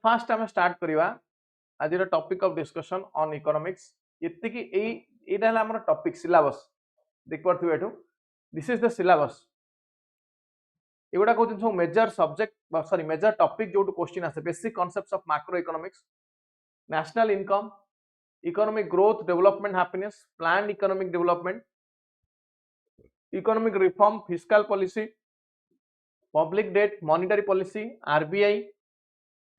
Fast आम start करवा आज topic of discussion on economics इतकी एटा है हमर टॉपिक सिलेबस देख पारथिबे एठो दिस इज द सिलेबस एगुडा कहउछन सब major subject sorry major topic जो क्वेश्चन आसे basic concepts of macro economics national income economic growth development happiness planned economic development economic reform fiscal policy public debt monetary policy RBI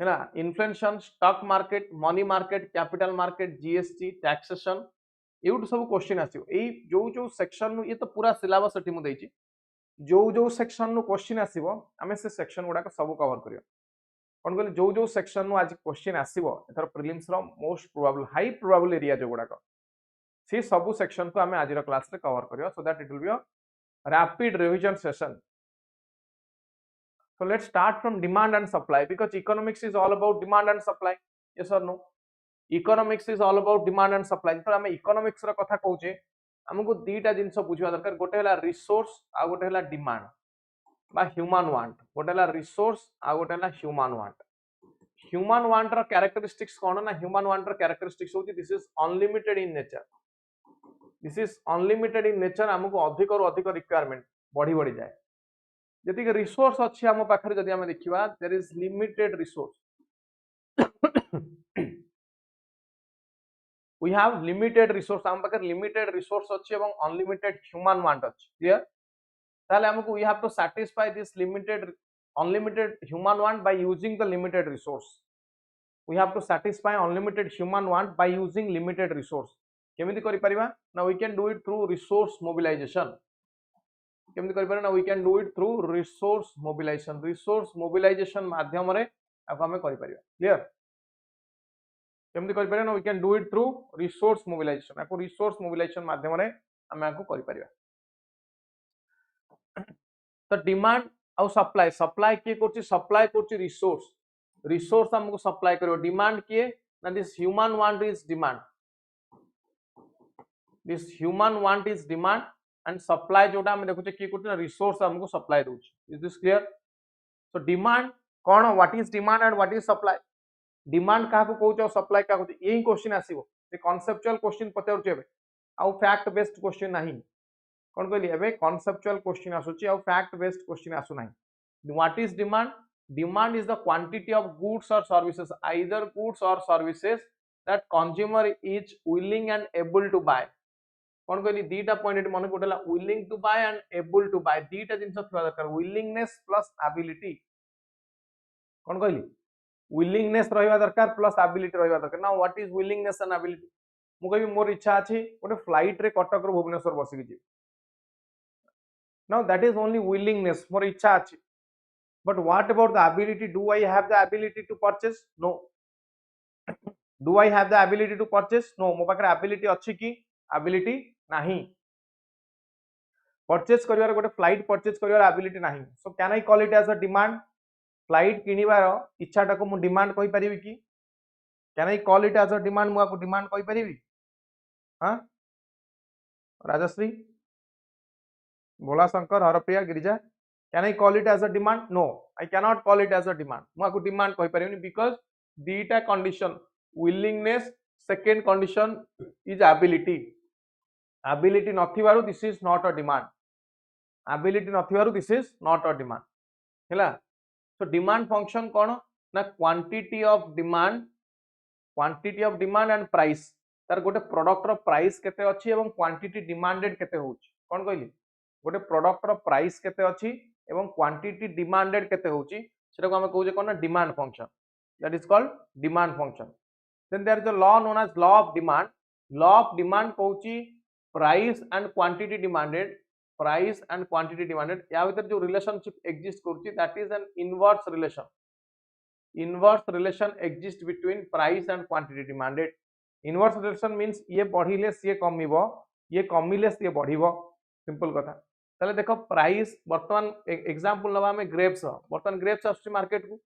है ना inflation stock market money market capital market GST taxation ये सब question आसो जो जो section ये तो पूरा सिलेबस एठी मु देछि जो सेक्शन नु क्वेश्चन आसीबो आमे से सेक्शन गुडा सब कवर करियो कोन कहले जो सेक्शन नु आज क्वेश्चन आसीबो एथर प्रीलिम्स रो most probable high probable area जो गुडा से सब सेक्शन को आमे आज रो क्लास रे कवर करियो so that it will be a rapid revision session. So let's start from demand and supply because economics is all about demand and supply. Yes or no? Economics is all about demand and supply. तो हमें economics रा कथा कहूचे हमको दीटा जिनस बुझवा दरकार गोटे हला resource आ गोटे हला डिमांड बा ह्यूमन वांट गोटे हला रिसोर्स आ गोटे हला ह्यूमन वांट रा कैरेक्टरिस्टिक्स कोन ना ह्यूमन वांट रा कैरेक्टरिस्टिक्स होची this is unlimited in nature हमको अधिक और अधिक रिक्वायरमेंट बढ़ी बढ़ी जाए जति रिसोर्स अच्छी आम पाखे जदि आम देखा there is limited resource we have limited resource आम पाखे लिमिटेड रिसोर्स अच्छी एवं अनलिमिटेड ह्यूमन वांट अच्छी क्लियर ताले हमको we have to satisfy this limited unlimited human want by using the limited resource we have to satisfy unlimited human want by using limited resource केमिति करि परिबा ना we can do it through resource mobilization केमति करि पारे ना we can do it through resource mobilization माध्यम रे आको हमें करि परिबा क्लियर केमति करि पारे ना we can do it through resource mobilization आको रिसोर्स मोबिलाइजेशन माध्यम रे हमें आको करि परिबा तो डिमांड और सप्लाई के करछि सप्लाई करछि रिसोर्स हमको सप्लाई करियो डिमांड के ना this human want is demand and supply जोटा हम देखुचे की करछि रिसोर्स हमको सप्लाई दोछ is this clear so demand कोन what is demand and what is supply demand का को कहउछ सप्लाई का कहउछ यही क्वेश्चन आसीबो से कांसेप्चुअल क्वेश्चन पचाउछ एबे आ फैक्ट बेस्ड क्वेश्चन नाही कोन कहली एबे कांसेप्चुअल क्वेश्चन आसुची आ फैक्ट बेस्ड क्वेश्चन आसु नाही what is demand is the quantity of goods और सर्विसेज आइदर गुड्स और services that consumer is willing and able to buy कौन कहली दीटा पॉइंट मन गोटेला willing to buy and able to buy दीटा जिंस थवा दरकार विलिंगनेस प्लस एबिलिटी कौन कहली विलिंगनेस रहबा दरकार प्लस एबिलिटी रहबा दरकार ना what is willingness and ability मु कहबी मोर इच्छा अछि गोटे फ्लाइट रे कटक रो भुवनेश्वर बसि कि now that is only willingness मोर इच्छा अछि but what about the ability do I have the ability to purchase no do I have the ability to purchase no मो पाकर एबिलिटी अछि कि एबिलिटी नहीं परचेज करिवार गोटे फ्लाइट परचेज करिवार एबिलिटी नहीं so can I call it as a demand flight किनिबार इच्छाटा को मु demand कहि परिबी कि can I call it as a demand मु को डिमांड कहि परिबी हां राजश्री भोला Shankar Harpriya Girija can I call it as a demand no I can not call it as a demand मु को डिमांड कहि परिबी because दीटा condition willingness second condition is ability नथिबारु this is not a demand ability नथिबारु this is not a demand हैला so demand function कोन ना quantity of demand and price तार गोटे प्रोडक्ट रो प्राइस केते अछि एवं क्वांटिटी डिमांडेड केते होउछि कोन कहली गोटे प्रोडक्ट रो प्राइस केते अछि एवं क्वांटिटी डिमांडेड केते होउछि सेटा को हम कहउजे कोन ना demand function that is called demand function then there is a law known as law of demand कहउछि प्राइस एंड क्वांटिटी डिमांडेड या भीतर जो रिलेशनशिप एग्जिस्ट करछि that is an inverse relation exist between price and quantity demanded inverse relation means ये बढ़िले से कमिबो ये कमिले से बढ़िबो सिंपल कथा ताले देखो प्राइस वर्तमान एग्जांपल लबा में ग्रेप्स वर्तमान ग्रेप्स आछि मार्केट को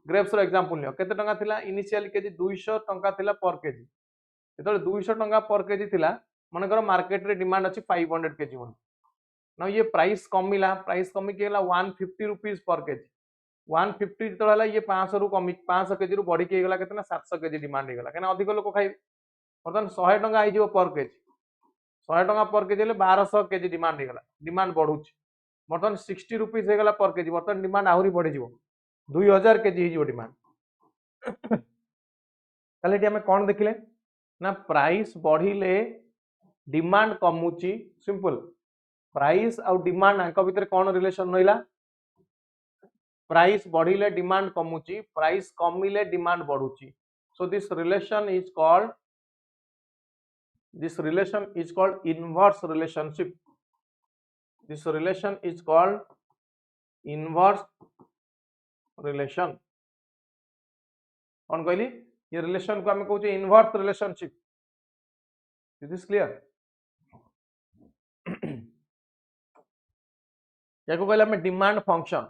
ग्रेप्स रो एग्जांपल लियो केते टंका थिला इनिशियल केजी 200 टंका थिला पर केजी जेतले 200 टंका पर केजी थिला मनकर मार्केट रे डिमांड अछि 500 केजी वन ना ये प्राइस कमी के 150 रुपीस पर केजी 150 जो ये 500 रु कमी 500 केजी रु बढ़ी के केतना 700 केजी डिमांड हो गला कना अधिक लोक खाइबे बर्तमान 100 टंका आइ जिवो पर केजी 100 टंका पर केजी ले 1200 केजी डिमांड हो गला डिमांड बढ़ुची बर्तमान 60 रुपीस हो गला पर केजी बर्तमान डिमांड आहुरी बढ़ी जिवो 2000 केजी हो डिमांड ताले एटी हमें कोन देखिले ना प्राइस बढ़िले डिमांड कमुची सिंपल प्राइस आउ डिमांड आंक भितर कोन रिलेशन रहिला प्राइस बढ़िले डिमांड कमुची प्राइस कमिले डिमांड बढ़ुची so this relation is called inverse relationship this relation is called inverse relation कौन कहली ये रिलेशन को हमें कहूचे inverse relationship is this clear याको कहले हमें demand function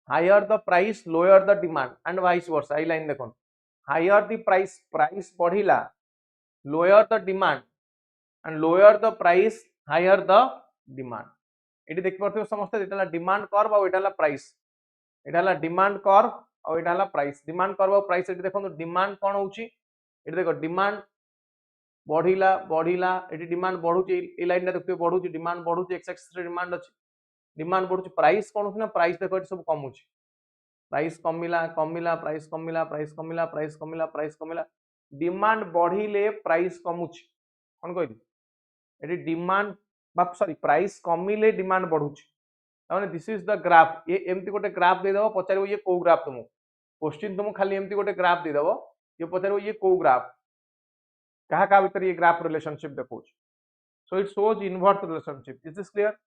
higher the price lower the demand and vice versa आई लाइन देखो हायर द प्राइस प्राइस बढ़िला lower the demand and lower the price higher the demand एटी देख पारथिबो समस्त एटाला डिमांड कर्व और एटाला प्राइस एटाला डिमांड कर्व और एटाला प्राइस डिमांड कर्व और प्राइस एटी देखो डिमांड कोन होउची एटी देखो डिमांड बढ़िला बढ़िला एटी डिमांड बढ़ुची ए लाइन रे देखियो बढ़ुची डिमांड बढ़ुची एक्स एक्सिस रे डिमांड अछि डिमांड बढ़ुची प्राइस कोन होउची ना प्राइस देखो एटी सब कमुची प्राइस कमिला कमिला प्राइस कमिला प्राइस कमिला प्राइस कमिला प्राइस कमिला डिमांड बढ़िले प्राइस कमुची कोन कहली एटी डिमांड बाप सॉरी प्राइस कमिले डिमांड बढ़ुची ताने दिस इज द ग्राफ ये एमती गोटे ग्राफ दे दबो पचारिबो ये को ग्राफ तुमको क्वेश्चन तुमको खाली एमती गोटे ग्राफ दे दबो ये पचारिबो ये को ग्राफ कहा का भीतर ये ग्राफ रिलेशनशिप देखो so it shows inverse relationship is this clear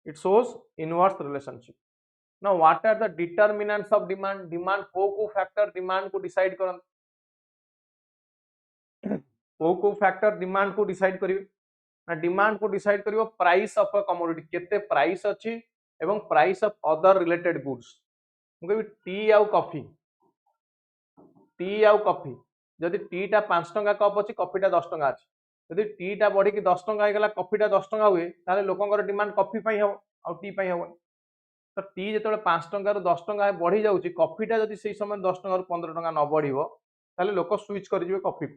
it shows inverse relationship now what are the determinants of demand को factor demand को decide करन को factor demand को decide करिवे ना demand को decide करिवो price of a commodity केते price अछि एवं price of other related goods मुके टी आउ कॉफी जदि टी टा 5 टंका कप अछि कॉफी टा 10 टंका अछि यदि टी टा बढ़ी कि 10 टंका हो गला कॉफी टा 10 टंका हुए ताले लोकंकर डिमांड कॉफी पई हो और टी पई हो तो टी जेतले 5 टंका रु 10 टंका बढ़ी जाउची कॉफी टा जदि सेही समय 10 टंका रु 15 टंका न बढ़िबो ताले लोक स्विच कर जिवे coffee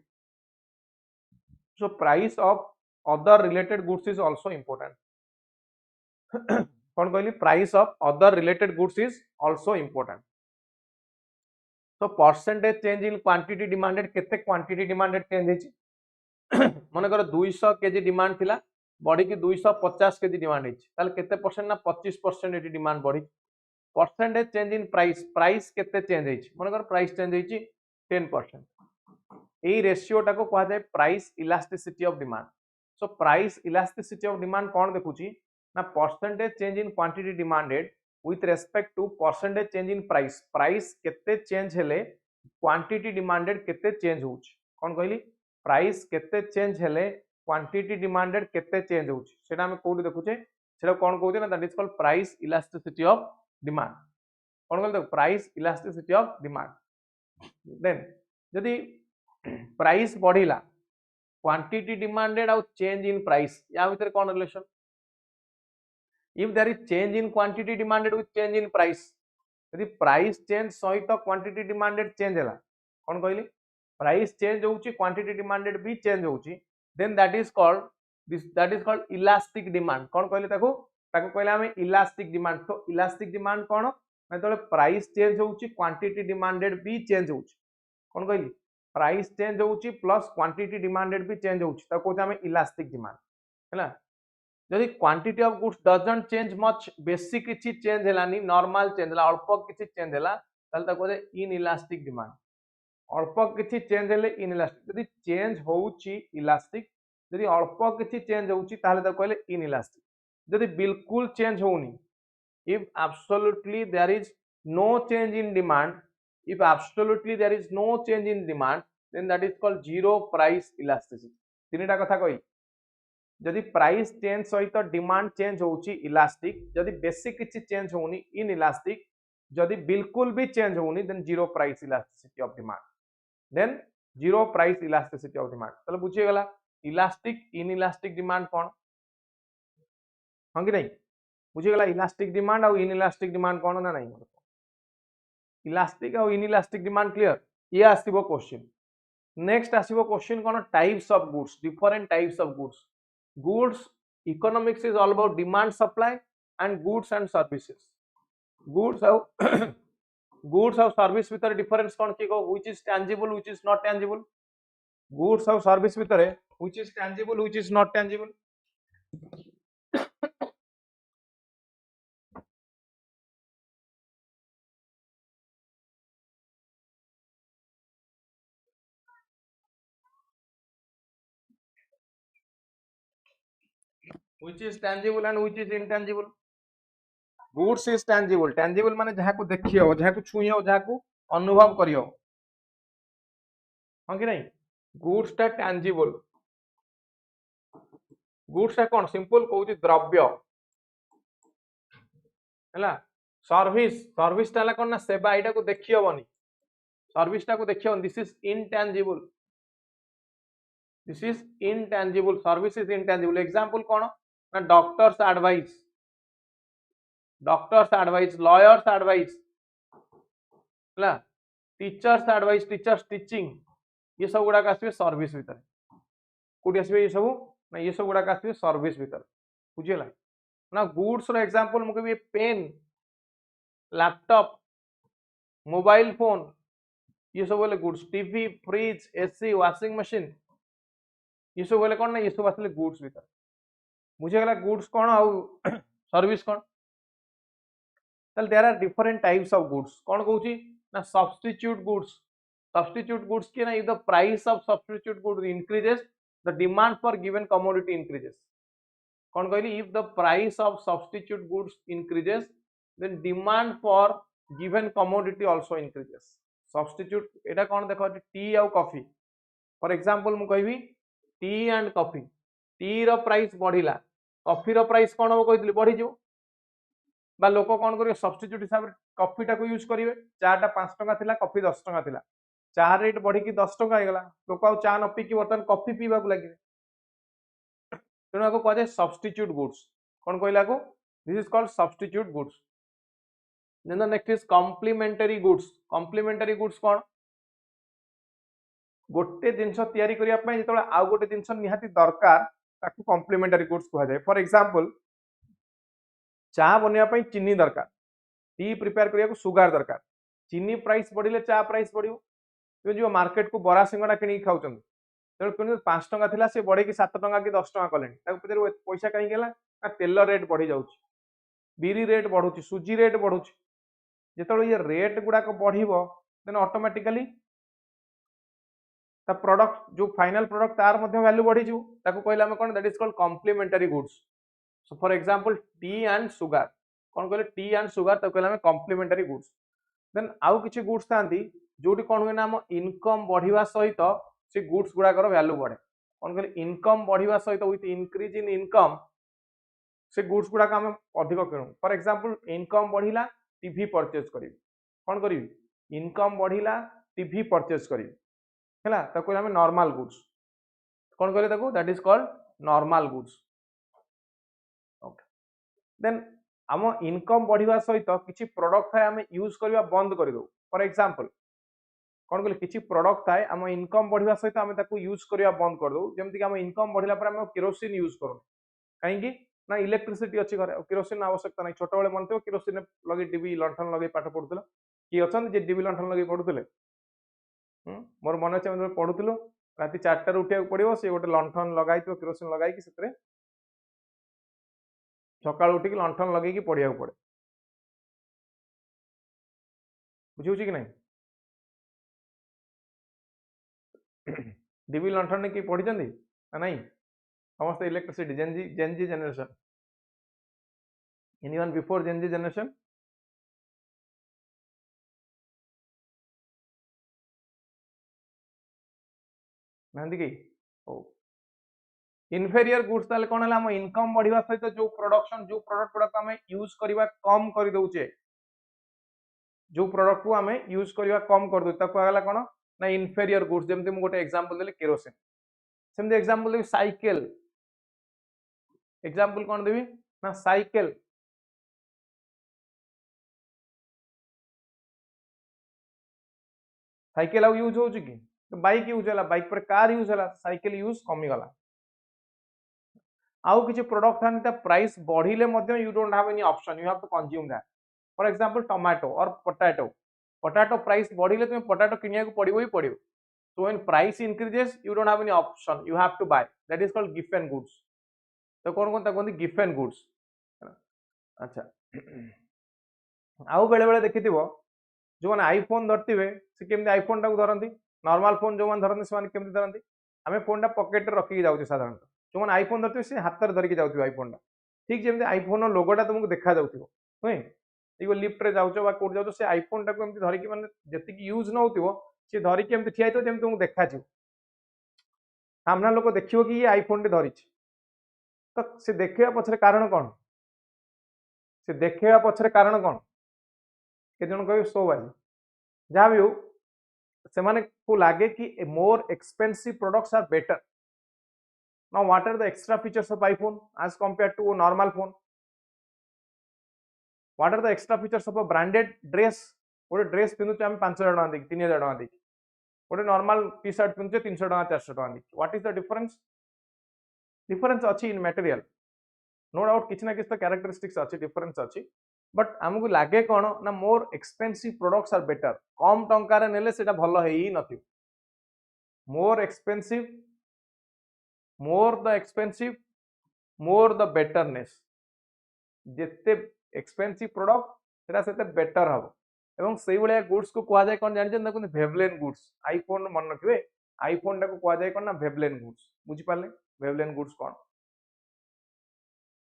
so price of other related goods is also important कोन कहली price of other related goods is also important तो percentage change in quantity demanded केते क्वांटिटी डिमांडेड चेंज हेची मन कर 200 केजी डिमांड थिला बढ़ी कि 250 केजी डिमांड हेची ताले केते परसेंट ना 25% एटी डिमांड बढ़ी percentage change in price price केते चेंज हेची मन कर प्राइस चेंज हेची 10% एई रेशियो टाको कहा जाय price elasticity of demand so price elasticity of demand कोन देखुची ना percentage change in quantity demanded with respect to percentage change in price price केते चेंज हेले क्वांटिटी डिमांडेड केते चेंज होउची कोन कहली प्राइस केते चेंज हेले क्वांटिटी डिमांडेड केते चेंज होउची सेटा हम कोडी देखुचे सेटा कोन कहउचे ना that is called price elasticity of demand कोन कहल देखो price elasticity of demand then यदि प्राइस बढ़िला क्वांटिटी डिमांडेड और चेंज इन प्राइस या भीतर कोन relation if there is change in quantity demanded with change in price यदि price change सहित quantity demanded change हला कोन कहली price change होउची quantity demanded भी change होउची then that is called elastic demand कोन कहली ताको कहले हमें elastic demand तो elastic demand कोन मतलब price change होउची quantity demanded भी change होउची कोन कहली price change होउची plus quantity demanded भी change होउची ताको कहते हमें elastic demand हला जदि quantity of goods doesn't change much basic किछि चेंज हेलानी नॉर्मल चेंज हला अल्प किछि चेंज हला ताले ताको दे इनइलास्टिक डिमांड अल्प किछि चेंज हेले इनइलास्टिक जदि चेंज होउची इलास्टिक जदि अल्प किछि चेंज होउची ताले ताको कहले इनइलास्टिक जदि बिल्कुल चेंज होउनी if absolutely there is no change in demand if absolutely there is no change in demand then that is called zero price elasticity तीनटा कथा कहि जदि प्राइस चेंज सहित डिमांड चेंज होउची इलास्टिक जदि बेसिक किछि चेंज होउनी इन इलास्टिक जदि बिल्कुल भी चेंज होउनी then zero price elasticity of demand then zero price elasticity of demand तले बुझी गला इलास्टिक इन इलास्टिक डिमांड कोन हां कि नहीं बुझी गला इलास्टिक डिमांड और इन इलास्टिक डिमांड कोन ना नहीं इलास्टिक और इनइलास्टिक डिमांड क्लियर ये आसीबो क्वेश्चन नेक्स्ट आसीबो क्वेश्चन कोन types of goods different types of goods economics is all about demand supply and goods and services goods और गुड्स और सर्विस भीतर डिफरेंस कोन की को which is tangible which is not tangible goods और service भीतर which is tangible which is not tangible which is tangible and which is intangible goods is tangible माने जहा को देखि हो जहा को छुई हो जहा को अनुभव करियो हां कि नहीं गुड्स टा tangible गुड्स टा कोन सिंपल कहूची द्रव्य हैला सर्विस टा कोन ना सेवा एटा को देखि होबनी सर्विस टा को देखि होबनी this is intangible service is intangible example कोन ना डॉक्टर्स एडवाइस लॉयर्स एडवाइस हैला टीचर्स टीचिंग ये सब गुडा आसबे सर्विस भीतर कोठी आसबे ये सब ना ये सब गुडा आसबे सर्विस भीतर बुझिला ना गुड्स रो एग्जांपल मु कहबी पेन लैपटॉप मोबाइल फोन ये सब बोले goods TV fridge AC washing machine ये सब बोले कोन ना ये सब आसले गुड्स भीतर बुझे गला गुड्स कोन आ सर्विस कोन तल there are different types of goods कोन कहूची ना सब्स्टिट्यूट गुड्स के ना if the price of substitute goods increases the demand for given commodity increases कौन कहली if the price of substitute goods increases then demand for given commodity also increases substitute एटा कौन देखो टी और coffee for example मु कहबी tea and coffee tea रो price बढ़िला कॉफी रो प्राइस कौन हो कहली बढ़ी जो बा लोक कौन करियो सब्स्टिट्यूट हिसाब रे कॉफी टा को यूज करिवे चा टा 5 टका थिला कॉफी 10 टका थिला चा रेट बढ़ी की 10 टका हो गला लोक आ चा न पी की बर्तन कॉफी पीबा को लागिवे तेणु को कहते सब्स्टिट्यूट गुड्स कौन कहला को this is called substitute goods then the next is complementary goods कौन गोटे जिनस तयारी करिया पय जेतोला आ गोटे जिनस निहाती दरकार ताकू कॉम्प्लीमेंटरी गुड्स कहा जाय फॉर एग्जांपल चा बनिया पय चीनी दरकार टी प्रिपेयर करिया को सुगार दरकार चीनी प्राइस बढ़िले चा प्राइस बढ़ियो तो जो मार्केट को बरा सिंगड़ा किनी खाउचन तेणु 5 टका थिला से बढ़े की 7 टका की 10 टका कलेनी ताको पचर पैसा कहीं गेला ना तेल रेट बढ़ी जाउची बिरी रेट बढ़ुची सुजी रेट बढ़ुची जेतोल ये रेट गुडा को बढ़िबो देन ऑटोमेटिकली ता प्रोडक्ट जो फाइनल प्रोडक्ट तार मध्ये वैल्यू बढ़ी जो ताको कहला हम कोन that is called complementary goods so for example tea and sugar कौन कहले टी एंड सुगर तो कहला हम कॉम्प्लीमेंटरी गुड्स देन आउ किछि गुड्स तांती जोटी कौन हुए ना हम इनकम बढ़िवा सहित से गुड्स गुड़ाकर वैल्यू बढ़े कौन कहले इनकम बढ़िवा सहित विथ इंक्रीज इन इनकम से गुड्स गुड़ाक आम अधिक किणु फॉर एग्जांपल इनकम बढ़िला टीवी परचेज करी कौन करी इनकम बढ़िला टीवी परचेज करी हैला ताको हम नॉर्मल गुड्स कौन कहले ताको that is called normal goods okay then आम इनकम बढ़िवा सहित किछि प्रोडक्ट थाए आम यूज करबा बंद कर दो फॉर एग्जांपल कौन कहले किछि प्रोडक्ट थाए आम इनकम बढ़िवा सहित आम ताको यूज करबा बंद कर दो जेमति कि आम इनकम बढ़िला पर आम केरोसिन यूज करू काहे कि ना इलेक्ट्रिसिटी अच्छी घरे केरोसिन आवश्यकता नहीं छोट बेले मन थे केरोसिन लगे डिबी लंठन लगे पाठ पढ़ुल किए अच्छा जे डिबी लंठन लगे पढ़ुले मोर मन अच्छे पढ़ुल राति 4 उठा पड़ो सी गोटे लंठन लगाई केरोसिन लगाई से सका उठिक लंठन लगे पढ़ा पड़े बुझे कि नहीं डिबी लंठन कि पढ़ी ना नहीं समस्त electricity Gen Z generation anyone before Gen Z generation नांदी की ओ इनफेरियर गुड्स ताले कोन हला हम इनकम बढ़िवा सहित जो प्रोडक्शन जो प्रोडक्ट गुडा हम यूज करबा कम कर दउचे जो प्रोडक्ट को हम यूज करबा कम कर दउ ताको हला कोन ना इनफेरियर गुड्स जेमते मु गोटे एग्जांपल देले केरोसिन सेमते एग्जांपल देबी साइकिल एग्जांपल कौन देवी ना साइकिल साइकिल आउ यूज होउची कि बाइक यूज होला बाइक पर कार यूज होला साइकिल यूज कमी गला आउ किछि प्रोडक्ट थान ता प्राइस बढ़िले मध्ये you don't have any option you have to consume that for example tomato और पोटैटो पोटैटो प्राइस बढ़िले तुम पोटैटो किनिया को पड़िबो ही पड़िबो so when price increases you don't have any option you have to buy that is called gift and goods तो कौन ता कहंदी gift एंड goods अच्छा आउ बेले बेले देखिथिबो जो माने आईफोन धरतिबे से केमती आईफोन टाको धरंती नॉर्मल फोन जो माने धरंती से माने केमती धरंती आमे फोन टा पॉकेट रे रखी जाउछे साधारणतः जो माने आईफोन धरतिबे से हाथ रे धरिक जाउथिबे आईफोन टा ठीक जेमती आईफोन लोगोटा तुमको देखा जाउथिबो होय एगो लिफ्ट रे जाउछो बा कोड जाउछो से आईफोन टाको एमती धरिक माने जति यूज न होतिबो से धरिक एमती ठिया तो जेमती तुमको देखा छि सामना लोक देखिबो कि ये आईफोन टे धरिछि तो से देखिबा पछरे कारण कोन से देखिबा पछरे कारण कोन के जन कहबे सो बाजी जहाँ भी हो से माने को लागे कि more expensive products are better now what are the extra features of iPhone as compare to a normal phone what are the extra features of a branded dress गोटे ड्रेस पिंधुचे आम 5,000 टका देकी 3,000 टका देकी गोटे नॉर्मल टी शर्ट पिंधुचे 300 टका 400 टका देकी what is the difference difference अच्छी इन मटेरियल नो डाउट किसी ना किसी तो कैरेक्टरिस्टिक्स अच्छी डिफरेंस अच्छी बट आमको लगे कौन ना more expensive products are better कम टंकार नेले सेटा भल है ही नथि मोर एक्सपेंसिव मोर द बेटरनेस जेते एक्सपेंसिव प्रोडक्ट सेटा सेते बेटर हबो एवं सेही भलिया गुड्स को कुआ जाय कोन जानि जन देखो वेवलेन गुड्स आईफोन मन रखिबे आईफोन टा को कुआ जाय कोन ना वेवलेन गुड्स बुझि पाले वेवलेन गुड्स कोन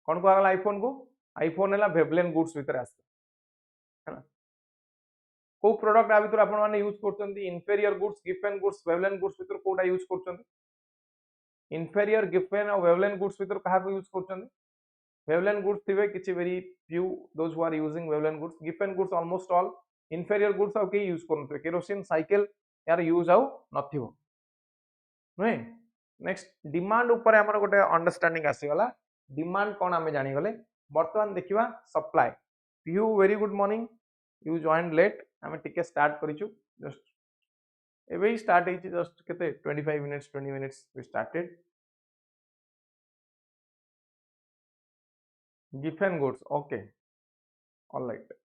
कौन को आईफोन को आईफोन है वेवलेन गुड्स भीतर आस को प्रोडक्ट आ भीतर आपण माने यूज करछंती इंफेरियर गुड्स गिफ्ट एंड गुड्स वेवलेन गुड्स भीतर कोडा यूज करछंती इंफेरियर गिफ्ट एंड और वेवलेन गुड्स भीतर कहा को यूज करछंती वेवलेन गुड्स थिबे किछि very few those who are using Veblen goods गिफ्ट एंड goods almost all inferior goods आउ के यूज करनथि केरोसिन साइकिल यार यूज आउ नथिबो नै नेक्स्ट डिमांड ऊपर हमर गोटे अंडरस्टैंडिंग आसी गला डिमांड कौन आम जानी गले बर्तमान देखिबा सप्लाई पीयू very good morning you join late आम टिके स्टार्ट करिछु जस्ट एबे ही स्टार्ट हेछि जस्ट केते 25 मिनिट्स 20 मिनिट्स वी स्टार्टेड गिफ्ट एंड गुड्स ओके ऑलराइट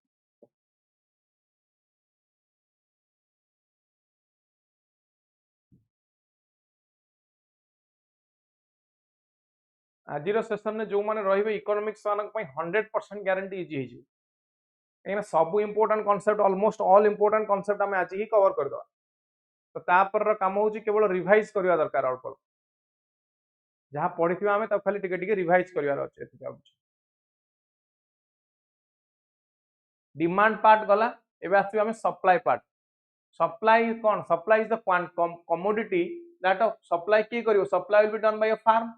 आज सेशन में जो माने रहिबे इकोनॉमिक्स मानक पई 100% गारंटी इजी हेछि एना सब important concept almost all important concept हम आज ही कवर कर दो तो तापर काम होछि केवल रिवाइज करबा दरकार अल्प जहां पढिथिबा हमें तब खाली टिके टिके रिवाइज करबार अछि एति जाउछि डिमांड पार्ट गला एबे आसी हमें सप्लाई पार्ट सप्लाई कोन supply is the commodity that of supply की करियो supply will be done by a firm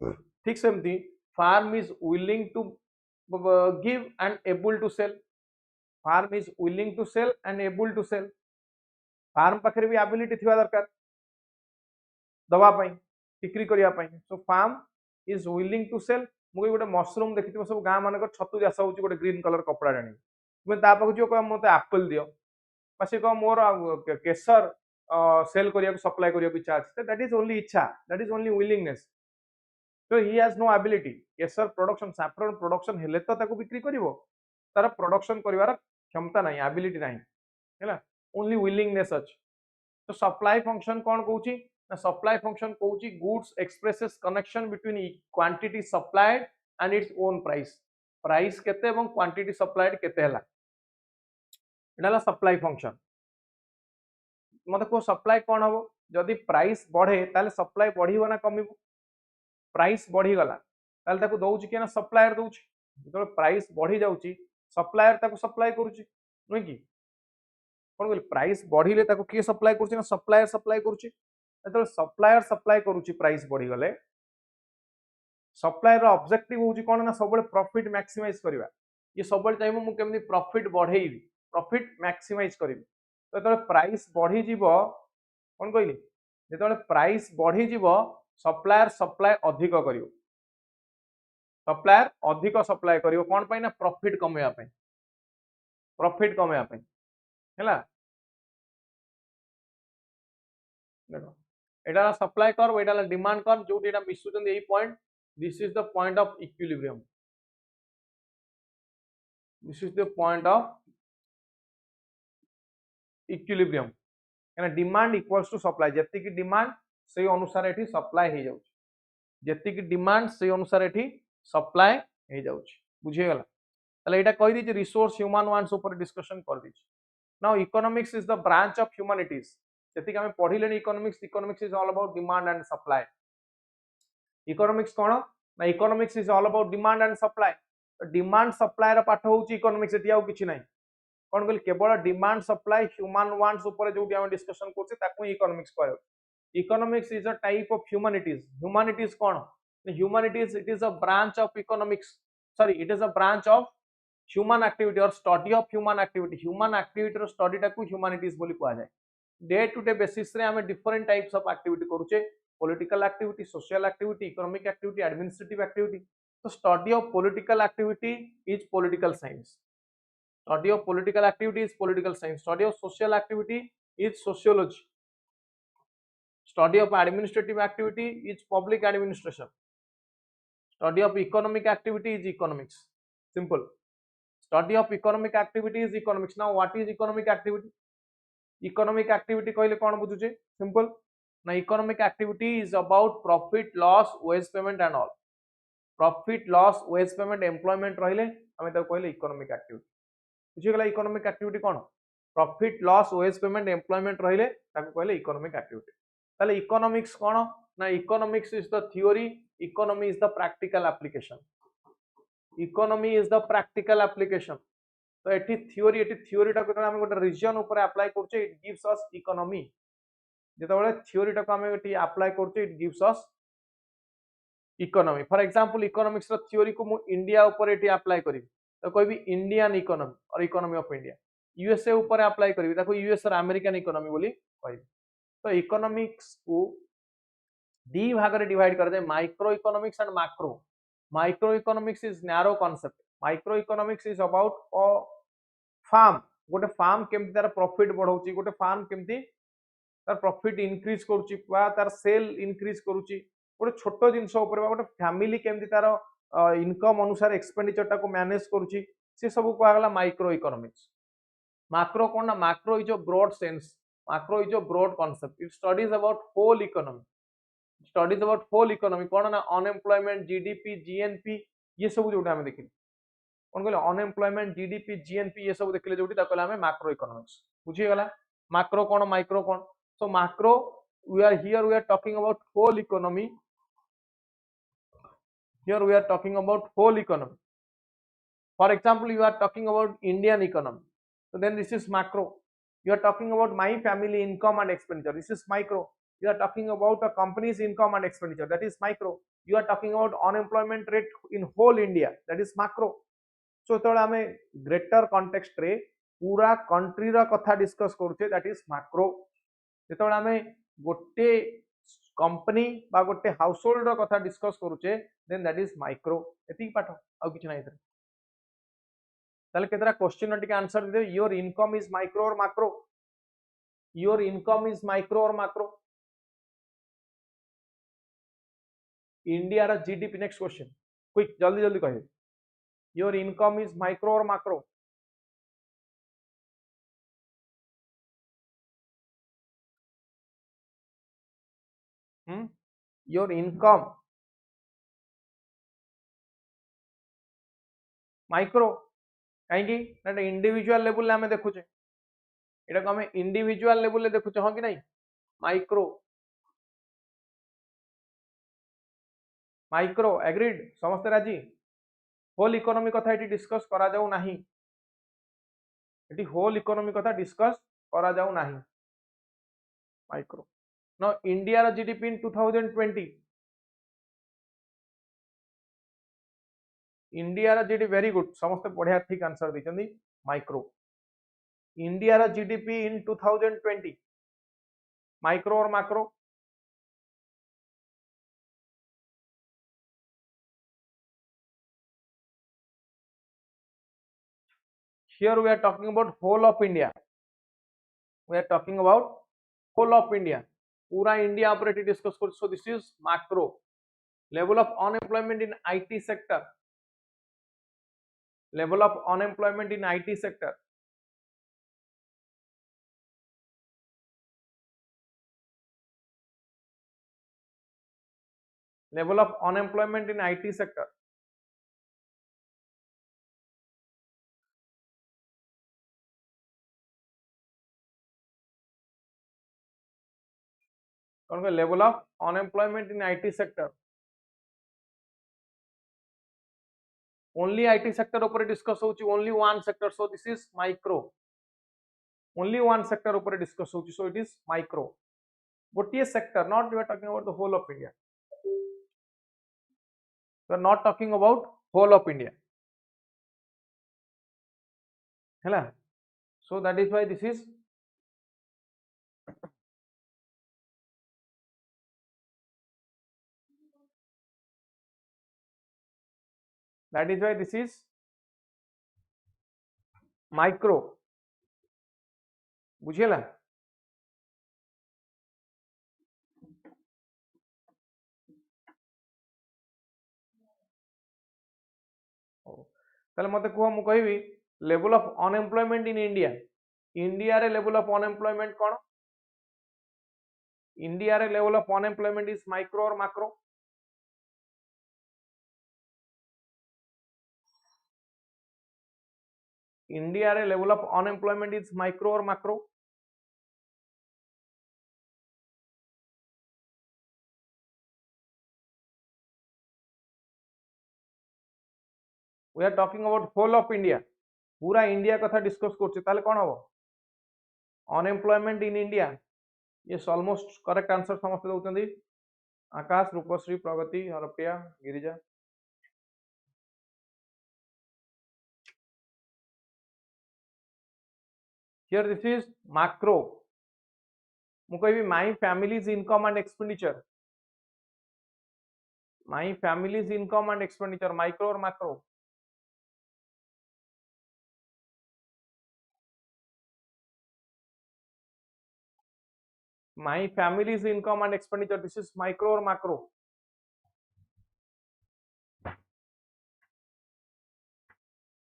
ठीक सेमती firm is willing to give and able to sell firm is willing to sell and able to sell firm पाखरे भी ability थिबा दरकार दवा पई बिक्री करिया पई सो farm is willing to sell मुझे गोटे मशरूम देखिथिबो सब गां मानक छतु चाष होउची गोटे ग्रीन कलर कपड़ा जानी तुम ता पाखु जो कह मते एप्पल दियो पछे कह मोर केसर सेल करिया सप्लाई करिया इच्छा अछि दैट इज ओनली इच्छा that is only willingness so he has no ability Kesar production saffron production हेले तो ताको बिक्री करिवो तार प्रोडक्शन करिवार क्षमता नहीं एबिलिटी नहीं हैला ओनली विलिंगनेस अछि तो सप्लाई फंक्शन कोन कहूची ना सप्लाई फंक्शन कहूची goods expresses connection between quantity supplied and its own price price केते एवं क्वांटिटी सप्लाइड केते हला एडाला सप्लाई फंक्शन मते को सप्लाई कोन हबो जदि प्राइस बढ़े ताले सप्लाई बढ़िबो ना कमिबो प्राइस बढ़ी गला ताले ताको दउची के ना सप्लायर दउची जतो प्राइस बढ़ी जाउची सप्लायर ताको सप्लाई करूची नै कि कोन कहली प्राइस बढ़ीले ताको के सप्लाई करूची ना सप्लायर सप्लाई करूची जतो सप्लायर सप्लाई करूची प्राइस बढ़ी गले सप्लायर ऑब्जेक्टिव होची कोन ना सबले प्रॉफिट मैक्सिमाइज करबा ये सबले चाहबो मु केमनी प्रॉफिट बढ़ेइबी प्रॉफिट मैक्सिमाइज करबी तो जतो प्राइस बढ़ी जीवो कोन कहली जतो प्राइस बढ़ी जीवो सप्लायर सप्लाई अधिक करियो सप्लायर अधिक सप्लाई करियो कोन पई ना प्रॉफिट कमेया पई हैला देखो एटा सप्लाई कर्व एटा डिमांड कर्व जो एटा मिसुचन एई point this is the point of equilibrium this is the point of equilibrium कहना डिमांड इक्वल्स टू सप्लाई जति की डिमांड से अनुसार एठी सप्लाई हे जाउछ जति की डिमांड से अनुसार एठी सप्लाई हे जाउछ बुझे गला तले एटा कहि दी रिसोर्स ह्यूमन वांट्स ऊपर डिस्कशन कर दी now economics is the branch of humanities जति हमें पढ़िले economics economics is all about demand and supply economics कोन ना economics is all about demand and supply demand supply रा पाठ होउची इकोनॉमिक्स एति आउ किछि नाही कोन कहले केवल डिमांड सप्लाई ह्यूमन वांट्स ऊपर जोटी हम डिस्कशन करछे ताकू इकोनॉमिक्स कहयो economics is a type of humanities कोन humanities it is a branch of economics sorry it is a branch of human activity और स्टडी ऑफ ह्यूमन एक्टिविटी रो study टाकू humanities बोली कहा जाय डे टू डे बेसिस रे हमें different types of activity करूचे political activity social activity economic activity administrative activity तो study of political activity is political science study of political activity is political science study of social activity is sociology study of administrative activity is public administration study of economic activity is economics simple study of economic activity is economics now what is economic activity कहले कोन बुझुचे simple ना economic activity is about profit loss wage payment and all profit loss wage payment employment रहिले हमें तो कहले economic activity बुझीगला economic activity कोन profit loss wage payment employment रहिले ताको कहले इकोनॉमिक एक्टिविटी ताले इकोनॉमिक्स कोन ना economics is the theory economy is the practical application economy is the practical application तो एठी थ्योरी टा को हम गोटे रीजन ऊपर अप्लाई करछे इट गिव्स अस इकोनॉमी जेतबेले थ्योरी टा को हम एठी अप्लाई करछे it gives us economy for example economics रो थ्योरी को मु इंडिया ऊपर एठी अप्लाई करी तो कोई भी इंडियन इकोनॉमी और इकोनॉमी ऑफ इंडिया यूएसए ऊपर अप्लाई करी ताको यूएस और अमेरिकन इकोनॉमी बोली कहबी तो इकोनॉमिक्स को दी भाग रे डिवाइड कर दे micro economics and micro economics is narrow concept micro economics is about a farm गोटे फार्म केमती तार प्रॉफिट बढ़ौची गोटे फार्म केमती तार प्रॉफिट इंक्रीज करूची बा तार सेल इंक्रीज करूची गोटे छोटो जिंस ऊपर गोटे फैमिली केमती तार इनकम अनुसार एक्सपेंडिचर टाको मैनेज करूची से सब को आगला माइक्रो इकोनॉमिक्स मैक्रो कोन ना macro is a broad sense macro is a broad concept it studies about whole economy कोन ना अनएम्प्लॉयमेंट जीडीपी जीएनपी ये सब जोटा हम देखि कोन कहले अनएम्प्लॉयमेंट जीडीपी जीएनपी ये सब देखले जोटी ताको हम मैक्रो इकोनॉमिक्स बुझी गला मैक्रो कोन माइक्रो कोन so macro we are talking about whole economy here we are talking about whole economy for example you are talking about Indian economy so then this is macro you are talking about my family income and expenditure this is micro you are talking about a company's income and expenditure that is micro you are talking about unemployment rate in whole India that is macro so तोड़ा हमें greater context रे पूरा country रा कथा discuss करूचे that is macro जेतोड़ा हमें गोटे company बा गोटे हाउसहोल्ड रो कथा डिस्कस करूचे देन दैट इज माइक्रो एति पाठ आ किछ नाही ताले केतरा क्वेश्चन टिके आंसर दे योर इनकम इज माइक्रो और macro your income is micro और मैक्रो इंडिया रा जीडीपी नेक्स्ट क्वेश्चन क्विक जल्दी जल्दी कहे योर इनकम इज माइक्रो और मैक्रो योर इनकम माइक्रो कहीं इंडिविजुअल लेवल में देखुचे एटा को हमें इंडिविजुअल लेवल ले देखुचे हां कि नहीं माइक्रो माइक्रो एग्रीड समस्त राजी होल इकोनॉमी कथा एटी डिस्कस करा जाऊ नाही एटी होल इकोनॉमी कथा डिस्कस करा जाऊ नाही माइक्रो नो इंडिया रा जीडीपी इन 2020 इंडिया रा जीडीपी वेरी गुड समस्त बढ़िया ठीक आंसर दी माइक्रो इंडिया रा जीडीपी इन 2020 माइक्रो और macro here we are talking about whole of India we are talking about whole of India पूरा India ऊपर discuss कर। So this is macro level of unemployment in IT sector, level of unemployment in IT sector, level of unemployment in IT sector, level of unemployment in IT sector, only IT sector ऊपर discuss होची, only one sector, so this is micro, only one sector ऊपर discuss होची, so it is micro, गोटिए sector, not we are talking about the whole of India, we are not talking about whole of India, हैला, so that is why this is micro, बुझिएला। ताले मते कुह मु कहबी level of unemployment in India, India रे level of unemployment कोन, India रे level of unemployment is micro और मैक्रो, इंडिया रे level of unemployment is micro और macro, we are talking about whole of India, पूरा इंडिया कथा discuss करछि, ताले कोन हबो अनएम्प्लॉयमेंट इन इंडिया, ये ऑलमोस्ट करेक्ट आंसर समस्त दउचंदी, आकाश, रूपश्री, प्रगति, Harpriya, Girija. Here this is macro, मु कहबी my family's income and expenditure, my family's income and expenditure, micro और macro, my family's income and expenditure, this is micro और macro,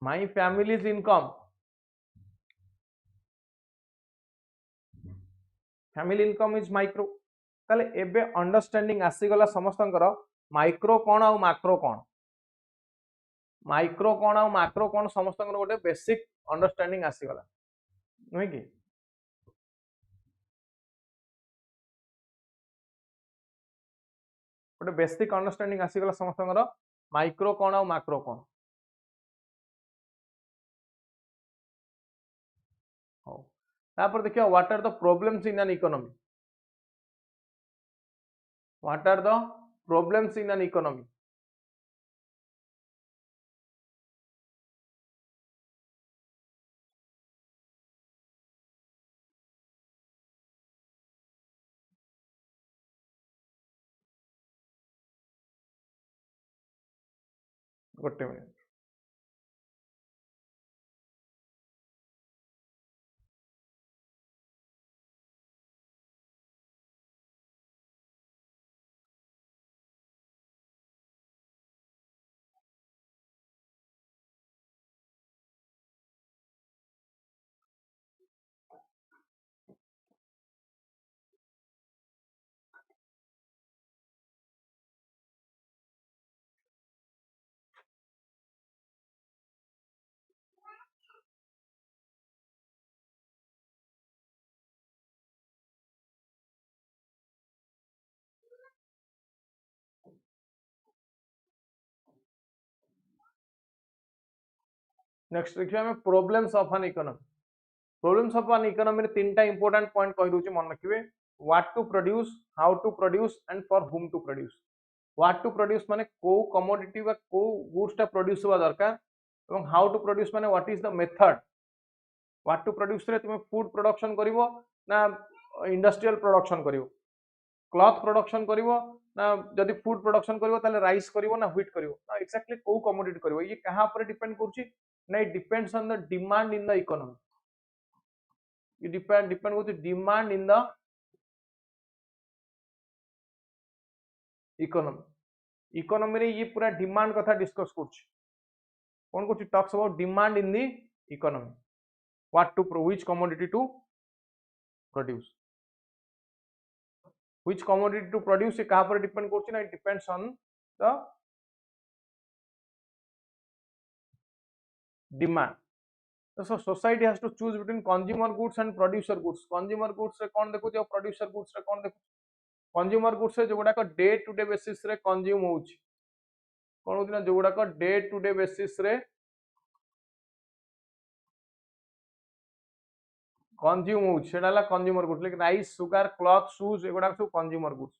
my family's income, family income is micro, ताले एबे understanding आसी गला समस्तंकर micro कोन आ मैक्रो कोन, माइक्रो कोन आ मैक्रो कोन समस्तंकर गोटे बेसिक अंडरस्टैंडिंग आसी गला नुहे कि, गोटे बेसिक अंडरस्टैंडिंग आसी गला समस्तंकर माइक्रो कोन आ मैक्रो कोन। हो तापर देखियो what are the problems in an economy, what are the problems in an economy, गोटे मिनिट, नेक्स्ट देखियो हमें problems of an economy, problems of an economy रे तीनटा इंपोर्टेंट पॉइंट कहि दोची मन रखिबे, what to produce, how to produce and for whom to produce. What to produce माने को कमोडिटी बा को गुड्स टा प्रोड्यूस होबा दरकार, एवं हाउ टू प्रोड्यूस माने what is the method, what to produce रे तुमे फूड प्रोडक्शन करिवो ना इंडस्ट्रियल प्रोडक्शन करिवो, क्लॉथ प्रोडक्शन करिवो ना जदि फूड प्रोडक्शन करिवो ताले राइस करिवो ना व्हीट करिवो ना एक्जेक्टली को कमोडिटी करिवो, ये कहां पर डिपेंड करछि ना, it depends on the demand in the economy, ये डिपेंड करछि demand in the economy economy रे ये पूरा डिमांड कथा डिस्कस करछ कोन को talks about demand in the economy what to which commodity to produce which commodity to produce ये कहा पर डिपेंड करछ ना it depends on the demand so society has to choose between consumer goods and producer goods consumer goods रे कोन देखु जे producer goods रे कोन देखु consumer goods रे जोगुडा को डे टू डे बेसिस रे कंज्यूम होउछ कोन होउछ ना जोगुडा को डे टू डे बेसिस रे कंज्यूम होउछ सेडा ला consumer goods like rice sugar cloth shoes एगुडा सब कंज्यूमर गुड्स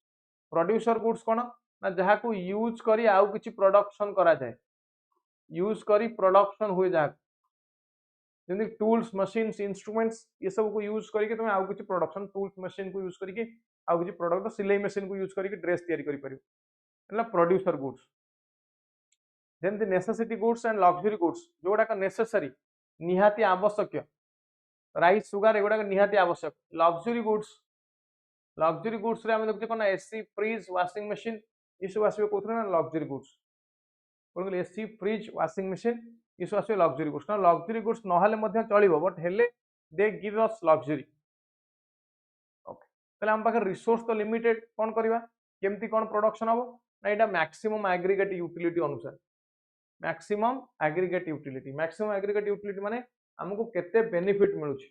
प्रोड्यूसर गुड्स कोन ना जहा को यूज करी आउ किछि प्रोडक्शन करा जाय यूज करी प्रोडक्शन होय जा जैसे टूल्स मशीन्स इंस्ट्रूमेंट्स ये सब को यूज करके तुम आउ किछि प्रोडक्शन टूल्स मशीन को यूज करके आउ किछि प्रोडक्ट सिलाई मशीन को यूज करके ड्रेस तैयारी करि परियो एला producer goods then the necessity goods and luxury goods जोडा का नेसेसरी निहाती आवश्यक राइस सुगर एगुडा निहाती आवश्यक लग्जरी गुड्स रे हम देखु कोन एसी फ्रिज वाशिंग मशीन ये सब आसीबे कोथरे ना लग्जरी गुड्स कोन एसी फ्रिज वाशिंग मशीन ये सब आसीबे लग्जरी गुड्स ना लग्जरी गुड्स नहले मध्ये चलिबो बट हेले they give us luxury okay तले हम पाखे रिसोर्स तो लिमिटेड कोन करबा केमती कोन प्रोडक्शन हबो ना एटा मैक्सिमम एग्रीगेट यूटिलिटी अनुसार मैक्सिमम एग्रीगेट यूटिलिटी माने हमको केते बेनिफिट मिलुची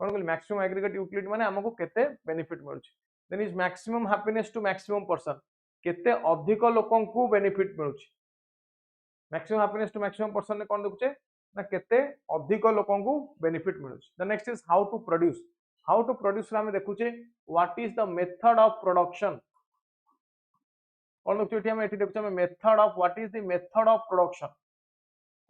कोन कहली मैक्सिमम एग्रीगेट यूटिलिटी माने हमको केते बेनिफिट मिलुची then is maximum happiness to maximum person केते अधिक लोकन को बेनिफिट मिलुची maximum happiness to maximum person ने कोन देखुचे ना केते अधिक लोकन को बेनिफिट मिलुची the next is how to produce रे हम देखुचे what is the method of production कोन देखुचे हम एठी देखुचे method of what is the method of production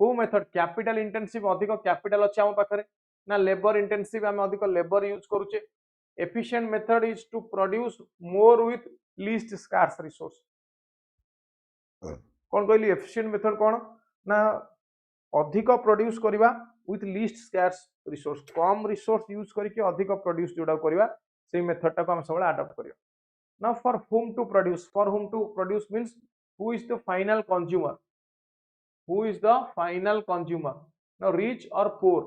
को मेथड कैपिटल इंटेंसिव अधिक कैपिटल अछि हम पाखरे ना लेबर इंटेंसिव हम अधिक लेबर यूज करूचे efficient method is to produce more with least scarce resource कोन कहली एफिशिएंट मेथड कोन ना अधिक प्रोड्यूस करबा विथ लीस्ट स्कार्स रिसोर्स कम रिसोर्स यूज करके अधिक प्रोड्यूस जोडा करबा सेही मेथड टा को हम सबले अडॉप्ट करियो ना for whom to produce means who is the final consumer now rich or poor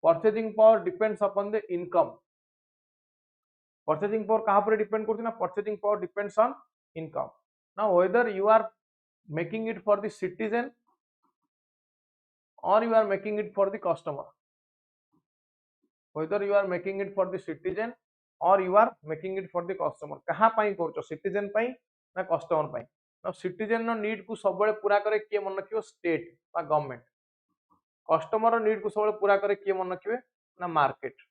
purchasing power depends upon the income purchasing power कहाँ पर depend करती ना purchasing power depends on income now whether you are making it for the citizen or you are making it for the customer whether you are making it for the citizen or you are making it for the customer कहाँ पाई करछो citizen पाई ना customer पाई ना citizen no need को सबले पूरा करे के मन रखियो स्टेट बा गवर्नमेंट कस्टमर नीड को सबले पूरा करे के मन रखिबे ना मार्केट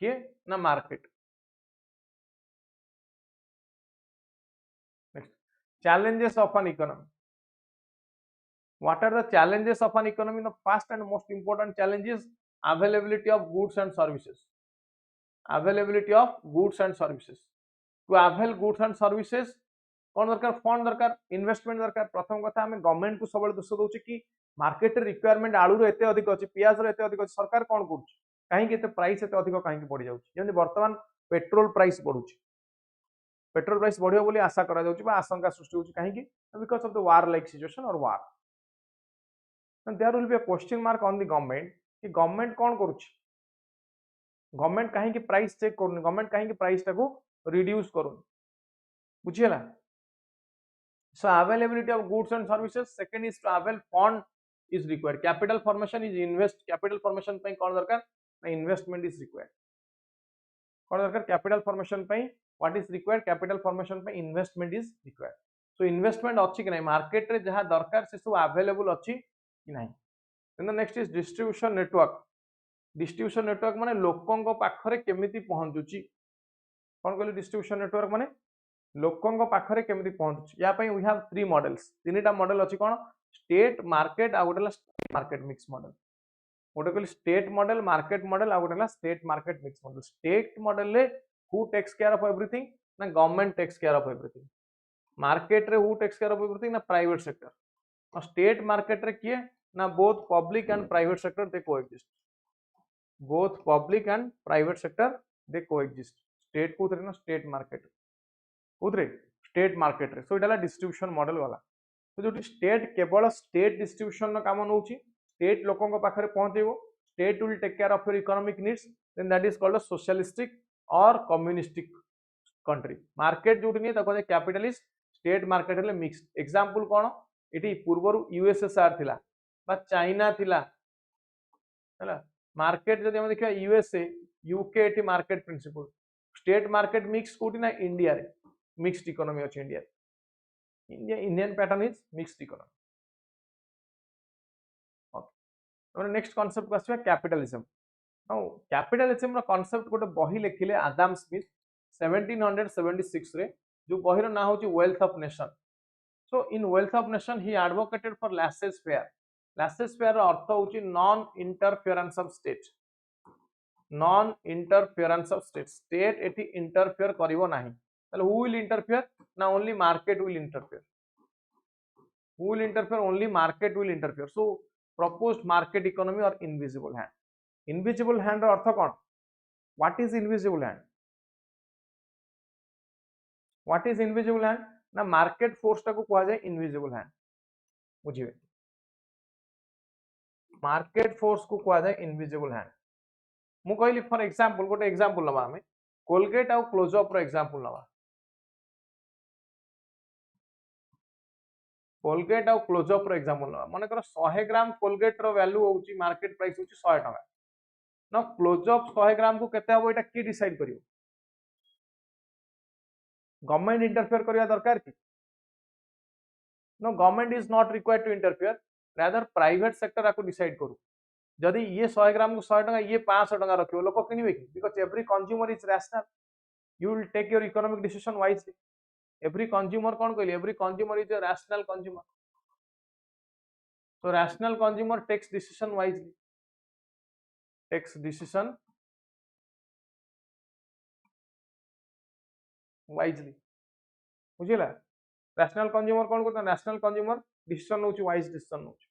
के ना market next challenges of an economy what are the challenges of an economy the first and most important challenge is availability of goods and services to avail goods and services कौन दरकार fund दरकार investment दरकार प्रथम कथा हमें government को सबले दोष दोचे कि मार्केट रिक्वायरमेंट आलू रे एते अधिक अछि पियाज रे एते अधिक अछि सरकार कोन करूछ काहे कि एते प्राइस एते अधिक काहे कि बढ़ि जाउछि जेंति वर्तमान पेट्रोल प्राइस बढ़ुछि पेट्रोल प्राइस बढ़ियो बोली आशा करा जाउछि बा आशंका सृष्टि होछि काहे कि because of the war like situation और वार and there will be a question mark on the government कि गवर्नमेंट कोन करूछि गवर्नमेंट काहे कि प्राइस चेक करूनि गवर्नमेंट काहे कि प्राइस टाको reduce करूनि बुझियला so availability of goods and services second is to avail fund is required capital formation is capital formation पई कोन दरकार ना investment is required कोन दरकार कैपिटल फॉर्मेशन पई what is required capital formation पई investment is required so investment अछि कि नै मार्केट रे जहा दरकार से सब अवेलेबल अछि कि नै then the next is distribution network माने लोकन को पाखरे केमिति पहुंचुची कोन कहली डिस्ट्रीब्यूशन नेटवर्क माने लोकन को पाखरे केमिति पहुंचुची या पई वी हैव थ्री मॉडल्स तीनटा मॉडल अछि कोन स्टेट मार्केट आ गोटेला मार्केट मिक्स मॉडल गोटे कहली स्टेट मॉडल मार्केट मॉडल आ गोटेला state market mix model state model ले who takes care of everything ना government takes care of everything market रे who takes care of everything ना प्राइवेट सेक्टर और state market रे किए ना both public and private sector they coexist state को ना स्टेट मार्केट कोथरे स्टेट मार्केट रे सो इटा डिस्ट्रीब्यूशन मॉडल वाला तो जो स्टेट केवल स्टेट डिस्ट्रीब्यूशन काम नौ स्टेट लोकों पाखे पहुंचेबो state will take care of your economic needs then that is called socialistic or communistic country market जो नहीं कहते कैपिटलिस्ट स्टेट मार्केट हेले मिक्स्ड एग्जांपल कौन इटी पूर्व यूएसएसआर थिला बा चाइना थिला हैला मार्केट जदि हम देखिया यूएसए यूके एटी market principle state market mix कोटी ना इंडिया रे मिक्स्ड इकोनॉमी अछि India Indian pattern is mixed economy okay next concept को आसीबा कैपिटलिज्म नाउ कैपिटलिज्म रो कांसेप्ट गोटे बही लिखिले आदम स्मिथ 1776 रे जो बहिर ना होची wealth of nation so in wealth of nation he advocated for laissez faire अर्थ होची non interference of state non interference of state state एटी इंटरफेयर करिवो नाही ताले हु विल इंटरफेयर ना only market will interfere who will interfere only market will interfere so proposed market economy or invisible hand रो अर्थ कोन what is invisible hand what is invisible hand ना market force टाको कहा जाए invisible hand बुझिबे market force को कहा जाए इनविजिबल हैंड मु कहली फॉर एग्जांपल गोटे एग्जांपल लबा हमें कोलगेट और क्लोजअप रो एग्जांपल लबा कोलगेट और क्लोजअप रो एग्जांपल लबा माने कर 100 ग्राम कोलगेट रो वैल्यू होची मार्केट प्राइस होची 100 टका ना क्लोजअप 100 ग्राम को केते हबो एटा की डिसाइड करियो गवर्नमेंट इंटरफेयर करिया दरकार की no government is not required to interfere rather private sector आको डिसाइड करू जदि ये 100 ग्राम को 100 टका ये 500 टका रखियो लोक किनिबे की because every consumer is rational you will take your economic decision wisely every consumer कौन कहली every consumer is a rational consumer so rational consumer takes decision wisely बुझिला रैशनल कंज्यूमर कौन करता रैशनल कंज्यूमर डिसीजन नउची wise decision नउची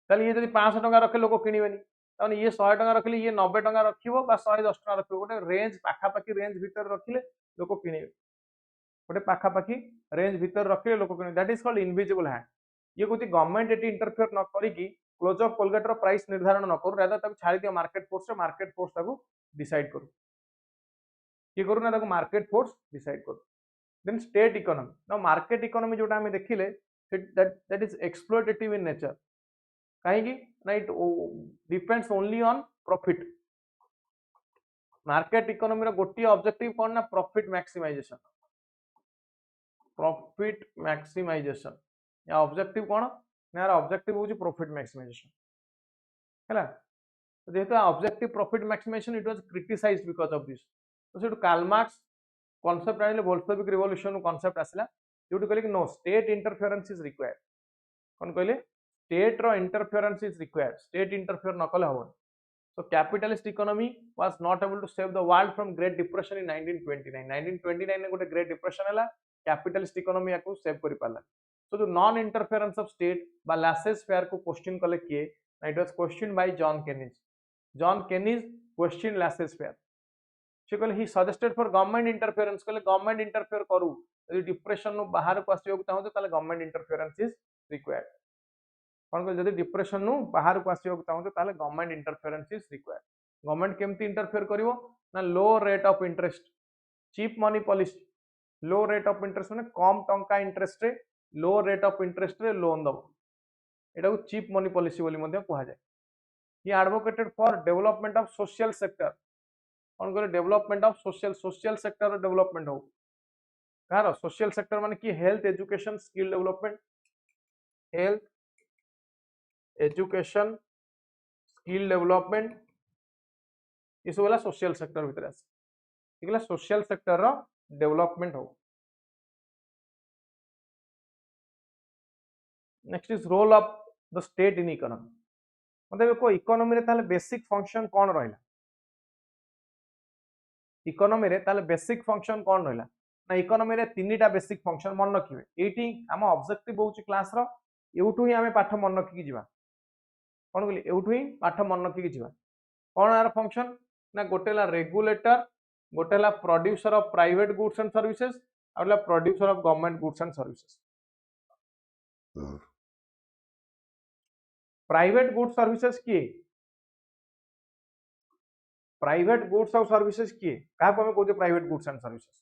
ताले ये जदि 500 टका रखे लोक किनिबेनी ताने ये 100 टका रखले ये 90 टका रखिबो बा 110 टका रखिबो गोटे रेंज पाखा पाखी रेंज भीतर रखिले लोक किनिबे गोटे पाखा पाखी रेंज भीतर रखिले लोक किनिबे that is called invisible hand ये कोती गवर्नमेंट एटी इंटरफेयर न करी की क्लोज ऑफ कोलगेट रो प्राइस निर्धारण न करू रादर तक छाड़ी दियो मार्केट फोर्स ताको डिसाइड करू की करू ना ताको मार्केट फोर्स डिसाइड करू देन स्टेट इकोनॉमी ना मार्केट इकोनॉमी जोटा हमें देखिले that is exploitative in nature कहीं ना it depends only on profit market economy रो गोटी ऑब्जेक्टिव कोन ना प्रॉफिट मैक्सिमाइजेशन या ऑब्जेक्टिव कोन ना ऑब्जेक्टिव होची प्रॉफिट मैक्सिमाइजेशन हैला तो जेहेतु objective profit maximisation it was criticised because of this तो सेटू कार्ल मार्क्स कांसेप्ट आइले बोल्शेविक रिवॉल्यूशन कांसेप्ट आसिला जोटी कहले कि no state interference is required कोन कहले स्टेट रो interference is required state interfere न कले हबो so capitalist economy was not able to save the world from great depression in 1929 ने गोटे great depression हला capitalist economy याको सेव करि पाला so जो non interference of state बा laissez faire को क्वेश्चन कले किए it was questioned by John Keynes question laissez faire से कहले he suggested for government interference कहले government interfere करू यदि डिप्रेशन नु बाहर को आसियो ताहो ताले government interference is required कौन को जदि डिप्रेशन नु बाहर को आसियो ताहो ताले government interference is required government केमती इंटरफेयर करिवो ना low rate of interest cheap money policy low rate of interest माने कम टंका इंटरेस्ट रे लो रेट ऑफ इंटरेस्ट रे लोन दबो एटा को चीप मनी पॉलिसी बोली मध्ये कहा जाय he advocated for development of social sector कौन करे development of social sector development हो कार सोशल सेक्टर माने की health education skill development health education skill development इस वाला सोशल सेक्टर भीतर आसे ठीक है सोशल सेक्टर रो डेवलपमेंट हो next is role of the state in economy मतलब को इकोनॉमी रे ताले बेसिक फंक्शन कोन रहला इकोनॉमी रे ताले बेसिक फंक्शन कोन रहला ना इकोनॉमी रे तीनटा बेसिक फंक्शन मन रखिबे एटी हम ऑब्जेक्टिव होची क्लास रो एवठू ही आमे पाठ मन रखिकी जिबा कोन कहली एवठू ही पाठ मन रखिकी जिबा कोन आर फंक्शन ना गोटेला रेगुलेटर गोटेला producer of private goods and services or producer of government goods and services private goods services किए प्राइवेट गुड्स और सर्विसेज किए क्या को हमें कहते प्राइवेट गुड्स एंड सर्विसेज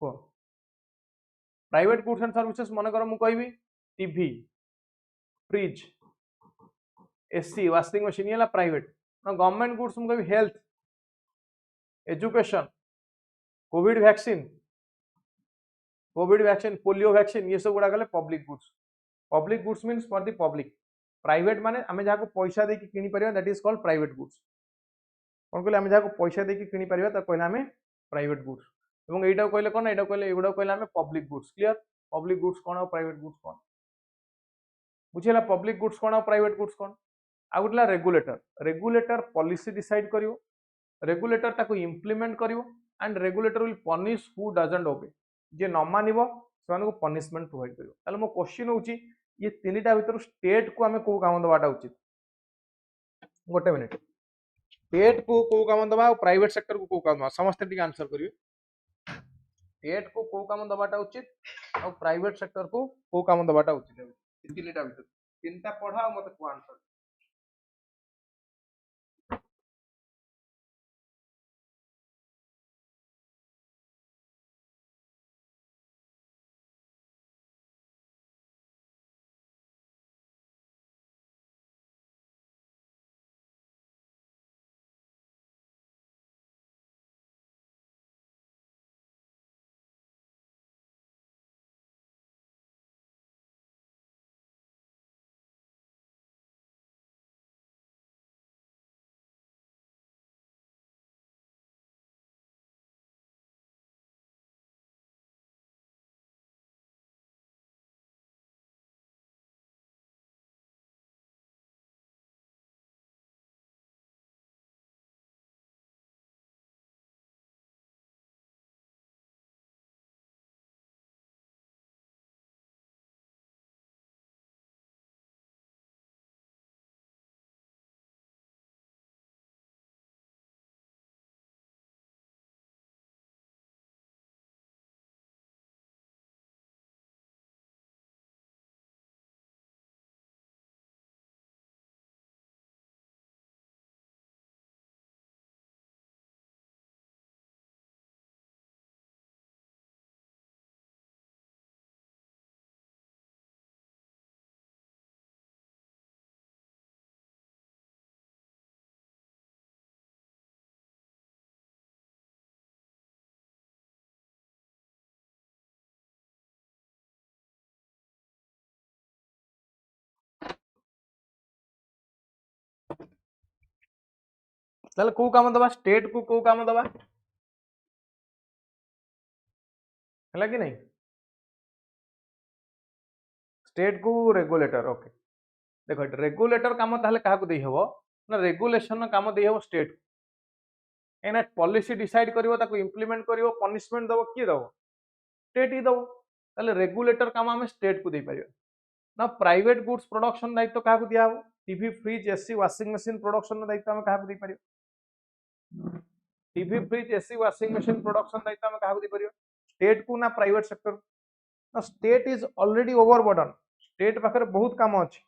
को प्राइवेट गुड्स एंड सर्विसेज मन कर मु कहबी TV fridge AC washing machine ये प्राइवेट गवर्नमेंट गुड्स मु कहबी health education Covid vaccine polio vaccine ये सब गुड़ा गले public goods means for the public private माने आमे जाको पैसा देकी किनी परिया that is called private goods कोन कहले आमे जाको पैसा देकी किनी परिया त कहले आमे प्राइवेट गुड्स एवं एटा कहले कोन एटा कहले एगुडा कहले आमे public goods clear public goods कोन और प्राइवेट गुड्स कोन बुझिला पब्लिक गुड्स कोन और प्राइवेट गुड्स कोन आ गुटला रेगुलेटर पॉलिसी डिसाइड करियो रेगुलेटर ताको इंप्लीमेंट करियो and regulator will punish who doesn't obey जे न मानिबो सेमानको पनिशमेंट प्रोवाइड करियो ताले मो क्वेश्चन होची ये तीनटा भीतर स्टेट को हमें को काम दबाटा उचित गोटे मिनिट स्टेट को काम दबा और प्राइवेट सेक्टर को काम दबा समस्त टिक आंसर करियो स्टेट को काम दबाटा उचित और प्राइवेट सेक्टर को काम दबाटा उचित तीनटा भीतर तीनटा पढ़ा और मते को आंसर ताले को काम दबा स्टेट को काम दबा है कि नहीं स्टेट को रेगुलेटर ओके देखो रेगुलेटर काम ताहले काहा को देई हबो ना रेगुलेशन काम देई हबो स्टेट एना पॉलिसी डिसाइड करिवो ताको इंप्लीमेंट करिवो पनिशमेंट दबो की दबो स्टेट ही दबो ताले रेगुलेटर काम हमें स्टेट को देई परियो ना प्राइवेट गुड्स प्रोडक्शन दायित्व काहा को दिया हबो TV fridge AC washing machine production दायित्व हमें काहा को देई परियो TV fridge AC washing machine production दायित्व हमें काहा को देई परियो स्टेट को ना प्राइवेट सेक्टर ना state is already overburden state पाखरे बहुत काम अछि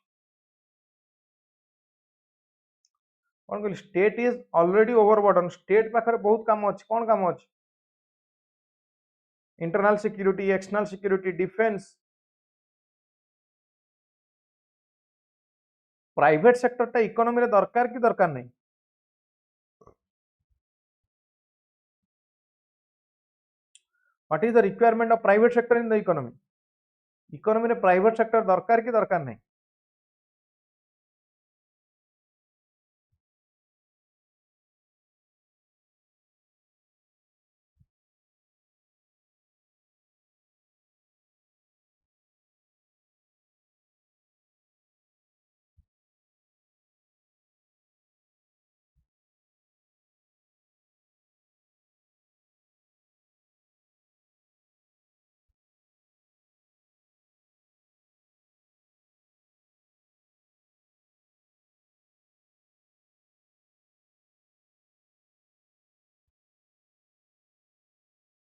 कौन कहली state is already overburden state पाखरे बहुत काम अछि कौन काम अछि internal security external security defence private sector टा इकोनॉमी रे दरकार की दरकार नहीं what is the requirement of private sector in the economy रे प्राइवेट सेक्टर दरकार की दरकार नहीं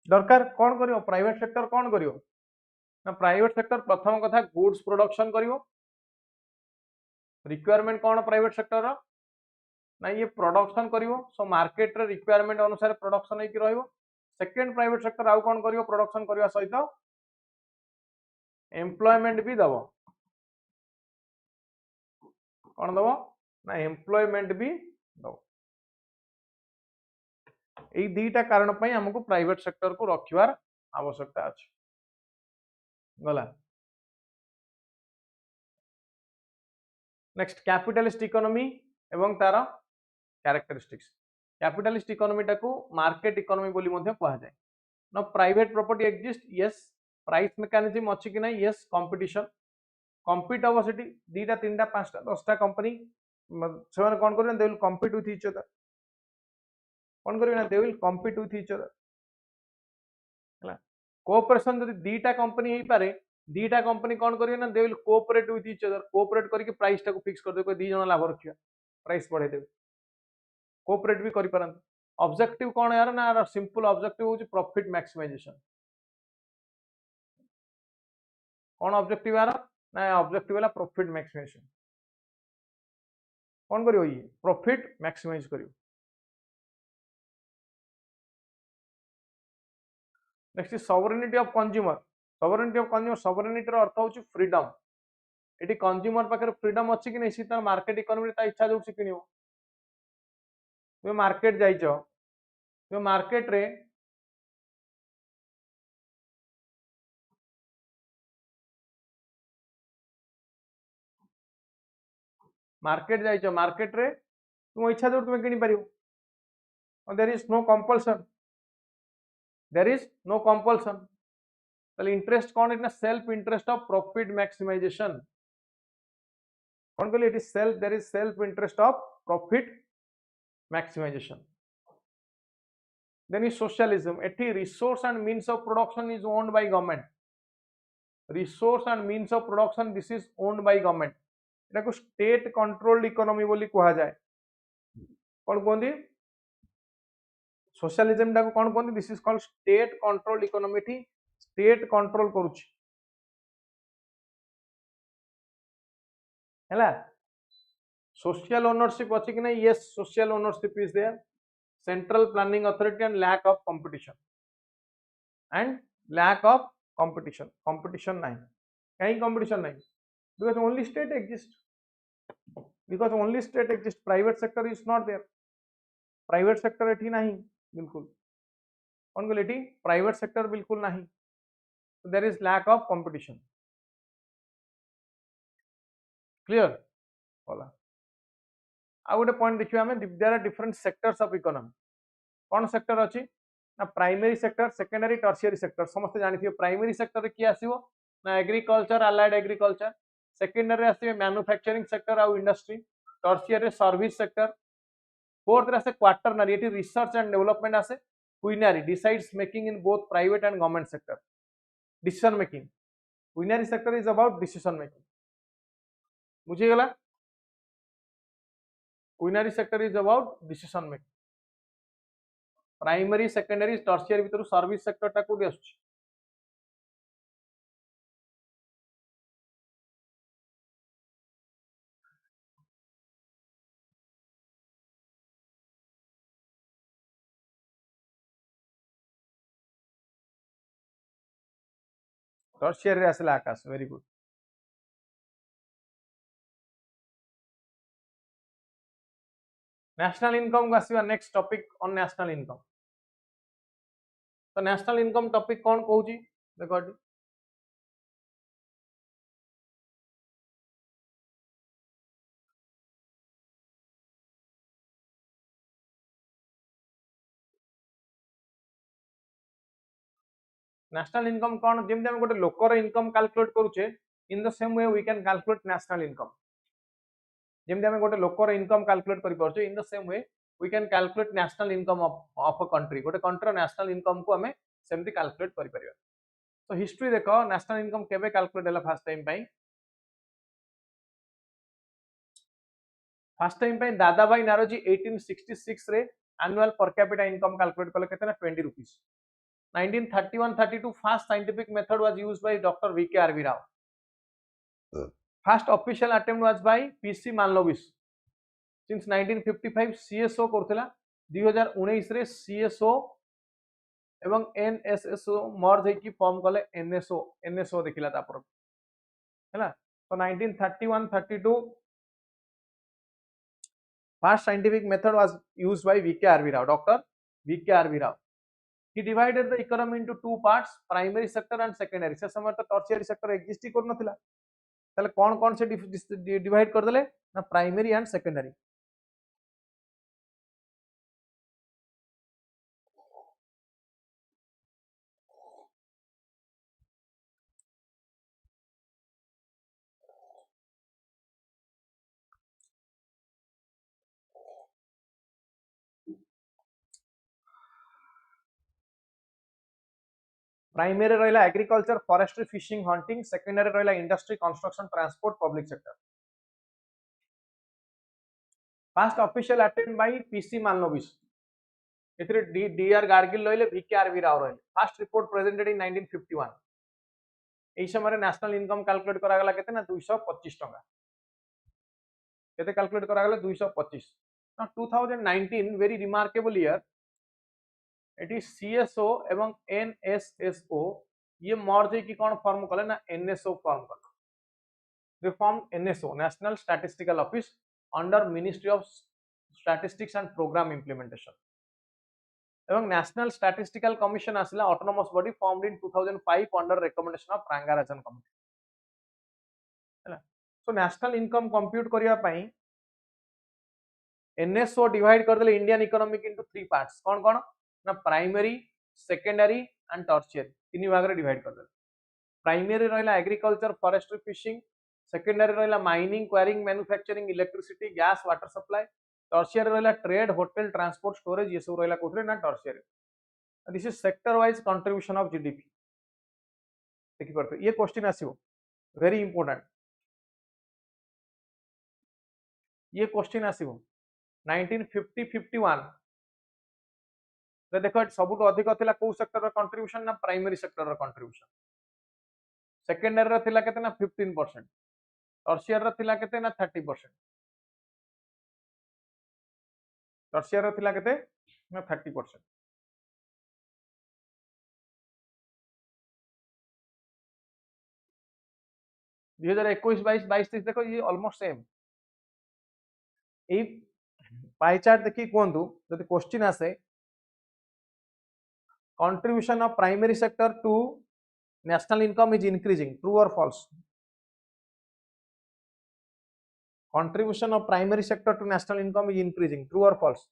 दरकार कौन करियो प्राइवेट सेक्टर कौन करियो ना प्राइवेट सेक्टर प्रथम कथा गुड्स प्रोडक्शन करियो रिक्वायरमेंट कौन प्राइवेट सेक्टर ना ये प्रोडक्शन करियो सो मार्केट रे रिक्वायरमेंट अनुसार प्रोडक्शन होई रहियो सेकंड प्राइवेट सेक्टर आउ कौन करियो प्रोडक्शन करबा सहित एम्प्लॉयमेंट भी दबो कौन दबो ना एम्प्लॉयमेंट भी दबो यही दीटा कारण पई हमको प्राइवेट सेक्टर को रखिवार आवश्यकता अछि गला नेक्स्ट कैपिटलिस्ट इकोनॉमी एवं तार कैरेक्टरिस्टिक्स कैपिटलिस्ट इकोनॉमी टाको मार्केट इकोनॉमी बोली मध्ये कहा जाय no private property exist yes price mechanism अछि कि नै यस कंपटीशन कम्पीट हबो सेठी दीटा तीनटा पांचटा 10टा कंपनी सेवन कोन करियो they will compete with each other कोन करियो ना they will compete with each other हला कोऑपरेशन जदि दीटा कंपनी हेई पारे दीटा कंपनी कोन करियो ना they will cooperate with each other cooperate करके प्राइस टाको फिक्स कर दे कोई दी जण लाभ रखिया प्राइस बढ़े देबे कोऑपरेट भी करि परन ऑब्जेक्टिव कोन यार ना सिंपल ऑब्जेक्टिव होची प्रॉफिट मैक्सिमाइजेशन कौन ऑब्जेक्टिव यार ना ऑब्जेक्टिव वाला प्रॉफिट मैक्सिमाइजेशन कौन करियो ये प्रॉफिट मैक्सिमाइज करियो next sovereignty of consumer sovereignty रो अर्थ होची फ्रीडम एटी कंज्यूमर पाकर फ्रीडम अछि कि नै सी तार मार्केट इकोनॉमी ता इच्छा जोछि किनियो तुम मार्केट जाइछो तुम मार्केट रे मार्केट रे तुम इच्छा जोर तुम किनि पारियो देयर इज नो कंपल्सन ताले इंटरेस्ट कौन इतना self interest of profit maximisation कौन कहले it is self there is self interest of profit maximization then is socialism ethi resource and means of production is owned by government resource and means of production this is owned by government एटा को state controlled economy बोली कहा जाए कौन कहंदी socialism टा को कौन कहंदी this is called state controlled economy थी स्टेट कंट्रोल करूची हैला सोशल ओनरशिप अछि कि नै yes social ownership is there central planning authority and lack of competition nahi kahi competition nahi because only state exists private sector is not there private sector ethi nahi bilkul kon gole ethi private sector bilkul nahi so there is lack of competition clear होला आ गोटे point देखियो हमें there are different sectors of economy कौन sector अछि ना primary sector secondary tertiary sector समस्त जानि थियो प्राइमरी सेक्टर रे की आसीबो ना एग्रीकल्चर अलाइड एग्रीकल्चर सेकेंडरी रे आसीबे मैन्युफैक्चरिंग सेक्टर आ इंडस्ट्री टर्शियरी रे सर्विस सेक्टर फोर्थ रे आसे क्वार्टरनरी एटी रिसर्च एंड डेवलपमेंट आसे quinary decides making in both private and government sector decision making quinary sector is about decision making बुझी गेला quinary sector is about decision making primary secondary tertiary भीतर service sector टा कोडी आछी tertiary रे आसला Akash very good national income को आसीबा next topic on national income तो नेशनल इनकम टॉपिक कौन कहूची देखो नेशनल इनकम कौन जेमते हम गोटे लोकर इनकम कैलकुलेट करूचे in the same way we can calculate national income जेमते हम गोटे लोकर इनकम कैलकुलेट करि परछे in the same way we can calculate national income of a country गोटे कंट्री नेशनल इनकम को हमें सेमती कैलकुलेट करि परिबा तो हिस्ट्री देखो नेशनल इनकम केबे कैलकुलेट होला फर्स्ट टाइम पई दादा भाई नारोजी 1866 रे एनुअल पर कैपिटा इनकम कैलकुलेट कले केतना 20 rupees 1931-32 first scientific method was used by Dr. V.K.R.V. Rao. First official attempt was by P.C. Malnovis. Since 1955 CSO करथिला 2019 रे CSO एवं NSSO मर्ज हेकी फॉर्म कले NSO देखिला तापर हैला तो 1931-32 first scientific method was used by V.K.R.V. Rao, Dr. V.K.R.V. Rao. He divided the economy into two parts, primary sector and secondary. से समय तो tertiary sector exist ही कर नथिला ताले कौन से डिवाइड कर देले ना प्राइमरी एंड सेकेंडरी. प्राइमरी रहिला agriculture forestry fishing hunting, secondary रहिला industry construction transport public sector. First official attempt by PC Mahalanobis एथरे डीआर गार्गिल रहिले, वीकेआरवी राव रहिले. First report presented in 1951. एई समय नेशनल इनकम कैलकुलेट करा गला केते ना 225 टका. केते कैलकुलेट करा गला 225. ना 2019 वेरी रिमार्केबल ईयर. एटी सीएसओ एवं एनएसएसओ ये मर्ज की कौन फॉर्म कले ना एनएसओ फॉर्म कले. Reform NSO national statistical office under ministry of statistics and programme implementation. एवं नेशनल स्टैटिस्टिकल कमिशन आसिला autonomous body formed in 2005 under recommendation of Rangarajan committee. हैला सो नेशनल इनकम कंप्यूट करिया पई एनएसओ डिवाइड कर देले Indian economic into three parts. कौन ना primary, secondary and tertiary तीन भाग रे डिवाइड कर देले. प्राइमरी रहिला एग्रीकल्चर फॉरेस्ट्री फिशिंग, सेकेंडरी रहिला mining, enquiring, manufacturing, electricity, gas, water supply, tertiary रहिला ट्रेड, होटल, ट्रांसपोर्ट, स्टोरेज ये सब रहिला कोथरे ना tertiary. This is sector wise contribution of GDP. देखि परते ये क्वेश्चन आसीबो वेरी इंपोर्टेंट. ये क्वेश्चन आसीबो 1950-51 देखो सबुठ अधिक थिला को सेक्टर रो कंट्रीब्यूशन ना प्राइमरी सेक्टर रो कंट्रीब्यूशन. सेकेंडरी रो थिला केते ना 15%, टर्शियरी रो थिला केते ना 30%, टर्शियरी रो थिला केते ना 30%. दुई हजार 21-22 देखो ये ऑलमोस्ट सेम. ए पाई चार्ट देखि कोंतु जदि क्वेश्चन आसे contribution of primary sector to national income is increasing, true or false? Contribution of primary sector to national income is increasing, true or false?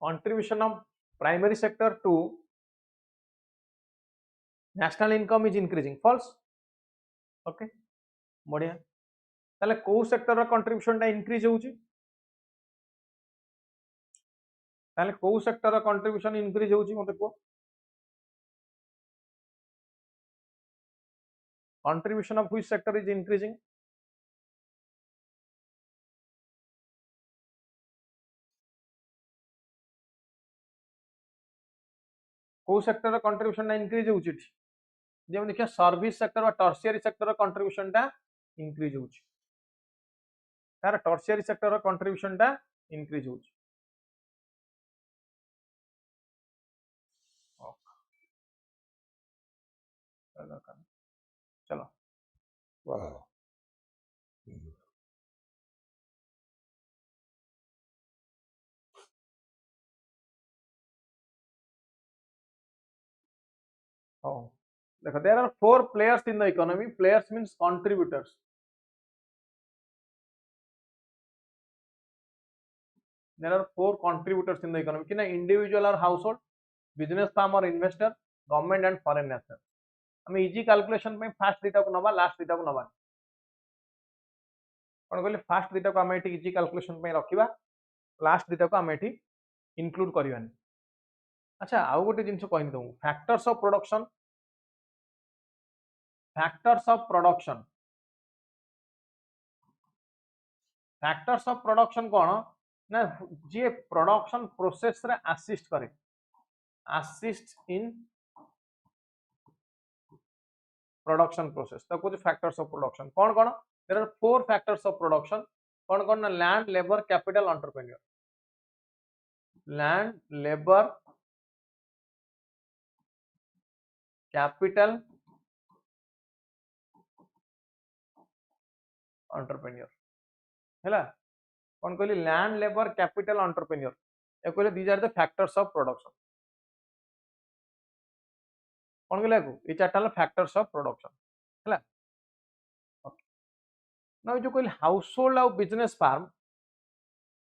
Contribution of primary sector to national income is increasing, false. Okay, बढ़िया. ताले को sector रो contribution टा increase होउची, ताले को sector रो contribution increase होउची मते को. Contribution of which sector is increasing? को सेक्टर रो कंट्रीब्यूशन टा इंक्रीज होउची. जेम देखिया सर्विस सेक्टर व टर्शियरी सेक्टर रो कंट्रीब्यूशन टा इंक्रीज होउची. तार टर्शियरी सेक्टर रो कंट्रीब्यूशन टा इंक्रीज होउची. चलो oh देखो there are four players in the economy. Players means contributors. There are four contributors in the economy. Kina individual or household, business firm or investor, government and foreign national. आम easy calculation fast दुटा को नवा last दुटा को नवा कौन कहले fast दुटा को आम इजी कैलकुलेशन रखा लास्ट दुटा को आम इनक्लूड करवानी अच्छा आउ गोटे जिन कहनी तुमको factors of production factors of production factors of production कौन ना जी प्रोडक्शन प्रोसेस रे असिस्ट करे असिस्ट इन प्रोडक्शन प्रोसेस तो कुछ फैक्टर्स ऑफ प्रोडक्शन कौन कौन there are 4 factors of production कौन कौन ना land labour capital entrepreneur land labour capital entrepreneur हैला कौन कहली लैंड लेबर कैपिटल एंटरप्रेन्योर ए कहले these are the factors of production कौन कहले को ये चारटा फैक्टर्स ऑफ प्रोडक्शन हैला ना जो कहली हाउस होल्ड आउ बिजनेस फार्म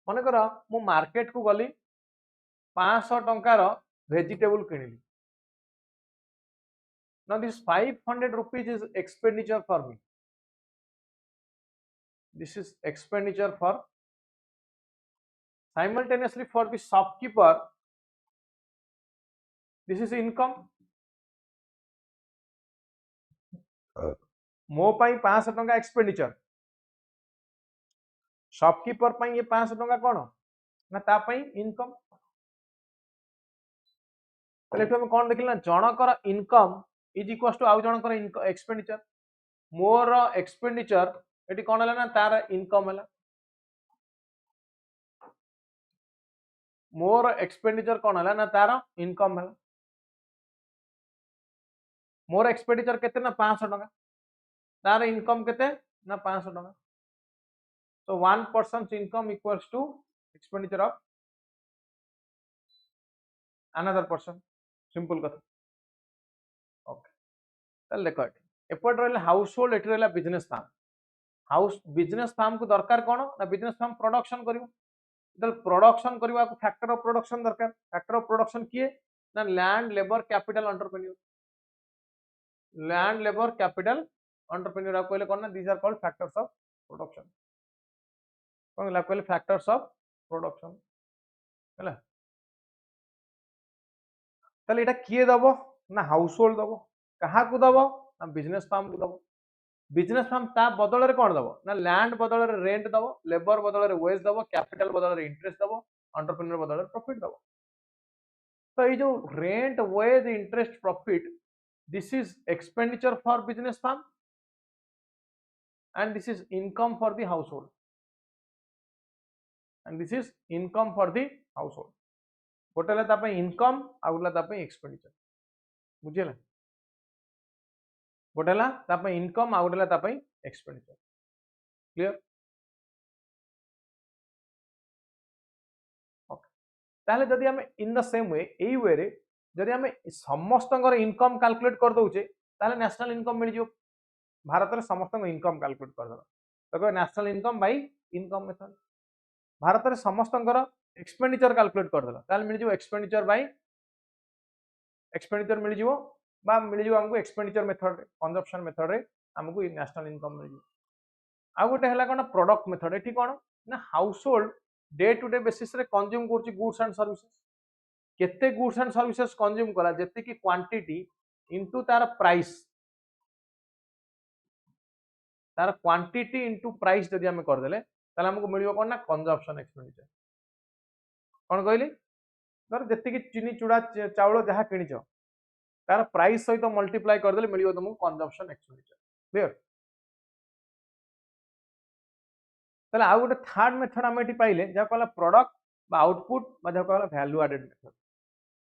मन कर मु मार्केट को गली 500 टंकार vegetable किनिली now this 500 rupees is expenditure for me this is expenditure for simultaneously for the shopkeeper this is income मो पाई 500 टंका एक्सपेंडिचर शॉपकीपर पाई ये 500 टंका कौन ना ता पाई इनकम पहले तो हम कौन देखिल ना जनकर इनकम इज इक्वल्स टू आउ जनकर एक्सपेंडिचर मोर एक्सपेंडिचर एटी कौन है ना तार इनकम है मोर एक्सपेंडिचर कौन है ना तार इनकम है मोर एक्सपेंडिचर केते ना 500 टंका तार इनकम केते ना 500 टंका so 1 person's income equals to expenditure of another person simple कथा ओके चल देखो एपट रहला हाउस होल्ड एट रहला business firm house business firm को दरकार कोन ना बिजनेस फार्म प्रोडक्शन करिवो तल प्रोडक्शन करबा को फैक्टर ऑफ प्रोडक्शन दरकार फैक्टर ऑफ प्रोडक्शन किए ना land labour capital entrepreneur land labour capital entrepreneur आप कहले कोन ना these are called factors of production कोन ला कहले फैक्टर्स ऑफ प्रोडक्शन हैला तले एटा किए दबो ना हाउस होल्ड दबो कहा को दबो ना बिजनेस फार्म को दबो बिजनेस फार्म ता बदल रे कोन दबो ना लैंड बदल रे रेंट दबो लेबर बदल रे वेज दबो कैपिटल बदल रे इंटरेस्ट दबो एंटरप्रेन्योर बदल रे प्रॉफिट दबो तो ये जो rent wage interest profit this is expenditure for business firm and this is income for the household and this is income for the household गोटे ता पे इनकम आ गोटे ता पे एक्सपेंडिचर बुझिला गोटे ता पे इनकम आ गोटे ता पे एक्सपेंडिचर क्लियर ओके ताले जदी हम इन द सेम वे एई वे रे जदी हम समस्त इनकम कैलकुलेट कर दोचे ताले नेशनल इनकम मिल जियो भारत में समस्त इनकम कैलकुलेट कर दो national income bye income method Bharat में समस्त एक्सपेंडिचर कैलकुलेट कर दो मिल जाओ एक्सपेंडिचर बाय एक्सपेंडिचर मिल जाओ बा मिल जाओ हमको एक्सपेंडिचर मेथड कंजप्शन मेथड रे हमको नेशनल इनकम मिल जाओ आ गोटे हला कोन प्रोडक्ट मेथड एठी कोन ना household day to day basis रे कंज्यूम करछि गुड्स एंड सर्विसेज केते गुड्स एंड सर्विसेज कंज्यूम कला जेते की क्वांटिटी इनटू तार प्राइस तार क्वांटिटी इनटू प्राइस जदि हम कर देले ताले हमको मिलियो कोन ना कंजप्शन एक्सपेंडिचर कोन कहली धर जेते की चीनी चूड़ा चावल जहा किनिचो तार प्राइस सहित मल्टीप्लाई कर देले मिलियो तुमको कंजप्शन एक्सपेंडिचर क्लियर ताले आ गोटे थर्ड मेथड हम एटी पाइले जा कहला प्रोडक्ट बा आउटपुट बा जा कहला value added method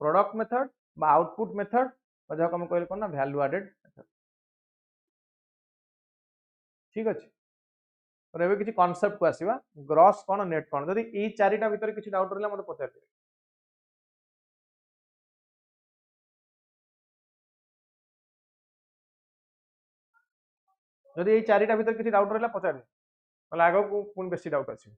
product method बा आउटपुट मेथड बा जा हम कहले कोन ना वैल्यू एडेड मेथड ठीक अछि और एबे किछि कांसेप्ट को आसीबा ग्रॉस कोन नेट कोन जदि ई चारिटा भीतर किछि डाउट रहला मते पचार दे जदि ई चारिटा भीतर किछि डाउट रहला पचार दे मतलब आगो को कोन बेसी डाउट अछि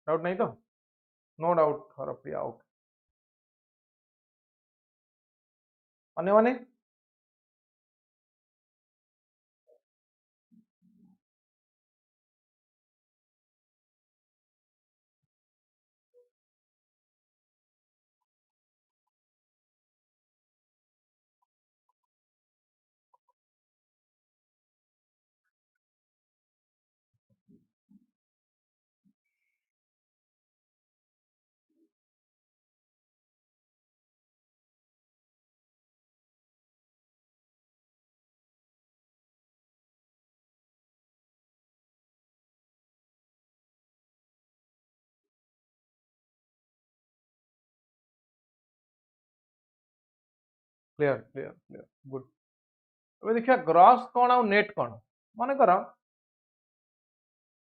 डाउट नहीं तो नो डाउट हरप्रिया ओके अन्य माने क्लियर क्लियर क्लियर गुड अब देखिए ग्रॉस कौन आउ नेट कौन मन कर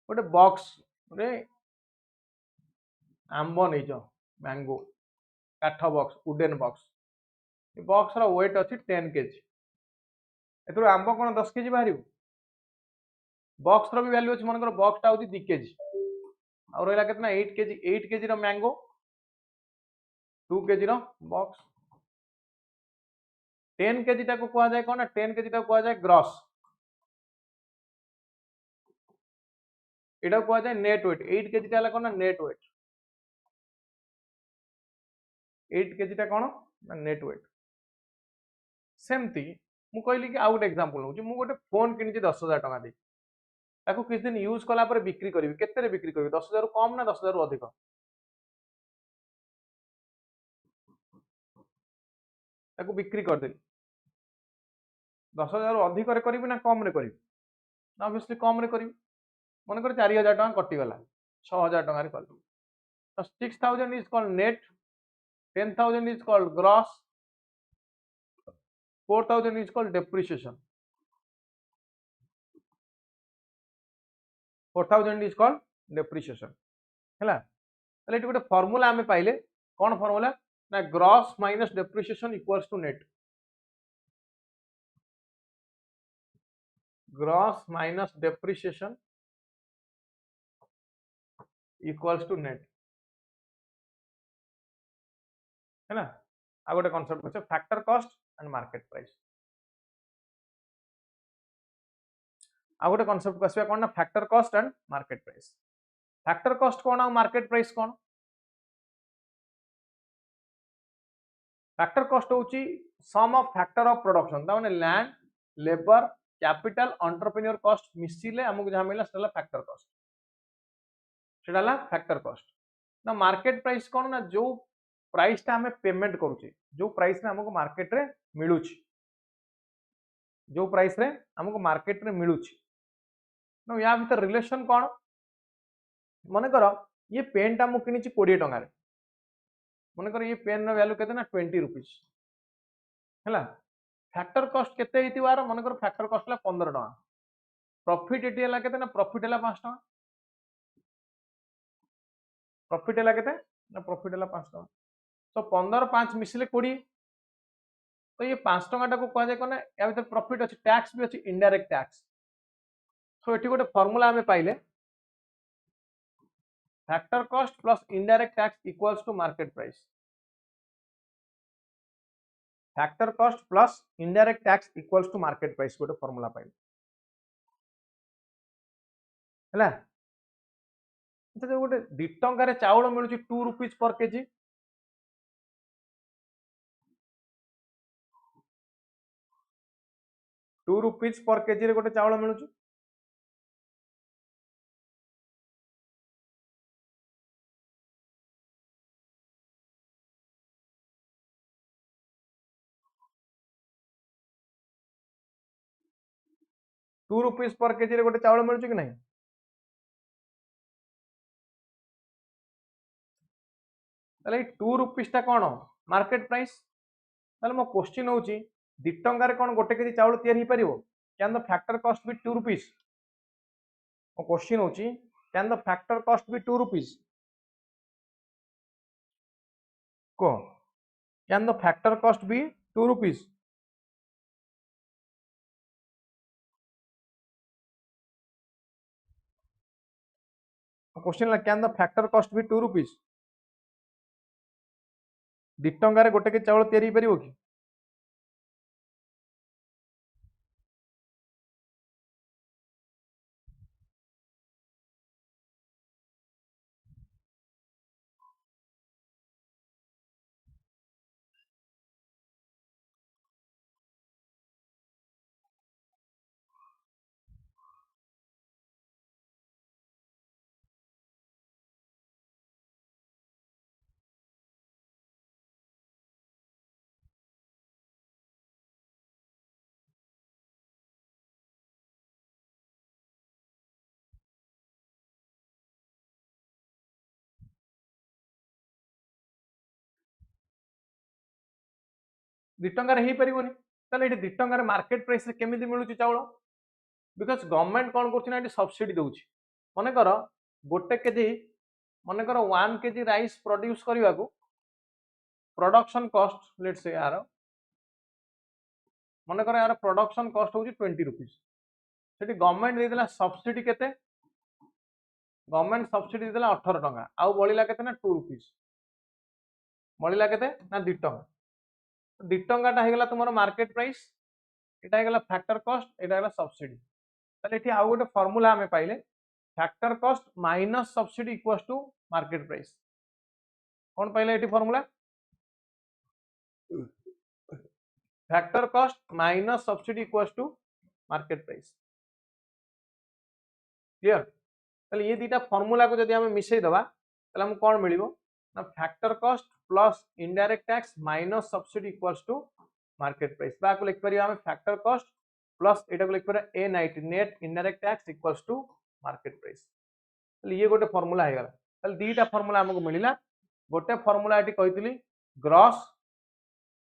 गोटे बॉक्स गोटे आंब नहीं मैंगो काठ बॉक्स वुडेन बॉक्स ये बॉक्स रो वेट अच्छी 10 केजी एथुर आंब कौन 10 केजी बाहर बॉक्स रो भी वैल्यू अच्छी मन कर बॉक्स टा होची 2 केजी आ रहा कितना 8 केजी रो मैंगो 2 केजी रो बॉक्स 10 केजी टा को कहा जाए कौन 10 केजी टा कहा जाए ग्रॉस एटा कहा जाए नेट वेट 8 केजी टा कौन नेट वेट 8 केजी टा कौन नेट वेट सेमती मु कहली कि आउ गोटे एग्जांपल नउची मु गोटे फोन किनिची 10,000 टका दे ताको किछ दिन यूज कला पर बिक्री करबी केते रे बिक्री करबी 10,000 रु कम ना 10,000 रु अधिक ताको बिक्री कर देली 10,000 रु अधिक रे करबी ना कम रे करबी ऑब्वियसली कम रे करबी मन कर 4,000 टका कटि गला 6,000 टका रे करबी तो 6,000 is called net 10,000 is called gross 4,000 is called depreciation 4,000 is called depreciation हैला ताले एटी गोटे फार्मूला हमें पाइले कौन फार्मूला ना gross minus depreciation equals to net gross minus depreciation equals to net है ना आ गोटे कांसेप्ट अछि factor cost and market price आ गोटे कांसेप्ट आसीबा कोन ना factor cost and market price factor cost कोन आ मार्केट प्राइस कोन फैक्टर कॉस्ट होची sum of factor of production ता माने land labour capital entrepreneur cost मिसिले हमकु जहा मिला सेला फैक्टर कॉस्ट सेडाला फैक्टर कॉस्ट ना मार्केट प्राइस कोन ना जो प्राइस ता हमें पेमेंट करूची जो प्राइस रे हमको मार्केट रे मिलुची जो प्राइस रे हमको मार्केट रे मिलुची ना या भीतर रिलेशन कोन मन कर ये पेन टा मु किनिची 20 टका रे मन कर ये पेन रो वैल्यू केते ना 20 रुपीस हैला फैक्टर कॉस्ट केते हितिवार मन कर फैक्टर कॉस्ट ला 15 टका प्रॉफिट एटी हला केते ना प्रॉफिट हला 5 टका प्रॉफिट हला केते ना प्रॉफिट हला 5 टका तो 15 5 मिसिले 20 तो ये 5 टका को कह जाए कोन या भीतर प्रॉफिट अछि टैक्स भी अछि इनडायरेक्ट टैक्स सो एटी गोटे फार्मूला हमें पाइले factor cost plus indirect tax equals to market price factor cost plus indirect tax equals to market price गोटे फार्मूला पाइले हैला तो गोटे 2 टका रे चाउल मिलुची 2 rupees per kg 2 rupees per kg रे गोटे चाउल मिलुची 2 रुपीस पर केजी रे गोटे चाउल मिलुची कि नहीं ताले 2 रुपीस टा कोन मार्केट प्राइस ताले मो क्वेश्चन होची 2 टका रे कोन गोटे केजी चाउल तयार ही परिबो can the factor cost be 2 rupees मो क्वेश्चन होची can the factor cost be 2 rupees को can the factor cost be 2 rupees question ला can the factor cost be 2 rupees 2 टंकार गोटे के चाउल तैयारी परिबो कि दि टंकार हो पारिबोनी ताले एठी 2 टंकार मार्केट प्राइस रे केमिति मिलुची चाउल बिकॉज गवर्नमेंट कौन कर सब्सिडी दउची मन कर गोटे केजी मन कर 1 केजी राइस प्रोड्यूस करने को प्रोडक्शन कॉस्ट लेट्स से यार मन कर यार प्रोडक्शन कॉस्ट होची 20 रुपीस सेठी गवर्नमेंट देला सब्सिडी केते गवर्नमेंट सब्सिडी देला 18 टंका आउ बळिला केते ना 2 रुपीस बळिला केते ना 2 टंका 2 टंका टा हेगला तुमरो मार्केट प्राइस एटा हेगला फैक्टर कॉस्ट एटा हेगला सब्सिडी ताले एठी आउ गोटे फार्मूला हमें पाइले factor cost minus subsidy equals to market price कौन पाइले एठी formula factor cost minus subsidy equals to market price clear ताले ये दीटा फार्मूला को जदि हमें मिसई दबा ताले हम कोन मिलिबो ना factor cost plus indirect tax minus subsidy equals to market price बा को लिख परिया हमें फैक्टर कॉस्ट प्लस एटा को लिख परिया ए नाइट net indirect tax equals to market price ताले ये गोटे फार्मूला हे गला ताले दीटा फार्मूला हमको मिलिला गोटे फार्मूला एटी कहितली ग्रॉस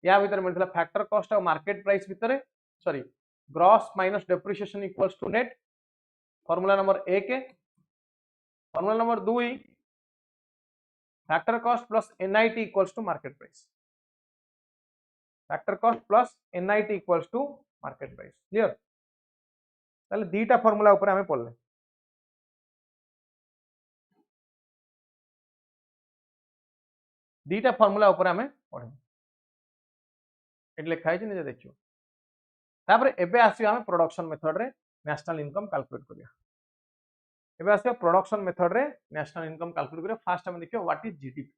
या भीतर मिलता फैक्टर कॉस्ट और मार्केट प्राइस भीतर sorry gross minus depreciation equals to net formula number 1 formula number 2 factor cost plus NIT equals to market price factor cost plus NIT equals to market price clear ताले दीटा formula ऊपर हमें पढ़ले दीटा formula ऊपर हमें पढ़े eight लिखा है निजे देखियो तापर एबे आसी हमें प्रोडक्शन मेथड रे नेशनल इनकम कैलकुलेट करिया एबे आसी प्रोडक्शन मेथड रे नेशनल इनकम कैलकुलेट करिया फास्ट हम देखियो व्हाट इज जीडीपी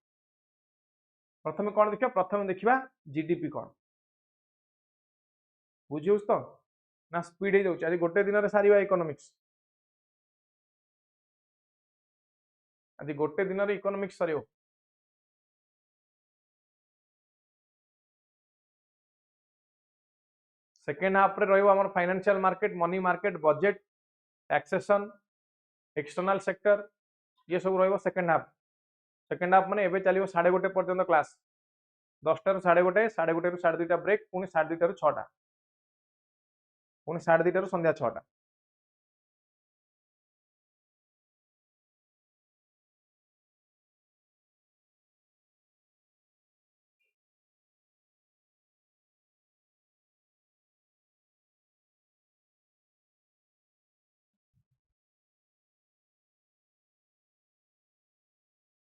प्रथमे कोन देखियो प्रथमे देखिबा जीडीपी कोन बुझियोस तो ना स्पीड हे जाउछ आज गोटे दिन रे सारीबा इकोनॉमिक्स आज गोटे दिन रे इकोनॉमिक्स सरियो सेकेंड हाफ रे रहिबो हमर financial market money market budget taxation external sector ये सब रहिबो सेकेंड हाफ माने एबे चलिबो 1:30 पर्यंत क्लास 10टा रु 1:30 1:30 रु 2:30 ब्रेक पुनी 2:30 रु 6टा पुनी 2:30 रु संध्या 6टा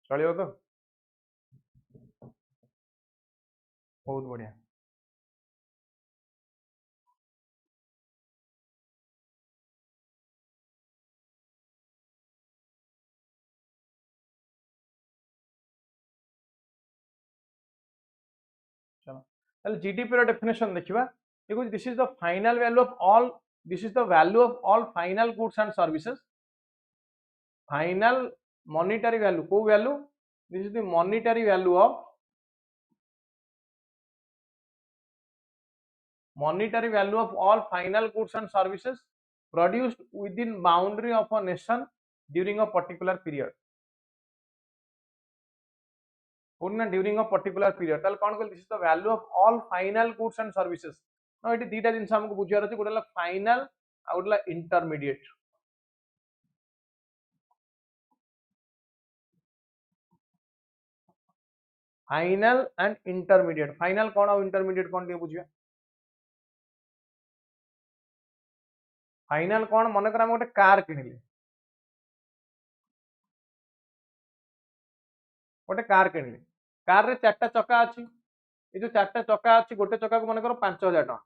चलियो तो बहुत बढ़िया चलो ताले जीडीपी रो डेफिनेशन देखिबा देखो this is the final value of all this is the value of all final goods and services final monetary value को value this is the monetary value of all final goods and services produced within boundary of a nation during a particular period during a particular period ताले कोन कहल this is the value of all final goods and services नो एटी दीटा जिंस हमको बुझियार अछि गोटेला फाइनल आ गोटेला intermediate final and intermediate final कोन और इंटरमीडिएट कोन के बुझिया फाइनल कोन मन कर हम गोटे कार किनिले गोटे कार किणिले कार रे चारटा चक्का अच्छी ये जो चारटा चक्का अच्छी गोटे चक्का को मन कर 5,000 टका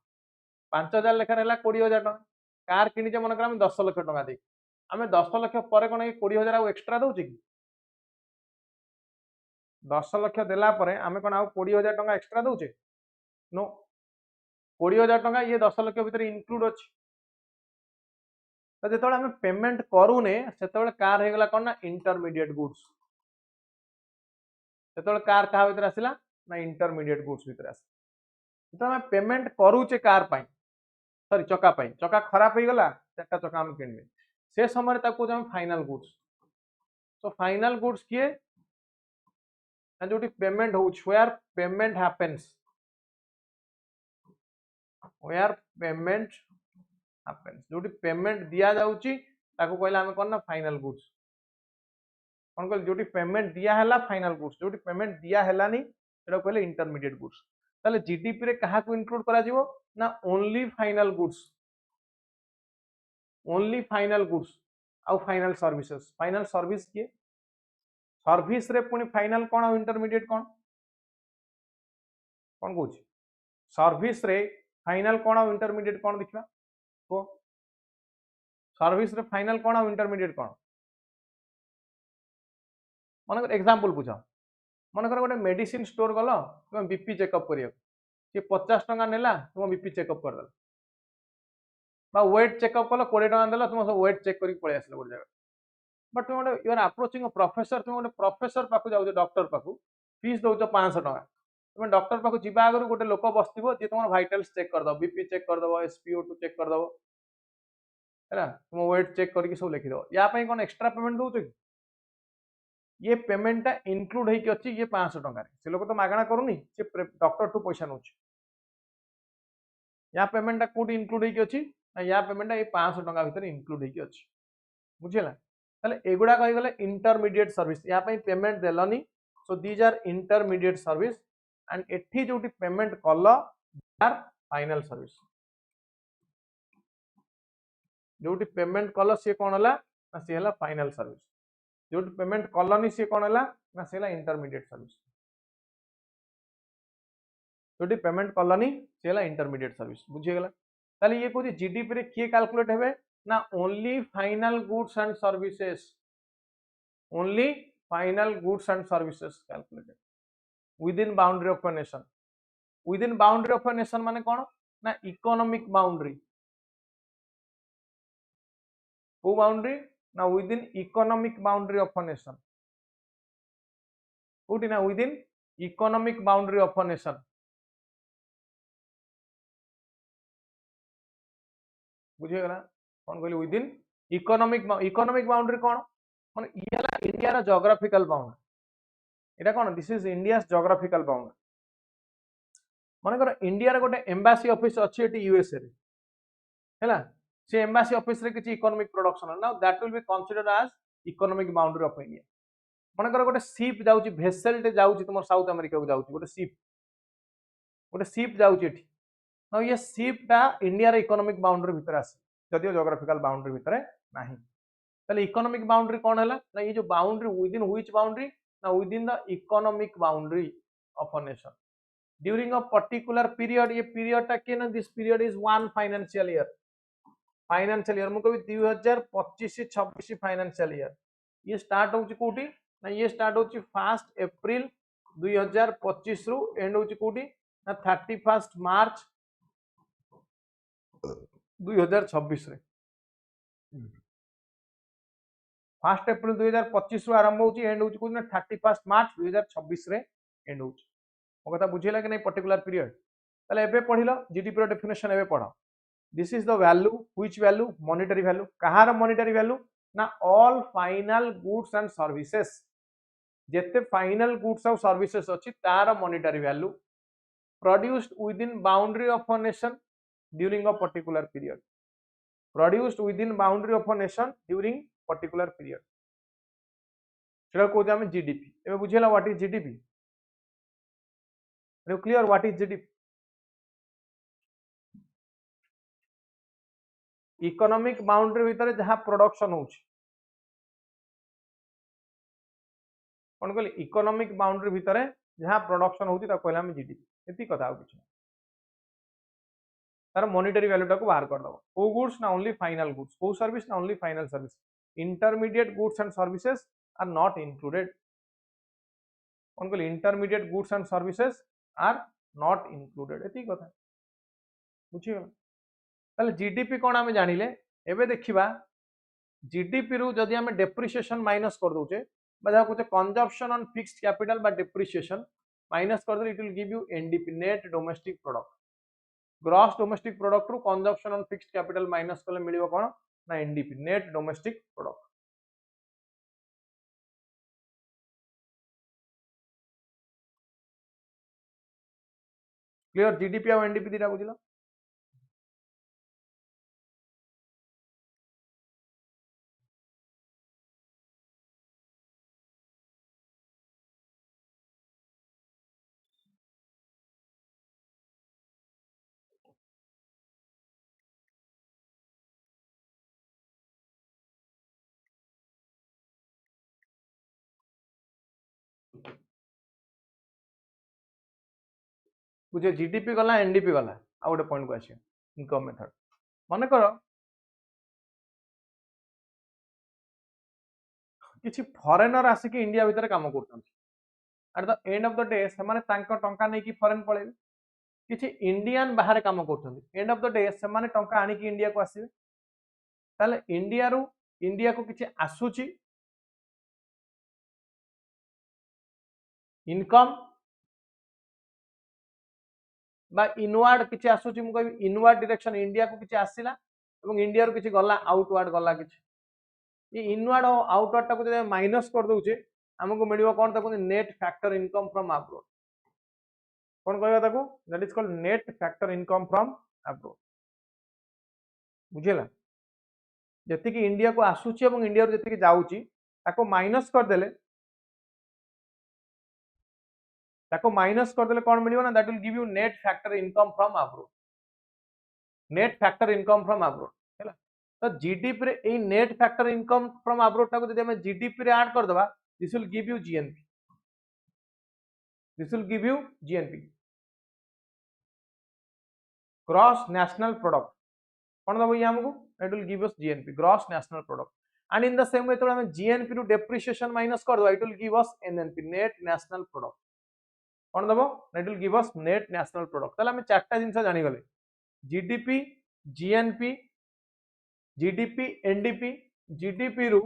5,000 लेखार है 20,000 टका कार किणीचे मन कर आम 10 लाख टका दे आम 10 लाख पर कौन 20,000 आउ एक्सट्रा दौचे कि 10 लाख देला आम कौन आउ 20,000 टका एक्सट्रा दौचे नो 20,000 टका ये 10 लाख भितर इनक्लूड अच्छी तो जो आम पेमेंट करूने से कार होगा कौन ना इंटरमीडिएट गुड्स जो कार क्या भीतर आसला ना इंटरमीडिएट गुड्स भीतर आस जो आम पेमेंट करूचे कार सॉरी चक्का खराब हो गला चार्टा चक्का आम किणवे से समय आम फाइनल गुड्स तो फाइनल गुड्स किए जो पेमेंट हो where payment happens where payment happens जो पेमेंट दिया जाउची ताको कहला हमें कौन ना फाइनल गुड्स कौन कहले जो पेमेंट दिया है फाइनल गुड्स जो पेमेंट दिया है सेटा कहले इंटरमीडिएट गुड्स ताले जीडीपी रे कहा को इंक्लूड करा जीवो ना ओनली फाइनल गुड्स आउ फाइनल सर्विस किए सर्विस रे पुनी फाइनल कौन आउ इंटरमीडिएट कौन कहूँ सर्विस रे फाइनल कौन आउ इंटरमीडिएट कौन देखा तो सर्विस रे फाइनल कौन आउ इंटरमीडिएट कौन मन एग्जांपल बुझ मन कर गोटे मेडिसिन स्टोर गल तुम बीपी चेकअप करिया सी 50 टका नेला तुम बीपी चेकअप करदेल बा वेट चेकअप कल 20 टका देला तुम सब वेट चेक करके पळै आसले गोटे जगह बट तुम गोटे यू आर अप्रोचिंग प्रोफेसर तुम गोटे प्रोफेसर पाखु जाउ डॉक्टर पाखु फीस दउछ 500 टका तुम डॉक्टर पाखु जिबा आगर गोटे लोक बसथिबो जे तुम वाइटल्स चेक कर दो बीपी चेक कर दो SpO2 चेक कर दो हैला तुम वेट चेक करके सब लिखि दो या पई कोन एक्स्ट्रा पेमेंट दउछ कि ये पेमेंट इनक्लूड होइके अछि ये 500 टका से लोक तो मागणा करूनी से डॉक्टर टू पैसा नउछ या पेमेंट कोड इनक्लूड होइके अछि या पेमेंट ये 500 टका भीतर इनक्लूड होइके अछि बुझिला ताले एगुडा कहि गले इंटरमीडिएट सर्विस या पई पेमेंट देलनी so these are intermediate service and एठी जोटी पेमेंट कल आर फाइनल सर्विस जोटी पेमेंट कल से कोन हला ना से हला फाइनल सर्विस जो पेमेंट कलनी सी कौन है ना से इंटरमीडिएट सर्विस जो पेमेंट कलनी से इंटरमीडिएट सर्विस बुझीगला ताले ये कहूँ जीडीपी रे किए कैलकुलेट हेबे ना only final goods and services only final goods and services calculated within boundary of a nation within boundary of a nation माने कौन ना इकोनॉमिक बाउंड्री को बाउंड्री ना within economic boundary of a nation कोटी ना within economic boundary of a nation बुझीगला कौन कहली विदिन इकोनॉमिक बाउंड्री कौन माने ये हला इंडिया रा ज्योग्राफिकल बाउंड्री एटा कौन this is India geographical boundary माने कर इंडिया रा गोटे एम्बासी ऑफिस अछि एटी यूएसए रे हैला से एम्बासी ऑफिस रे किछि economic production now that will be considered as economic boundary of India मन कर गोटे शिप जाउची भेसेल टे जाउची तुम साउथ अमेरिका को जाउची गोटे शिप जाउची एठी नाउ ये शिप टा इंडिया रे इकोनॉमिक बाउंड्री भीतर आसी जदियो ज्योग्राफिकल बाउंड्री भीतर नाही ताले इकोनॉमिक बाउंड्री कोन हला ना ये जो बाउंड्री विदिन व्हिच बाउंड्री ना within the economic boundary of a nation during a particular period ये पीरियड टा के ना this period is one financial year मु कभी 2025-26 फाइनेंशियल ईयर ये स्टार्ट होची कोठी ना ये स्टार्ट होची 1 अप्रैल 2025 रु एंड होची कोठी ना 31 मार्च 2026 रे 1 अप्रैल 2025 रु आरंभ होची एंड होची कोठी ना 31 मार्च 2026 रे एंड होची ओ कथा बुझिला कि नै पर्टिकुलर पीरियड ताले एबे पढिलो जीडीपी रो डेफिनेशन एबे पढा this is the value which value monetary value कहार मॉनेटरी वैल्यू ना all final goods and services जेते फाइनल गुड्स और सर्विसेज अछि तार monetary value produced within boundary of a nation during a particular period produced within boundary of a nation during particular period सेटा को जामे GDP एबे बुझिला what is GDP clear what is GDP economic boundary भीतर जहाँ production होउछ कौन कहले economic boundary भितर जहाँ प्रोडक्शन होती कहले हम जीडीपी एति कथा आउ किछ तार मॉनिटरी वैल्यू टाको बाहर कर दबो को गुड्स ना ओनली फाइनल गुड्स को सर्विस ना only final service intermediate goods and services are not included कौन कहले intermediate goods and services are not included एति कथा बुझिगला ताले जीडीपी कोन आमे जानिले एबे देखिबा जीडीपी रु जदि आमे डेप्रिसिएशन माइनस कर दोचे बा कहते कंजम्पशन ऑन फिक्स्ड कैपिटल बा डेप्रिसिएशन माइनस कर दे it will give you NDP net domestic product gross domestic product रु consumption on fixed capital minus कले मिलिबो कोन ना NDP net domestic product clear GDP और एनडीपी दिटा बुझिला बुझे जीडीपी गला एनडीपी गला आ गोटे पॉइंट को आसी इनकम मेथड मन कर किसी फॉरेनर आसिक इंडिया भितर काम करछन at the end of the day से माने तांको टंका नै कि फॉरेन पळेबे किसी इंडियन बाहर काम करछन एंड ऑफ द डे से माने टंका आनी कि इंडिया को आसीबे ताले इंडिया को किसी आसुची इनकम बा इनवर्ड किसी आसुची मु कहबी इनवर्ड डायरेक्शन इंडिया को किसी आसीला एवं इंडिया रो किसी गला आउटवर्ड गला किसी ये इनवर्ड और आउटवर्ड टाको जब माइनस कर दोचे हमको मिलिबो कोन ताको net factor income from abroad कोन कहबा ताको that is called net factor income from abroad बुझेला जति कि इंडिया को आसुची एवं इंडिया रो जति कि जाउची ताको माइनस कर देले कौन मिलिबो ना that will give you net factor income from abroad net factor income from abroad हैला तो जीडीपी रे ए net factor income from abroad टाको जदि हम जीडीपी रे ऐड कर दबा this will give you GNP gross national product कौन दबो ये हमको it will give us GNP gross national product and in the same way तो हम जीएनपी रु डेप्रिसिएशन माइनस कर दबा it will give us NNP net national product कौन दबो it will give us net national product ताले हम चारटा जिंस जानि गले GDP GNP GDP NDP GDP रु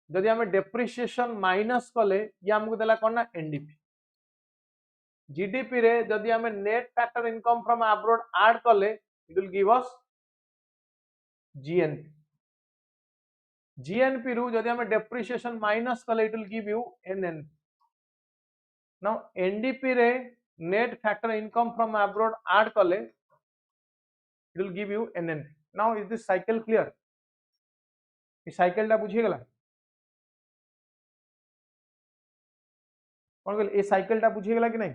जदि हम डेप्रिसिएशन माइनस कले ये हमको देला कोन ना एनडीपी जीडीपी रे जदि हम net factor income from abroad add कले it will give us GNP GNP रु जदि हम डेप्रिसिएशन माइनस कले it will give you NNP now NDP रे net factor income from abroad add कले it will give you NNP now is this cycle clear is cycle टा बुझी गला कौन कहले ए साइकिल टा बुझी गला कि नहीं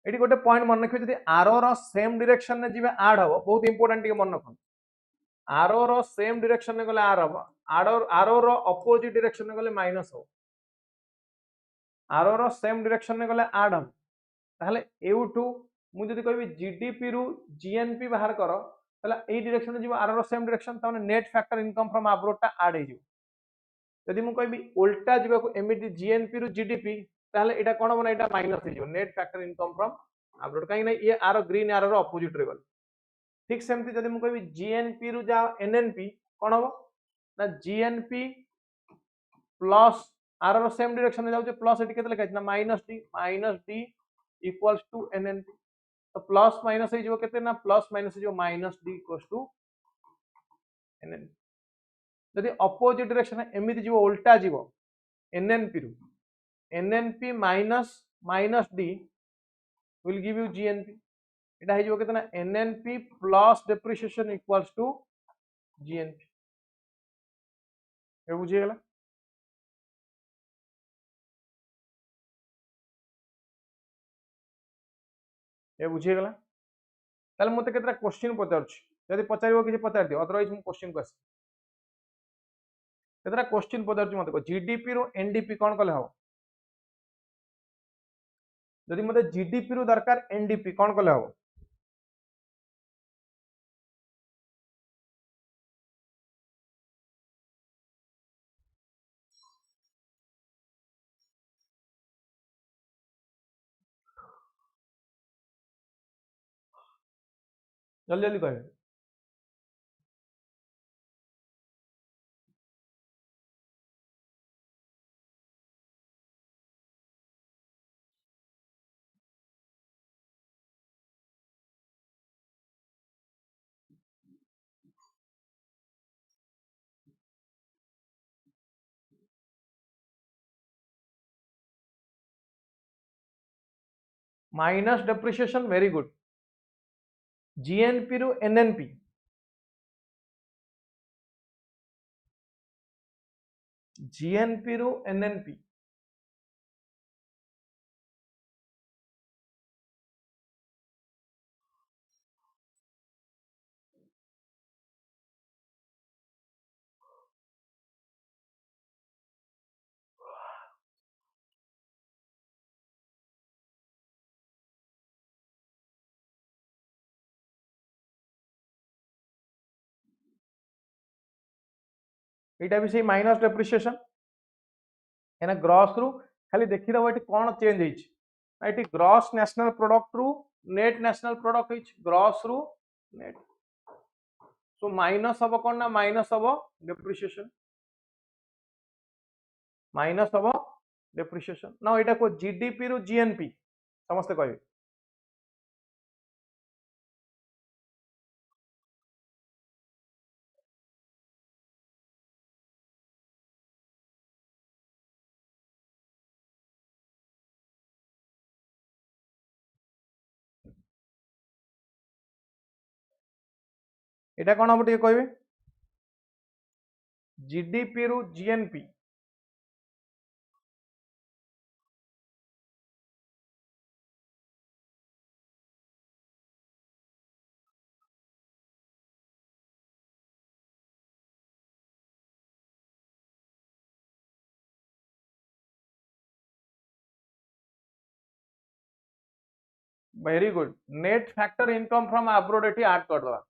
एटी गोटे पॉइंट मन रखियो जदि आरो रो सेम डायरेक्शन ने जिवे ऐड हो बहुत इंपोर्टेंट के मन रखन आरो रो सेम डायरेक्शन ने गले आर हो आरो रो अपोजिट डायरेक्शन ने गले माइनस हो आरो रो सेम डायरेक्शन ने गले ऐड हम ताहले एउटू मु जदि कहबी जीडीपी रु जीएनपी बाहर करो ताहले ए डायरेक्शन ने जिवो आरो रो सेम डायरेक्शन ताने net factor income from abroad टा ऐड हे जिवो यदि मु कहबी उल्टा जिवो को एमिति जीएनपी रु जीडीपी ताहले एटा कोन बना एटा माइनस हे जिवो net factor income from abroad काई नै ये आरो ग्रीन आरो रो अपोजिट रे गल ठीक सेमती जदि मु कहबी जीएनपी रु जा एनएनपी कोन हो ना जीएनपी प्लस आर रो सेम डायरेक्शन में जाउचे प्लस एटी केते लिखा ना minus D equals to NNP तो प्लस माइनस हे जिवो केते ना प्लस माइनस हे जिवो minus D equals to NNP जदि अपोजिट डायरेक्शन एमिति जिवो उल्टा जिवो एनएनपी रु NNP minus D will give you GNP एटा हे जिवो केते ना NNP plus depreciation equals to GNP ए बुझी गेला ये बुझीगला ताले मते केतरा क्वेश्चन पचारछि जदि पचारिबो किछि पचार दियो अदरवाइज मु क्वेश्चन को आस केतरा क्वेश्चन पचारछि मते को जीडीपी रो एनडीपी कोन कले हो जदि मते जीडीपी रो दरकार एनडीपी कोन कले हो जल्दी जल्दी कहबे minus depreciation very good GNP रु एनएनपी जीएनपी रु एनएनपी एटा भी सही माइनस डेप्रिसिएशन एना ग्रॉस रु खाली देखि दबो एटी कोन चेंज हिच एटी ग्रॉस नेशनल प्रोडक्ट रु नेट नेशनल प्रोडक्ट हिच ग्रॉस रु नेट सो माइनस हबो कोन ना माइनस हबो डेप्रिसिएशन माइनस हबो डेप्रिसिएशन ना एटा को जीडीपी रु जीएनपी समस्त कहबे एटा कोन हबो टिके कहबे जीडीपी रु GNP very good net factor income from abroad एटी ऐड कर दवा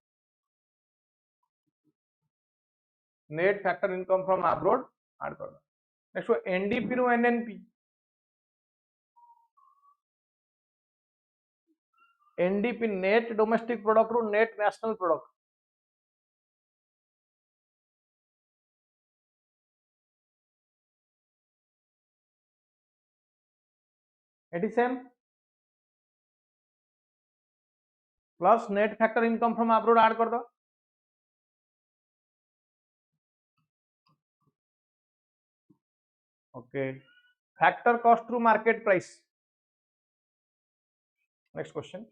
net factor income from abroad add कर दवा नेक्स्ट एनडीपी रु NNP NDP net domestic product रु नेट नेशनल प्रोडक्ट एटी same plus net factor income from abroad add कर दो okay factor cost through market price next question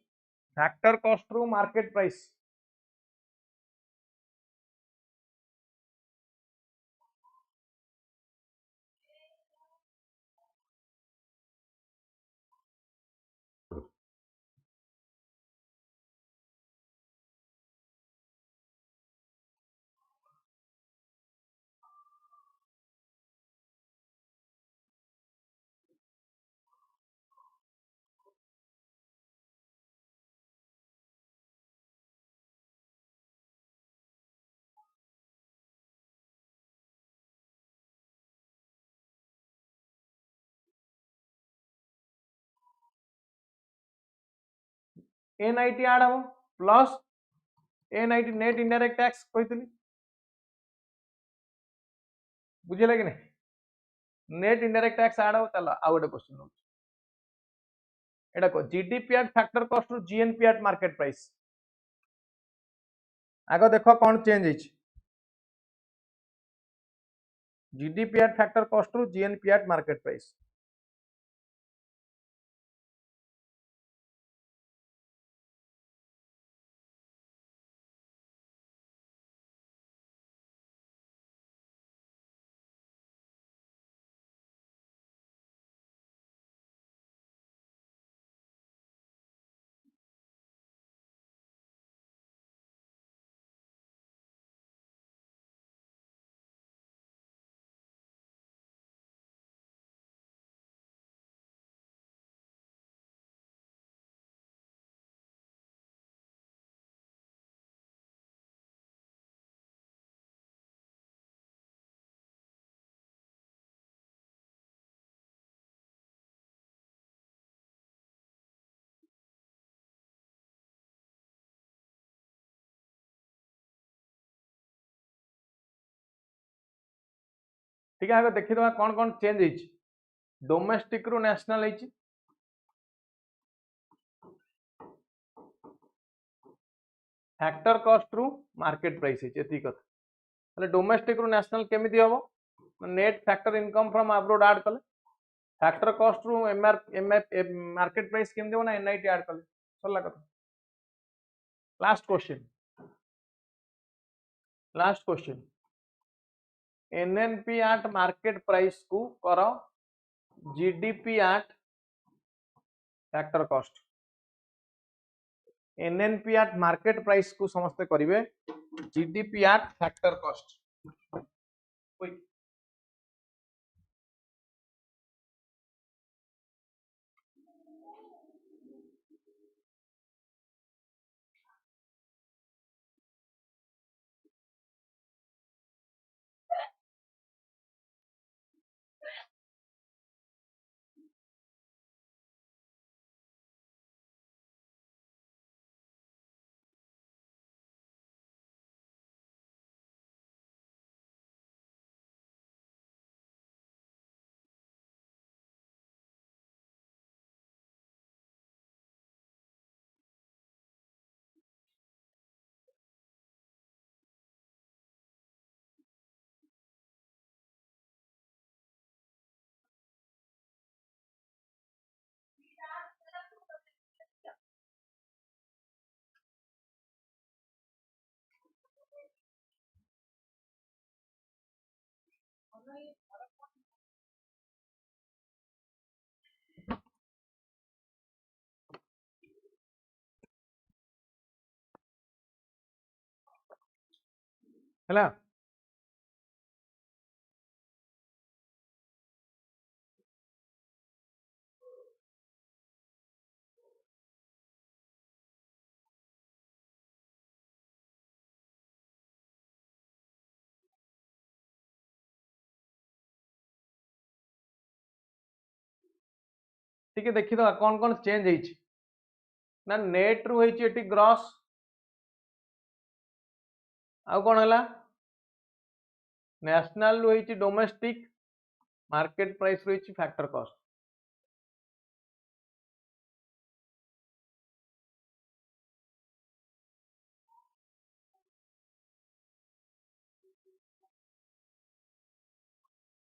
factor cost through market price NIT add हम plus NIT net indirect tax कहतली बुझिले कि नहीं net indirect tax add हो चलो आ गोटे question हो एटा को जीडीपी एट फैक्टर कॉस्ट रु जीएनपी एट मार्केट प्राइस आगो देखो कौन change hitch GDP at factor cost रु जीएनपी एट मार्केट प्राइस ठीक है देखी दबा कौन कौन चेंज होइछि डोमेस्टिक रु नेशनल होइछि फैक्टर कॉस्ट रु मार्केट प्राइस होइछि एति कथा ताले डोमेस्टिक रु नेशनल केमिति हबो net factor income from abroad add कले फैक्टर कॉस्ट रु मार्केट प्राइस केमिति हो ना एनआईटी ऐड कले सरला कथा last question NNP eight market price को करो GDP at factor cost NNP eight market price को समस्ते करिवे जीडीपी एट फैक्टर कॉस्ट ହେଲା ठीक है देखि दो कौन कौन चेंज होइछि ना नेट रु होइछि एटी ग्रॉस आउ कौन हला नेशनल रु होइछि डोमेस्टिक मार्केट प्राइस रु होइछि फैक्टर कॉस्ट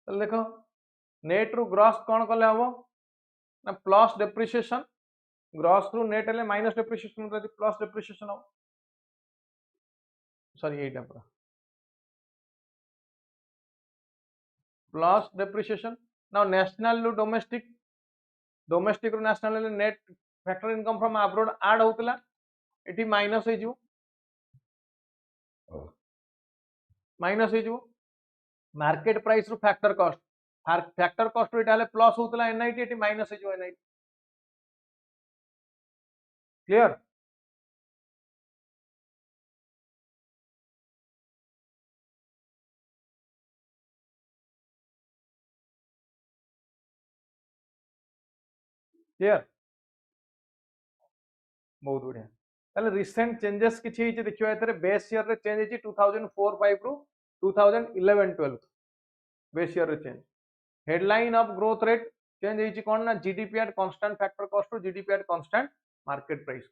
तो देखो नेट रु ग्रॉस कौन कले हबो ना प्लस डेप्रिसिएशन ग्रॉस रु नेट हेले माइनस डेप्रिसिएशन प्लस डेप्रिसिएशन हो सॉरी एटा पूरा प्लस डेप्रिसिएशन नाउ नेशनल रु डोमेस्टिक डोमेस्टिक रु नेशनल हेले net factor income from abroad add होतला एटी माइनस हो जिवो मार्केट प्राइस रु फैक्टर कॉस्ट रु एटा हेले प्लस होतला एनआईटी एटी माइनस हो जिवो एनआईटी क्लियर क्लियर बहुत बढ़िया ताले रिसेंट चेंजेस किछि हिचे देखियो एथरे बेस ईयर रे चेंज हिचे 2004-5 रु 2011-12 बेस ईयर रे change headline of growth rate change हिचे कोन ना GDP at constant factor cost to GDP at constant market price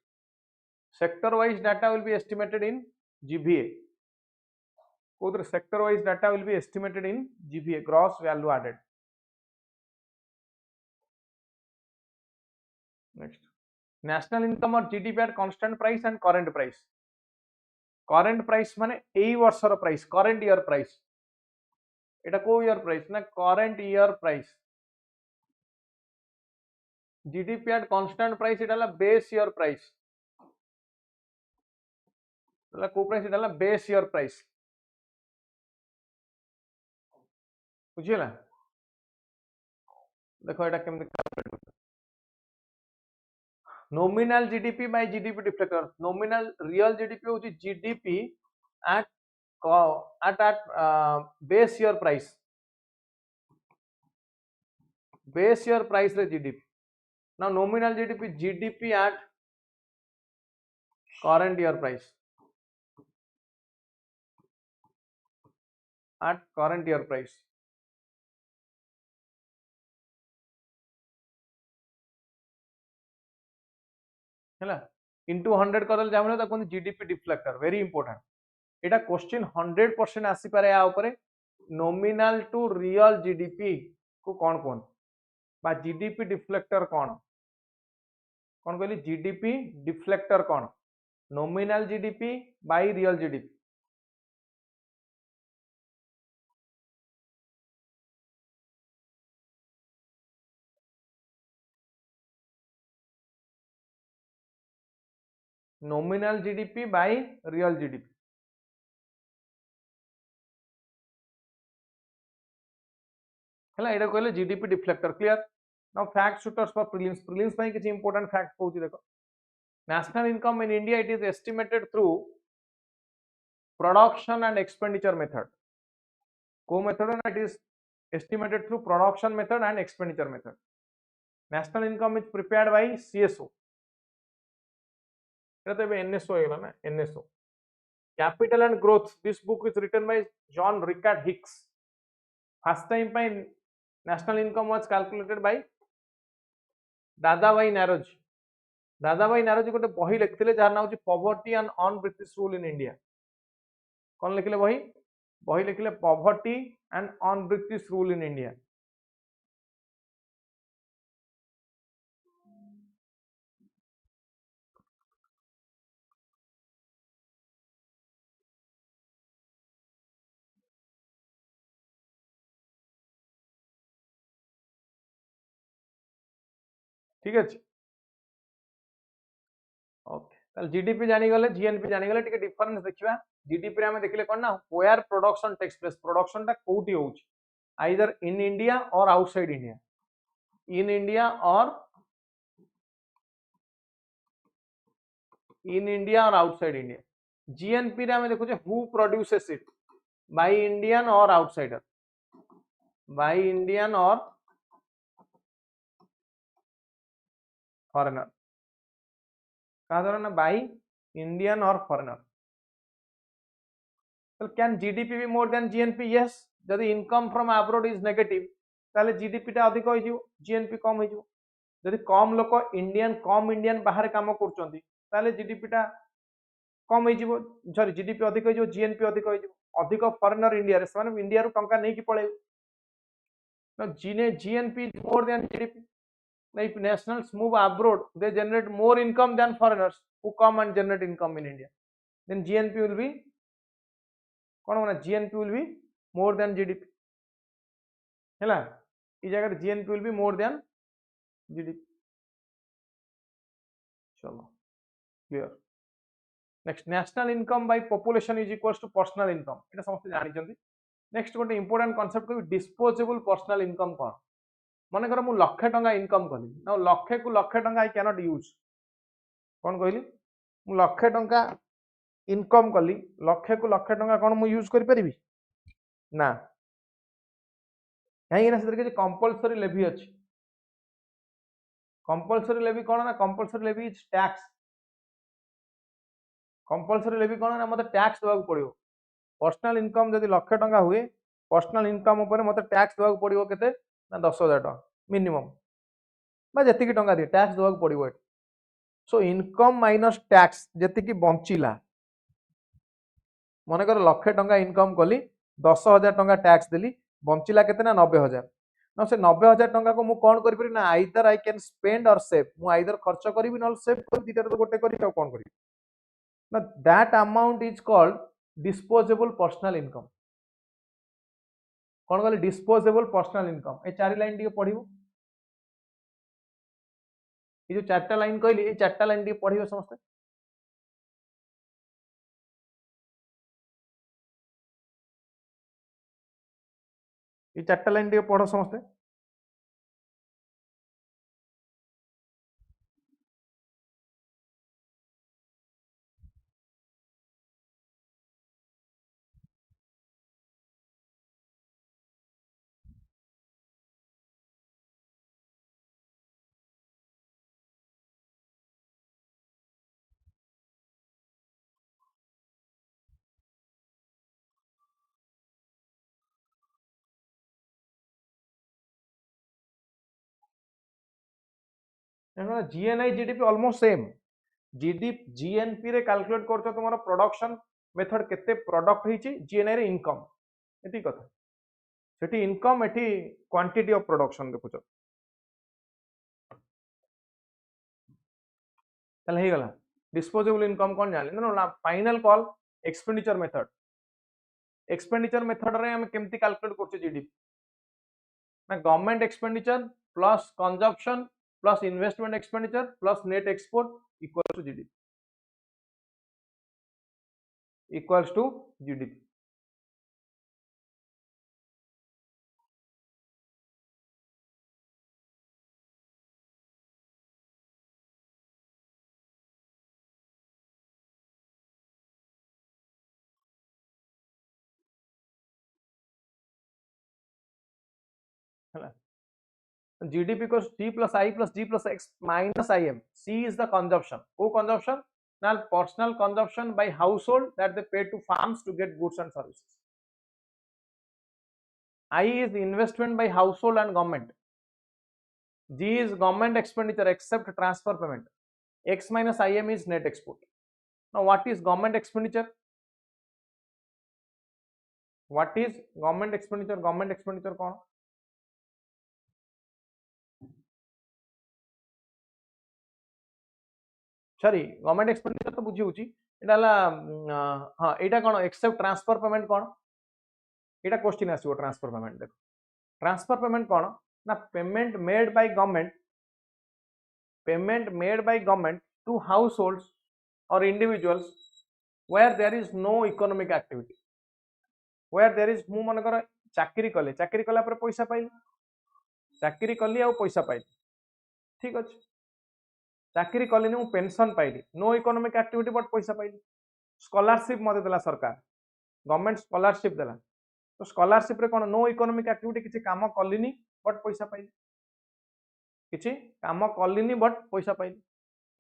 sector wise data will be estimated in GVA कोदर sector wise data will be estimated in GVA gross value added next national income और GDP at constant price and current price माने एई वर्षर price current year price एटा को year price ना current year price GDP at constant price एटा base year price को price एटा base year price बुझिला देखो एटा केम nominal GDP by GDP deflector nominal real GDP होची GDP at base year price रे GDP now nominal gdp at current year price है इंटू 100 करदेले जहाँ मिले कहते जीडीपी डिफ्लेक्टर वेरी इंपोर्टेंट एटा क्वेश्चन 100% आसीपारे या ऊपर नॉमिनल टू रियल जीडीपी को कौन कहते बा जीडीपी डिफ्लेक्टर कौन कौन कहली जीडीपी डिफ्लेक्टर कौन nominal GDP by real GDP nominal GDP by real GDP है ये कहले GDP deflector clear now fact shooters for prelims prelims ପାଇଁ କିଛି इंपोर्टेंट फैक्ट कहूची देखो national income in India it is estimated through production and expenditure method को method it is estimated through production method and expenditure method national income is prepared by CSO এটা তো NSO হয়ে গেল না NSO capital and growth this book is written by John Richard Hicks first time by national income was calculated by Dadabhai Naoroji Dadabhai Naoroji गोटे बही लिखिले जार ना poverty and on British rule in India कौन लिखिले बही बही लिखिले poverty and on British rule in India ठीक है ओके जीडीपी जानीगले जीएनपी जानीगले टिके डिफरेंस देखिबा जीडीपी रे हम देखिले कोन ना where production takes place production टा कोठी होउची either in India or outside India in India or in India or outside India GNP रे हम देखुचे who produces it by Indian or outsider by Indian or foreigner कहा द्वारा ना by Indian or foreigner तो can GDP be more than GNP yes जदि income from abroad is negative ताले GDP टा अधिक होई जिवो जीएनपी कम होई जिवो जदि कम लोक इंडियन बाहर काम करचंती ताले जीडीपी टा कम होई जिवो सॉरी जीडीपी अधिक होई जिवो जीएनपी अधिक होई जिवो अधिक फॉरेनर इंडिया रे माने इंडिया रो टंका नै कि पळे no GNP is more than GDP. If nationals move abroad, they generate more income than foreigners who come and generate income in India. Then GNP will be GNP will be more than GDP. है इस जगह GNP will be more than GDP. चलो clear. Next, national income by population is equals to personal income. इटा समस्त जानी चंदी. Next गोटे important concept को disposable personal income कौन मन कर मु लक्षे टंका इनकम कली ना लक्षे को लक्षे टंका आई कैनॉट यूज कौन कहली मु लक्षे टंका इनकम कली लक्षे को लक्षे टंका कौन मु यूज करि परिबी ना कहीं ना से कंपलसरी लेवी अछि कंपलसरी लेवी कौन ना compulsory levy is tax compulsory levy कौन ना मते टैक्स देबा पड़ियो पर्सनल इनकम जदि लक्षे टंका हुए पर्सनल इनकम ऊपर मते टैक्स देबा पड़ियो केते ना 10,000 टका मिनिमम बा जति टंका दे टैक्स देबा पड़ियो एट सो इनकम माइनस टैक्स जति बंचिला मन कर लक्षे टंका इनकम कली 10,000 टंका टैक्स देली बंचिला केते ना 90,000 ना से 90,000 टंका को मु कोन करि ना आइदर आई कैन स्पेंड और सेव मु आइदर खर्च करी नल सेव कर दीटा तो गोटे करी कोन करी ना that amount is called disposable personal income कौन कहले डिस्पोजेबल पर्सनल इनकम ए चारि लाइन टिके पढिबो ये जो चारटा लाइन कहली ये चारटा लाइन टिके पढिबो समस्त ये चारटा लाइन टिके पढो समस्त GNI GDP almost same GNP रे कैलकुलेट करछो तुमरो प्रोडक्शन मेथड केते प्रोडक्ट हिची जीएनए रे इनकम एती कथा सेठी इनकम एठी क्वांटिटी ऑफ प्रोडक्शन देखुछो तले हे गला डिस्पोजेबल इनकम कोन जानि ना फाइनल कॉल एक्सपेंडिचर मेथड रे हम केमती कैलकुलेट करछो जीडीपी ना government expenditure plus consumption plus investment expenditure plus net export equal to GDP equals to GDP GDP equals C plus I plus G plus X minus IM. C is the consumption. Who consumption? Now personal consumption by household that they pay to farms to get goods and services. I is investment by household and government. G is government expenditure except transfer payment. X minus IM is net export. Now what is government expenditure? What is government expenditure? Government expenditure कौन? Sorry government expenditure तो बुझी होची एटाला हां एटा कोन except transfer payment कोन एटा क्वेश्चन आसीबो ट्रांसफर पेमेंट देखो ट्रांसफर पेमेंट कोन ना payment made by government to households or individuals where there is no economic activity where there is मु मन कर चाकरी कला पर पैसा पाइल चाकरी कली आ पैसा पाइल ठीक अछि चाकरी कली मु पेंशन पाइली नो इकोनॉमिक एक्टिविटी बट पैसा पाइली स्कॉलरशिप मते देला सरकार गवर्नमेंट स्कॉलरशिप देला तो स्कॉलरशिप रे कोन नो इकोनॉमिक एक्टिविटी किछि काम कलिनी बट पैसा पाइली किछि काम कलिनी बट पैसा पाइली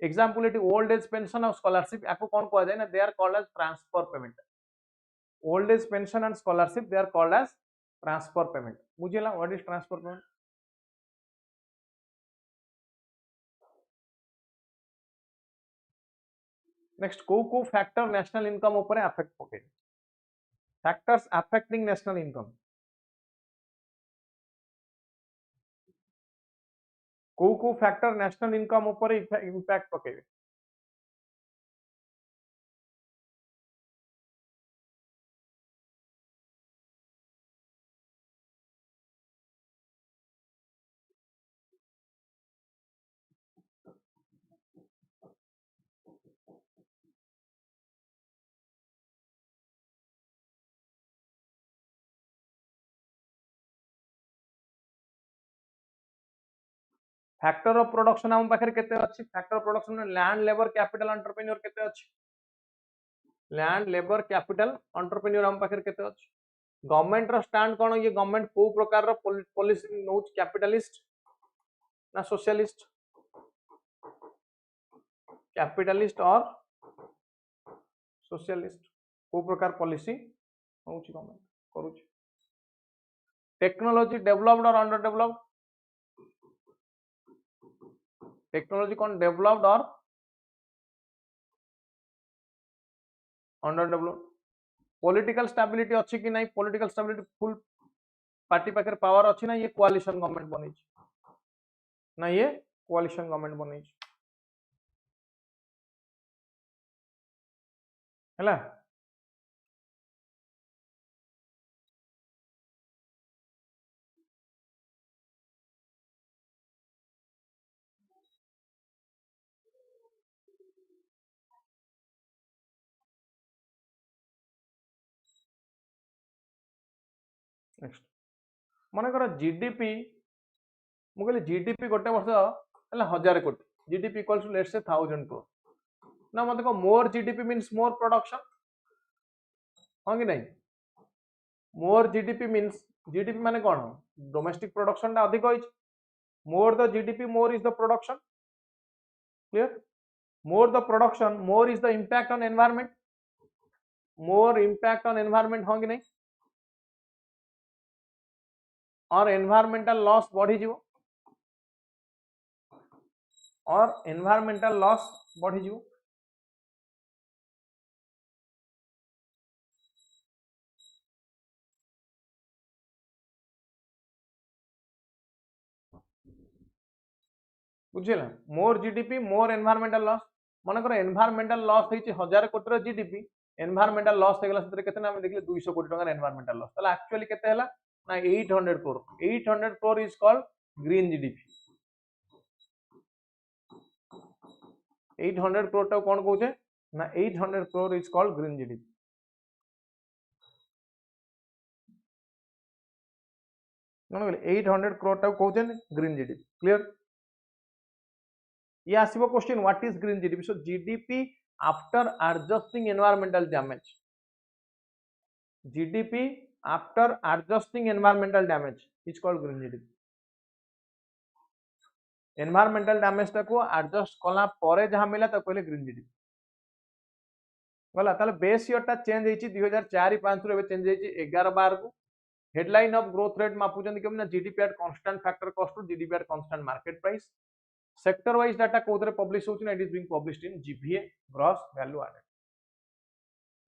एग्जांपल एटी ओल्ड एज पेंशन और स्कॉलरशिप याको कोन कहै जाय ना they are called as transfer payment old age pension and scholarship they are called as transfer payment बुझिला what is transfer payment next को फैक्टर नेशनल इनकम ऊपर अफेक्ट पके फैक्टर्स अफेक्टिंग नेशनल इनकम को फैक्टर नेशनल इनकम ऊपर impact पके factor of production हम पाखरे केते अछि फैक्टर ऑफ प्रोडक्शन में लैंड लेबर कैपिटल एंटरप्रेन्योर केते अछि लैंड लेबर कैपिटल एंटरप्रेन्योर हम पाखरे केते अछि गवर्नमेंट रो स्टैंड कोन ये गवर्नमेंट को प्रकार रो पॉलिसी नोच कैपिटलिस्ट ना सोशलिस्ट कैपिटलिस्ट और सोशलिस्ट को प्रकार पॉलिसी होची गवर्नमेंट करूची टेक्नोलॉजी डेवलप्ड और अंडर डेवलप्ड टेक्नोलॉजी कौन डेवलप्ड और अंडर डेवलप्ड पॉलिटिकल स्टेबिलिटी अच्छी कि नहीं पॉलिटिकल स्टेबिलिटी फुल पार्टी पाखर पावर अच्छी ना ये कोआलिशन गवर्नमेंट बनी ना ये कोआलिशन गवर्नमेंट बनी हैला नेक्स्ट मन कर जीडीपी मु कहली जीडीपी गोटे वर्ष है 1000 कोटी GDP equals to let's say 1000 crore ना मत को मोर जीडीपी मींस मोर प्रोडक्शन हां कि नहीं मोर जीडीपी मींस जीडीपी माने कोन डोमेस्टिक प्रोडक्शन टा अधिक होई more the GDP more is the production clear more the production more is the impact on environment more impact on environment हां कि नहीं और एनवायरमेंटल लॉस बढ़ी जीवो और एनवायरमेंटल लॉस बढ़ी जीवो बुझिला मोर जीडीपी मोर एनवायरमेंटल लॉस मनकर एनवायरमेंटल लॉस होइछि 1000 कोटी रो जीडीपी एनवायरमेंटल लॉस हेगला सेतरे केते ना हम देखले 200 कोटी टका एनवायरमेंटल लॉस तला एक्चुअली केते हला ना 800 crore is called green GDP 800 crore टा कोन कहूचे ना 800 crore is called green GDP कोन कहले 800 करोड़ टा कहूचे ग्रीन जीडीपी क्लियर ये आसीबो question what is green GDP so GDP after adjusting environmental damage GDP after adjusting environmental damage is called green GDP environmental damage टा को एडजस्ट कला परे जहां मिला त कहले ग्रीन जीडीपी गला ताले बेस ईयर टा चेंज हेची 2004 5 रो चेंज हेची 11 12 को हेडलाइन ऑफ ग्रोथ रेट मापुचंदी केम ना GDP at constant factor cost to GDP at constant market price sector wise data कोदरे पब्लिश होची ना it is being published in GVA gross value added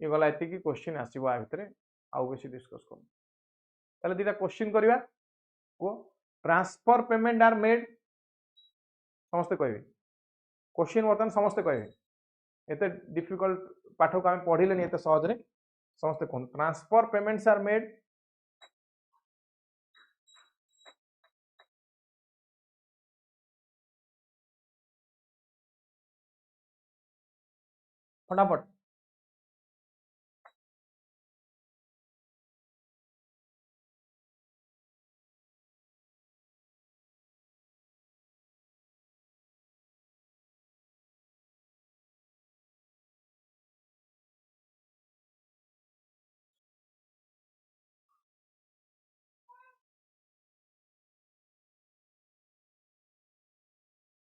ये गला एति की क्वेश्चन आसीबो आ भितरे आउ बेसी डिस्कस करू ताले दिटा क्वेश्चन करिवा को ट्रांसफर पेमेंट आर मेड समस्त कहबे क्वेश्चन वर्तन समस्त कहबे एते डिफिकल्ट पाठ को हम पढिले नि एते सहज रे समस्त कोन ट्रांसफर पेमेंट्स आर मेड फटाफट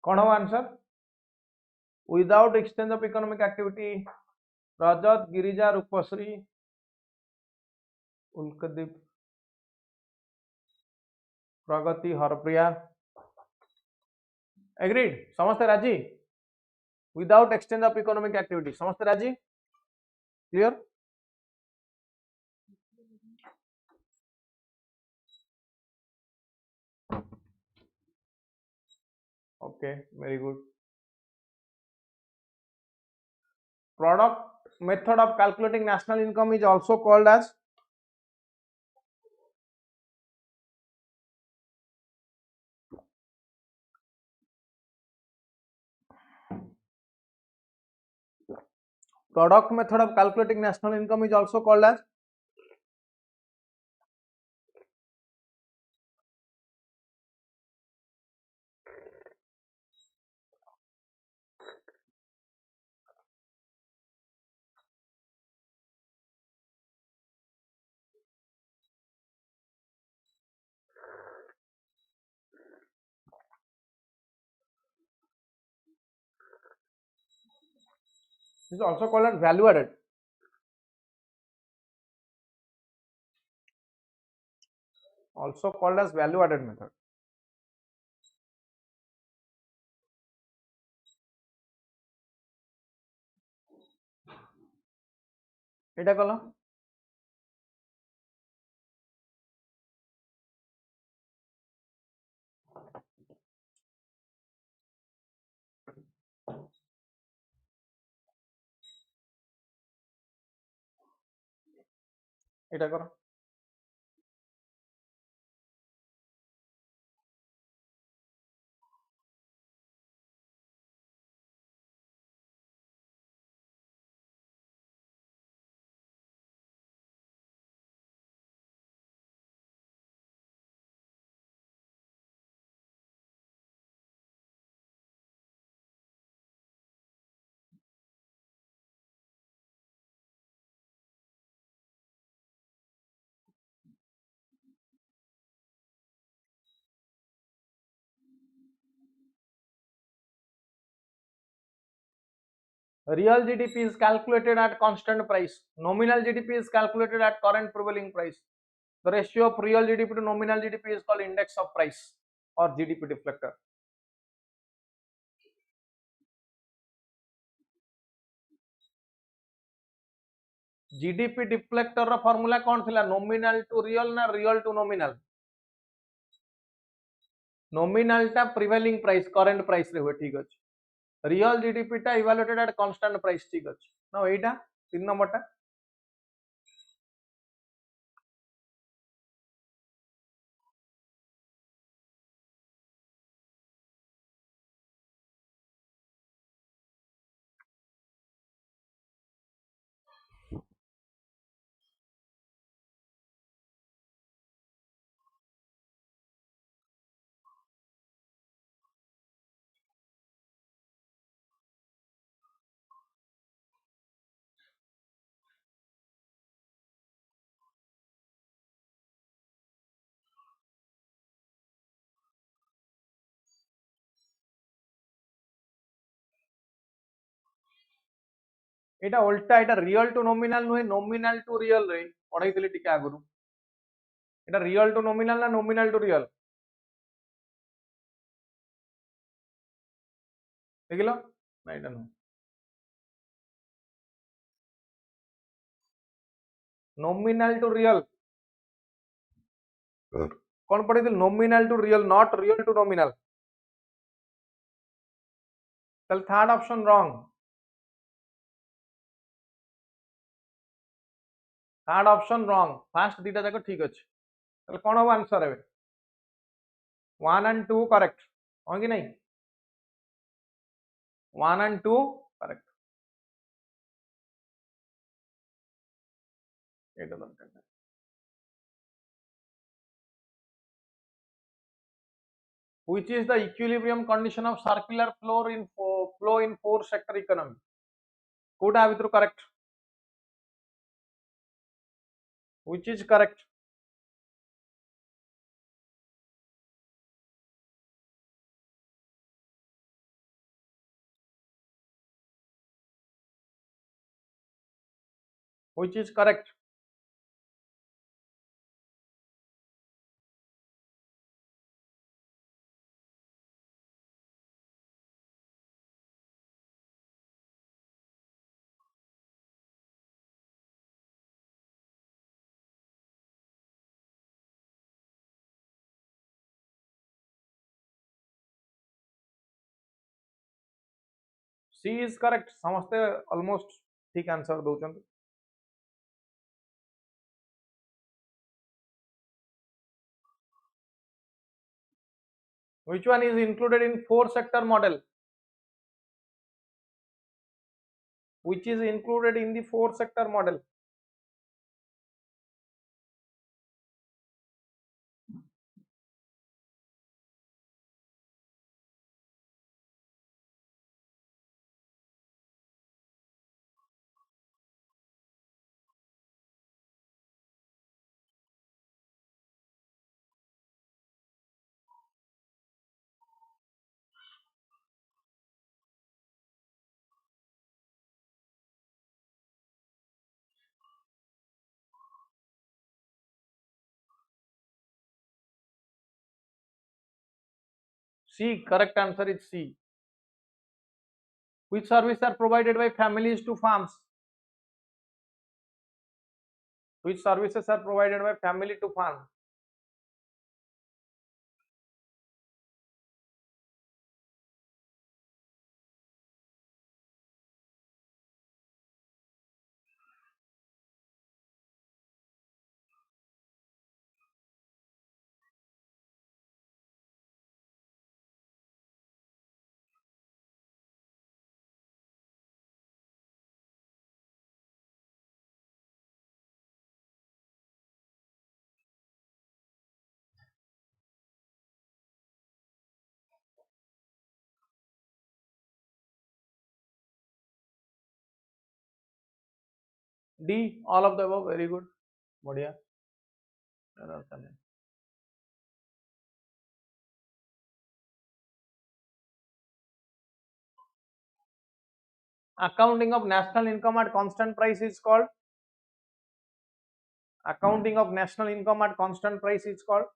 कौन हो answer without exchange of economic activity Rajat Girija Rupashree Ulkadeep Pragati Harpriya agreed समस्त राजी without exchange of economic activity समस्त राजी clear okay very good product method of calculating national income is also called as product method of calculating national income is also called as this is also called as value added method एटा कल एटा कर real GDP is calculated at constant price nominal GDP is calculated at current prevailing price the ratio of real GDP to nominal GDP is called index of price or GDP deflector GDP deflector row formula कौन थिला nominal to real ना real to nominal nominal टा prevailing price current price रे हुए ठीक अछि real GDP टा evaluated eight constant price ठीक अछि नो एटा 3 नंबर टा एटा उल्टा एटा रियल टू नॉमिनल नुहे नॉमिनल टू रियल रे पढाइतले टिके आगुरु एटा रियल टू नॉमिनल ना नॉमिनल टू रियल देखिलो ना एटा नु नॉमिनल टू रियल कौन पढ़ी nominal to real not real to nominal चल third option wrong third option wrong fast दीटा जाक ठीक अच्छे चल कौन हम आंसर है 1 and 2 करेक्ट हो कि नहीं 1 and 2 करेक्ट एटा दरकार which is the equilibrium condition of circular flow in four sector economy Kota भितर correct which is correct which is correct C is correct समस्ते almost ठीक answer दउछन which one is included in four sector model which is included in the four sector model C correct answer is C which service are provided by families to farms which services are provided by family to farm D all of the above very good बढ़िया accounting of national income at constant price is called accounting of national income at constant price is called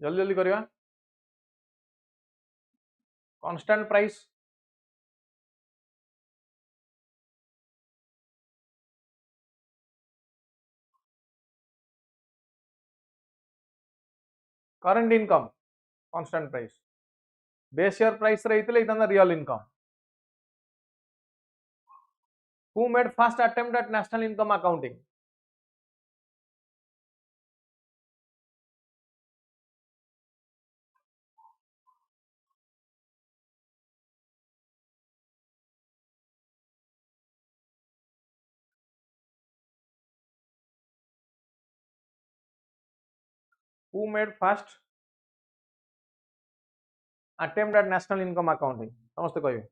जल्दी जल्दी करिया constant price current income constant price base year price रही real income who made first attempt at national income accounting who made first attempt at national income accounting समस्त कहिए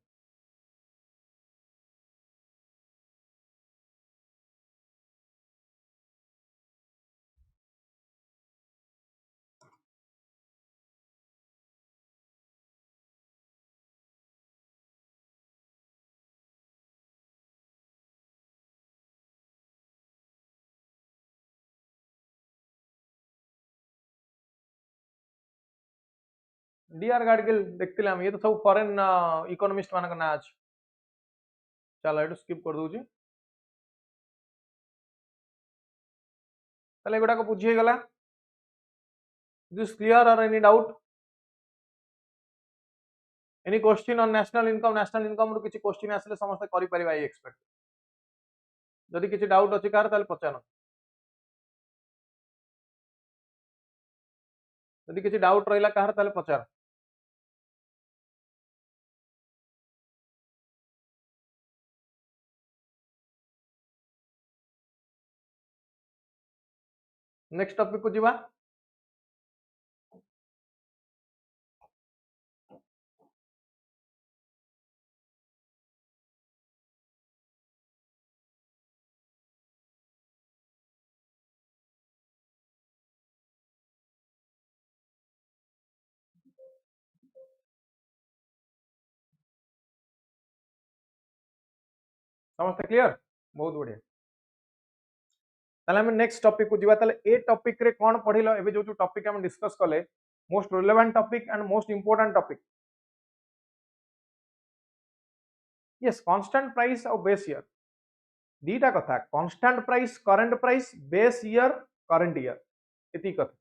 D R Gadgil देखते हम ये तो सब फॉरेन इकोनॉमिस्ट मान ना आज चलो ये स्किप कर दूची ताले गुडा को बुझी गला दिस क्लियर और any doubt any question on national income रो किछि क्वेश्चन आसले समस्त करि परिबा आई एक्सपेक्ट जदि किछि डाउट अछि कार ताले पचानो जदि किछि डाउट रहिला कार ताले पचार नेक्स्ट टॉपिक को जीवा समस्त क्लियर बहुत बढ़िया ताले हम नेक्स्ट टॉपिक को जीवा ताले ए टॉपिक रे कोन पढिलो एबे जो टॉपिक हम डिस्कस कले most relevant topic and most important topic yes constant price और बेस ईयर दीटा कथा constant price current price base year current year एती कथा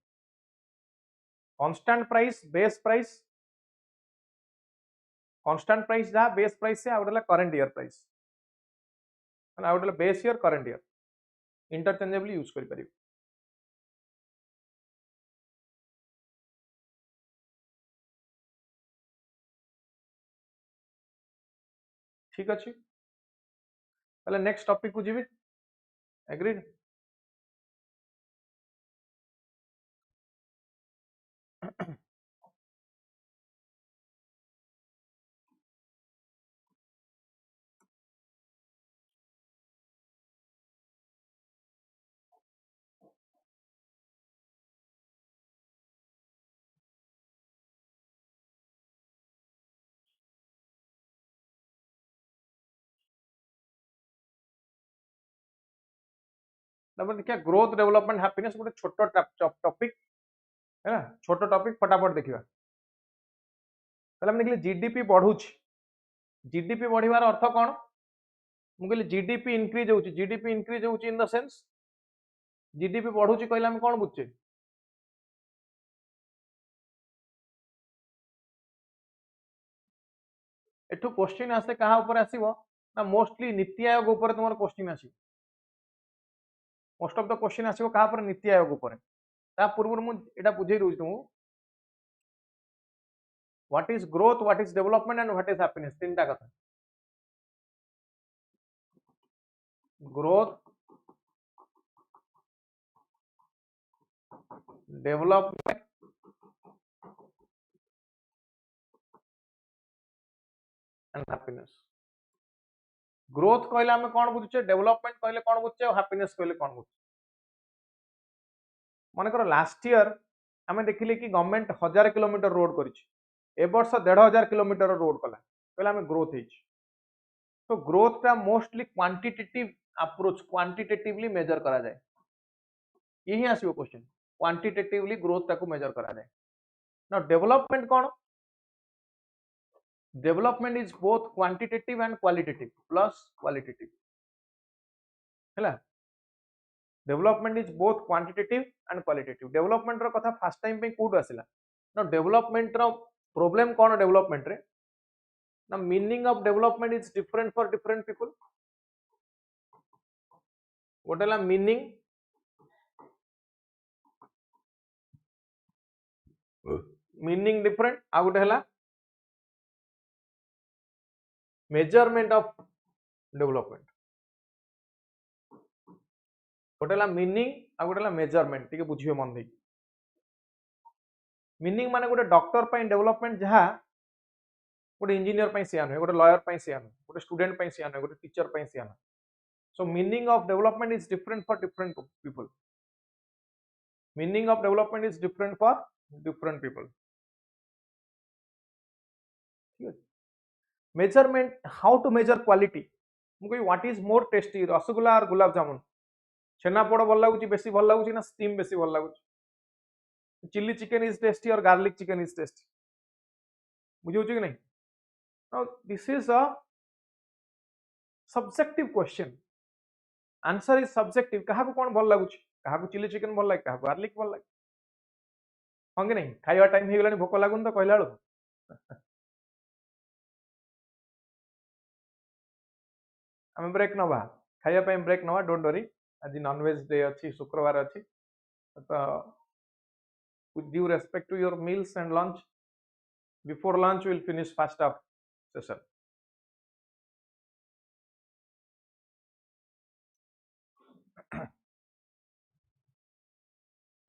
कांस्टेंट प्राइस जहाँ बेस प्राइस से आउटला करंट ईयर प्राइस आउटला base year current year interchangeably use करि परिबे ठीक अछि ताले नेक्स्ट टॉपिक को जीवी एग्रीड देखिए ग्रोथ डेवलपमेंट हैप्पीनेस गोटे छोटो टॉपिक है ना छोटो टॉपिक फटाफट देखिए देखिए जीडीपी बढ़ुची जीडीपी बढ़िवार अर्थ कौन मुझे जीडीपी इंक्रीज होची जीडीपी इंक्रीज होची इन द सेंस जीडीपी बढ़ुची कहले हम कौन बुझे एठू क्वेश्चन आसे कहा ऊपर आसीबो ना मोस्टली नीति आयोग ऊपर तुमर क्वेश्चन आसी मोस्ट ऑफ द क्वेश्चन आसीबो कहा पर नीति आयोग ऊपर ता पूर्व मु एटा बुझे दउछ तुमु what is growth what is development and what is happiness तीनटा कथा growth development and happiness growth कहले हम कौन बुझे डेवलपमेंट कहले कौन बुझे और हैप्पीनेस कहले कौन बुझे मन कर लास्ट ईयर आम देखिले कि गवर्नमेंट 1000 किलोमीटर रोड करिछि ए वर्ष 1500 किलोमीटर रोड कला कहले हम ग्रोथ है तो ग्रोथ टा mostly quantitative approach quantitatively measure करा जाए यही आसीबो क्वेश्चन क्वांटिटेटिवली ग्रोथ टाको मेजर करा जाए ना डेवलपमेंट कौन development is both quantitative and qualitative plus qualitative हैला development is both quantitative and qualitative development रो कथा फर्स्ट टाइम पे कोड आसिला ना डेवलपमेंट रो प्रॉब्लम कोन डेवलपमेंट रे ना meaning of development is different for different people गोटेला मीनिंग मीनिंग डिफरेंट आ गोटे हला मेजरमेंट ऑफ डेवलपमेंट गोटेला मीनिंग आ गोटेला मेजरमेंट टिके बुझियो मन दे मीनिंग माने गोटे डॉक्टर पई डेवलपमेंट जहा गोटे इंजीनियर पई सियान है गोटे लॉयर पई सियान गोटे स्टूडेंट पई सियान है गोटे टीचर पई सियान so meaning of development is different for different people meaning of development is different for different people measurement how to measure quality मुझे what is more tasty rasgulla और गुलाब जामुन छेनापोड़ भल लगुच बेसी भल लगुच ना स्टीम बेसी भल लगुच चिल्ली चिकन इज टेस्टी और गार्लिक चिकन इज टेस्टी बुझे कि नहीं now this is a subjective question answer is subjective कहा को कौन भल लगुच कहा को चिल्ली चिकन भल लगे कहा को गार्लिक भल लगे हाँ कि नहीं खाइबा टाइम हो गलानी भोक लागुन तो कहला बेलू आम ब्रेक नवा खाइबा ब्रेक नवा डोंट वरी आज नॉनवेज डे अच्छी शुक्रवार अच्छी तो with due respect to your meals and lunch before lunch we will finish first half session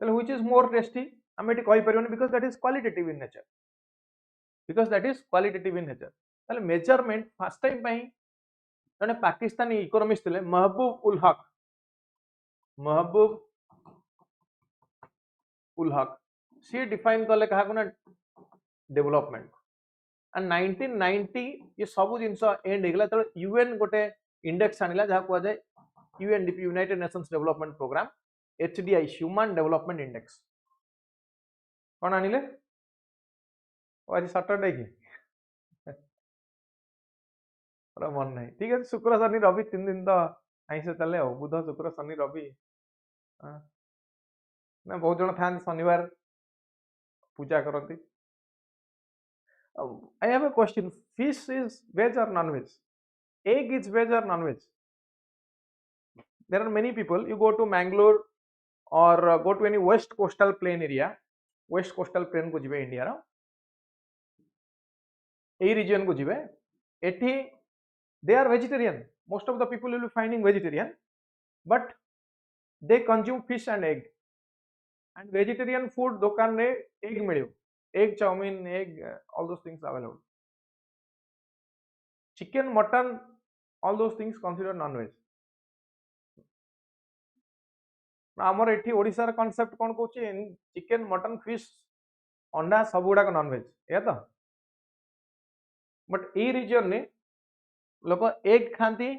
which is more tasty आम ये कही परिबनी because that is qualitative in nature because that is qualitative in nature ताले measurement first time पई जने Pakistani economist थिले महबूब उल हक सी define कले कहा को ना डेवलपमेंट एंड 1990 ये सब जिंस एंड हेगला त यूएन गोटे इंडेक्स आनिला जहा को जाय UNDP United Nations Development Programme HDI Human development Index कौन आनिले आज सैटरडे की मन नहीं ठीक है शुक्र शनि रवि 3 दिन तो आईस चले बुध शुक्र शनि रवि ना बहुत जन था शनिवार पूजा करती I have a question fish is veg और non veg egg is veg और non veg there are many people you go to Mangalore और go to any west coastal plain area west coastal plain को जिबे India रो ए reason को जिबे एठी they are vegetarian most of the people will be finding vegetarian but they consume fish and egg and vegetarian food dokan re egg milio egg chowmein egg all those things available chicken mutton all those things considered non veg आमर एठी ओडिसा रा concept कोन कहूची chicken mutton fish अंडा सब गुडा को non veg या तो but A reason ने लोक एग खाती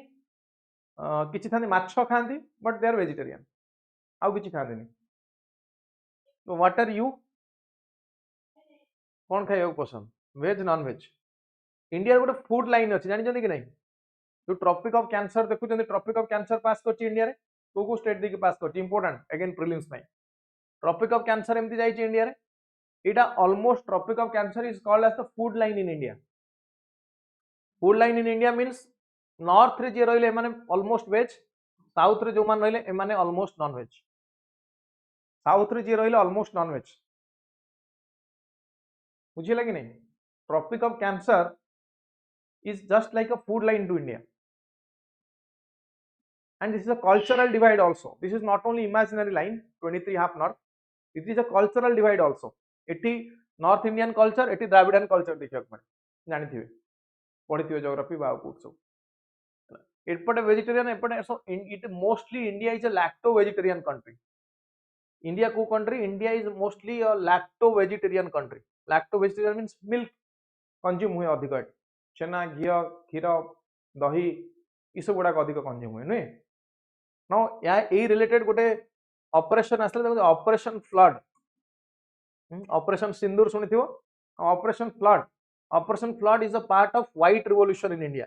किसी था माछ खाती बट दे आर वेजिटेरियन आउ किसी खाते तो व्हाट आर यू कौन खाइबा पसंद वेज नॉन वेज इंडिया गोटे फूड लाइन अच्छी जानी कि नहीं जो ट्रॉपिक ऑफ कैंसर देखुं ट्रॉपिक ऑफ कैंसर पास कर इंडिया रे को स्टेट देखिए पास कर इंपोर्टेंट अगेन प्रिलिम्स में ट्रॉपिक ऑफ कैंसर एमती जाइए इंडिया रे इटा almost tropic of cancer is called as the food line in India food line in India means north रे जे रहिले माने ऑलमोस्ट वेज साउथ रे जो मान रहिले ए माने ऑलमोस्ट नॉन वेज साउथ रे जे रहिले ऑलमोस्ट नॉन वेज बुझिला कि नहीं tropic of cancer is just like a food line to India and this is a cultural divide also this is not only imaginary line 23 half north it is a cultural divide also एटी north Indian culture एटी Dravidian culture देखा जानी थे पढ़ी थे geography सब एपटे vegetarian एपटे it mostly India is a lacto vegetarian country India को country India is mostly a lacto vegetarian country lacto vegetarian means milk consume हुए अधिक छेना घी क्षीर दही ये सब गुड़ाक अधिक कंज्यूम हुए नुहे नो या रिलेटेड गोटे ऑपरेशन आसला ऑपरेशन फ्लड ऑपरेशन सिंदूर शुणी थी operation flood is a part of white revolution in India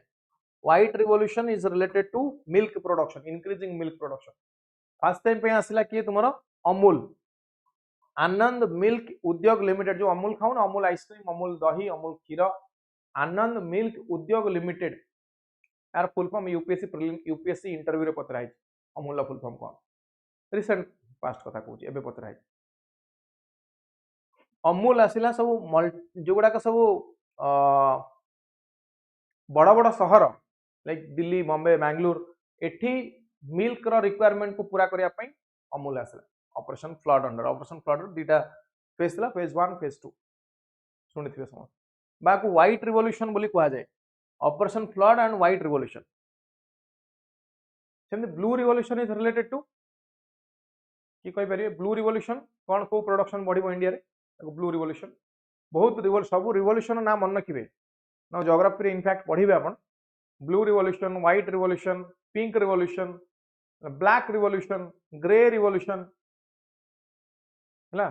white revolution is related to milk production increasing milk production first time पे आसला किए तुमर अमूल आनंद मिल्क उद्योग लिमिटेड जो अमूल खाऊन अमूल आइसक्रीम अमूल दही अमूल क्षीर आनंद मिल्क उद्योग लिमिटेड यार full form UPSC prelim UPSC interview रे पतराई अमूल फुल फॉर्म कौन रिसेंट पास्ट कथा कहूँ एबे पतराई अमूल आसला सब जो गुड़ाक सब बड़ बड़ सहर लाइक दिल्ली बॉम्बे बैंगलोर एठी मिल्क रो रिक्वायरमेंट को पूरा करिया पई अमूल आसला ऑपरेशन फ्लड दीटा फेज थला फेज 1 फेज 2 सुनिथिबे समझ बाकू व्हाइट रिवॉल्यूशन बोली कहा जाए operation flood and white revolution same blue revolution is related to कि कहि परिए ब्लू रिवॉल्यूशन कौन को प्रोडक्शन बढ़िबो इंडिया रे ब्लू रिवॉल्यूशन बहुत सब रिवॉल्यूशन ना मन रखिबे ना ज्योग्राफी रे इनफैक्ट पढ़िबे आपण blue revolution white revolution pink revolution black revolution grey revolution हला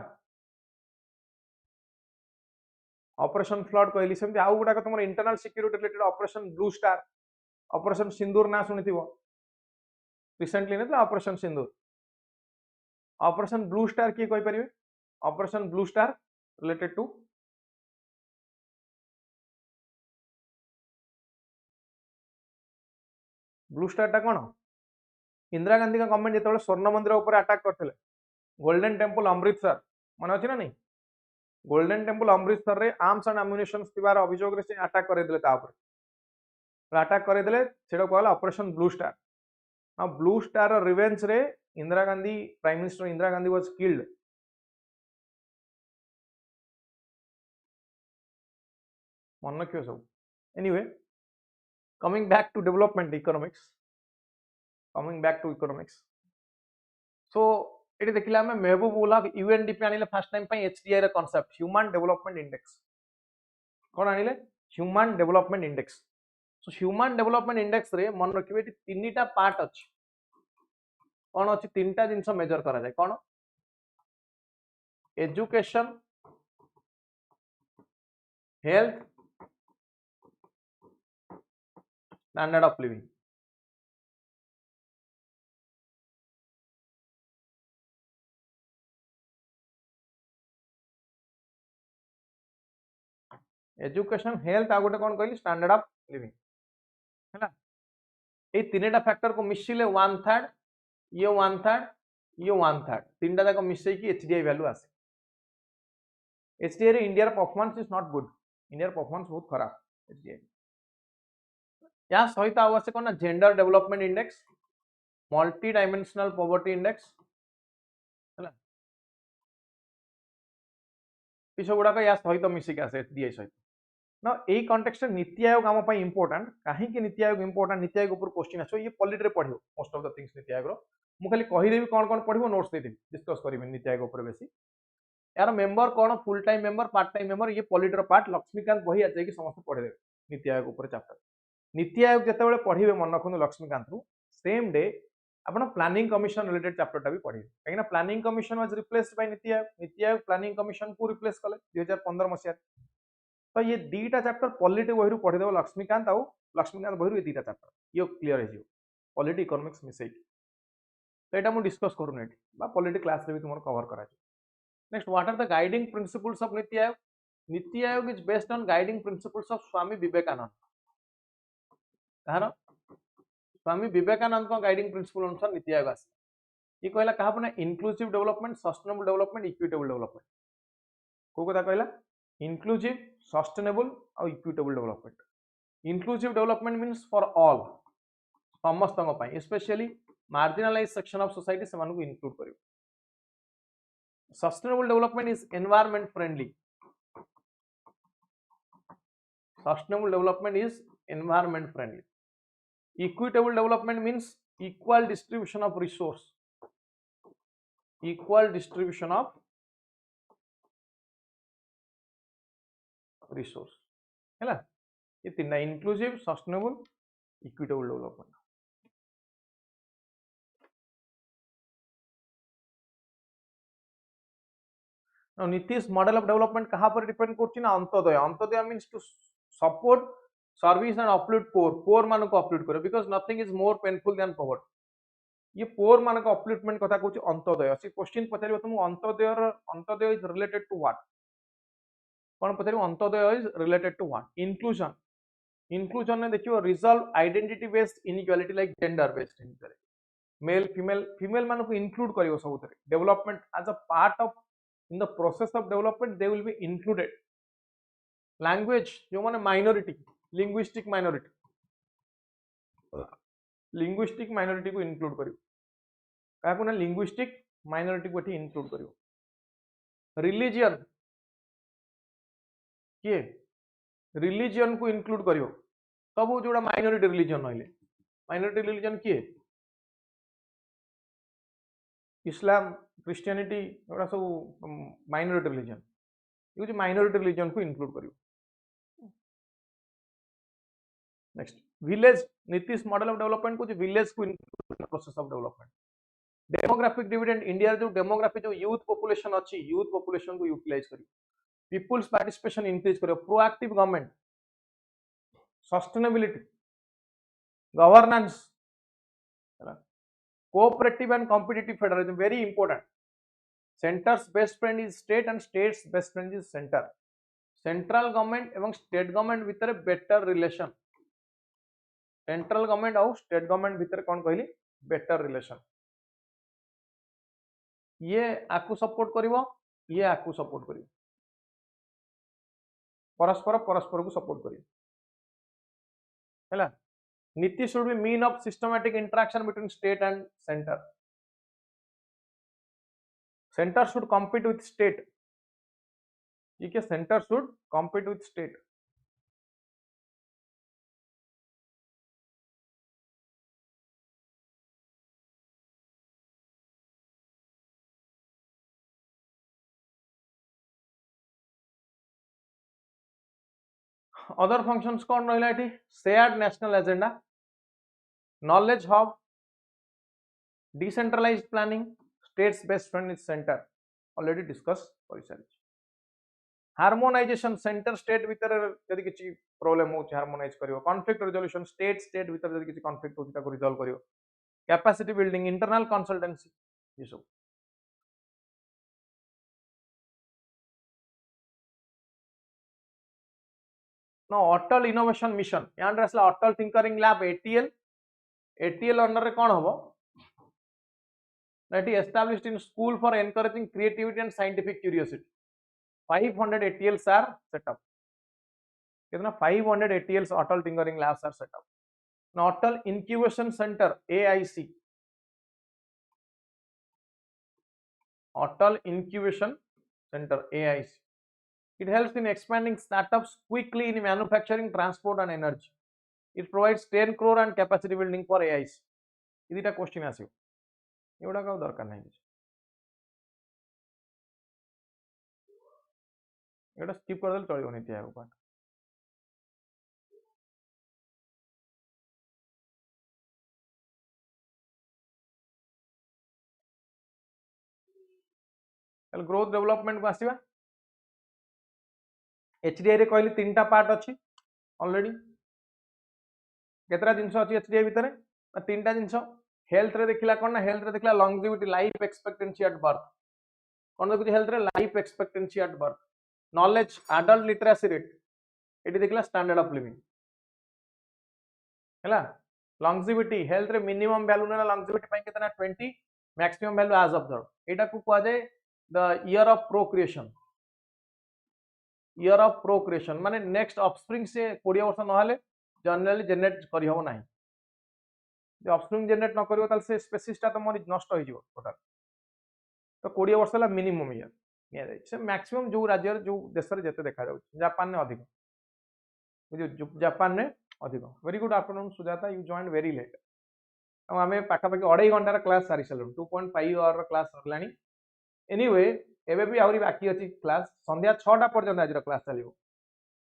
ऑपरेशन फ्लड कहली सेमती आउ गुडा तुम internal security related operation blue star operation Sindoor ना सुनिथिबो रिसेंटली ना operation Sindoor operation blue star की कहि परिबे operation blue star related to blue star टा कौन इंदिरा गांधी का गवर्नमेंट जो स्वर्ण मंदिर ऊपर अटैक करते गोल्डन टेम्पल अमृतसर मन अच्छी ना नहीं गोल्डन टेम्पल अमृतसर रे आर्म्स एंड एम्युनिशन थिबार अभियोग रे से अटैक करे दिले ता ऊपर अटैक करे दिले सेडा कहला ऑपरेशन ब्लू स्टार ना ब्लू स्टार रिवेंज रे Indira Gandhi prime minister Indira Gandhi was killed मन रखियो सब anyway coming back to development economics coming back to economics so ये देखिला हमें महबूबुल्लाह यूएनडीपी आनिले फर्स्ट टाइम पे एचडीआई रे कांसेप्ट ह्यूमन डेवलपमेंट इंडेक्स कोन आनिले human development index so human development index रे मन रखिबे तीनटा पार्ट अछि कोन अछि तीनटा जिंस मेजर करा जाय कोन education health standard of living education health आ गोटे कौन कहली स्टैंडर्ड ऑफ लिविंग है ये तीनटा फैक्टर को मिसिले 1/3 ये 1/3 ये 1/3 तीनटा जाक मिसई की एचडीआई वैल्यू आसे एचडीआई रे India performance is not good India performance बहुत खराब एचडीआई या सहित आवश्यक ना gender development index multi dimensional poverty index है सब गुड़ाक या सहित मिसिक आसे एचडीआई सहित ना यही कॉन्टेक्स्ट नीति आयोग आम इंपोर्टेंट कहीं नीति आयोग इंपोर्टेंट नीति आयोग ऊपर क्वेश्चन आसो ये पॉलिटी रे पढ़ियो most of the things NITI Aayog मु खाली कहिदेबी कौन कौन पढ़ियो नोट्स देदेबी डिस्कस करिबे नीति आयोग ऊपर बेसी यार मेंबर कौन full time member part time member ये पॉलिटी रो पार्ट लक्ष्मीकांत बही आ जाय कि समस्त पढ़े देबे नीति आयोग ऊपर चैप्टर नीति आयोग जते पढ़िबे मन रखु लक्ष्मीकांत रु सेम डे आपण प्लानिंग कमिशन रिलेटेड चैप्टर भी पढ़िबे कहीं planning commission was replaced by NITI Aayog planning commission को रिप्लेस कले 2015 मसिया तो ये दीटा चैप्टर पॉलिटी बही पढ़ीदेव लक्ष्मीकांत आउ लक्ष्मीकांत बही ये दीटा चैप्टर ये क्लीयर हो पॉलिटी इकोनॉमिक्स मिसई तो यहाँ मुझे डिस्कस करूँ पॉलिटी क्लास रे भी तुम कवर करा next what are the guiding principles of NITI Aayog is based on guiding principles of Swami Vivekananda कहार स्वामी विवेकानंद को गाइडिंग प्रिंसिपल अनुसार नीति आयोग आस ये कहला क्या inclusive development sustainable development equitable development को कथा कहला inclusive sustainable और equitable development inclusive development means for all समस्त especially marginalized section of society से मानू include करियो sustainable development is environment friendly sustainable development is environment friendly equitable development means equal distribution of resource equal distribution of resource है ये तीन inclusive sustainable equitable development नीतीश model of development कहाँ पर depend करछि ना Antyodaya Antyodaya means to support service and uplift poor मान को अपलिफ्ट करे because nothing is more painful than poverty ये पोर मानक अपलिफ्टमेंट कथा कहूँ अंत्योदय से क्वेश्चन पचार तुमको Antyodaya is related to what कौन पचार Antyodaya is related to what inclusion inclusion ने देखियो resolve identity based inequality like gender based inequality male female मानक इंक्लूड करियो सब development as a part of in the process of development they will be included language जो माने minority linguistic minority को include करियो काकू ना लिंग्विस्टिक माइनॉरिटी को एठी इंक्लूड करियो रिलीजियन किए रिलीजियन को इंक्लूड करियो सब जोड़ा माइनॉरिटी रिलीजन रहले माइनॉरिटी रिलीजन किए इस्लाम क्रिश्चियनिटी एटा सब माइनॉरिटी रिलीजन ये माइनॉरिटी रिलीजन को इंक्लूड करियो next village Nitish model of development को विलेज को include process of development demographic dividend India जो डेमोग्राफी जो यूथ पॉपुलेशन अच्छी यूथ पॉपुलेशन को यूटिलाइज करियो पीपुल्स पार्टिसिपेशन इंक्रीज करियो proactive government sustainability governance cooperative and competitive federalism very important centres best friend is state and states best friend is centre central government एवं state government भितर better relation central government और state government भितर कौन कहली better relation ये आकु support करिवो ये आकु support करिवो परस्पर परस्पर को सपोर्ट करिवो हैला NITI should be mean of systematic interaction between state and centre centre should compete with state ठीक है centre should compete with state other functions कौन रहिला एठी shared national agenda knowledge hub decentralised planning states best friend is centre already discuss कर सारी harmonisation centre state भीतर यदि किसी प्रॉब्लम हो हार्मोनाइज करियो कॉन्फ्लिक्ट रिजोल्यूशन स्टेट स्टेट भीतर यदि किसी कॉन्फ्लिक्ट हो ताको रिजॉल्व करियो कैपेसिटी बिल्डिंग इंटरनल कंसल्टेंसी ये सब नो अटल इनोवेशन मिशन यान रसला अटल थिंकरिंग लैब एटीएल अंडर रे कोन हबो that is established in school for encouraging creativity and scientific curiosity 500 ATLs are set up कितना 500 ATLs Atal tinkering labs are set up now Atal incubation center AIC Atal incubation center AIC it helps in expanding startups quickly in manufacturing transport and energy it provides 10 crore and capacity building for AIC इदिटा question आसियो एवढा का दरकार नाही एवढा skip कर देल चलियो NITI Aayog part growth development को आसीबा एचडीआई रे कहली तीनटा पार्ट अछि ऑलरेडी केतरा जिंस अछि एचडीआई भितरे तीनटा जिंस हेल्थ रे देखिला कोन ना हेल्थ रे देखिला longevity life expectancy at birth कोन देखि हेल्थ रे life expectancy at birth knowledge adult literacy rate एटी देखिला स्टैंडर्ड ऑफ लिविंग हैला लॉन्जेविटी हेल्थ रे मिनिमम वैल्यू ना लॉन्जेविटी पई केतना 20 maximum value age of that एटा को कहआ जाय द ईयर ऑफ प्रोक्रिएशन माने नेक्स्ट ऑफस्प्रिंग से 20 वर्ष न हले जनरली जनरेट करि हो नाही जे ऑफस्प्रिंग जनरेट न करियो ताल से स्पेसिसटा त मरि नष्ट होई जिवो टोटल तो 20 वर्ष ला मिनिमम ईयर निया जाय से मैक्सिमम जो राज्य जो देश रे जते देखा जाउ जापान ने अधिक बुझियो जापान ने अधिक very good afternoon Sujata you joined very late हम आमे पाखा पाखी 2.5 घंटा क्लास सारी सलु 2.5 आवर क्लास सरलानी एनीवे एबे भी आउरी बाकी अछि क्लास संध्या 6टा पर्यंत आज क्लास चलियो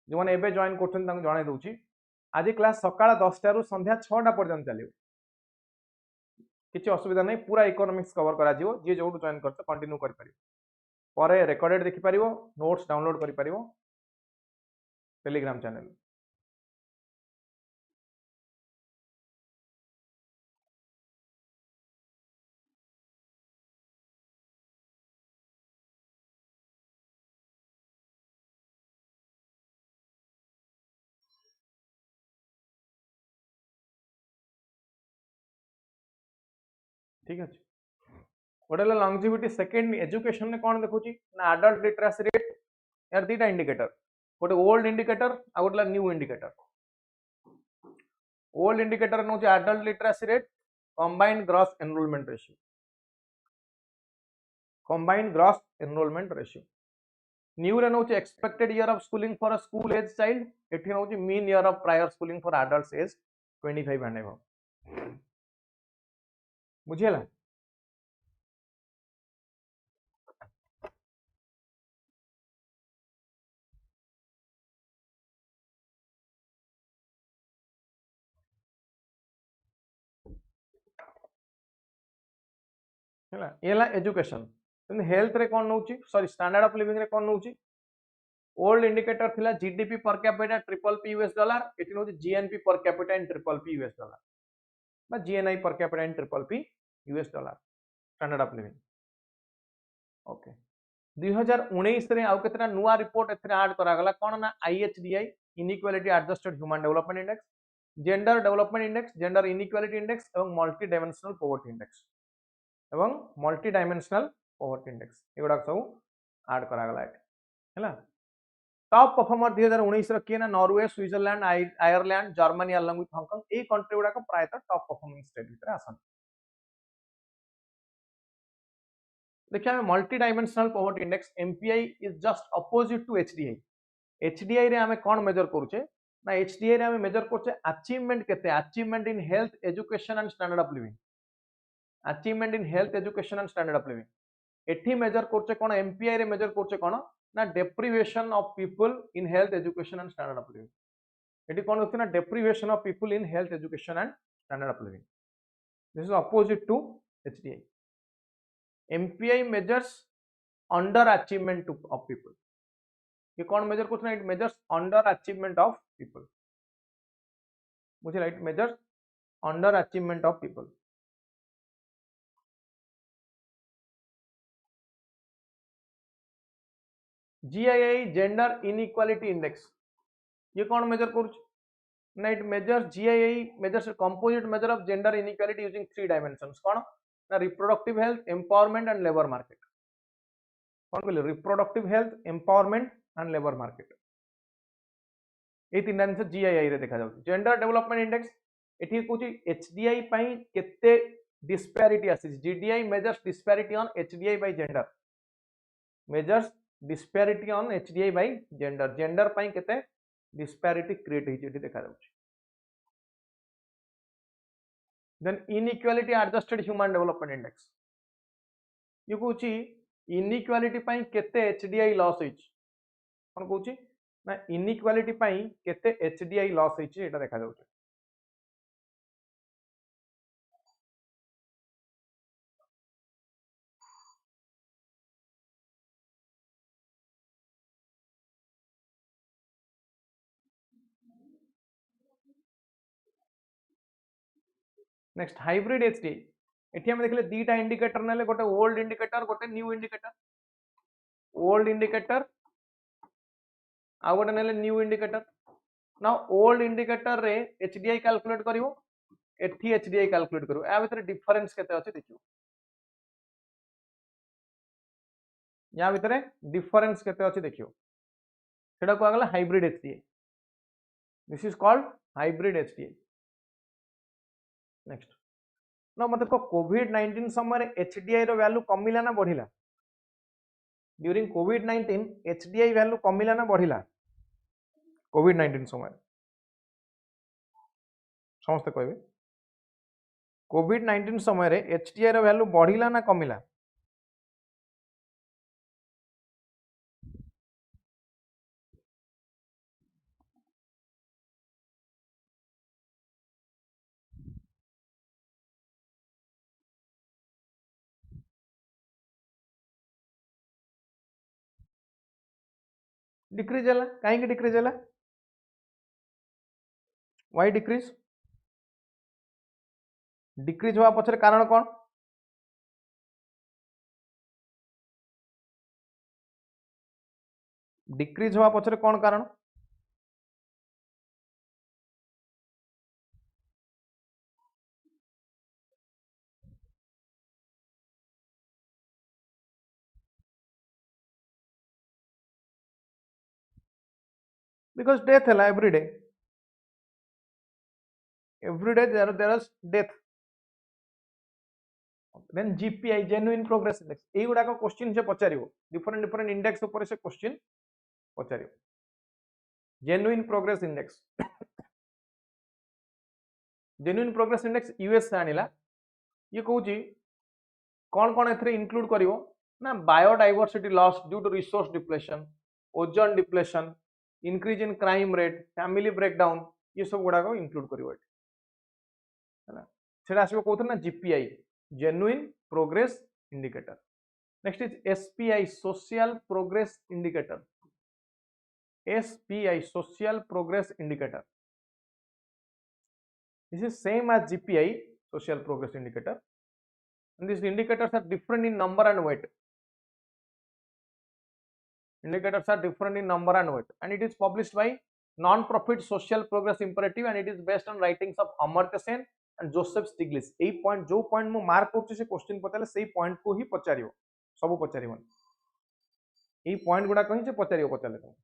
जो माने एबे जॉइन करथन तांग जणाई दउची आज क्लास सकाळ 10टा रु संध्या 6टा पर्यंत चलियो किछि असुविधा नै पूरा इकोनॉमिक्स कवर करा जिवो जे जोड जॉइन करते कंटिन्यू कर परियो परे रिकॉर्डेड देखि परियो नोट्स डाउनलोड करि परियो टेलीग्राम चैनल ठीक अच्छे गोटे लंजिविटी सेकेंड एजुकेशन ने कौन देखुची ना एडल्ट लिटरेसी रेट यार दीटा इंडिकेटर गोटे ओल्ड इंडिकेटर आ गोटे new indicator old indicator now adult literacy rate combined gross enrolment ratio combined gross enrolment ratio new रे now expected year of schooling for a school age child एठी now mean year of prior schooling for adults age 25 and above बुझियला है education health रे कौन now sorry standard of living रे कौन now old indicator थिला GDP पर capita triple P US dollar एटी now GNP per capita in triple P US dollar बा GNI per capita in triple P US dollar standard of living okay 2019 रे आउ केतरा नुवा report एथरे add करा गला कोन ना IHDI inequality adjusted human development index gender development index gender inequality index एवं multi dimensional poverty index एवं मल्टी डायमेंशनल पॉवर्टी इंडेक्स एगुडा सब ऐड करा गला हैला टॉप परफॉर्मर 2019 रो किए ना Norway Switzerland Ireland Germany along with Hong Kong ए कंट्री गुडा को प्राय टॉप परफॉर्मिंग स्टेट भितर आसन देखिए हमें multi dimensional poverty index MPI is just opposite to HDI HDI रे हमें कोन मेजर करूचे ना एचडीआई रे हमें मेजर करछे अचीवमेंट केते achievement in health education and standard of living achievement in health education and standard of living एठी major करछे कोन एमपीआई रे मेजर करछे कोन ना deprivation of people in health education and standard of living eighty कौन होती ना deprivation of people in health education and standard of living this is opposite to HDI MPI measures under achievement of people ये कौन major करते ना it measures under achievement of people मुझे right measures under achievement of people GII gender inequality index ये कौन measure करूछ ना it measures GII measures composite measure of gender inequality using 3 dimensions कौन ना reproductive health empowerment and labour market कौन कहले reproductive health empowerment and labour market ए तीन डायमेंशन GII रे देखा जाउछ जेंडर डेवलपमेंट इंडेक्स एठी कहूची HDI पई केते डिस्पैरिटी आसी GDI measures disparity on HDI by gender measures disparity on HDI by gender gender पई केते डिस्पैरिटी क्रिएट होई जेठी देखा जाउछ then inequality adjusted human development index ये कहूची इनइक्वालिटी पई केते HDI लॉस होईछ कोन कहूची ना इनइक्वालिटी पई केते HDI लॉस होईछ एटा देखा जाउछ नेक्स्ट हाइब्रिड HDI एठी हम देखले दीटा इंडिकेटर नेले गोटे ओल्ड इंडिकेटर गोटे न्यू इंडिकेटर ओल्ड इंडिकेटर आ गोटे नेले न्यू इंडिकेटर ना ओल्ड इंडिकेटर रे HDI कैलकुलेट करिवो एठी HDI कैलकुलेट करिवो या भीतर डिफरेंस केते अछि देखियो या भीतर डिफरेंस केते अछि देखियो सेटा को आगला hybrid HDI this is called hybrid HDI next ना मत को कोविड-19 समय HDI रो वैल्यू कमिला ना बढ़िला ड्यूरिंग कोविड-19 HDI वैल्यू कमिला ना बढ़िला कोविड-19 समय समस्त कहबे कोविड-19 समय रे HDI रो वैल्यू बढ़िला ना कमिला डिक्रीज होला काहे डिक्रीज होला व्हाई डिक्रीज डिक्रीज हुआ पछरे कारण कोन डिक्रीज हुआ पछरे कोन कारण because death है every day there is death. Then GPI genuine progress index ei guda ko question se pacharibo different index upare se question pacharibo. genuine progress index genuine progress index US से आनिला ये कहूची कौन एथरे include करिवो ना biodiversity loss due to resource depletion ozone depletion increase in crime rate family breakdown ये सब गुडा को include करिवो है सेटा आसीबो कोथि ना GPI genuine progress indicator. Next is SPI social progress indicator. SPI social progress indicator. This is same as GPI social progress indicator, and these indicators are different in number and weight. Indicators are different in number and weight, and it is published by non-profit social progress imperative, and it is based on writings of Amartya Sen and Joseph Stiglitz. A point जो point मु mark करछि से question पताले सेही point को ही पचारियो सब पचारियो ए point गुडा कहि से पचारियो पचाले तो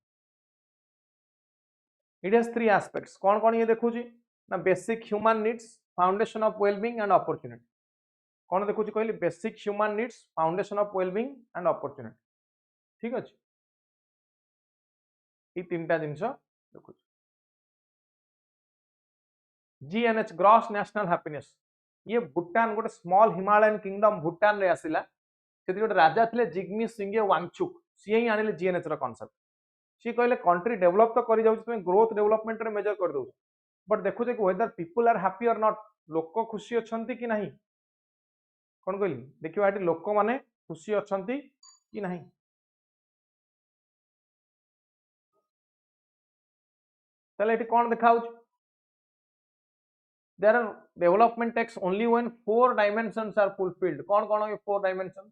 इट हैज थ्री एस्पेक्ट्स कौन ये देखुछि ना basic human needs foundation of wellbeing and opportunity कौन देखुछि कहली basic human needs foundation of wellbeing and opportunity ठीक अछि ई तीनटा जिंस देखुछि GNH ग्रॉस नेशनल हैप्पीनेस ये भूटान गोटे स्मॉल हिमालयन किंगडम भूटान रे आसिला सेति गोटे राजा थिले जिग्मी सिंगे वांगचुक सी ही आनिले जीएनएच रो कांसेप्ट सी कहले कंट्री डेवलप तो करि जाउछ तुमे ग्रोथ डेवलपमेंट रे मेजर कर दउ बट देखो जे वेदर पीपल आर हैप्पी और नॉट लोक खुशी अछंती कि नाही कोन कहली देखियो आटी लोक माने खुशी अछंती कि नाही तले एटी कोन देखाउछ there are development takes only when four dimensions are fulfilled कौन ये four dimensions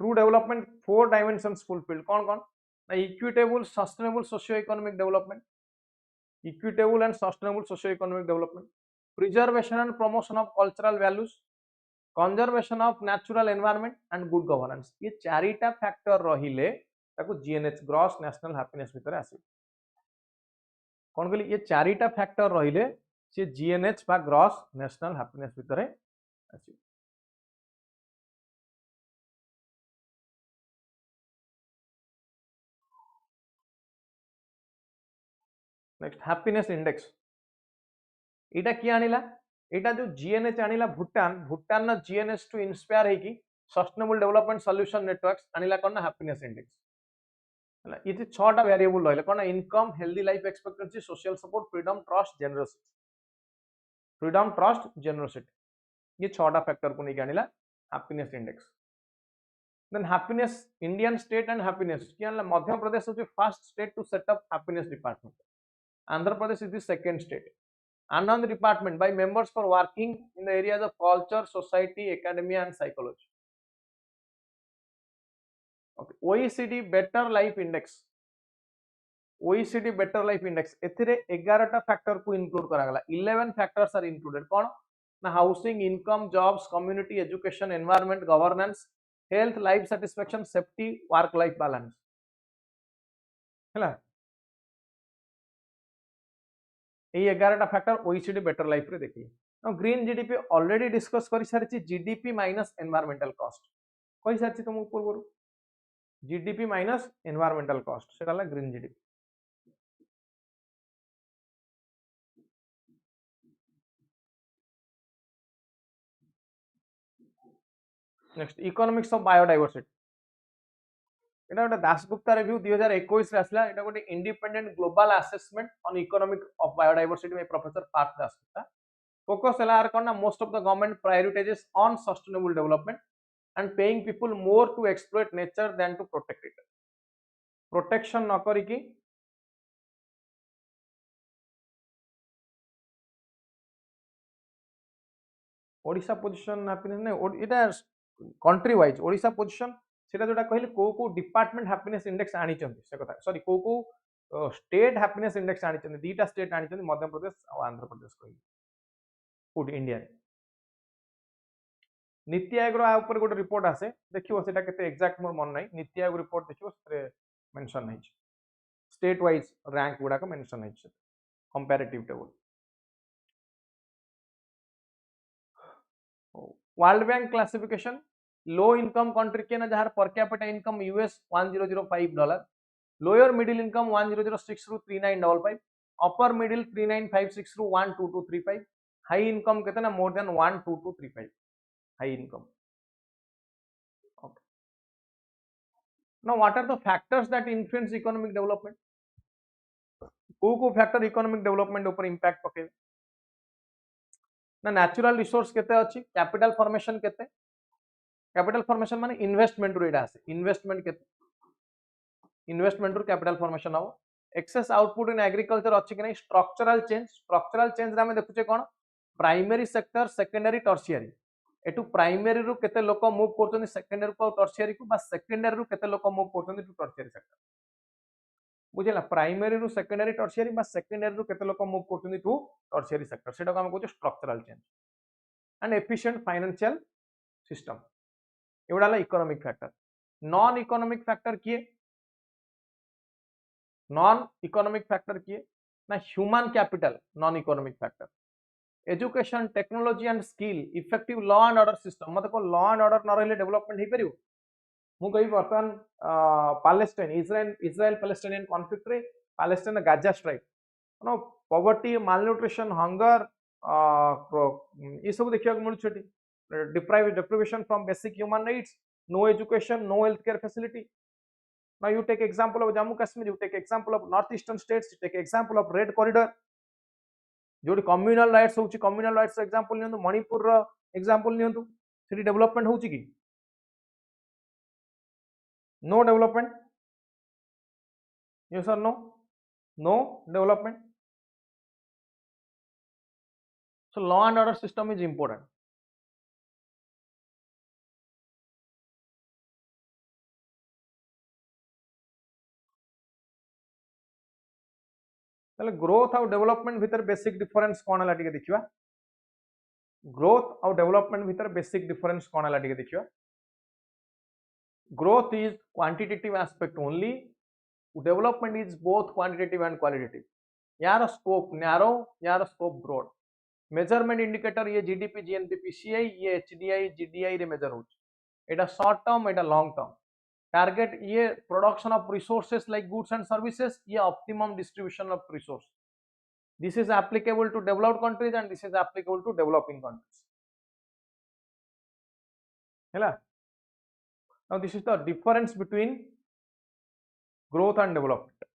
true development four dimensions fulfilled कौन equitable sustainable socio-economic development equitable and sustainable socio-economic development preservation and promotion of cultural values conservation of natural environment and good governance ये चारिटा factor रहिले ताको GNH gross national happiness भितर आसी कौन कहली ये चारिटा फैक्टर रहिले से जीएनएच बा ग्रॉस नेशनल हैप्पीनेस भितरे अछि नेक्स्ट हैप्पीनेस इंडेक्स एटा की आनिला एटा जो जीएनएच आनिला भूटान ना जीएनएच टू इंस्पायर है कि सस्टेनेबल डेवलपमेंट सॉल्यूशन नेटवर्क्स आनिला कोन हैप्पीनेस इंडेक्स हला ये छटा वेरिएबल रहिले कोन income healthy life expectancy social support freedom trust generosity ये छटा फैक्टर को नहीं आनिला happiness index then happiness Indian state and happiness कि आनिला Madhya Pradesh is first state to set up happiness department Andhra Pradesh is the second state another department by members for working in the areas of culture society academia and psychology okay OECD better life index एथिरे 11 टा factor को include करा गला 11 factors are included कोन ना housing income jobs community education environment governance health life satisfaction safety work life balance हला ए 11 टा factor OECD better life रे देखि now green GDP already discuss करि सारछि जीडीपी माइनस एनवायरमेंटल कॉस्ट कहि सारछि तुम ऊपर गुरु जीडीपी माइनस एनवायरमेंटल कॉस्ट सेटा ला green GDP next economics of biodiversity एटा गोटे दासगुप्ता रिव्यू 2021 रे आसला एटा गोटे independent global assessment on economic of biodiversity by professor Partha Dasgupta focus हला आर कोन most of the government prioritises on sustainable development and paying people more to exploit nature than to protect it protection न करी की ओडिशा पोजीशन हैप्पीनेस नै एटा country wise Odisha position सेटा जोटा कहले को डिपार्टमेंट हैप्पीनेस इंडेक्स आनी चंदी से कथा सॉरी को स्टेट हैप्पीनेस इंडेक्स आनी चंदी दीटा स्टेट आनी चंदी मध्य प्रदेश और आंध्र प्रदेश कहले फूड इंडिया नीति आयोग रो ऊपर गोटे रिपोर्ट आसे देखियो सेटा केते एग्जैक्ट मोर मन नै नीति आयोग रिपोर्ट देखियो से मेंशन नै स्टेट वाइज रैंक गुड़ाक मेंशन है comparative table world bank classification low income country के ना जहां पर capita income US $1005 lower middle income 1006 रू 3955 अपर मिडिल 3956 रू 12235 हाई इनकम कितना more than 12235 high income now what are the factors that influence economic development को factor economic development ऊपर impact पके ना नेचुरल रिसोर्स केते अछि कैपिटल फॉर्मेशन केते कैपिटल फॉर्मेशन माने इन्वेस्टमेंट रो एडा आसे इन्वेस्टमेंट केते इन्वेस्टमेंट रो कैपिटल फॉर्मेशन हो एक्सेस आउटपुट इन एग्रीकल्चर अछि कि नै स्ट्रक्चरल चेंज रे हम देखुचे कोन प्राइमरी सेक्टर सेकेंडरी टर्शियरी एटू प्राइमरी रू केते लोक मूव करछन सेकेंडरी को टर्शियरी को बा सेकेंडरी रू केते लोक मूव करछन टू टर्शियरी सेक्टर बुझला प्राइमरी रू सेकेंडरी टर्शियरी बा सेकेंडरी रू केते लोक मूव करछन टू टर्शियरी सेक्टर सेटा को हम कहू structural change and efficient financial system एवडाला economic factor non economic factor किए नॉन इकोनॉमिक फैक्टर किए ना human capital non economic factor education technology and skill effective law and order system मत को लॉ एंड ऑर्डर न रहिले development हे परियो मु कहि वर्तमान पैलेस्टाइन इजराइल पैलेस्टाइनियन कॉन्फ्लिक्ट रे Palestine Gaza strike no poverty malnutrition hunger ये सब देखिया मिलु छटी deprivation from basic human needs no education no healthcare facility now you take example of Jammu Kashmir you take example of northeastern states you take example of red corridor जोडी communal riots होची communal riots example नियंतु मणिपुर रो example नियंतु city development होची की no development yes और no development so law and order system is important ताले growth और डेवलपमेंट भीतर बेसिक डिफरेंस कोन हला टिके देखिबा ग्रोथ और डेवलपमेंट भीतर बेसिक डिफरेंस कोन हला टिके देखिबा growth is quantitative aspect only development is both quantitative and qualitative यार स्कोप नैरो यार स्कोप ब्रॉड मेजरमेंट इंडिकेटर ये जीडीपी जीएनपी पीसीआई ये एचडीआई जीडीआई रे मेजर होची एटा शॉर्ट टर्म एटा लॉन्ग टर्म टारगेट ये production of resources like goods and services ये optimum distribution of resource this is applicable to developed countries and this is applicable to developing countries हैला now this is the difference between growth and development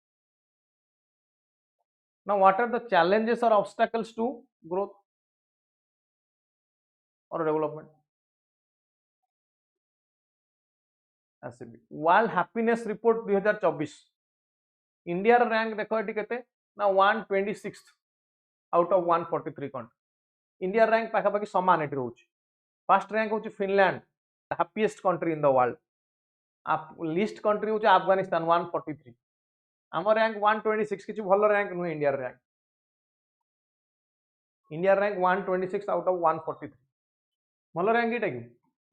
now what are the challenges or obstacles to growth or development ASB world happiness report 2024 India rank देखो eighty केते ना 126th out of 143 country India rank पाखा पाखी समान eighty रहउची first rank होची Finland happiest country in the world आप list country होची अफगानिस्तान 143 आम रैंक 126 किछि भलो रैंक नु इंडिया रैंक 126 आउट ऑफ 143 भलो रैंक इटा कि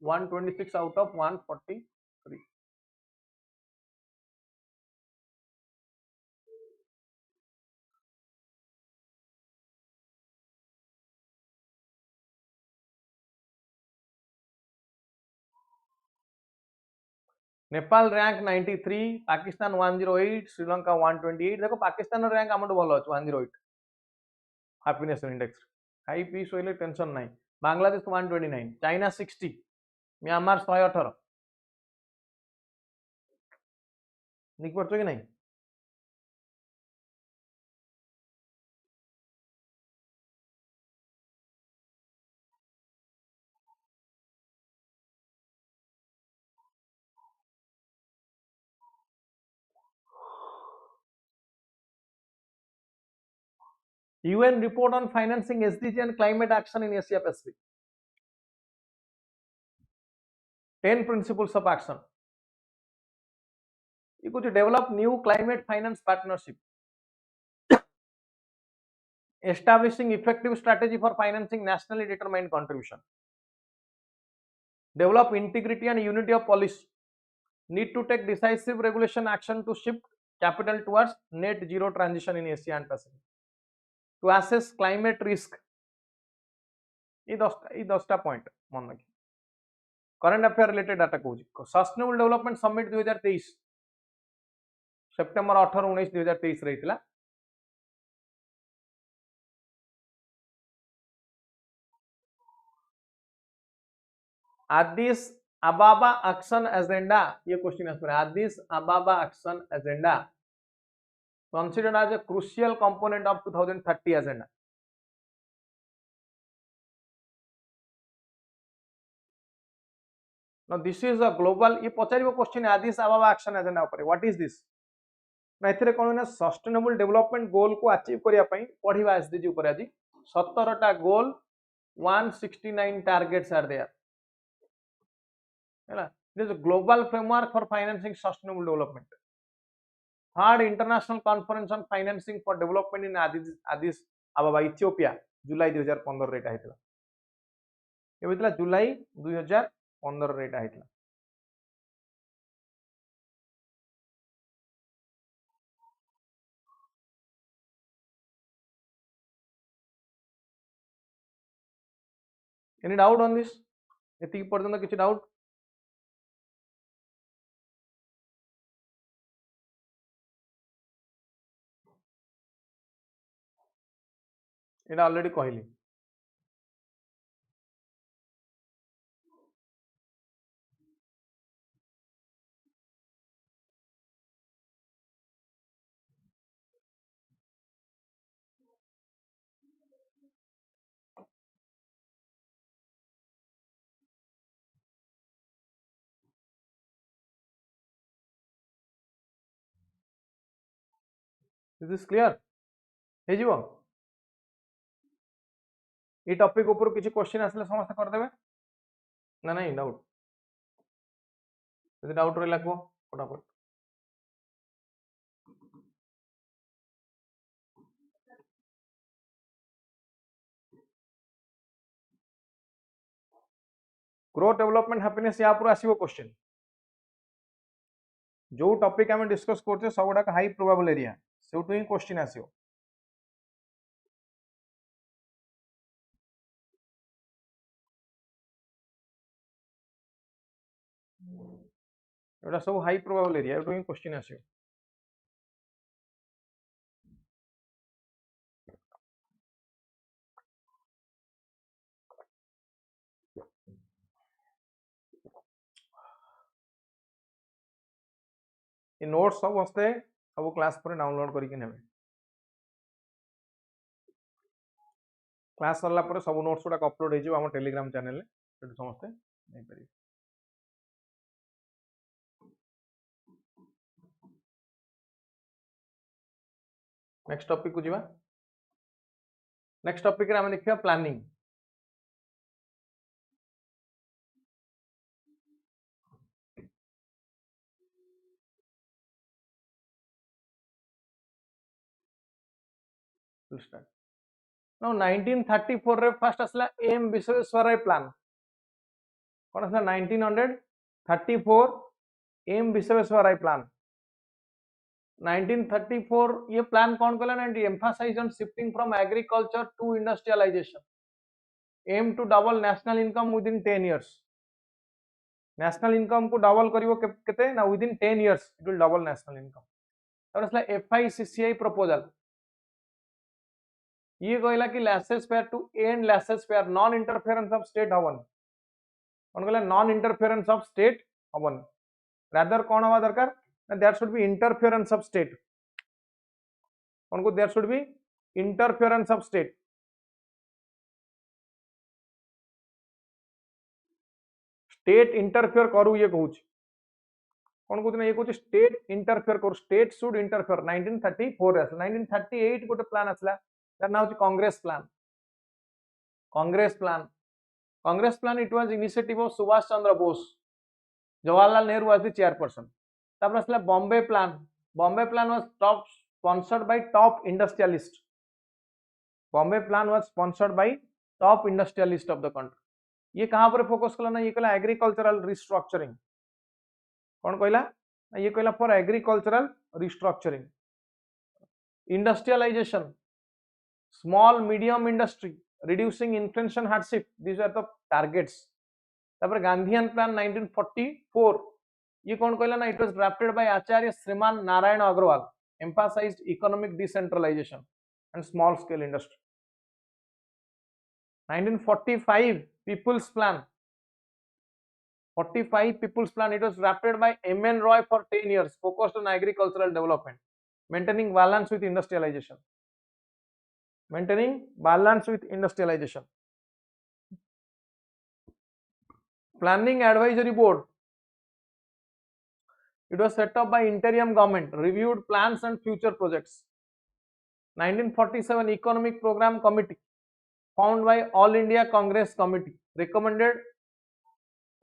126 out of 143 Nepal rank 93 Pakistan 108 Sri Lanka 128 देखो पाकिस्तान रैंक हमटो भलो अछि 108 हैप्पीनेस इंडेक्स खाई पी सोइले टेंशन नाही बांग्लादेश 129 चाइना 60 म्यांमार 118 निक पड़तो कि नहीं UN report on financing SDG and climate action in Asia Pacific. 10 principles of action. You could develop new climate finance partnership. Establishing effective strategy for financing nationally determined contribution. Develop integrity and unity of policy. Need to take decisive regulation action to shift capital towards net zero transition in Asia and Pacific, to assess climate risk. ये 10टा point मन रखिए. Current affair related data कहूँ sustainable development summit 2023 September 18-19 2023 रही. Addis Ababa Action Agenda, ये question है. Addis Ababa Action Agenda considered as a crucial component of 2030 agenda. Now this is a global, ये पचारिबो question Addis Ababa Action Agenda ऊपर. What is this? ना एथिरे कोन ना sustainable development गोल को achieve करिया पई पढिबा एसडीजी ऊपर आज 17 टा गोल 169 टारगेट्स आर देयर. है ना. It is a global framework for financing sustainable development. Third International Conference on Financing for Development in Addis Ababa, Ethiopia, July 2015 रे हेतला. ये हेतला जुलाई 2015 रे हेतला. Any doubt on this? एतिक पर्यंत किछि डाउट? एटा ऑलरेडी कहली. Is this clear? हे जीवो. ये टॉपिक ऊपर किछि क्वेश्चन आसले समस्त कर देबे ना नहीं डाउट. यदि डाउट रहला को फटाफट. ग्रोथ डेवलपमेंट हैप्पीनेस या पूरा आसीबो क्वेश्चन. जो टॉपिक हम डिस्कस करते सबुडा हाई प्रोबेबल एरिया सेउटु ही क्वेश्चन आसीबो. एटा सब हाई प्रोबेबल एरिया एउटु ही क्वेश्चन आसीबो. ये नोट्स सब हस्ते सब क्लास पर डाउनलोड करके नेबे. क्लास सरला पर सब नोट्स गुडा अपलोड हो हम टेलीग्राम चैनल में समस्ते नहीं पारे. नेक्स्ट टॉपिक को जीवा. नेक्स्ट टॉपिक रे हम देखिया प्लानिंग. स्टार्ट. Now 1934 रे फर्स्ट असला एम विश्वेश्वरैया प्लान. कोन असला 1934 एम विश्वेश्वरैया प्लान. 1934 ये प्लान कौन कला ना emphasise on shifting from agriculture to industrialisation. Aim to double national income within 10 years. National income को डबल करिवो केते ना within 10 years it will double national income. और असला एफआईसीसीआई प्रपोजल ये कहला कि laissez faire to end laissez faire non interference of state हवन. कौन कहला नॉन इंटरफेरेंस ऑफ स्टेट हवन. रादर कौन हवा दरकार ना there should be interference of state. कौन को there should be interference of state. State interfere करू ये कहूछ. कौन कहते ना ये कहूछ स्टेट इंटरफेयर करू. State should interfere. 1934 रे 1938 गोटे प्लान आसला that now Congress plan. Congress plan. Congress plan it was initiative of Subhash Chandra Bose. Jawaharlal Nehru was the chairperson. Tapra asla Bombay plan. Bombay plan was top sponsored by top industrialist. Bombay plan was sponsored by top industrialist of the country. ये कहाँ पर focus कला ना ये कला agricultural restructuring. कौन कहला ये कहला for agricultural restructuring, industrialisation, small medium industry, reducing inflation hardship, these are the targets. तापर गांधीयन प्लान 1944, ये कौन कहला ना, it was drafted by Acharya Shriman Narayan Agarwal, emphasized economic decentralization and small scale industry। 1945 people's plan, 45 people's plan, it was drafted by MN Roy for 10 years, focused on agricultural development, maintaining balance with industrialization, maintaining balance with industrialization। Planning advisory board, it was set up by interim government, reviewed plans and future projects। 1947 economic program committee, found by all India Congress committee, recommended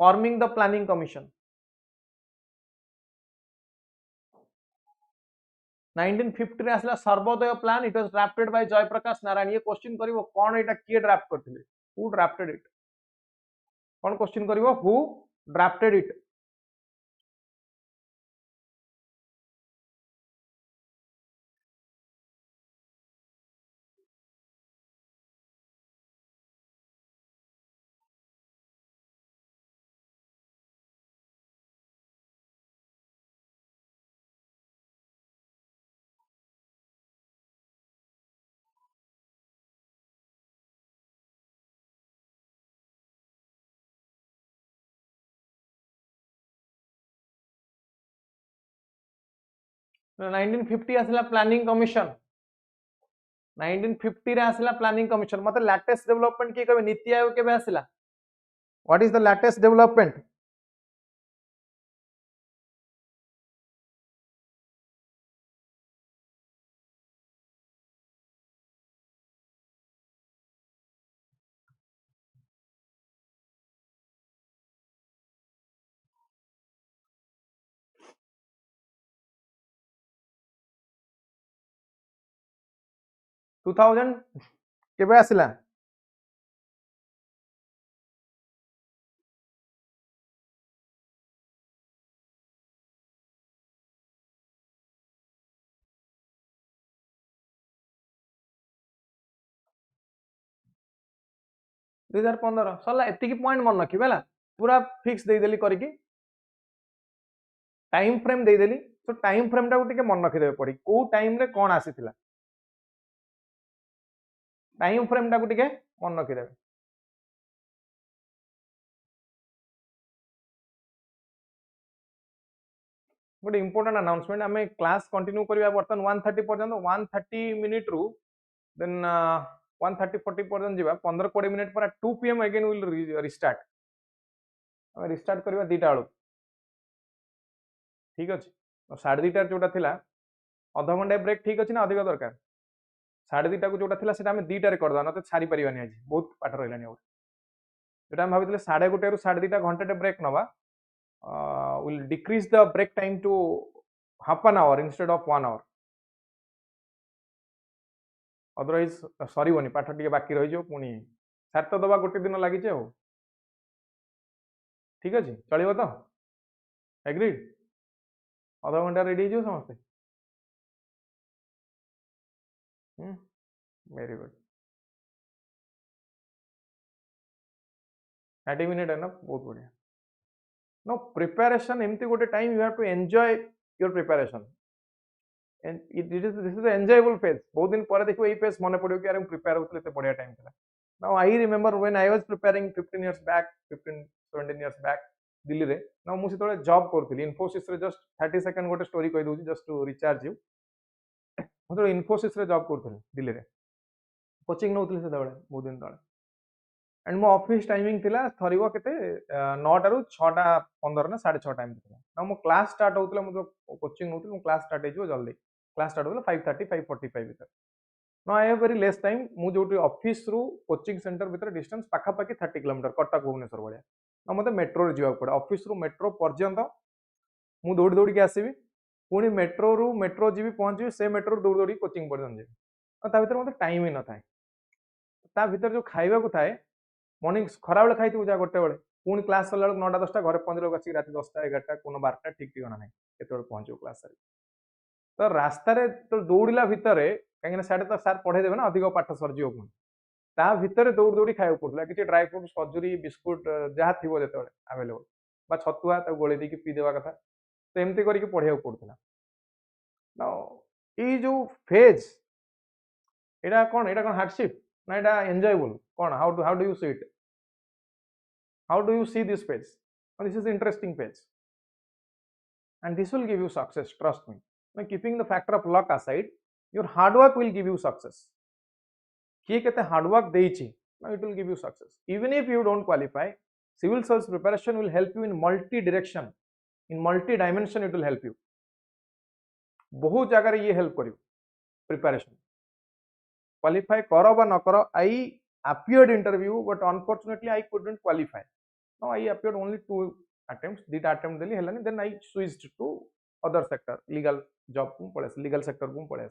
forming the planning commission। 1950 रे आसला Sarvodaya plan, it was drafted by Jayaprakash Narayan. ये question करिवो कोन एटा किए draft करथिले, who drafted it, कोन question करिवो हु ड्राफ्टेड इट। तो 1950 आसला प्लानिंग कमिशन, 1950 रे आसला प्लानिंग कमिशन। मतलब लेटेस्ट डेवलपमेंट की कहबे नीति आयोग केबे आसला, what is the latest development. Two thousand केबे आसला, दुई हजार 15 सरला। एतिकी पॉइंट मन रखिबे ला, पूरा फिक्स दे देली करिकी, टाइम फ्रेम दे देली। तो टाइम फ्रेम टा टिके मन रखि देबे पड़ी, को टाइम रे कोन आसीथिला, टाइम फ्रेम टा टिके मन रखि देबे। गोटे इंपोर्टेंट अनाउंसमेंट, आमे क्लास कंटिन्यू करिया बर्तन 1:30 पर्यंत, 1:30 मिनिट रु देन 1:30-40 पर्यंत जीवा, 15-20 मिनिट पर 2 PM अगेन विल रिस्टार्ट। आमे रिस्टार्ट करिवा 2टा आळु, ठीक अछि। 2:30 जोटा थिला अध घंटा ब्रेक, ठीक अछि ना, अधिक दरकार। 2:30 को जोटा थिला सेटा आमे 2टा रे करदा, नते छाड़ी परिबानी आज, बहुत पाठ रहलानी। और जेटा हम भाबितले 1:30 रु 2:30 घंटा ब्रेक नबा, will decrease the break time to half an hour instead of 1 hour, otherwise sorry बनी पाठ टिके बाकी रही जो पुनी सार तो दबा गोटे दिन लागि जे हो, ठीक अछि चलिबो तो, एग्रीड। आधा घंटा रेडी जो समझते, वेरी गुड, 30 मिनट है ना, बहुत बढ़िया। नो प्रिपरेशन एमती गोटे time, you have to enjoy your preparation, and this is enjoyable phase. बहुत दिन पर देखो ये फेज मन पड़ो कि यार प्रिपेयर होतले एते बढ़िया टाइम था। Now I remember when I was preparing 15 years back, 15-17 years back Delhi रे। नाउ मु सेतले जॉब करथली इन्फोसिस रे, जस्ट 30 सेकंड गोटे स्टोरी कहि दोची जस्ट टू रिचार्ज यू। मु तो इन्फोसिस रे जॉब करथली दिल्ली रे, कोचिंग नउतली सेतबेले बहुत दिन तळे, एंड मो ऑफिस टाइमिंग थिला थरिबो केते 9 टा रु 6 टा 15 ना 6:30 टाइम थिला। ना मो क्लास स्टार्ट होतला, मु कोचिंग नउतली, मो क्लास स्टार्ट हेजो जल्दी, क्लास स्टार्ट होतला 5:30-5:45 भीतर। No I have very less time, मु जोटी ऑफिस रु कोचिंग सेंटर भीतर डिस्टेंस पाखा पाखी 30 किलोमीटर, कटक भुवनेश्वर भलिया। ना मते मेट्रो रे जीवा पड़े, ऑफिस रु मेट्रो पर्यंत मु दौड़ी दौड़ी के आसीबी, पुणी मेट्रो रु मेट्रो जीवी पहुंची, से मेट्रो दौड़ी दौड़ी कोचिंग पर्यंत जीवी, ता भीतर मते टाइम ही न थाए। ता भीतर जो खाइबा को थाए, मॉर्निंग खरा बेले खाइथु जा गोटे बेले, पुणी क्लास सरला 9टा 10टा घरे पहुंचल बस रात 10टा 11टा कोन 12टा ठीक ठिकाना नहीं केतबेले पहुंचो क्लास सारी तो रास्ता रे तो दौड़िला भितर कहीं साढ़े तो सार पढ़े देवे ना अधिक पाठ सरजी पुणी ता भितर दौड़ दौड़ी खाया पड़ता कि ड्राई फ्रुट खजुरी बिस्कुट जहाँ थी जो आवेलेबल बा छतुआ गोले देकी पी देवा कथा तो एमती करके पढ़िया पड़ता ये जो फेज एटा कौन हार्डशिप ना एटा एंजॉयबल कौन how do you see it how do you see this phase this is interesting phase and this will give you success, trust me. Now keeping the factor of luck aside, your hard work will give you success. किए केते hard work देइछि now it will give you success. Even if you don't qualify, civil service preparation will help you in multi direction, in multi dimension it will help you. बहुत जगह ये help करियो preparation qualify करो बा न करो आई appeared interview but unfortunately I couldn't qualify. Now I appeared only 2 attempts, dita attempt deli helani, then I switched to other sector, legal job को पढ़े legal sector को पढ़े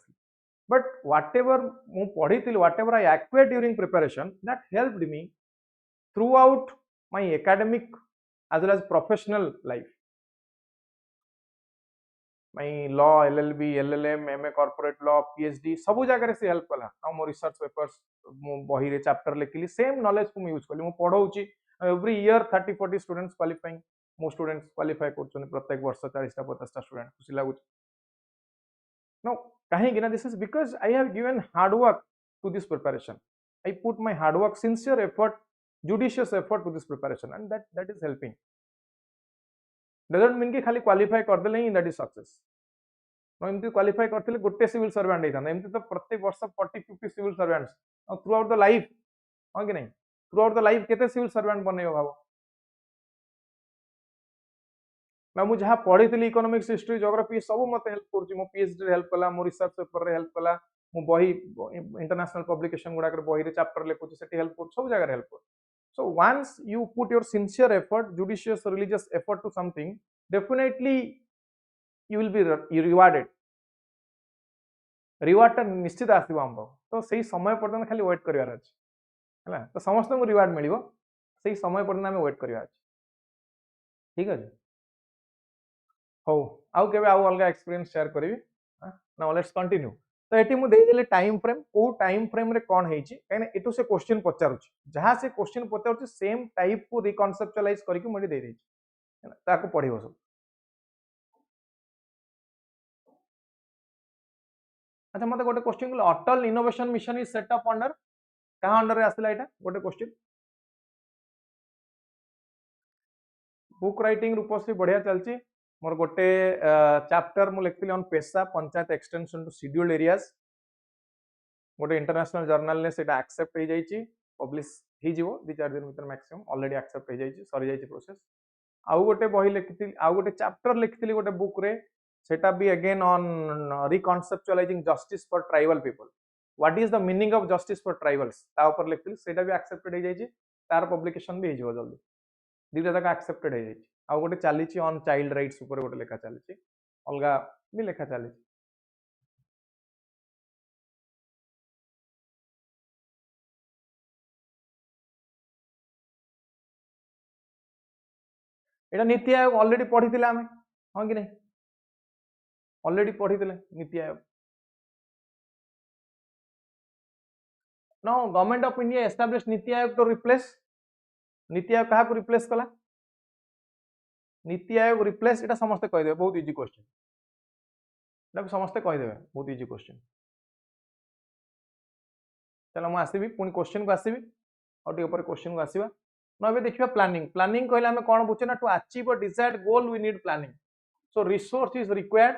but whatever मु पढ़ी थी whatever I acquired during preparation that helped me throughout my academic as well as professional life. My law, LLB, LLM, MA corporate law, PhD सबु जगह से हेल्प कला आ मो रिसर्च पेपर्स मो बही रे चैप्टर लिखली सेम नॉलेज को मैं यूज कली मो पढ़ौची एवरी ईयर 30-40 स्टूडेंट्स क्वालिफाइंग मो स्टूडेंट्स क्वालिफाई करछन प्रत्येक वर्ष 40-50 स्टूडेंट खुशी लागु नो कहीं कि ना this is because I have given hard work to this preparation I put my hard work sincere effort judicious effort to this preparation and that is helping doesn't mean कि खाली qualify कर देले in that is success no एमती qualify करथिले गोटे civil servant हेता एमती तो प्रत्येक वर्ष 40-50 civil servants throughout the life हां कि नहीं थ्रू आउट द लाइफ केते सिविल सर्वेंट बनेयो भाव ना मु जहाँ पढ़ी थी इकोनॉमिक्स हिस्ट्री ज्योग्राफी सब मत हेल्प कर मो पीएचडी हेल्प कला मो रिसर्च पेपर रे हेल्प कला मो बही इंटरनेशनल पब्लिकेशन गुडा बही रे चैप्टर लिखुची सेठी हेल्प कर सब जगह हेल्प कर so once you put your sincere effort judicious religious effort to something definitely you will be rewarded reward निश्चित आसीबो हमबो तो सही समय पर्यंत खाली वेट करिवार अछि हला तो समस्त को रिवार्ड मिलिबो सही समय पर्यंत हमें वेट करिवार अछि ठीक अछि हो आउ केबे आउ अलगा एक्सपीरियंस शेयर करिवि नाउ लेट्स कंटिन्यू तो एटी मु देइ देले टाइम फ्रेम को टाइम फ्रेम रे कोन हेछि काने एटु से क्वेश्चन पचारुछि जहां से क्वेश्चन पचारुछि सेम टाइप को रिकॉन्सेप्चुअलाइज करिकि मडी देइ देछि ताको पढिबो सब अच्छा मते गोटे क्वेश्चन को Atal innovation mission is set up under कहा अंडर रे आसिला एटा गोटे क्वेश्चन बुक राइटिंग रूपश्री बढ़िया चलछि मोर गोटे चैप्टर मु लिखथिली on PESA panchayat extension to scheduled areas गोटे इंटरनेशनल जर्नल ने सेटा एक्सेप्ट हो जाइछि पब्लिश ही जीवो 2-4 दिन भीतर मैक्सिमम ऑलरेडी एक्सेप्ट हो जाइछि सरी जाइछि प्रोसेस आउ गोटे बही लिखथिली आउ गोटे चैप्टर लिखथिली गोटे बुक रे सेटा भी again on reconceptualising justice for tribal people what is the meaning of justice for tribals ता ऊपर लिखथिली सेटा भी एक्सेप्टेड हो जाइछि तार पब्लिकेशन भी हो जीवो जल्दी दीटा तक एक्सेप्टेड हो जाइछि आउ गोटे चली ऑन चाइल्ड राइट्स ऊपर गोटे लेखा चली अलगा भी लेखा चली एटा नीति आयोग ऑलरेडी पढ़ी थिले आमे हां कि नहीं ऑलरेडी पढ़ी थिले NITI Aayog now government of India establish NITI Aayog to replace NITI Aayog कहा को रिप्लेस कला नीति आयोग रिप्लेस एटा समस्त कहि देबे बहुत इजी क्वेश्चन एटा समस्त कहि देबे बहुत इजी क्वेश्चन चलो मैं आसीबी पुनी क्वेश्चन को आसीबी और टे ऊपर क्वेश्चन को आसीबा ना अबे देखिबा प्लानिंग कहले हमें कोन बुझे ना to achieve a desired goal we need planning so resource is required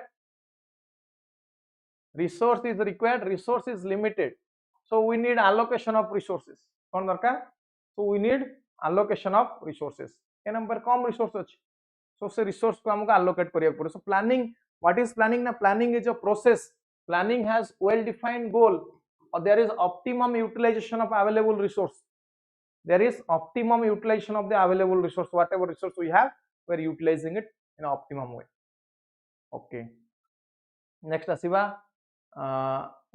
resource is limited so we need allocation of resources कोन दरकार so we need allocation of resources के नंबर कम रिसोर्स अछि सो से रिसोर्स को हमको allocate करिया पड़े so planning what is planning ना planning is a process planning has well defined goal और there is optimum utilisation of available resource there is optimum utilization of the available resource whatever resource we have we are utilizing it in an optimum way okay next asiba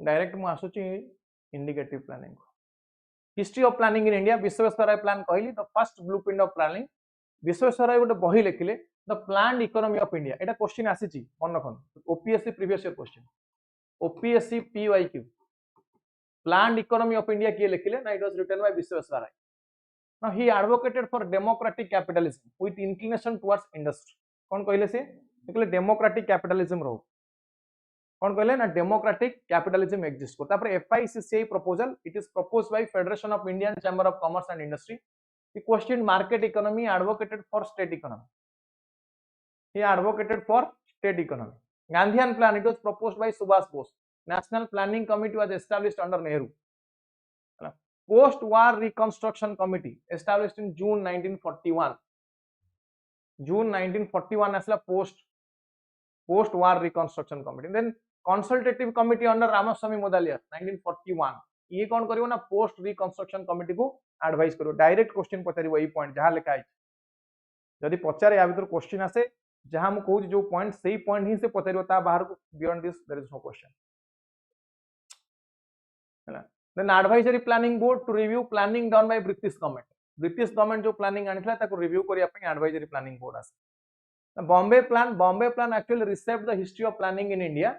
direct mu asuchi indicative planning history of planning in India Visvesvaraya plan कहली the first blueprint of planning Visvesvaraya गोटे बही लिखिले the planned economy of India एटा question आसीची मन रखन OPSC previous year question OPSC PYQ planned economy of India किए लिखिले ना it was written by Visvesvaraya now he advocated for democratic capitalism with inclination towards industry कौन कहले से कहले डेमोक्रेटिक कैपिटलिज्म रो कौन कहले ना डेमोक्रेटिक कैपिटलिज्म एग्जिस्ट करता पर FICCI proposal it is proposed by federation of Indian chamber of commerce and industry he questioned market economy advocated for state economy he advocated for state economy Gandhian plan it was proposed by Subhash Bose national planning committee was established under Nehru post war reconstruction committee established in June 1941 asla post war reconstruction committee then consultative committee under Ramaswamy Mudaliar 1941 ये कौन करिवो ना post reconstruction committee को advice करिवो direct question पचारिवो एई point जहां लिखा है जदि पचारे या भीतर क्वेश्चन आसे जहां हम कहू जो पॉइंट सेही पॉइंट ही से पचारिवो ता बाहर को beyond this there is no question हैला then advisory planning board to review planning done by British government जो प्लानिंग आनिथला ताको रिव्यू करिया पई एडवाइजरी प्लानिंग बोर्ड आसे Bombay plan actually receipt the history of planning in India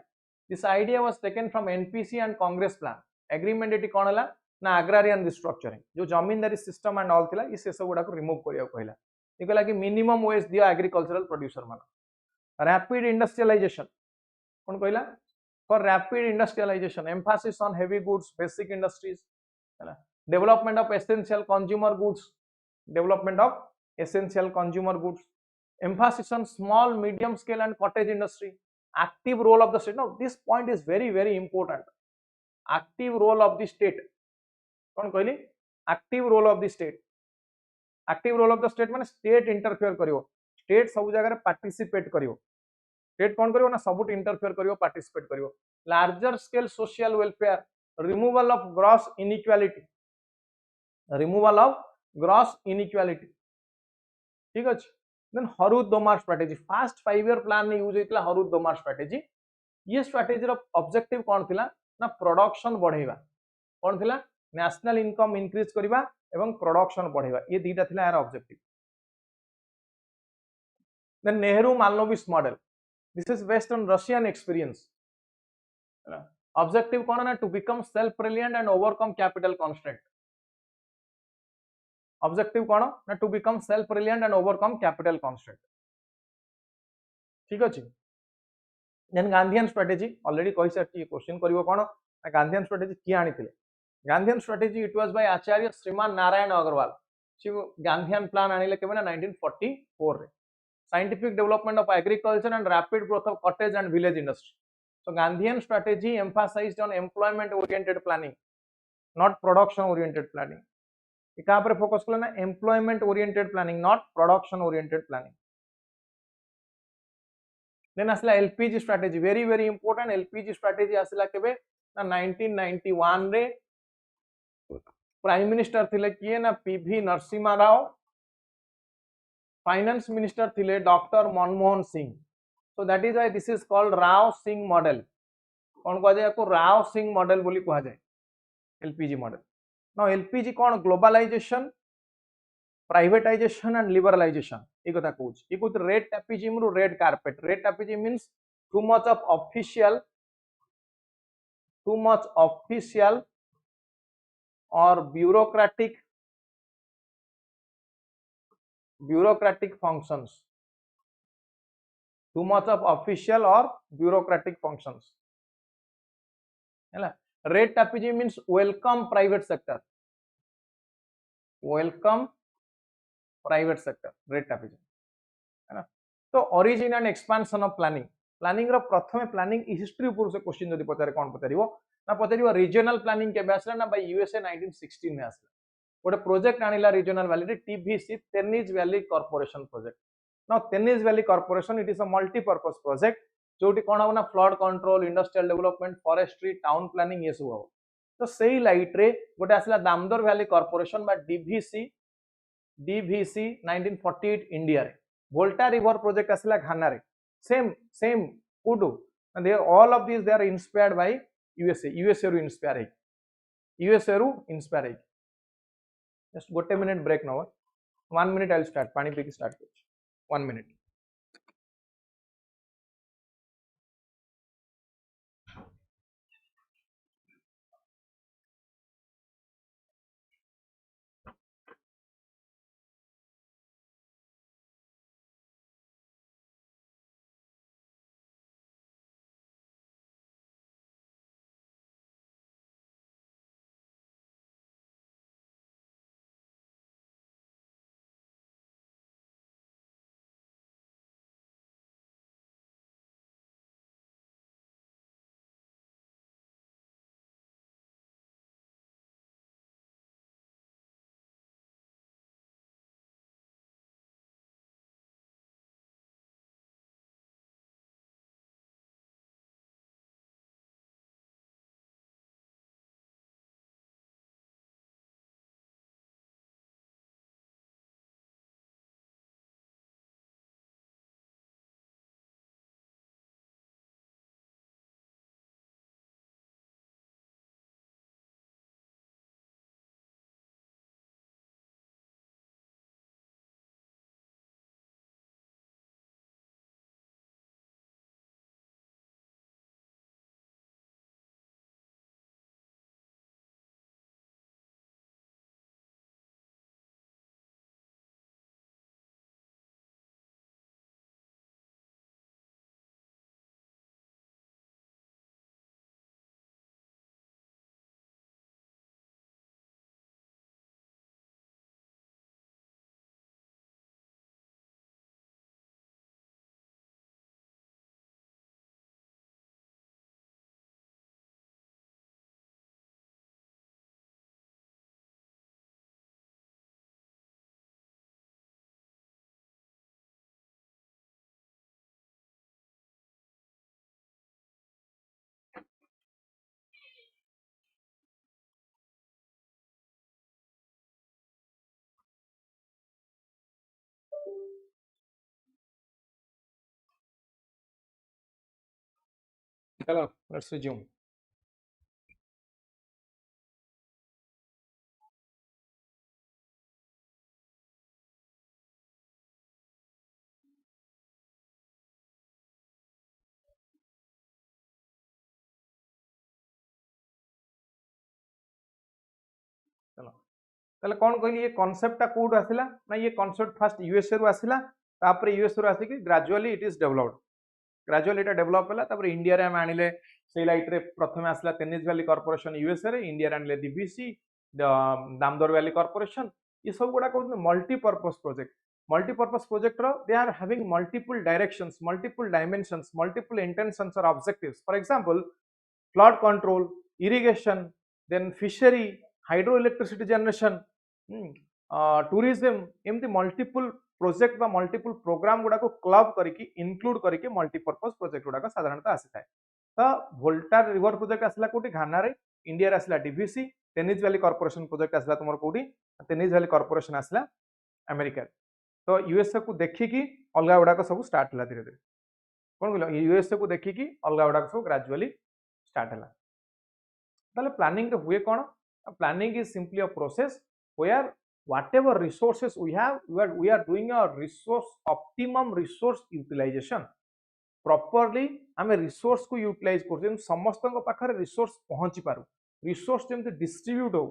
this idea was taken from NPC and Congress plan agreement एटी कोन हला ना अग्रारियन रिस्ट्रक्चरिंग जो जमींदारी सिस्टम एंड ऑल थिला ई से सब गुडा को रिमूव करिया कहला ई कहला कि मिनिमम वेज दियो एग्रीकल्चरल प्रोड्यूसर मान रैपिड इंडस्ट्रियलाइजेशन कोन कहला for rapid industrialisation emphasis on heavy goods basic industries हला development of essential consumer goods emphasis on small medium scale and cottage industry active role of the state now this point is very important active role of the state कौन कहली active role of the state माने state interfere करिवो state सब जगह participate करिवो state कौन करिवो ना सब इंटरफेयर करिवो पार्टिसिपेट करिवो larger scale social welfare removal of gross inequality ठीक अछि then Harrod Domar strategy first 5 year plan में यूज होइतला हरुद दोमार स्ट्रेटजी ये स्ट्रेटजी रो ऑब्जेक्टिव कौन थिला ना प्रोडक्शन बढ़ेगा कौन थिला नेशनल इनकम इंक्रीज करिबा एवं प्रोडक्शन बढ़ेगा ये दीटा थिला यार objective then Nehru Mahalanobis model this is based on Russian experience objective कौन है ना to become self reliant and overcome capital constraint objective कौन ना to become self reliant and overcome capital constraint ठीक अछि देन गांधीयन स्ट्रेटजी ऑलरेडी कहि सारती क्वेश्चन करिवो कोन गांधीयन स्ट्रेटजी की आनिथिले Gandhian strategy it was by Acharya Shriman Narayan Agarwal सी गांधीयन प्लान आनिले केबे ना 1944 रे scientific development of agriculture and rapid growth of cottage and village industry so Gandhian strategy emphasised on employment oriented planning not production oriented planning ई कहां पर फोकस करला ना employment oriented planning not production oriented planning then असला LPG strategy very important LPG strategy असला केबे ना 1991 रे प्राइम मिनिस्टर थिले किए ना P V Narasimha Rao finance minister थिले doctor Manmohan Singh so that is why this is called Rao Singh model कौन कह जाए को राव सिंह मॉडल बोली कहा जाए एलपीजी मॉडल नाउ एलपीजी कौन ग्लोबलाइजेशन प्राइवेटाइजेशन एंड लिबरलाइजेशन ये कथा कहूँ ये कहते रेड टैपिज्म रु red tapism means too much official और bureaucratic functions too much of official or bureaucratic functions हैला red tapeism means welcome private sector red tapeism है ना तो origin and expansion of planning रो प्रथमे प्लानिंग हिस्ट्री ऊपर से question जदी पचारे कोन पचारिवो ना पचारिवो रीजनल प्लानिंग केबे आसला ना बाय यूएसए 1916 में आसला गोटे प्रोजेक्ट आनिला रीजनल वैली रे TVC Tennessee valley corporation project now Tennessee valley corporation it is a multipurpose project जोटी कोन हो ना flood control industrial development forestry town planning ये सब हो तो सेही लाइट रे गोटे आसला दामोदर वैली कॉर्पोरेशन बा डीवीसी 1948 इंडिया रे वोल्टा रिवर प्रोजेक्ट आसला घाना रे सेम कुडू and they all of these they are inspired by USA ru inspire just gote minute break now 1 minute I'll start पानी पी के start करूँ 1 minute चलो let's resume चलो ताले कौन कहली ये कॉन्सेप्ट टा कोड आसिला ना ये कॉन्सेप्ट फर्स्ट यूएसए रु आसिला तापर यूएसए रु आसिकी gradually it is developed gradually एटा डेवलप होला तापर इंडिया रे हम आनिले सेई लाइट रे प्रथम आसला टेनिस वैली कॉर्पोरेशन यूएसए रे इंडिया रे आनिले डीबीसी दामोदर वैली कॉर्पोरेशन ये सब गुडा कहउन मल्टी पर्पस प्रोजेक्ट रो they are having multiple directions multiple dimensions multiple intentions और objectives for example flood control, irrigation, then fishery, hydroelectricity generation, tourism, एमती मल्टीपल प्रोजेक्ट बा मल्टीपल प्रोग्राम गुडा को क्लब करके इंक्लूड करके मल्टीपर्पज प्रोजेक्ट गुडा को साधारणतः आसी थाए तो वोल्टार रिवर प्रोजेक्ट आसला कोठी घाना रे इंडिया रे आसला DVC tennis valley corporation project आसला तुमर कोठी टेनिस वैली कॉर्पोरेशन आसला अमेरिका तो यूएसए को देखिकी अलगा गुडा को सब स्टार्ट होला धीरे धीरे कोन कहलो यूएसए को देखिकी अलगा गुडा को सब ग्रेजुअली स्टार्ट है ताले प्लानिंग हुए कौन planning is simply a process where whatever resources we have we are doing a resource optimum resource utilization properly आम रिसोर्स को यूटिलाइज कर समस्त पाखे रिसोर्स पहुंची पारू रिसोर्स जमी डिस्ट्रीब्यूट हो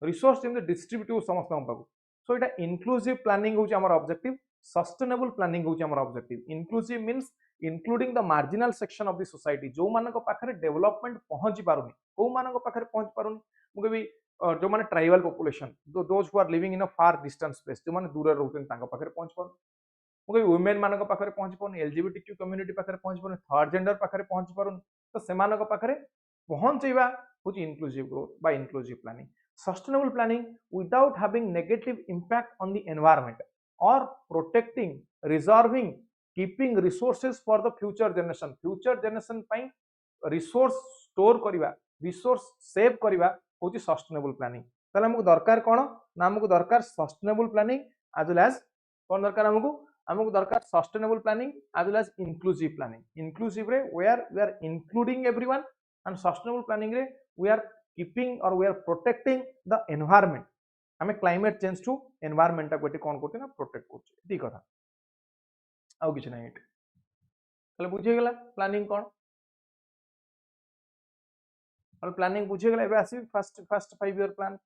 रिसोर्स जमी डिस्ट्रीब्यूट हो समस्त पाखु सो इटा इनक्लूसिव प्लानिंग होची हमर ऑब्जेक्टिव सस्टेनेबल प्लानिंग होची हमर objective inclusive means including the marginal section of the society जो मानक पाखरे डेवलपमेंट पहुंची पारुनी को मानक पाखरे पहुंची पारुनी मु कहबी जो माने tribal population those who are living in a far distance place जो माने दूर रहउछन तांका पाखरे पहुंची पारुनी मु कहबी वुमेन मानक पाखरे पहुंची पारुनी एलजीबीटीक्यू कम्युनिटी पाखरे पहुंची पारुनी थर्ड जेंडर पाखरे पहुंची पारुनी तो से मानक पाखरे पहुंचैबा होची inclusive growth by inclusive planning sustainable planning without having negative impact on the environment or protecting reserving keeping resources for the future generation ପାଇଁ resource store करिवा resource save करिवा होची sustainable planning ताले हमको दरकार कोन ना हमको दरकार sustainable planning as well as कोन दरकार हमको दरकार sustainable planning as well as inclusive रे where we are including everyone and sustainable planning रे we are keeping or we are protecting the environment आम क्लाइमेट चेंज टू एनवायरमेंट को कौन कर protect कर कथा आउ कि ना बुझीगला प्लानिंग कौन प्लानिंग बुझीगला एबे आसी फर्स्ट फर्स्ट 5 ईयर प्लान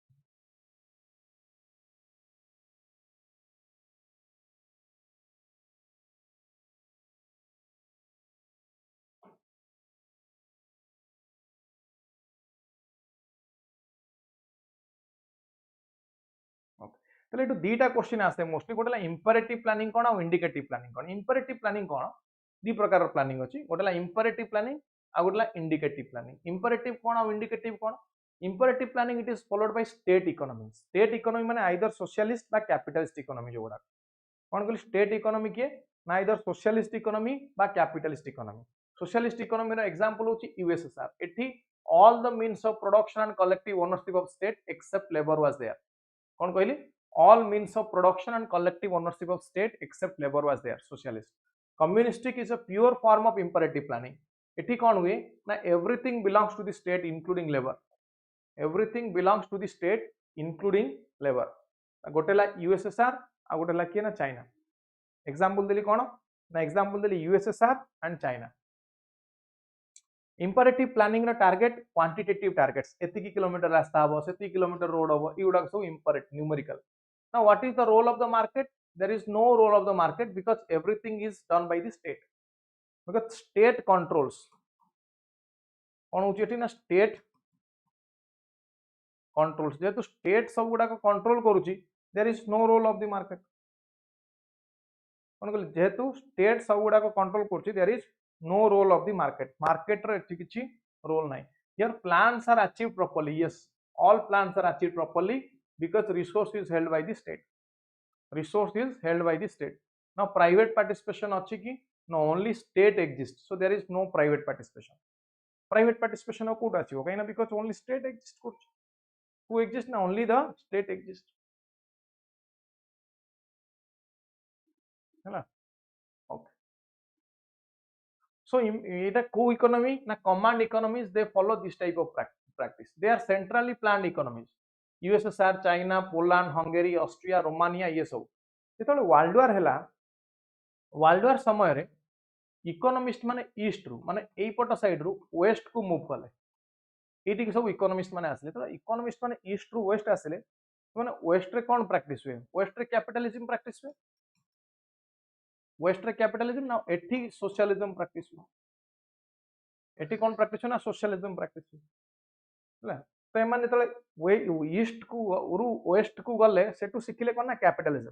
তাহলে এটু দুইটা কোশ্চিন আসে মোস্টলি গোটেলা ইম্পারেটিভ প্ল্যানিং কোন আর ইন্ডিকেটিভ প্ল্যানিং কোন ইম্পারেটিভ প্ল্যানিং কোন দুই প্রকার প্ল্যানিং আছে গোটেলা ইম্পারেটিভ প্ল্যানিং আর গোটেলা ইন্ডিকেটিভ প্ল্যানিং ইম্পারেটিভ কোন আর ইন্ডিকেটিভ কোন imperative planning it is followed by state economy মানে আইদর সোশিয়ালিস্ট বা ক্যাপিটালিস্ট ইকোনমি যেগুলা কোন কলি স্টেট ইকোনমি কি না আইদর সোশিয়ালিস্ট ইকোনমি বা ক্যাপিটালিস্ট ইকোনমি সোশিয়ালিস্ট ইকোনমি র एग्जांपल होची यूएसएसआर एठी all the means of production and collective ownership of state except labour was there कौन कहली all means of production and collective ownership of state except labor was there socialist communistic is a pure form of imperative planning एठी कौन हुए ना everything belongs to the state including labor everything belongs to the state including labor गोटेला USSR आ गोटेला किए ना China example देली कौन ना एग्जांपल देली USSR and China imperative planning रा टारगेट क्वांटिटेटिव टारगेट्स एतिकी किलोमीटर रास्ता हबो सेति किलोमीटर रोड हबो इउडा सब imperative numerical now what is the role of the market there is no role of the market because everything is done by the state because state controls कौन होची एठी ना state controls जेतु state सब गुडा को control करूची there is no role of the market कौन कहले जेतु state सब गुडा को कंट्रोल करूची there is no role of the market रे एठी किछि रोल नाही here plans are achieved properly yes all plans are achieved properly because resource is held by the state now private participation achi ki no only state exists so there is no private participation of code achibo kaina because only state exists kurchi who exists na only the state exists है okay so eta co economy na command economies they follow this type of practice they are centrally planned economies USSR China Poland Hungary Austria Romania ये सब जो world war समय रे economist माने east रु माने एई पट साइड रु वेस्ट को मूव कले एटी सब इकोनॉमिस्ट माने आसले तो इकोनॉमिस्ट माने ईस्ट रु वेस्ट आसले माने वेस्ट रे कोन प्रैक्टिस हुए वेस्ट रे कैपिटलिज्म प्रैक्टिस हुए वेस्ट रे कैपिटलिज्म ना एठी सोशलिज्म प्रैक्टिस हुए एटी कोन प्रैक्टिस हुए ना सोशलिज्म प्रैक्टिस हुए ହେଲା तो एमाने तले ईस्ट को रु वेस्ट को गले सेटू सिखिले कोन ना कैपिटलिज्म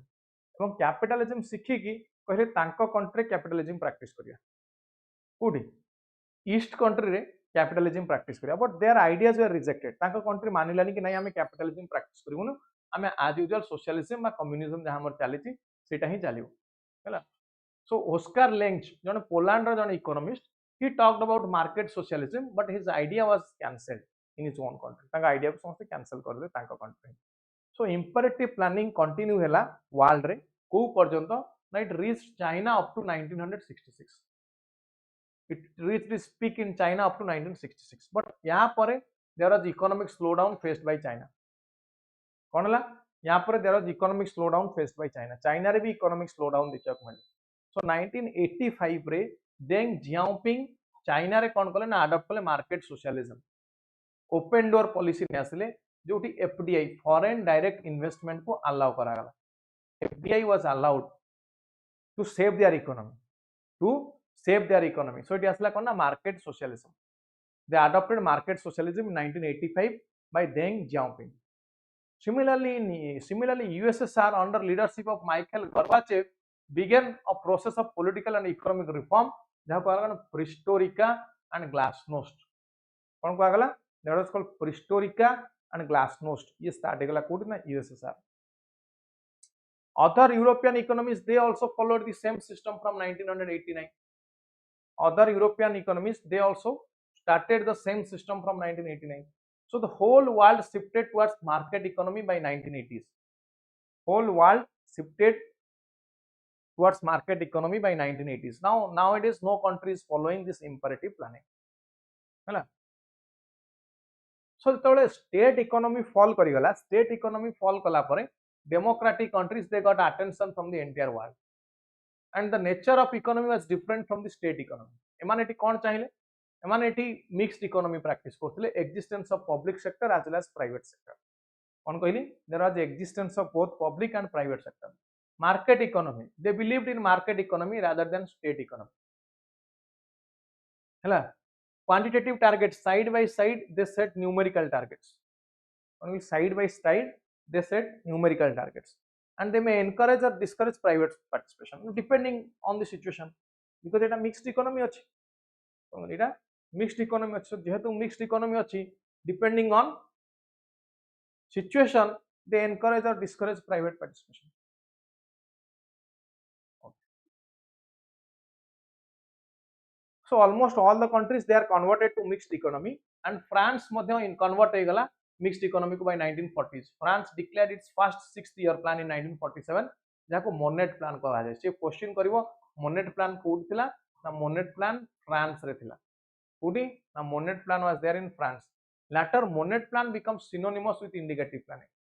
एवं कैपिटलिज्म सिखि की कहले तांको कंट्री कैपिटलिज्म प्रैक्टिस करिया कोडी ईस्ट कंट्री रे कैपिटलिज्म प्रैक्टिस करिया but their ideas were rejected तांको कंट्री मानिलानी कि नहीं हमें कैपिटलिज्म प्रैक्टिस करिवनु हमें आज यूजुअल सोशलिज्म बा कम्युनिज्म जहां हमर चलीची सेटा ही चलिवो हैला सो ऑस्कार लेंज जने पोलैंड रो जने economist he talked about market socialism but his idea was cancelled in his own country तांका आइडिया को समस्त कैंसिल कर दे तांका country so imperative planning continue हैला वर्ल्ड रे को पर्यंत ना it reach China up to 1966 it reached its peak in China up to 1966 but यहाँ पर there was economic slowdown faced by China कौन ला यहाँ पर there was economic slowdown faced by China China रे भी economic slowdown देखा को मिले so 1985 रे देंग जियाओपिंग चाइना रे कौन कले ना अडॉप्ट कले market socialism open door policy ने आसले जोटी एफडीआई फॉरेन डायरेक्ट इन्वेस्टमेंट को अलाउ करा गला FDI was allowed to save their economy so it आसला कोन ना market socialism they adopted market socialism in 1985 by Deng Xiaoping similarly USSR under leadership of Mikhail Gorbachev began a process of political and economic reform जहा को आगला प्रिस्टोरिका and glasnost कोन को आगला that was called Perestroika and Glasnost ये start होगला code ना USSR other European economies they also followed the same system from 1989 other European economies they also started the same system from 1989 so the whole world shifted towards market economy by 1980s whole world shifted towards market economy by 1980s now nowadays no country is following this imperative planning है ना so जो state economy fall करिगला state economy fall कला परे democratic countries they got attention from the entire world and the nature of economy was different from the state economy एमाने एटी कोन चाहिए एमाने एटी मिक्स्ड इकोनॉमी प्रैक्टिस करथिले existence of public sector as well as private sector कौन कहली there was existence of both public and private sector market economy they believed in market economy rather than state economy हैला quantitative targets side by side they set numerical targets only side by side they set numerical targets and they may encourage or discourage private participation depending on the situation because eta mixed economy achi eta mixed economy achi jehetu mixed economy achi depending on situation they encourage or discourage private participation. So almost all the countries they are converted to mixed economy and France madhya in convert ho gala mixed economy ko by 1940s. France declared its first 6th year plan in 1947 jahako monet plan कहा जाय से question करिवो monet plan code थिला ना monet plan France रे थिला कोडी ना monet plan was there in France. Later monet plan becomes synonymous with indicative planning.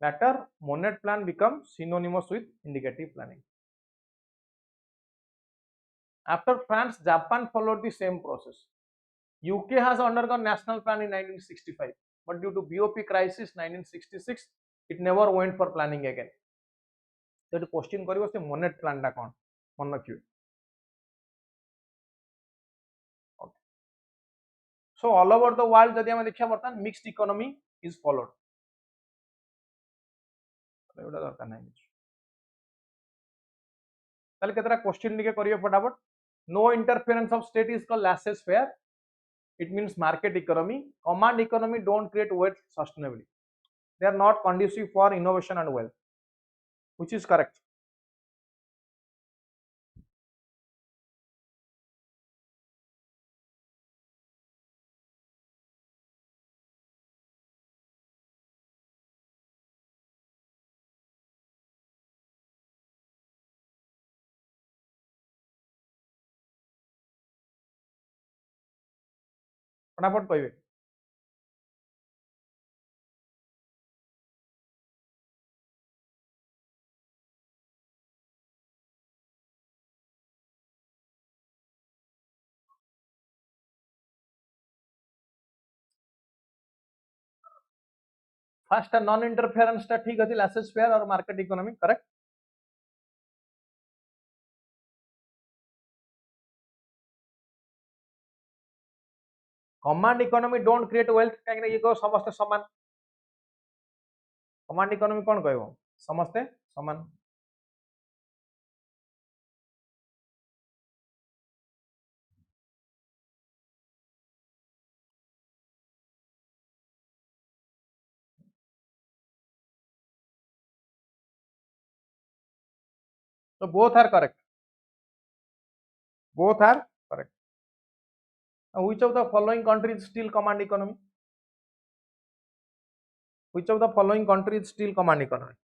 Later monet plan becomes synonymous with indicative planning. After France, Japan followed the same process. UK has undergone national plan in 1965, but due to BOP crisis 1966, it never went for planning again. So the question करियो से monet plan टा कौन मन रखियो. Okay. So all over the world जदि हमें देखिया बर्तमान mixed economy is followed. एवढा दरकार नाही. ताले केतरा क्वेश्चन निके करियो फटाफट. No interference of state is called laissez-faire. It means market economy. Command economy don't create wealth sustainably. They are not conducive for innovation and wealth. Which is correct? फटाफट कहिबे. First non interference टा ठीक अछि laissez-faire और market economy correct. Command economy don't create wealth काहे ये को समस्त समान. Command economy कौन कहबो समस्त समान. So both are correct. Both are correct. Now, which of the following countries still command economy? Which of the following countries still command economy?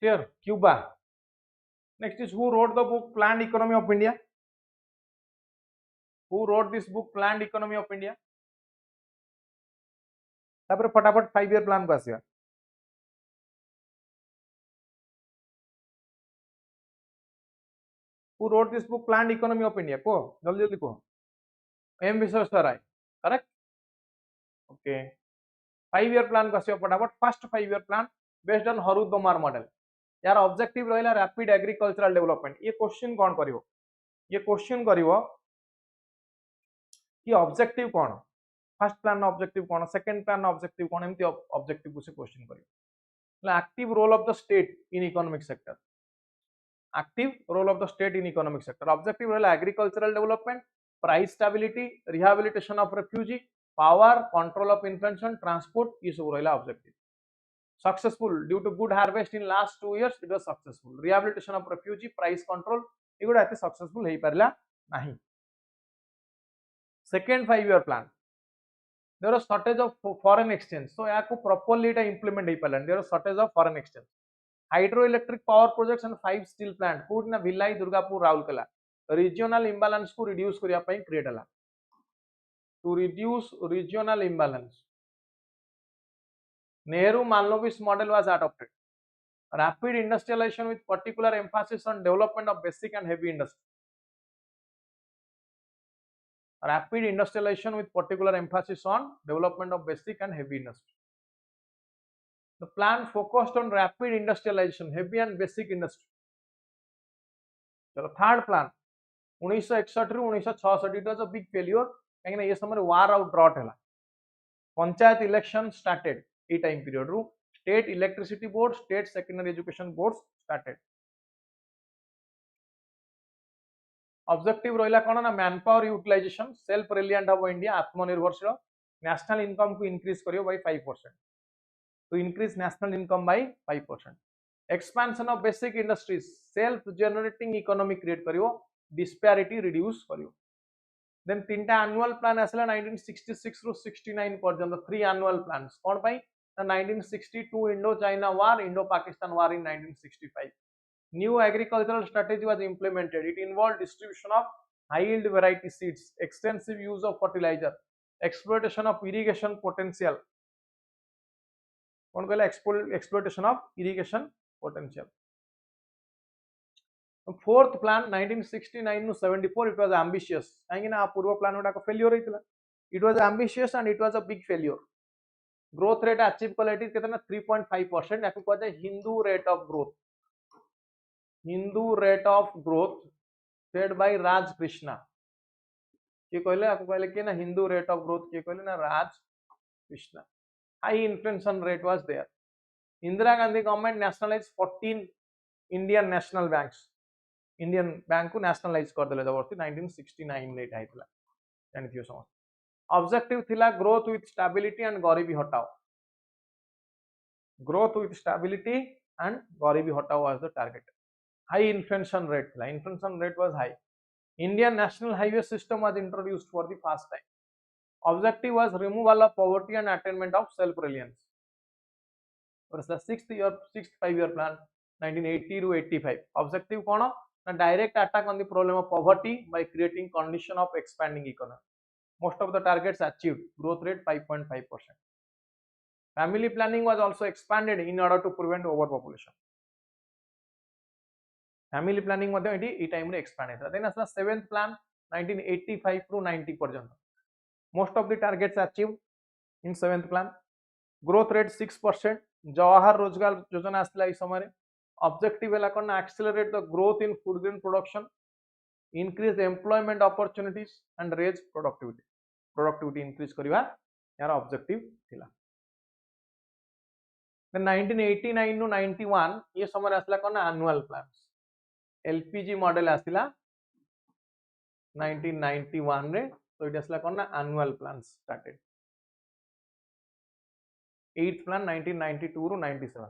clear? Cuba. Next is who wrote the book Planned Economy of India? Who wrote this book Planned Economy of India? तापर फटाफट 5 year plan को आसिया. Who wrote this book Planned Economy of India? को जल्दी जल्दी को. M Visweswar Rai. Correct? Okay. 5 year plan को आसिया फटाफट. First 5 year plan based on Harud-Domar model. यार ऑब्जेक्टिव रहिला रैपिड एग्रीकल्चरल डेवलपमेंट. ये क्वेश्चन कौन करिवो? ये क्वेश्चन करिवो कि ऑब्जेक्टिव कौन, फर्स्ट प्लान ऑब्जेक्टिव कौन, सेकंड प्लान ऑब्जेक्टिव कौन, एमती ऑब्जेक्टिव से क्वेश्चन करिवो. Active role of the state in economic sector. Active role of the state in economic sector. Objective रहिला agricultural development, price stability, rehabilitation of refugee, power, control of inflation, transport, ये सब रहिला objective. Successful due to good harvest in last 2 years, it was successful. Rehabilitation of refugee, price control, एगुड़ा एते successful हेई परला नहीं. Second 5 year plan, there was shortage of foreign exchange, so या को properly इटा implement hay Parla. There was shortage of foreign exchange. Hydroelectric power projects and 5 steel plant, code ना Bhilai, Durgapur, Rourkela. Regional imbalance को reduce करिया पई create हला. To reduce regional imbalance, Nehru-Malnobish model was adopted. Rapid industrialization with particular emphasis on development of basic and heavy industry. Rapid industrialization with particular emphasis on development of basic and heavy industry. The plan focused on rapid industrialization, heavy and basic industry. The third plan, 1961 ରୁ 1966, it was a big failure. कहीं ना ये समय war out drought है. Panchayat election started. A time period रू state electricity board, state secondary education board started. Objective रहिला कोन ना man power utilisation, self reliant हो इंडिया, आत्मनिर्भरशील, नेशनल इनकम को इंक्रीज करियो by 5%. To increase national income by 5%. Expansion of basic industries, self generating economy create करियो, disparity reduce करियो. Then तीनटा एनुअल प्लान आसला 1966 ରୁ 69 पर्यंत. 3 एनुअल प्लान्स कोन पई? 1962 Indo-China War, Indo-Pakistan War in 1965. New agricultural strategy was implemented. It involved distribution of high-yield variety seeds, extensive use of fertilizer, exploitation of irrigation potential. कौन कहला? Exploitation of irrigation potential. Fourth plan 1969 to 74, it was ambitious. कहीं ना पूर्व plan उड़ा को failure रही थी. It was ambitious and it was a big failure. Growth rate achieve quality कितना 3.5%. याको कहते हैं Hindu rate of growth. Hindu rate of growth said by Raj Krishna. के कहले आपको कहले कि ना हिंदू रेट ऑफ ग्रोथ के कहले ना Raj Krishna. High inflation rate was there. Indira Gandhi government nationalise 14 Indian national banks. Indian bank को नेशनलाइज कर देले जबरदस्ती 1969 लेट आइतला. जानिथियो समझ. ऑब्जेक्टिव थिला ग्रोथ विथ स्टेबिलिटी एंड गरीबी हटाओ. ग्रोथ विथ स्टेबिलिटी एंड गरीबी हटाओ was the target. High inflation rate थिला. Inflation rate was high. Indian national highway system was introduced for the first time. Objective was removal of poverty and attainment of self reliance. Sixth 5 year plan 1980 to 85. Objective कोन ना direct attack on the problem of poverty by creating condition of expanding economy. Most of the targets achieved. Growth rate 5.5%. Family planning was also expanded in order to prevent overpopulation. Family planning मध्ये ये time रे expand है. Then असला 7th plan 1985 to 90 पर्यंत. Most of the targets achieved in 7th plan. Growth rate 6%. Jawahar रोजगार योजना असला इस समय. Objective है करना accelerate the growth in food grain production, increase employment opportunities and raise productivity. Productivity increase करवा यार ऑब्जेक्टिव थिला. देन 1989 टू 91 ये समय आसला कोन एनुअल प्लान्स. एलपीजी मॉडल आसला 1991 रे. तो इट आसला कोन annual plans started. 8th plan 1992 to 97.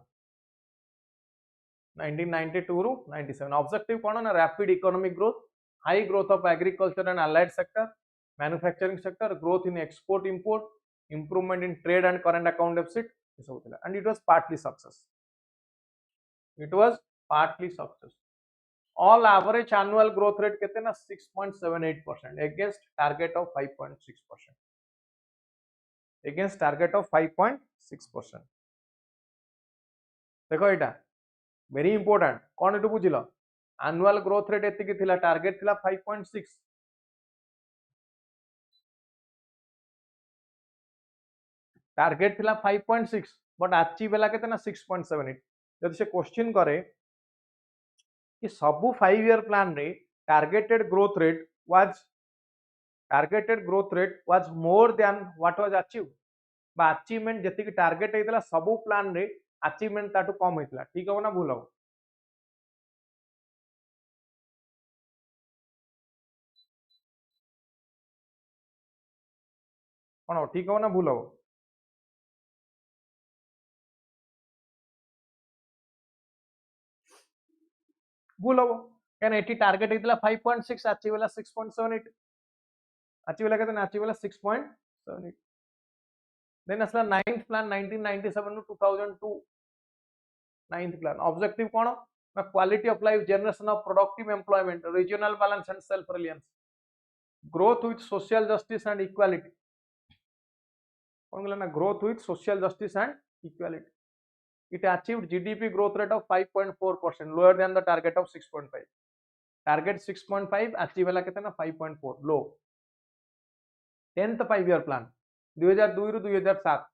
1992 to 97 objective कोन ना rapid economic growth, high growth of agriculture and allied sector, manufacturing sector, growth in export import, improvement in trade and current account deficit, and it was partly success. It was partly success. All average annual growth rate केते ना 6.78% against target of 5.6%. Against target of 5.6%. देखो एटा very important. कौन एटू बुझिलो? Annual growth rate एतिकी थिला, target थिला 5.6. Target थिला 5.6 but achieve हला केते ना 6.78. जदि से क्वेश्चन करे कि सबु 5 ईयर प्लान रे targeted growth rate was more than what was achieve बा अचीवमेंट जति कि टारगेट हेतला सबु प्लान रे अचीवमेंट ताटू कम हेतला. ठीक हो ना भूल हो? कोन ठीक हो ना भूल हो? भूल हो कैन एटी टारगेट हेतला 5.6 अचीव हला 6.78. अचीव हला केते ना अचीव हला 6.78. देन असला 9th plan 1997 to 2002. 9th plan objective कोन ना quality of life, generation of productive employment, regional balance and self reliance, growth with social justice and equality. कौन कहला ना growth with social justice and equality. It achieved GDP growth rate of 5.4%, lower than the target of 6.5. Target 6.5, achieve हला केते ना 5.4, low. 10th 5 year plan 2002 ରୁ 2007.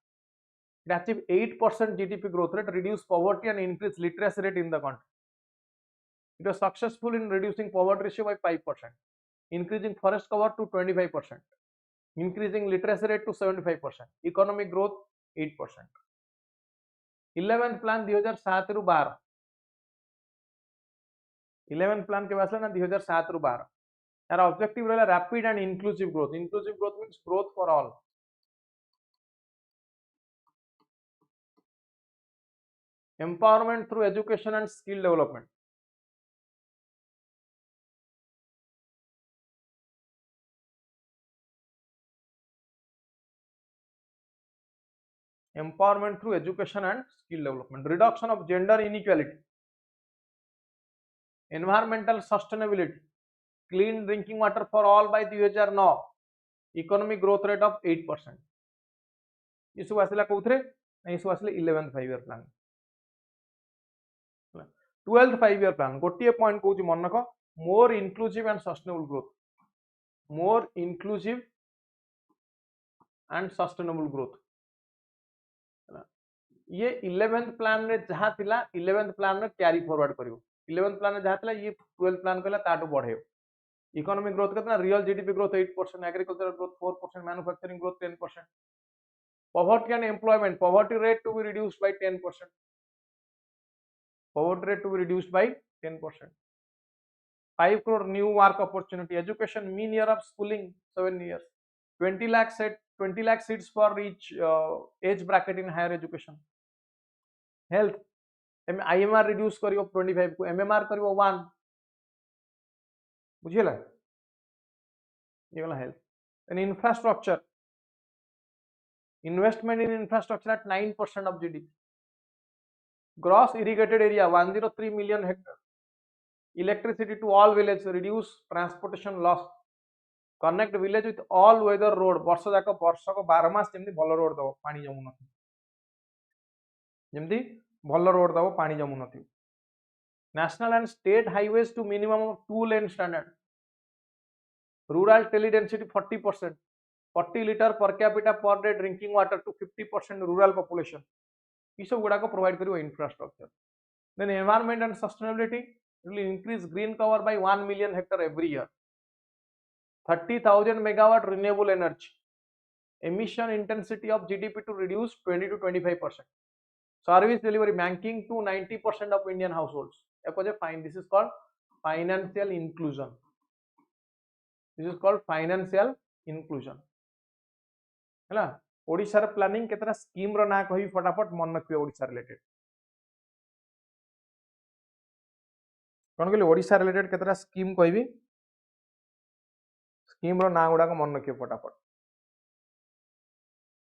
It achieved 8% GDP growth rate, reduced poverty and increased literacy rate in the country. It was successful in reducing poverty ratio by 5%, increasing forest cover to 25%, increasing literacy rate to 75%, economic growth 8%. 11th plan 2007 ରୁ 12. 11th plan के आसला ना 2007 ରୁ 12. यार objective रहला rapid and inclusive growth. Inclusive growth means growth for all. Empowerment through education and skill development. Empowerment through education and skill development. Reduction of gender inequality. Environmental sustainability. Clean drinking water for all by 2009. Economic growth rate of 8%. ये सब आसला कोथरे ये सब आसले 11th 5 year plan. 12th 5 year plan गोटिए point कहूची मन रख, more inclusive and sustainable growth. More inclusive and sustainable growth. ये 11th plan रे जहाँ थिला 11th प्लान रे कैरी फॉरवर्ड करियो. 11th प्लान रे जहाँ थिला ये 12th प्लान कहला ताटू बढ़ेयो. इकोनॉमिक ग्रोथ कितना, real GDP growth 8%, agricultural growth 4%, manufacturing growth 10%. Poverty and employment, poverty rate to be reduced by 10%. Poverty rate to be reduced by 10%. 5 crore new work opportunity. Education mean year of schooling 7 years. 20 lakh seats for each age bracket in higher education. Health IMR reduce करियो 25 को, MMR करियो 1. बुझिला ये वाला health. And infrastructure, investment in infrastructure at 9% of GDP. Gross irrigated area 103 million hectare. Electricity to all villages, reduce transportation loss. Connect village with all weather road. वर्ष जाक वर्ष को 12 मास जेमती भल रोड दबो पानी जमु नथि. जेमती भल रोड दबो पानी जमु नथि. National and state highways to minimum of 2 lane standard. Rural tele density 40%. 40 liter per capita per day drinking water to 50% rural population. ये सब गुड़ा को प्रोवाइड करियो infrastructure. Then environment and sustainability, it will increase green cover by 1 million hectare every year. 30,000 megawatt renewable energy. Emission intensity of GDP to reduce 20 to 25%. Service delivery, banking to 90% of Indian households. This is called financial inclusion. This is called financial inclusion. है Odisha planning केतरा scheme रो ना कहि फटाफट मन रखियो. Odisha related कोन कहले Odisha related केतरा scheme कहबी. Scheme रो ना गुडा को मन रखियो फटाफट.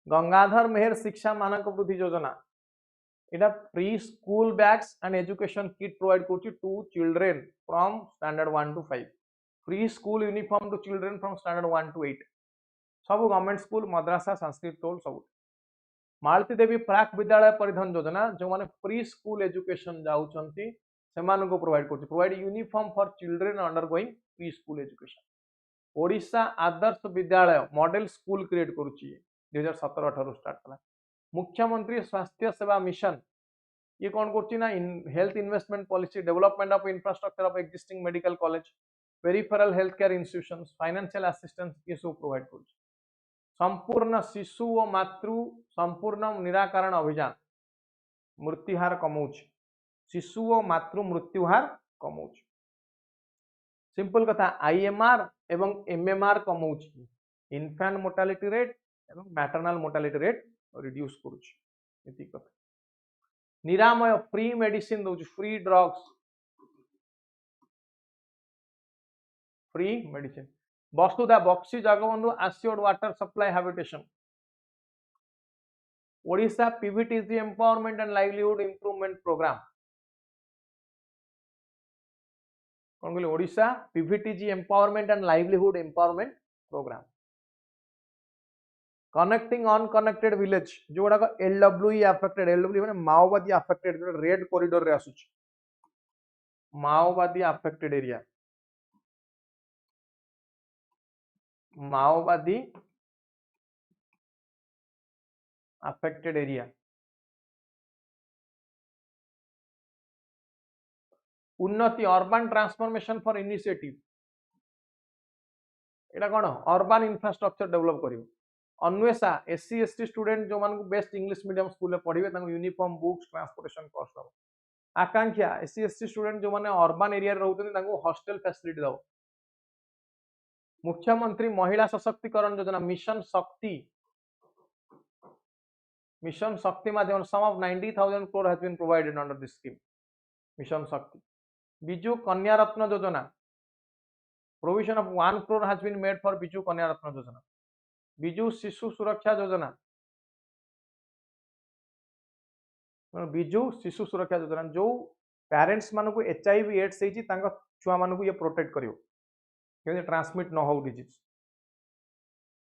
गंगाधर मेहर शिक्षा मानक वृद्धि योजना इटा free school bags and education kit provide करछि to children from standard 1 to 5 free school uniform to children from standard 1 to 8 सब गवर्नमेंट स्कूल मद्रासा संस्कृत टोल सब मालती देवी प्राक विद्यालय परिधान योजना जो माने फ्री स्कूल एजुकेशन जाउछंती सेमान को provide uniform for children undergoing free school education Odisha आदर्श विद्यालय मॉडल स्कूल क्रिएट करुच्ची 2017-18 स्टार्ट कला मुख्यमंत्री स्वास्थ्य सेवा मिशन ये कौन करछि ना health investment policy development of infrastructure of existing medical college peripheral health care institutions financial assistance ये सब प्रोवाइड करुच्ची संपूर्ण शिशु और मातृ संपूर्ण निराकरण अभियान मृत्युहार कमौछि शिशु और मातृ मृत्युहार कमौछि सिंपल कथा आईएमआर एवं एमएमआर कमौछि इन्फेंट मोर्टालिटी रेट एवं मैटरनल मोर्टालिटी रेट रिड्यूस करुछि एति कथा निरामय फ्री मेडिसिन दउछि free drugs free medicine Basudha Buxi Jagabandhu assured water supply habitation Odisha PVTC empowerment and livelihood improvement programme कौन कहले Odisha PVTG empowerment and livelihood empowerment programme connecting unconnected village जो गुड़ा LWE affected LW माने माओवादी अफेक्टेड जो रेड कॉरिडोर रे आसुच माओवादी अफेक्टेड एरिया माओवादी affected area Unnati urban transformation for initiative एटा कोन अर्बन इंफ्रास्ट्रक्चर डेवलप करिवो अन्वेषा एससी एसटी स्टूडेंट जो मान बेस्ट इंग्लिश मीडियम स्कूल में पढ़िबे तांको यूनिफॉर्म बुक्स ट्रांसपोर्टेशन कॉस्ट दो आकांक्षा एससी एसटी स्टूडेंट जो माने अर्बन एरिया रे रहउतनी तांको हॉस्टल फैसिलिटी दो मुख्यमंत्री महिला सशक्तिकरण योजना मिशन शक्ति माध्यम sum of 90,000 crore has been provided under this scheme mission Shakti Biju कन्या रत्न योजना provision of 1 crore has been made for Biju कन्या रत्न योजना बिजु शिशु सुरक्षा योजना बिजु शिशु सुरक्षा योजना जो पेरेंट्स मान को एचआईवी एड्स छुआ मान को ये प्रोटेक्ट करियो कि ट्रांसमिट न हो डिजीज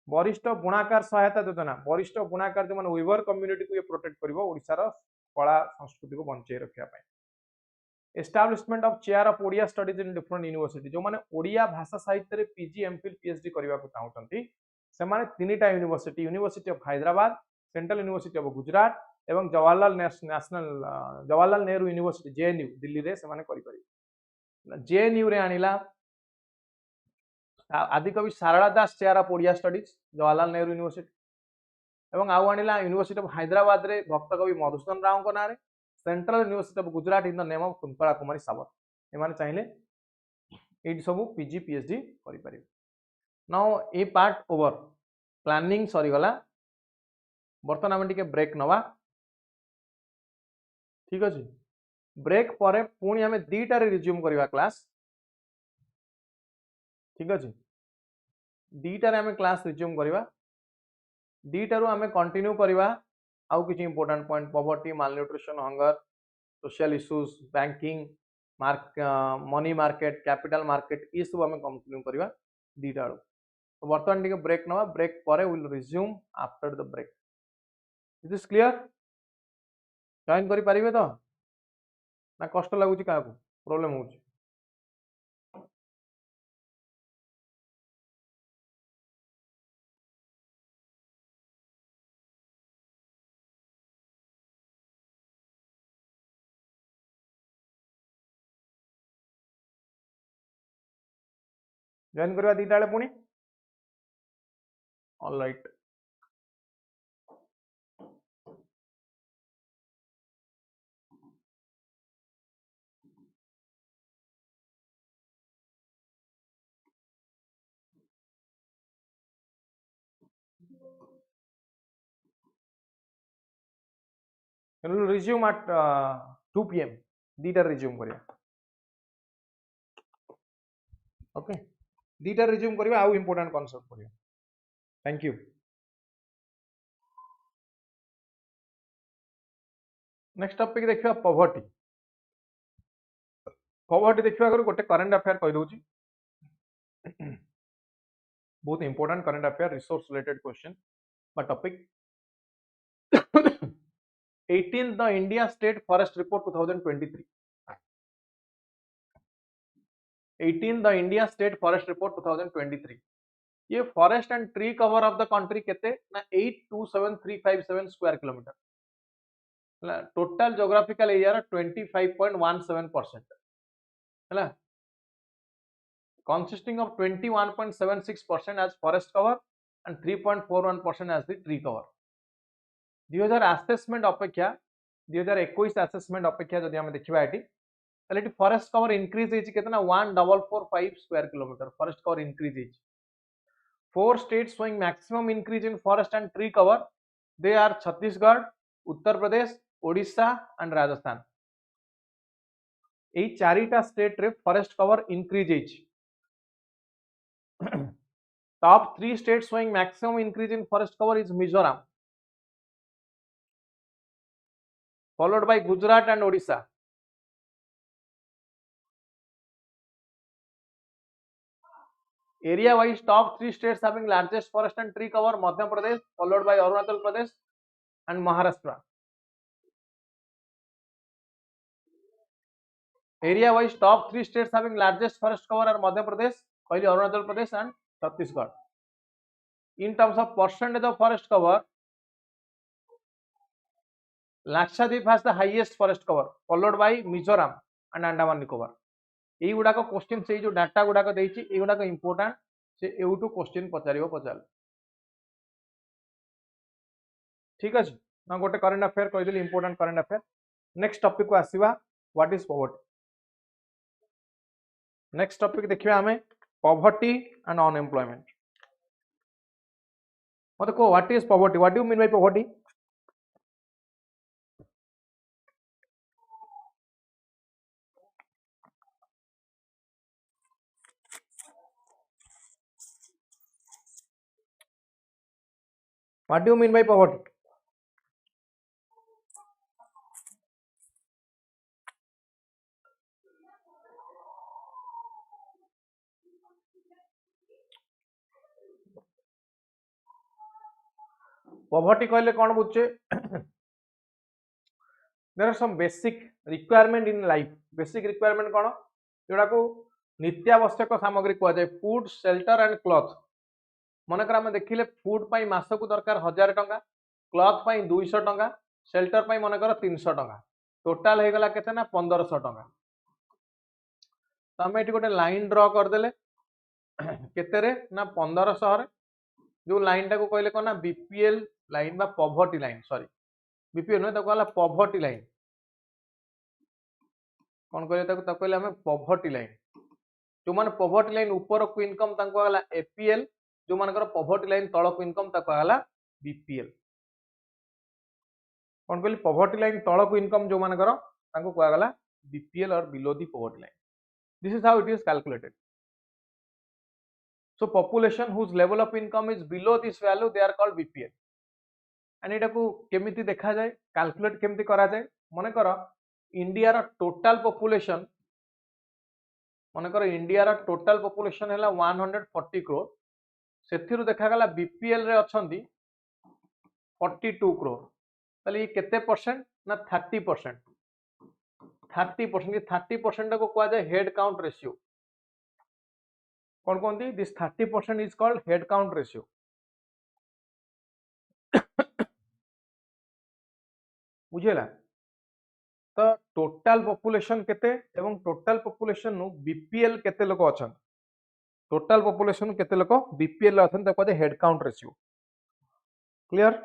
वरिष्ठ बुणाकार सहायता योजना वरिष्ठ बुणाकार जो मान वीवर कम्युनिटी को ये प्रोटेक्ट करियो ओडिसा रो कला संस्कृति को बंचाई रखिया पाए establishment of chair of Odia studies in different university जो माने ओडिया भाषा साहित्य रे पीजी एमफिल पीएचडी करबा को चाहउछंती से माने तीनटा university university of Hyderabad central university of Gujarat एवं जवाहरलाल नेहरू यूनिवर्सिटी जेएनयू दिल्ली रे से माने करि पारि जेएनयू रे आनिला Adikavi Sarala Das chair of Odia studies Jawaharlal Nehru university एवं आउ आनिला यूनिवर्सिटी ऑफ हैदराबाद रे भक्तकवि मधुसूदन राव को नारे central university of Gujarat in the name of Kuntala Kumari Sabat एमाने चाहिले एट सब पीजी पीएचडी करि पारि now a part over planning सरी गला बर्तन आम टिके ब्रेक नवा ठीक अछि ब्रेक परे पुणी आम दीटा रे रिज्यूम करवा क्लास ठीक अछि दीटा रे आम क्लास रिज्यूम करवा दीटा रु आम कंटिन्यू करवा आउ किछि important point poverty malnutrition hunger social issues banking money market capital market ये सब आम कंटिन्यू करवा दीटा तो बर्तमान टिके ब्रेक नवा ब्रेक परे will resume after the break is this clear join करि परिबे तो ना कष्ट लागुची काकू प्रॉब्लम होची जॉइन करवा दीटा बेले पुणी all right resume at 2 PM दीटा रिज्यूम करिया ओके दीटा रिज्यूम करिया आउ इंपोर्टेंट कांसेप्ट करिया थैंक यू नेक्स्ट टॉपिक देखिए पॉवर्टी। पॉवर्टी देखिए अगर गोटे करंट अफेयर कह दूची बहुत important current affair resource related question बा topic 18 the India state forest report 2023। 18 the India state forest report 2023 ये forest and tree cover of the country केते ना 827357 square kilometre total geographical area 25.17% है consisting of 21.76% as forest cover and 3.41% as the tree cover 2000 assessment अपेक्षा 2021 assessment अपेक्षा जदि हम देखिबा एटी ताले एटी फॉरेस्ट कवर इंक्रीज हेछि केतना 1445 square kilometre forest cover increase हेछि four states showing maximum increase in forest and tree cover they are Chhattisgarh Uttar Pradesh Odisha and Rajasthan एई चारिटा स्टेट रे फॉरेस्ट कवर इंक्रीज हेछि Top 3 states showing maximum increase in forest cover is Mizoram, followed by Gujarat and Odisha. Area wise, top 3 states having largest forest and tree cover: Madhya Pradesh, followed by Arunachal Pradesh and Maharashtra. Area wise, top 3 states having largest forest cover are Madhya Pradesh, Arunachal Pradesh and Chhattisgarh. In terms of percentage of forest cover, Lakshadweep has the highest forest cover, followed by Mizoram and Andaman Nicobar. এই গুড়াক question से जो data गुड़ाक देछि ए गुड़ाक important से एउटू question पचारिबो Pachal ठीक अछि ना गोटे current affair कहि देली important current affair next topic को आसीबा what is poverty next topic देखिबा हमें पॉवर्टी एंड अनएम्प्लॉयमेंट मते को what is poverty what do you mean by poverty what do you mean by poverty poverty कहले कोन बुझे there are some basic requirement in life basic requirement कोन जोड़ा को नित्यावश्यक सामग्री कह जाए फूड शेल्टर एंड क्लॉथ मनकर आम देखिले फूड पाई मासक दरकार 1000 टंका क्लॉथ पाई 200 टंका शेल्टर पाई मनकर 300 टंका टोटाल हो गला केते ना 1500 टंका तो आम ये गोटे लाइन ड्र करदेले केते रे ना 1500 रे जो लाइन टाको कहले कोन ना बीपीएल लाइन बा poverty line sorry BPL no ताको कहला पॉवर्टी लाइन कोन कहले ताको कहले हमें पॉवर्टी लाइन जो माने पॉवर्टी लाइन ऊपर को इनकम ताको कहला एपीएल जो मानकर पॉवर्टी लाइन तळ को इनकम ताको कहला बीपीएल कोन कहली पॉवर्टी लाइन तळ को इनकम जो मानकर ताको कहला बीपीएल और below the poverty line this is how it is calculated so population whose level of income is below this value they are called bpl and एटा को केमिति देखा जाए कैलकुलेट केमिति करा जाए माने कर इंडिया रा टोटल पॉपुलेशन माने कर इंडिया रा टोटल पॉपुलेशन हैला 140 करोड़ सेथिरु देखा गला बीपीएल रे अछंती 42 करोड़ ताले ये केते परसेंट ना 30% 30% को कहा जाए हेड काउंट रेशियो कौन कहते this 30% is called head count ratio बुझेला तो टोटल पॉपुलेशन केते एवं टोटल पॉपुलेशन नु बीपीएल केते लोक अछन टोटल पॉपुलेशन केते लोक बीपीएल अछन त कहते head count ratio clear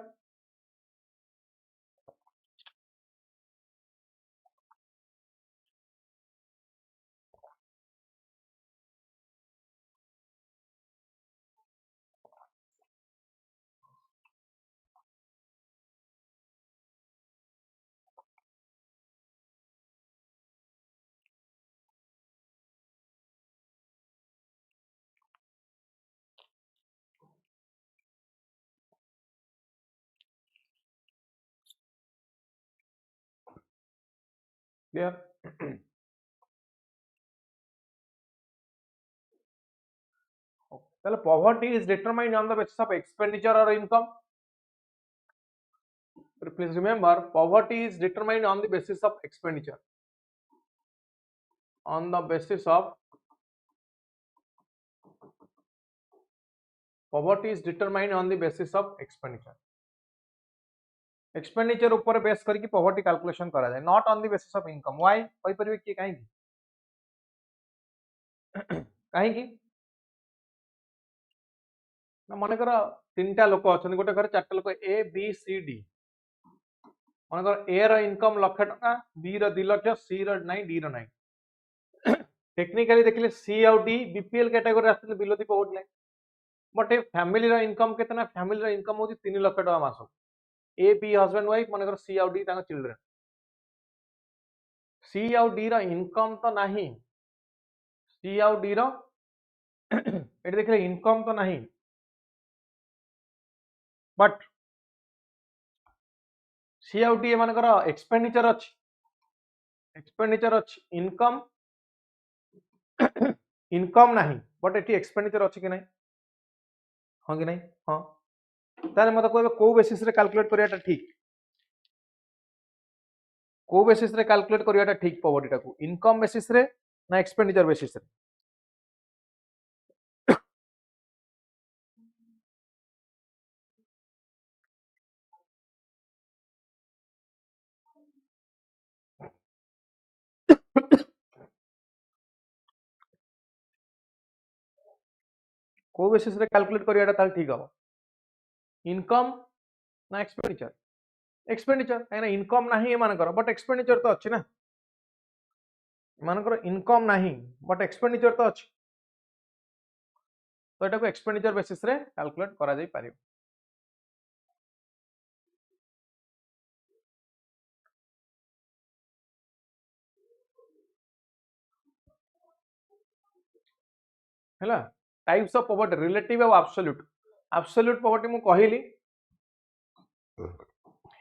clear poverty is determined on the basis of expenditure or income. Please remember, poverty is determined on the basis of expenditure, on the basis of poverty is determined on the basis of expenditure. Expenditure ऊपर base करके poverty calculation करा जाए, not on the basis of income. Why कहि परिबे कि काहे कि काहे कि ना मन कर तीनटा लोक अछन, गोटे घर चारटा लोक ए बी सी डी. मन कर ए रो इनकम लाख टका, बी रो 2 लाख, सी रो नहीं, डी रो नहीं. टेक्निकली देखले सी और डी बीपीएल कैटेगरी आस्ते below the poverty line. But a family रो इनकम केतना, फैमिली रो इनकम होची 3 लाख टका मासो. ए बी हस्बैंड वाइफ, मन कर सी और डी तांग चिल्ड्रन. सी और डी रो इनकम तो नहीं, सी और डी रो एट देखले इनकम तो नहीं, बट सी और डी मान एक्सपेंडिचर अच्छी, एक्सपेंडिचर अच्छी, इनकम इनकम नहीं, बट एटी एक्सपेंडिचर अच्छी कि नहीं, हाँ कि नहीं, हाँ. ताले मत कहबे को बेसिस रे कैलकुलेट करियाटा ठीक, को बेसिस रे कैलकुलेट करियाटा ठीक पॉवर्टी टाको, इनकम बेसिस रे ना एक्सपेंडिचर बेसिस रे. को बेसिस रे कैलकुलेट करियाटा ताल ठीक हो, इनकम ना एक्सपेंडिचर, एक्सपेंडिचर काहे ना इनकम नाही मानकर, बट एक्सपेंडिचर तो अच्छी ना, मानकर इनकम नहीं बट एक्सपेंडिचर तो अच्छी, तो एटा को एक्सपेंडिचर बेसिस रे कैलकुलेट करा जाई पारिबो. हैला टाइप्स ऑफ पॉवर्टी, रिलेटिव और एब्सोल्यूट. एब्सोल्यूट पॉवर्टी मु कहिली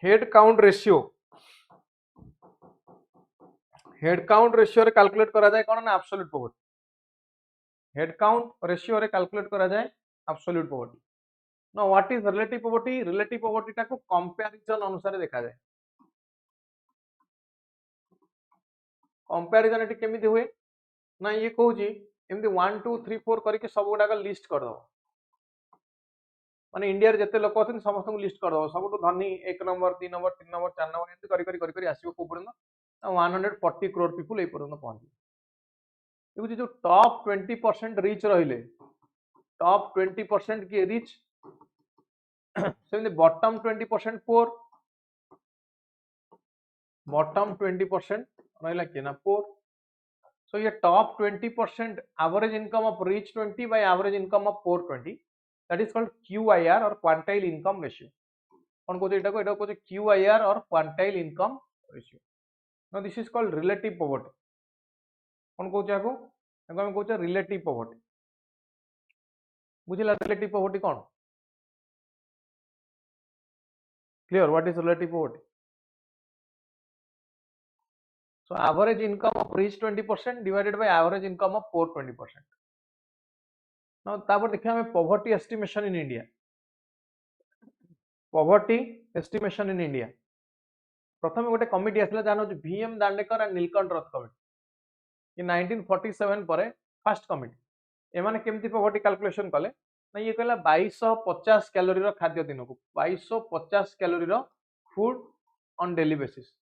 head count ratio, head count ratio रे कैलकुलेट करा जाए कोन ना absolute poverty. Head count ratio रे कैलकुलेट करा जाए absolute poverty. No what is relative poverty, relative poverty टा को कंपैरिजन अनुसार देखा जाए. कंपैरिजन एटी केमिति हुए ना, ये कहूची एमती 1 2 3 4 करके सब गुडाक लिस्ट कर दो, माने इंडिया रे जते लोक अछन समस्त को लिस्ट कर दो, सबटु धनी 1 नंबर 2 नंबर 3 नंबर 4 नंबर एमती करी आसीबो को पर्यंत 140 करोड़ पीपल ए पर्यंत पहुंची. देखु जो टॉप 20% रिच रहिले, टॉप 20% की रिच, सेमती बॉटम 20% पोर, बॉटम 20% रहिला के ना पोर. सो ये top 20% average income of rich 20 by average income of poor 20, that is called QIR और क्वांटाइल इनकम रेशियो. कौन को एटा को क्यूआईआर और quantile income ratio. Now this is called relative poverty. कौन को जाको हम कहू रिलेटिव पॉवर्टी. बुझिला रिलेटिव पॉवर्टी कौन, clear what is relative poverty. So average income of rich 20% divided by average income of poor 20%. Now तापर देखिया हमें poverty estimation in India, poverty estimation in India. प्रथम गोटे कमिटी आसला जानो VM Dandekar and Neelkanth Rath committee. कि 1947 पर फर्स्ट कमिटी एमाने केमती पॉवर्टी कैलकुलेशन कले ना, ये कहला 2250 कैलोरी रो खाद्य दिन को, 2250 कैलोरी रो food on daily basis.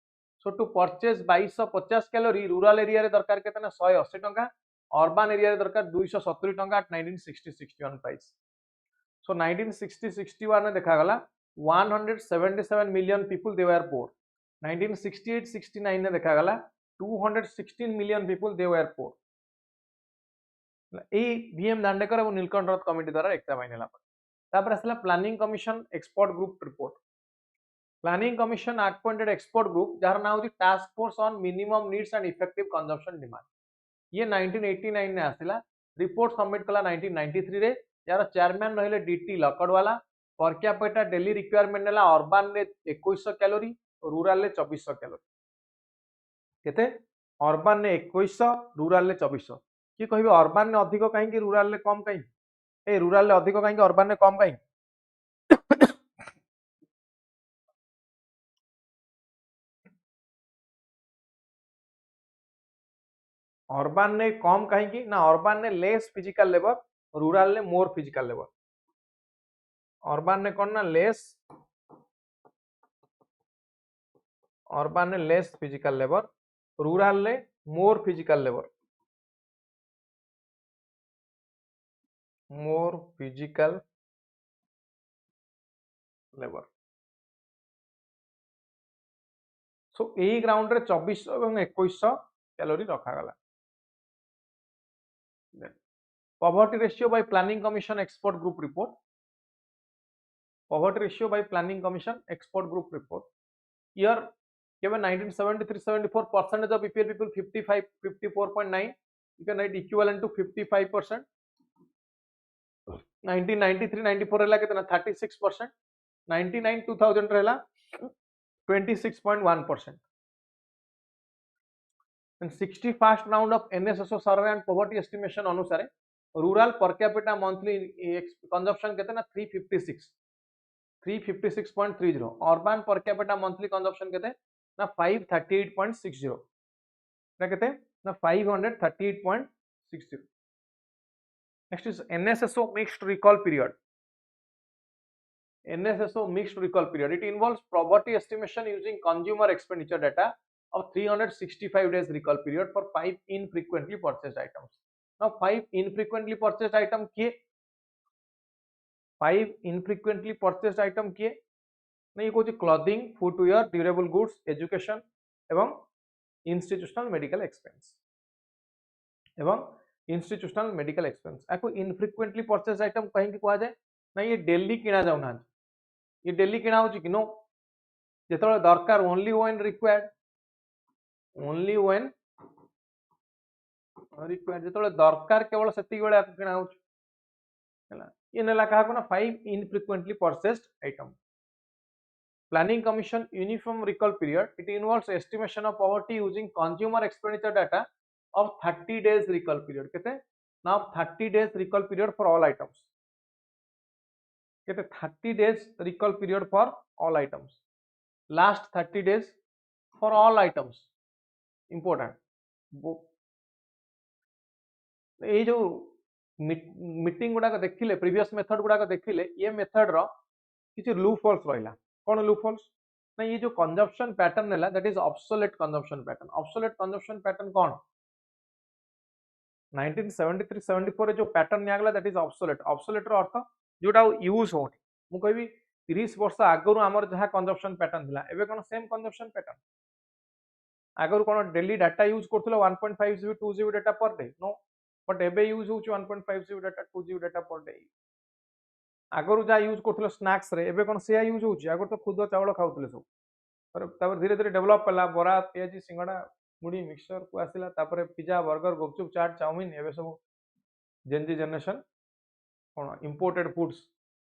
So to purchase 2250 calorie rural area रे दरकार केतना 180 टंका, अर्बन एरिया रे दरकार 270 टंका एट 1960-61 प्राइस. सो 1960-61 में देखा गला 177 मिलियन पीपल दे वर पोर. 1968-69 में देखा गला 216 million people they were poor. ए वीएम दांडेकर और नीलकंठ रथ कमिटी द्वारा एग्जामिन होला. तापर आसला planning commission expert group report. Planning commission appointed expert group जार नाम होची task force on minimum needs and effective consumption demand. ये 1989 ने आसिला. रिपोर्ट सबमिट कला 1993 रे. यार चेयरमैन रहिले D T Lakdawala. Per capita daily requirement नेला अर्बन रे 2100 कैलोरी, रूरल रे 2400 कैलोरी. केते अर्बन ने 2100 रूरल ने 2400 कि कहबे अर्बन ने अधिक कहीं रूरल ने कम कहीं ए रूरल ने अधिक कहीं अर्बन ने कम कहीं अर्बन ने कम कहीं ना अर्बन ने लेस फिजिकल लेबर रूरल ने मोर फिजिकल लेबर अर्बन ने कौन ना लेस अर्बन ने लेस फिजिकल लेबर रूरल ने more physical labour more physical labour so यही ग्राउंड रे 2400 और 2100 कैलोरी रखा गला poverty ratio by planning commission expert group report poverty ratio by planning commission export group report year given 1973-74 percentage of BPL people 54.9 you can write equivalent to 55%. 1993-94 रहला कितना 36%. 99-2000 रहला 26.1%. and 61st round of NSSO survey and poverty estimation अनुसार rural per capita monthly consumption कितना ना 356.30 urban per capita monthly consumption कितने ना 538.60 ना कितने ना 538.60. next is NSSO mixed recall period. NSSO mixed recall period, it involves poverty estimation using consumer expenditure data of 365 days recall period for 5 infrequently purchased items. Now 5 infrequently purchased item किए 5 infrequently purchased item किए नहीं कहूँ clothing footwear durable goods education एवं institutional medical expense एवं institutional medical expense आपको इनफ्रिक्वेंटली purchase item कहीं कह जाए ना ये डेली किना जाऊना ये डेली किना हो कि नो जो दरकार only when required only when required जो दरकार केवल सेतिक बेले आपको किना हो ये नेला कहा को ना 5 infrequently purchased item. Planning Commission uniform recall period, it involves estimation of poverty using consumer expenditure data of 30 days recall period. कहते now 30 days recall period for all items. कहते 30 days recall period for all items. Last 30 days for all items. Important. ये जो meeting गुड़ा देखिले previous method गुड़ा देखिले ये method रो किसी लूप होल्स रहिला कौन लूप होल्स ना ये जो कंजम्पशन पैटर्न है that is obsolete consumption pattern. Obsolete consumption pattern कौन 1973-74 रे जो पैटर्न नियागला दैट इज ऑब्सोलेट. ऑब्सोलेट रो अर्थ जोटा यूज होनी मु कहबी 30 वर्ष आगरु हमर जहा कंजम्पशन पैटर्न थिला एबे कोन सेम कंजम्पशन पैटर्न आगरु कोन डेली डाटा यूज करथलो 1.5 GB 2 GB data per day no but एबे यूज होची 1.5 GB data 2 GB data per day. आगरु जा यूज करथलो स्नैक्स रे एबे कोन सेया यूज होची आगर तो खुद चावल खाउतले सब पर धीरे धीरे डेवलप कला बरा पियाजी सिंगड़ा मुड़ी मिक्सचर को आसिला तापर पिज्जा बर्गर गुपचुप चाट चाउमीन एबे सब Gen Z generation cone imported foods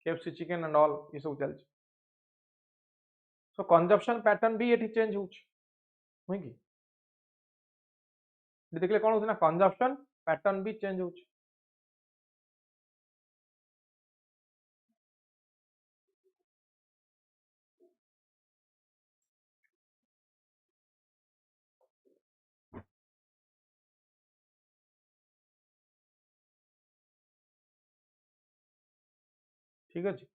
KFC chicken and all ये सब चल. सो कंजम्पशन पैटर्न भी एठी चेंज होची होई कि देखले कोन होची ना कंजम्पशन पैटर्न भी चेंज होची. ठीक अछि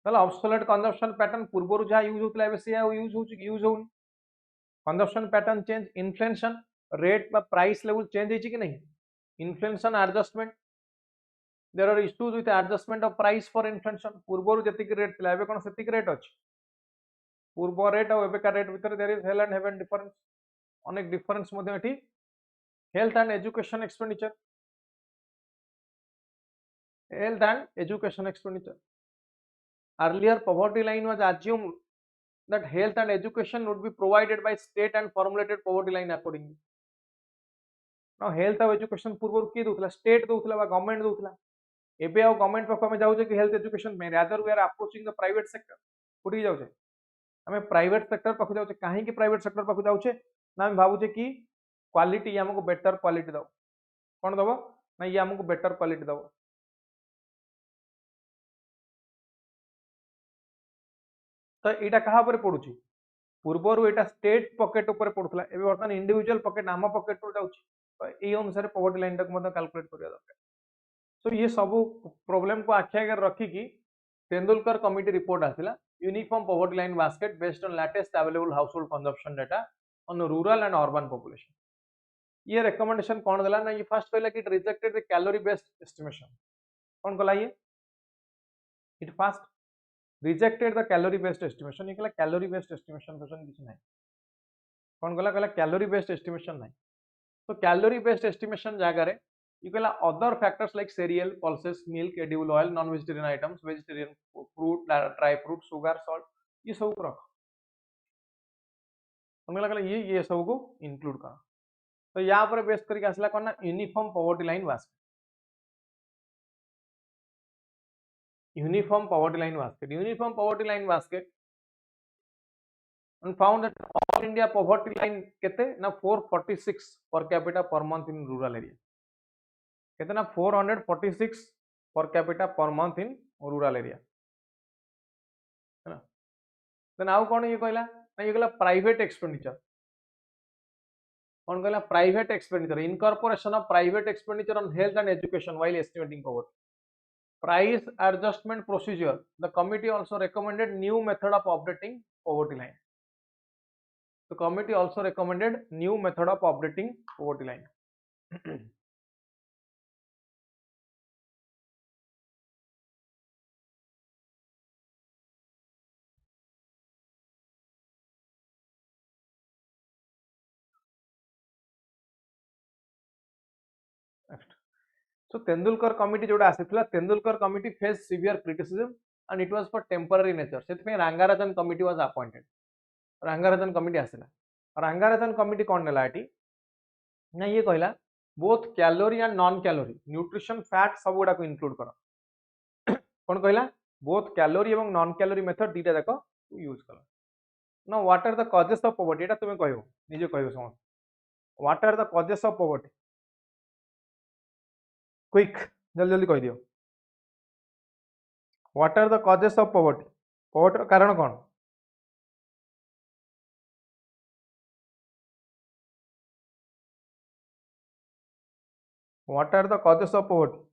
ताले ऑब्सोलेट कंजम्पशन पैटर्न पूर्वरु जहा यूज होतला एबे सेया यूज होची कि यूज होनी. Consumption pattern change inflation rate बा प्राइस लेवल चेंज होची कि नहीं. Inflation adjustment there are issues with adjustment of price for inflation पूर्वरु जति रेट थिला एबे कोन सेति रेट अछि पूर्व रेट और एबेका रेट भीतर there is hell and heaven difference अनेक डिफरेंस मध्ये एठी. Health and education expenditure health and education expenditure. Earlier poverty line was assumed that health and education would be provided by state and formulated poverty line accordingly. ना health और education पूर्व किए दूसरा state दूसरा government दूसरा एबे आउ government पाखु आम जाऊे कि हेल्थ एजुकेशन में rather we are approaching the private sector कोठी जाऊे आम प्राइवेट सेक्टर पाखु जाऊे कहीं प्राइवेट सेक्टर पाखु जाऊे ना आम भावुचे कि क्वालिटी आमको बेटर क्वालिटी दब कौन दब ना ये आमको बेटर क्वालिटी दब तो यहाँ क्या पड़ुची पूर्वर यहाँ स्टेट पकेट पड़ूला एवं बर्तमान इंडिविजुअल पकेट आम पकेट रू जाऊँगी अनुसार पॉवर्टी लाइन टाक कैलकुलेट करवा दरकार सो ये सब प्रॉब्लम को आखि आगे रखिकी तेंदुलकर कमिटी रिपोर्ट आसला uniform poverty line basket based on latest available household consumption data on rural and urban population ये रिकमेंडेशन कौन देला ना ये फर्स्ट कहला कि it rejected the calorie based estimation कौन कहला ये it first rejected the calorie based estimation ये कहला कैलोरी बेस्ड एस्टिमेशन फैशन किछ नाही कौन कहला कैलोरी बेस्ड एस्टिमेशन नाही तो कैलोरी बेस्ड एस्टिमेशन जगह रे you can other factors like cereal, pulses, milk, edible oil, non-vegetarian items, vegetarian fruit, dry fruit, sugar, salt, ये सब को रखो हमें लगा ये सब को इंक्लूड करो तो यहाँ पर बेस करके आसला कौन ना uniform poverty line basket uniform poverty line basket and found that all India poverty line केते ना 446 per capita per month in rural area कितना 446 per capita per month in rural area है ना देन आउ कौन ये कहला ना ये कहला प्राइवेट एक्सपेंडिचर कौन कहला private expenditure incorporation of private expenditure on health and education while estimating poverty price adjustment procedure the committee also recommended new method of updating poverty line the committee also recommended new method of updating poverty line So Tendulkar committee जोड़ा आसीथिला Tendulkar committee faced severe criticism and it was for temporary nature सेतपे Rangarajan committee was appointed Rangarajan committee आसिला Rangarajan committee कौन नेला eighty ना ये कहला both calorie and non calorie nutrition fat सब गुडा को include करो कौन कहला both calorie एवं non calorie method दीटा जाको यूज करो now what are the causes of poverty एटा तुमे कहयो निजे कहयो समझ what are the causes of poverty quick जल्दी जल्दी कह दियो what are the causes of poverty poverty कारण कौन what are the causes of poverty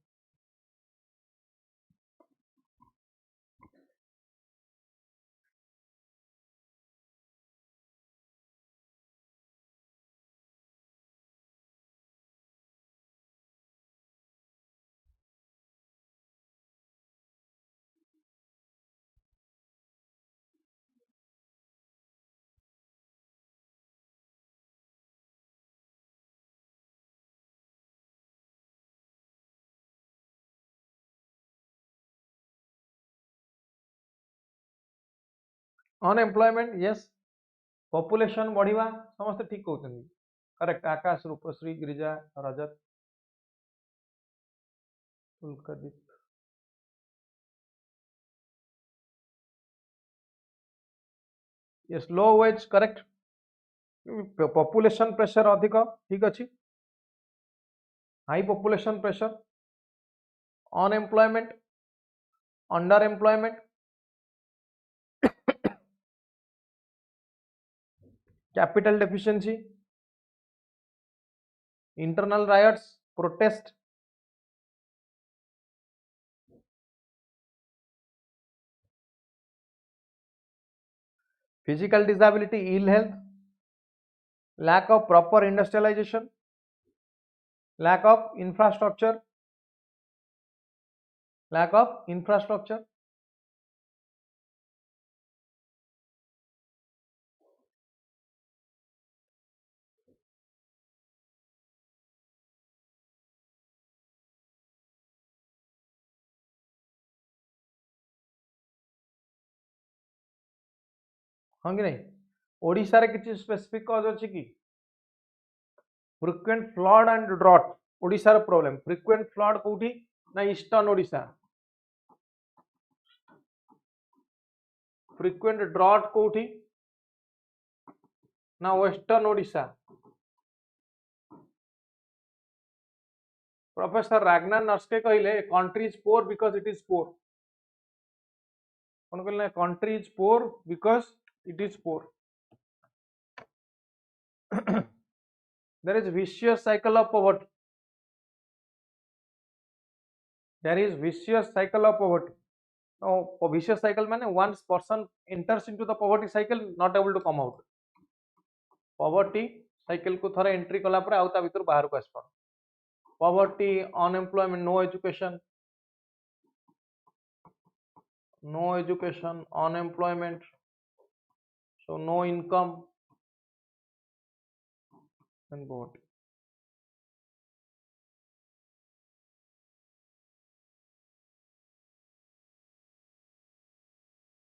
unemployment yes population बढ़िवा समस्त ठीक कहते करेक्ट आकाश रूपश्री गिरिजा रजत उल्कदित yes low wage correct population pressure अधिक ठीक अच्छी high population pressure unemployment under employment capital deficiency internal riots protest physical disability ill health lack of proper industrialization lack of infrastructure हाँ कि नहीं ओडिशा रे किछि स्पेसिफिक कॉज अछि कि फ्रिक्वेंट फ्लड एंड ड्रॉट ओडिशार प्रॉब्लम फ्रिक्वेंट फ्लड कोठी ना ईस्टर्न ओडिशा फ्रिक्वेंट ड्रॉट कोठी ना western Odisha professor Ragnar Nurkse कहले country is poor because it is poor कौन कहले country is poor because it is poor there is vicious cycle of poverty there is vicious cycle of poverty no vicious cycle माने once person enters into the poverty cycle not able to come out poverty cycle को थरे entry कला पर आउता भीतर बाहर को आसपा poverty unemployment no education unemployment so no income and poverty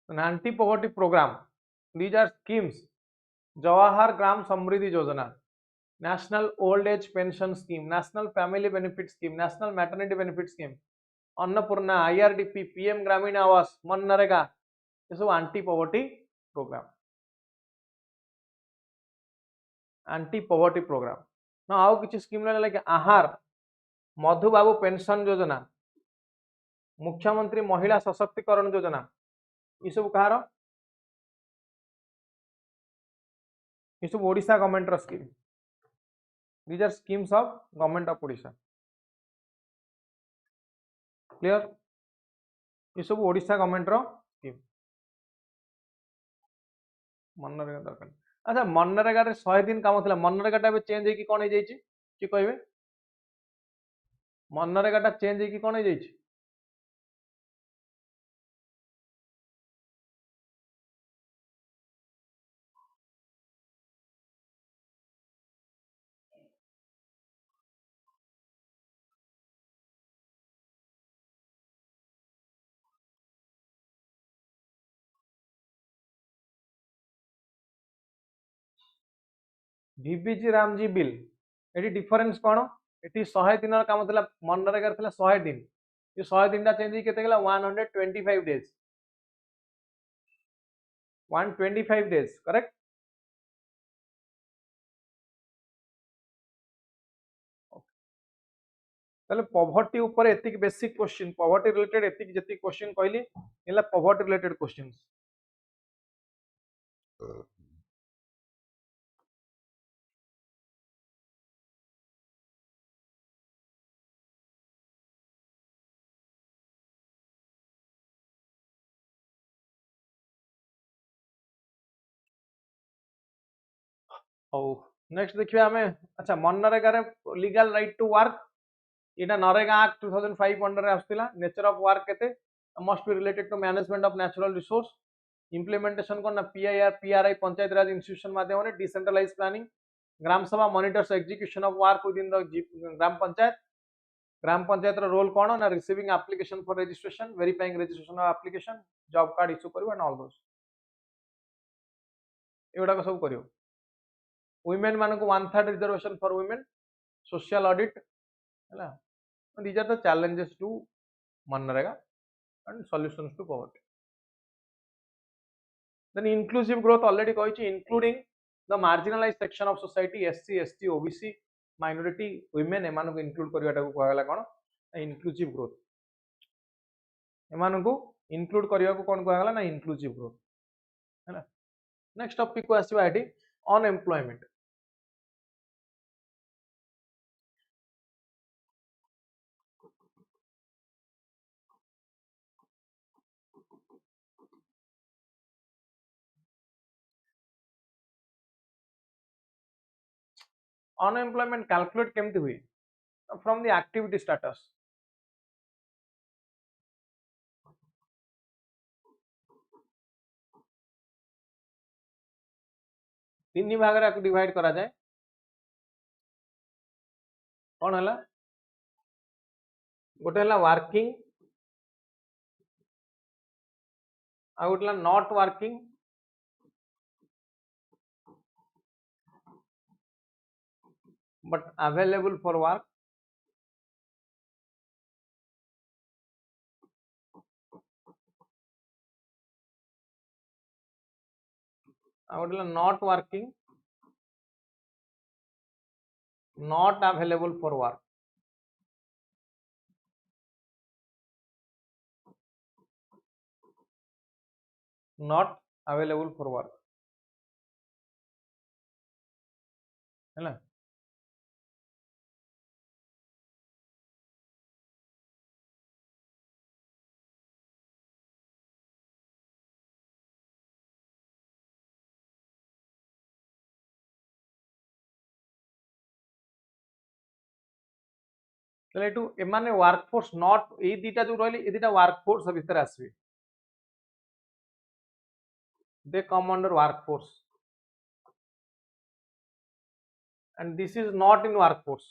an anti poverty program these are schemes jawahar gram samriddhi yojana national old age pension scheme national family benefit scheme national maternity benefit scheme Annapurna IRDP PM Gramin Awas MNREGA ये सब anti poverty programme ना आउ किछि scheme like आहार Madhubabu pension योजना मुख्यमंत्री महिला सशक्तिकरण योजना ये सब कहार ये सब ओडिशा गवर्नमेंट रो scheme these are schemes of government of Odisha clear ये सब ओडिशा गवर्नमेंट रो स्कीम मनरेगा दरकार अच्छा मनरेगा रे 100 दिन काम थला मनरेगा टा चेंज हे कि कोन हे जाईची कि कहबे मनरेगा टा चेंज हे कि कोन हे जाईची VBG रामजी बिल एटी डिफरेंस कोन एटी 100 दिन काम थला मनरेगा थला 100 दिन ये 100 दिन टा चेंज केते गेला 125 डेज 125 डेज करेक्ट ताले पॉवर्टी ऊपर एतिक बेसिक क्वेश्चन पॉवर्टी रिलेटेड एतिक जति क्वेश्चन कहली एला पॉवर्टी रिलेटेड क्वेश्चंस ओ नेक्स्ट देखिए हमें अच्छा मनरेगा रे लीगल राइट टू वर्क इटा नरेगा एक्ट 2005 अंडर रे आस्तिला नेचर ऑफ वर्क केते must be related to management of natural resource implementation कोन ना PRI पंचायत राज इंस्टीट्यूशन माध्यम रे decentralise planning gram sabha monitors execution of work within the gram panchayat रो रोल कोन ना receiving application for registration verifying registration of application job card issue करबो and all those एगुडा को सब करियो women मानको 1/3 reservation for women social audit हैला these are the challenges to MNREGA and solutions to poverty then inclusive growth already कहिछि including the marginalized section of society SC ST OBC minority women एमानको include करियाटा को कहला कोन inclusive growth एमानको include करिया को कोन कहला ना inclusive growth हैला next topic को आसीबा एठी unemployment unemployment calculate केमती हुई from the activity status तीन भाग रे डिवाइड करा जाए कौन हला गोटे हला वर्किंग आ गोटे हला not working but available for work. Not working, not available for work. Not available for work है ना. एमाने वर्कफोर्स नॉट ए दीटा जो रहले ए दीटा वर्कफोर्स भीतर आसबे. They come under workforce and this is not in workforce.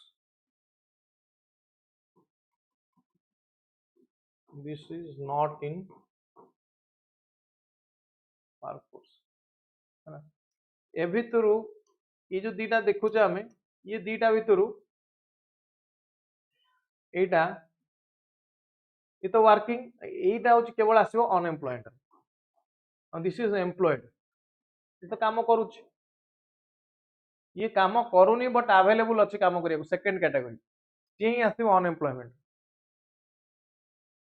This is not in workforce है ना. ए भितरु ये जो दीटा देखुचे हमें ये दीटा भितरु एटा ये तो वर्किंग एटा होची केवल आसीबो अनएम्प्लॉयड और दिस इज एम्प्लॉयड. ये तो काम करूची ये काम करूनी बट अवेलेबल अच्छी काम करिया सेकंड कैटेगरी ये ही आसीबो अनएम्प्लॉयमेंट.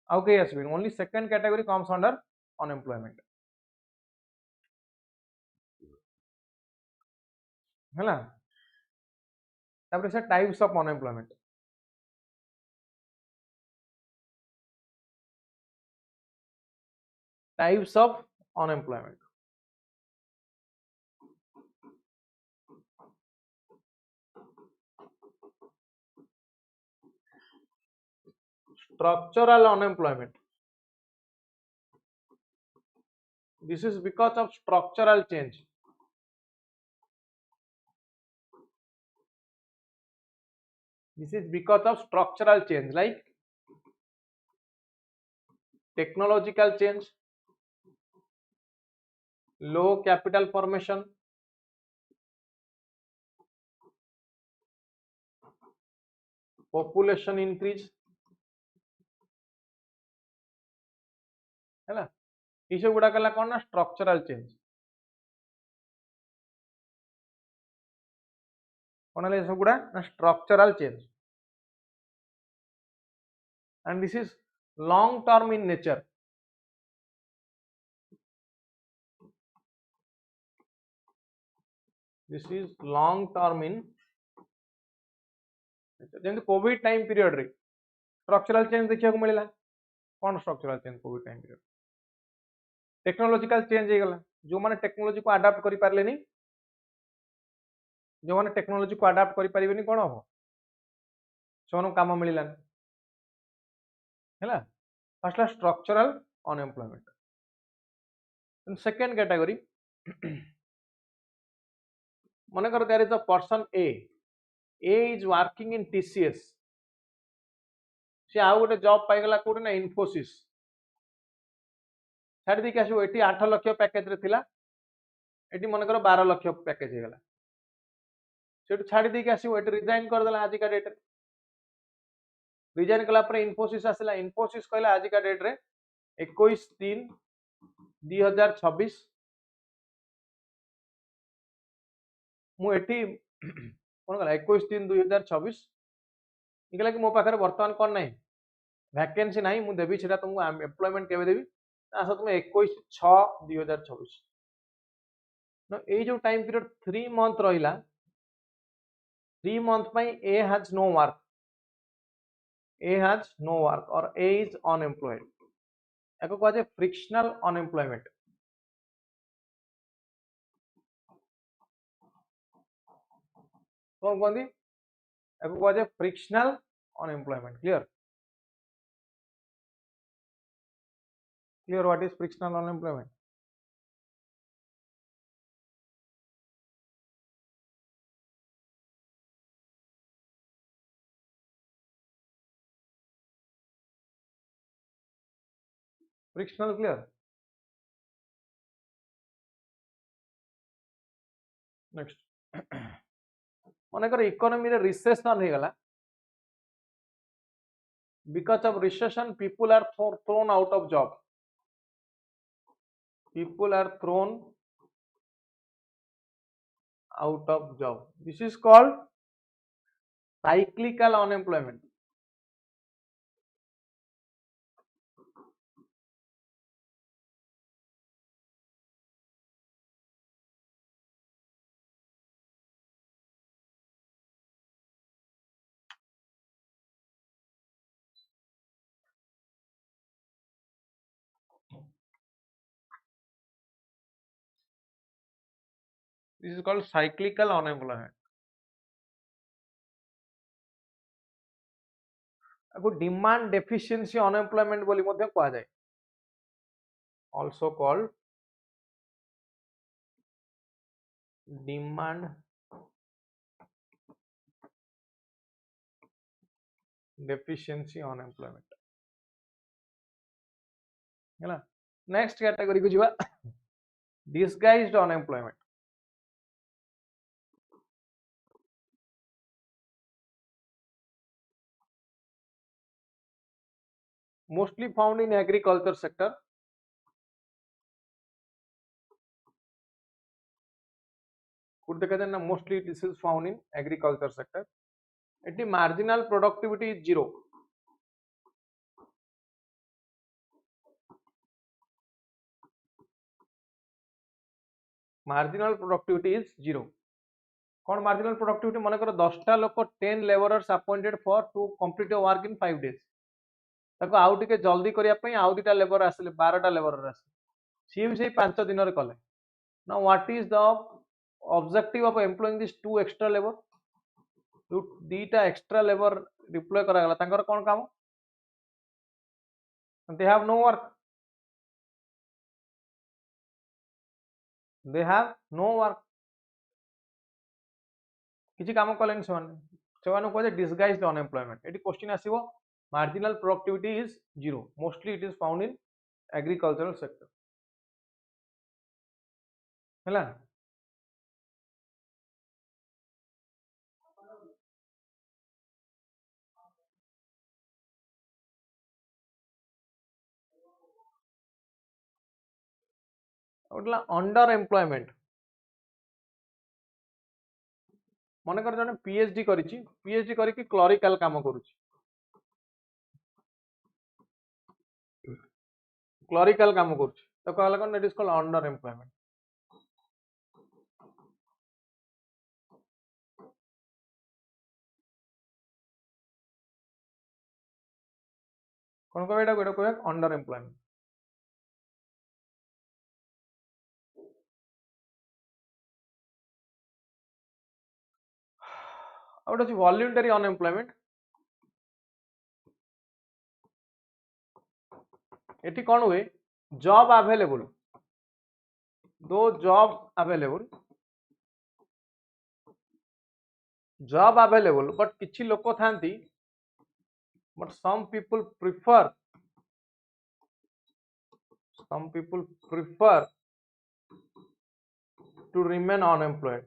आउ के आसीबे only second category comes under unemployment है ना. तापर से types of unemployment. Types of unemployment. Structural unemployment. This is because of structural change. This is because of structural change like technological change, low capital formation, population increase है ना. ये सब गुड़ा कला कौन ना स्ट्रक्चरल चेंज कौन है सब गुड़ा ना structural change and this is long term in nature. This is long term in nature. Covid time period रे स्ट्रक्चरल चेंज देखिया को मिलला. कौन structural change Covid time period technological change हो गला. जो माने टेक्नोलॉजी को अडाप्ट करि पारले नहीं जो माने टेक्नोलॉजी को अडाप्ट करि परिबेनी कोन हो सोनो काम मिलला हैला. फर्स्ट ला structural unemployment. And second category माने कर there is a person A is working in TCS. से आ गोटे जॉब पाई गला कोड ना इन्फोसिस छाड़ी दी आसो एटी 8 लाख पैकेज रे थिला एटी मन कर 12 लाख पैकेज हे गला सेटू छाड़ी दी आसो एटी रिजाइन कर देला आज का डेट रे. रिजाइन कला पर इन्फोसिस आसला. इन्फोसिस कहला आज का डेट रे 21/3/2026 मु एटी कोन कला 21/3/2026 निकला कि मो पाखरे वर्तमान कोन नहीं वैकेंसी नहीं मु देबी सेटा तुमको एम्प्लॉयमेंट केबे देबी आसा तुम 21/6/2026 नो. ए जो टाइम पीरियड 3 मंथ रहिला 3 मंथ पई A has no work. A has no work or A is unemployed. एको कह जे फ्रिक्शनल अनएम्प्लॉयमेंट. कौन कहंदी एको कह जे frictional unemployment. Clear what is frictional unemployment. Frictional clear. Next मनकर इकोनॉमी रे रिसेशन हो गला because of recession people are thrown out of job, people are thrown out of job. This is called cyclical unemployment. This is called cyclical unemployment. आपको demand deficiency unemployment बोली मध्य कहा जाए, also called demand deficiency unemployment है ना. Next category को जीवा disguised unemployment. Mostly found in agriculture sector. Could देखा जाए ना, mostly this is found in agriculture sector. It marginal productivity is zero. Marginal productivity is zero. कौन marginal productivity मन कर 10टा लोक 10 laborers appointed for to complete a work in 5 days. ताको आउ टिके जल्दी करिया पई आउ दिटा लेबर आसले 12टा लेबर आसले सी भी से 5 दिन रे कले. Now what is the objective of employing this two extra labor? दीटा एक्स्ट्रा लेबर डिप्लॉय करा गला तांकर कोन काम? They have no work. They have no work. किछि काम कलेन सेवान को डिसगाइज्ड अनएम्प्लॉयमेंट. एटी क्वेश्चन आसीबो marginal productivity is zero. Mostly it is found in agricultural sector. हैला अंडर एम्प्लॉयमेंट. मन कर जने पीएचडी करिछि, पीएचडी करिकि क्लरिकल काम करूछि, क्लरिकल काम करूछि तो कहला कोन it is called underemployment. कोन कहबे एटा कहबे अंडर एम्प्लॉयमेंट. आउट अछि वॉलंटरी अनएम्प्लॉयमेंट. एटी कोन हुए जॉब अवेलेबल, दो job available, job available but किछि लोक थांती but some people prefer to remain unemployed.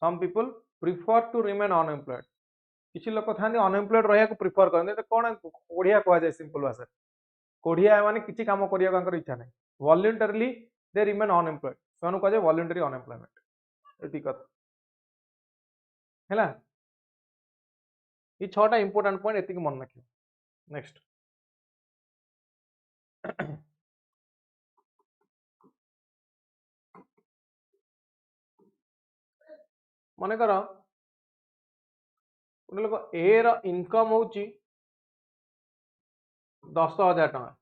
Some people prefer to remain unemployed. किछि लोक थांती अनएम्प्लॉयड रहया को प्रिफर करन. त कोन कोढिया कहआ जाय सिंपल भाषा. कोढिया माने किछि काम करिया कांकर इच्छा नै. Voluntarily they remain unemployed. सोनु कहजे वॉलंटरी अनएम्प्लॉयमेंट. एति कत हैला. ये 6टा इंपोर्टेंट पॉइंट एति मन रखियो. नेक्स्ट मन कर गोटे लोक ए रो इनकम होची 10,000 टका.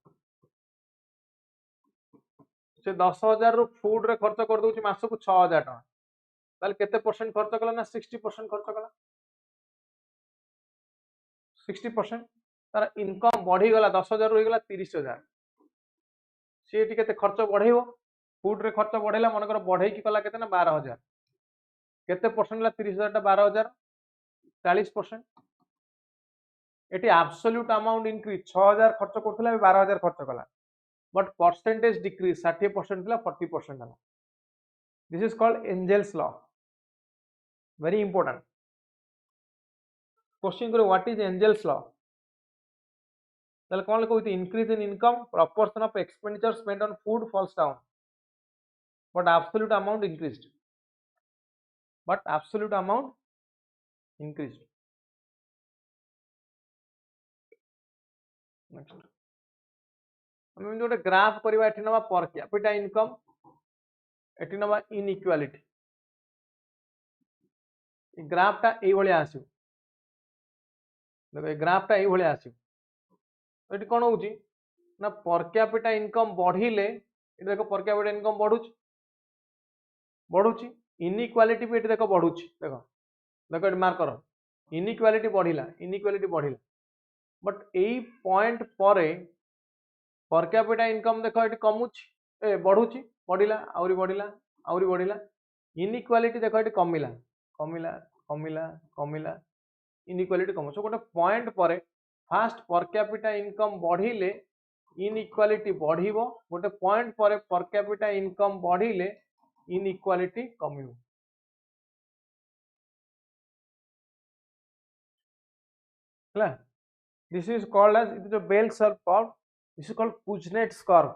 से 10,000 रु फूड रे खर्च कर दोची मास को 6,000 टका. ताले केते परसेंट खर्च कला ना 60% खर्च कला. 60% तार इनकम बढ़ी गला 10,000 रु गला 30,000. सी एटी केते खर्च बढ़ेइबो फूड रे खर्च बढ़ेला मन कर बढ़ेई की कला केते ना 12,000. केते परसेंट ला 30,000 टा 12,000 40%. एटी एब्सोल्यूट अमाउंट इंक्रीज 6,000 खर्च करथला 12,000 खर्च कला बट परसेंटेज डिक्रीज 60% ला 40% हला. This is called Engel's law. very important question करो what is Angel's law ताले कौन लिखो increase in income proportion of expenditure spent on food falls down but absolute amount increased next हम जो graph करवा एठी नवा पर कैपिटा इनकम एठी नवा इनइक्वालिटी ग्राफटा एई भलिया आसी देखो ए ग्राफटा एई भलिया आसी एठी कोन होउची ना पर कैपिटा इनकम बढ़िले एठी देखो पर कैपिटा इनकम बढ़ुची इनइक्वालिटी भी एठी देखो बढ़ुची देखो देखो एठी मार्क करो इनइक्वालिटी बढ़िला बट एई पॉइंट परे पर कैपिटा इनकम देखो एठी कमुची ए बढ़ुची बढ़िला आउरी बढ़िला इनइक्वालिटी देखो एठी कमिला इनइक्वालिटी कम सो गोटे पॉइंट पर फास्ट पर कैपिटा इनकम बढ़िले इनइक्वालिटी बढ़िबो गोटे पॉइंट पर कैपिटा इनकम बढ़िले इनइक्वालिटी कमिबो हला this is called as it is a bell curve curve this is called Kuznets curve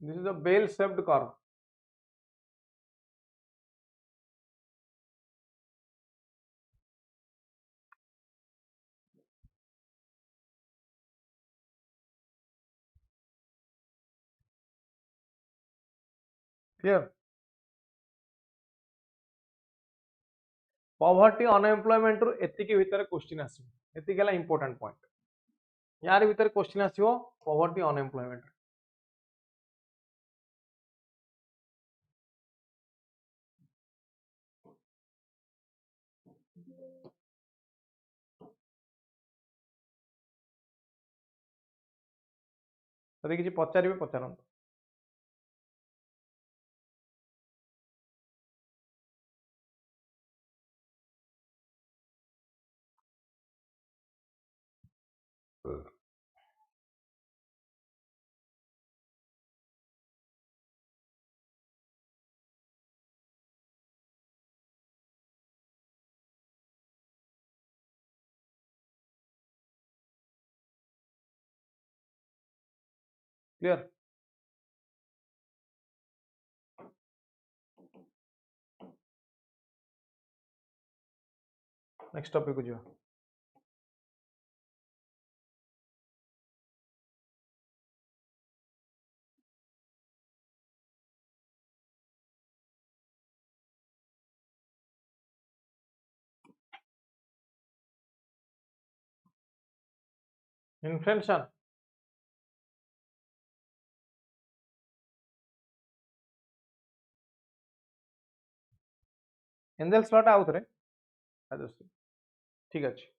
this is a bell shaped curve clear poverty unemployment ru एतिकी भितर question आसीबो एतिकी हला important point यार भितर question आसीबो poverty unemployment ଯଦି କିଛି ପଚାରିବେ ପଚାରନ୍ତୁ clear next topic को जियो inflation angels law टा आउथरे ठीक अच्छे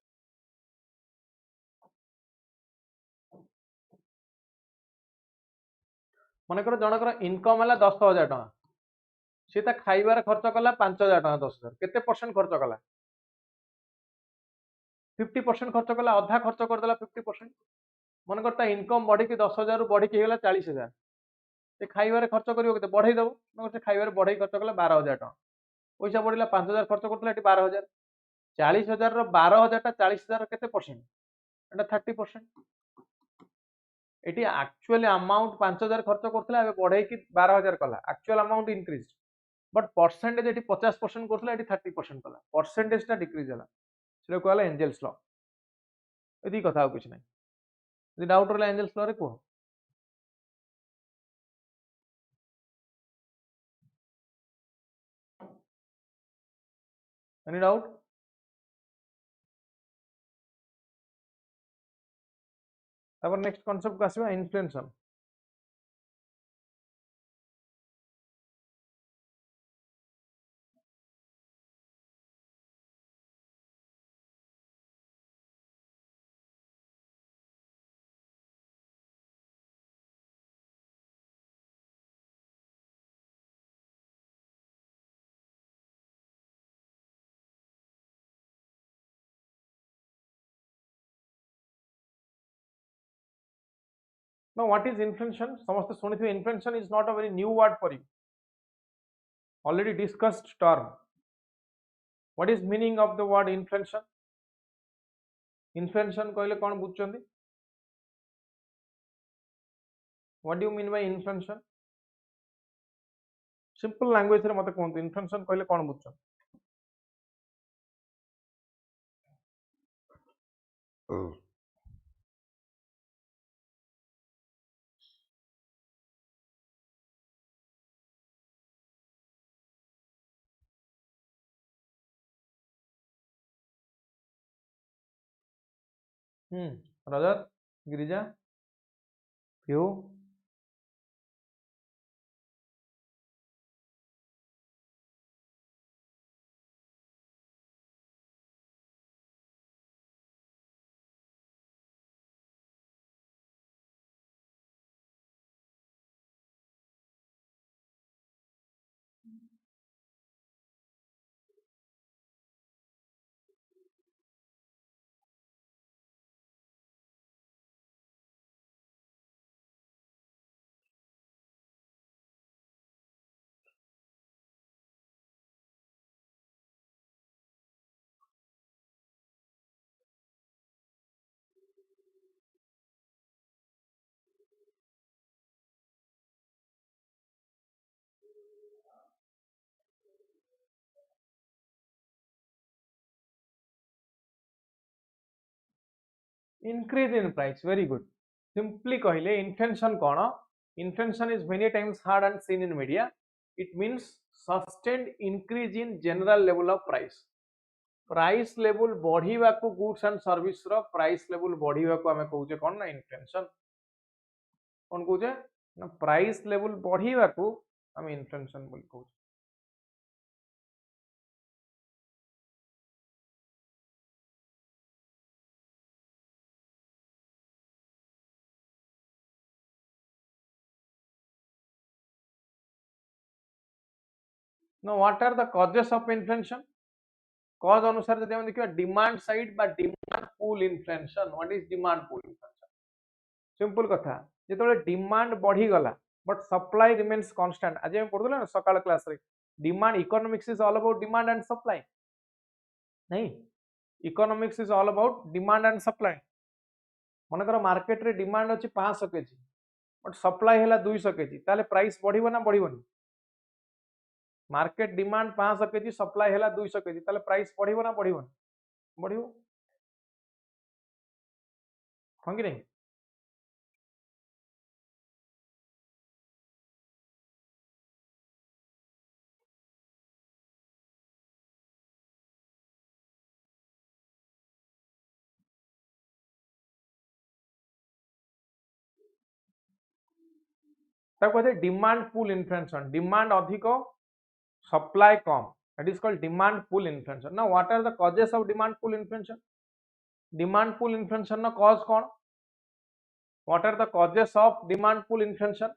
मनकर जनकर इनकम है 10,000 टका सी खाइबार खर्च कला 5,000 टका 10,000 केते परसेंट खर्च कला 50% खर्च कला अधा खर्च करदेला 50% मनकर इनकम बढ़ी 10,000 बढ़ी गला 40,000 से खाइबार खर्च कर बढ़ई दब मगर से खाइबार बढ़ई खर्च कला 12,000 टका पैसा बढ़ला 5,000 खर्च करता 12,000 40,000 12,000 टा 40,000 केते परसेंट एटा 30% एटी एक्चुअली अमाउंट 5,000 खर्च करथिला एबे बढ़ई कि 12,000 कला actual amount increase but percentage एटी 50% करथिला एटी 30% कला परसेंटेज टा डिक्रीज होला सेले कहला एंजल्स लॉ एदी कथा हो कुछ नहीं यदि डाउट रहला एंजल्स लॉ रे को एनी डाउट तापर नेक्स्ट कांसेप्ट को आसीबा inflation Now what is inflation? समस्त सुनिथिबे inflation is not a very new word for you, already discussed term. What is meaning of the word inflation? Inflation कहले कोन बुझछन्ती? What do you mean by inflation? Simple language रे मते कोन inflation कहले कोन बुझछन? Rajat, Girija, Piyu, increase in price. Very good. Simply कहले inflation कोन? Inflation is many times heard and seen in media. It means sustained increase in general level of price. Price level बढ़ीवा को goods and service row price level बढ़ीवा को हमें कहूचे कोन ना inflation. कोन कहूचे ना price level बढ़ीवा को हमें inflation बोल कहूचे. Now what are the causes of inflation? Cause अनुसार जदि हम देखिबा demand side बा demand pull inflation. What is demand pull inflation? Simple कथा जेतोले demand बढ़ी गला but supply remains constant. आज हम पढुले ना सकाळ क्लास रे demand economics is all about demand and supply. नहीं economics is all about demand and supply. मनकर मार्केट रे डिमांड अछि 500 केजी बट सप्लाई हैला 200 केजी ताले प्राइस बढ़िबो ना बढ़िबोनी? मार्केट डिमांड 500 केजी सप्लाई हैला 200 केजी ताले प्राइस बढ़िबो ना बढ़िबोनी? बढ़िबो हां कि नहीं? तब कहते डिमांड पुल इन्फ्लेशन. डिमांड अधिक supply come. That is called demand pull inflation. Now what are the causes of demand pull inflation? Demand pull inflation ना cause कौन? What are the causes of demand pull inflation?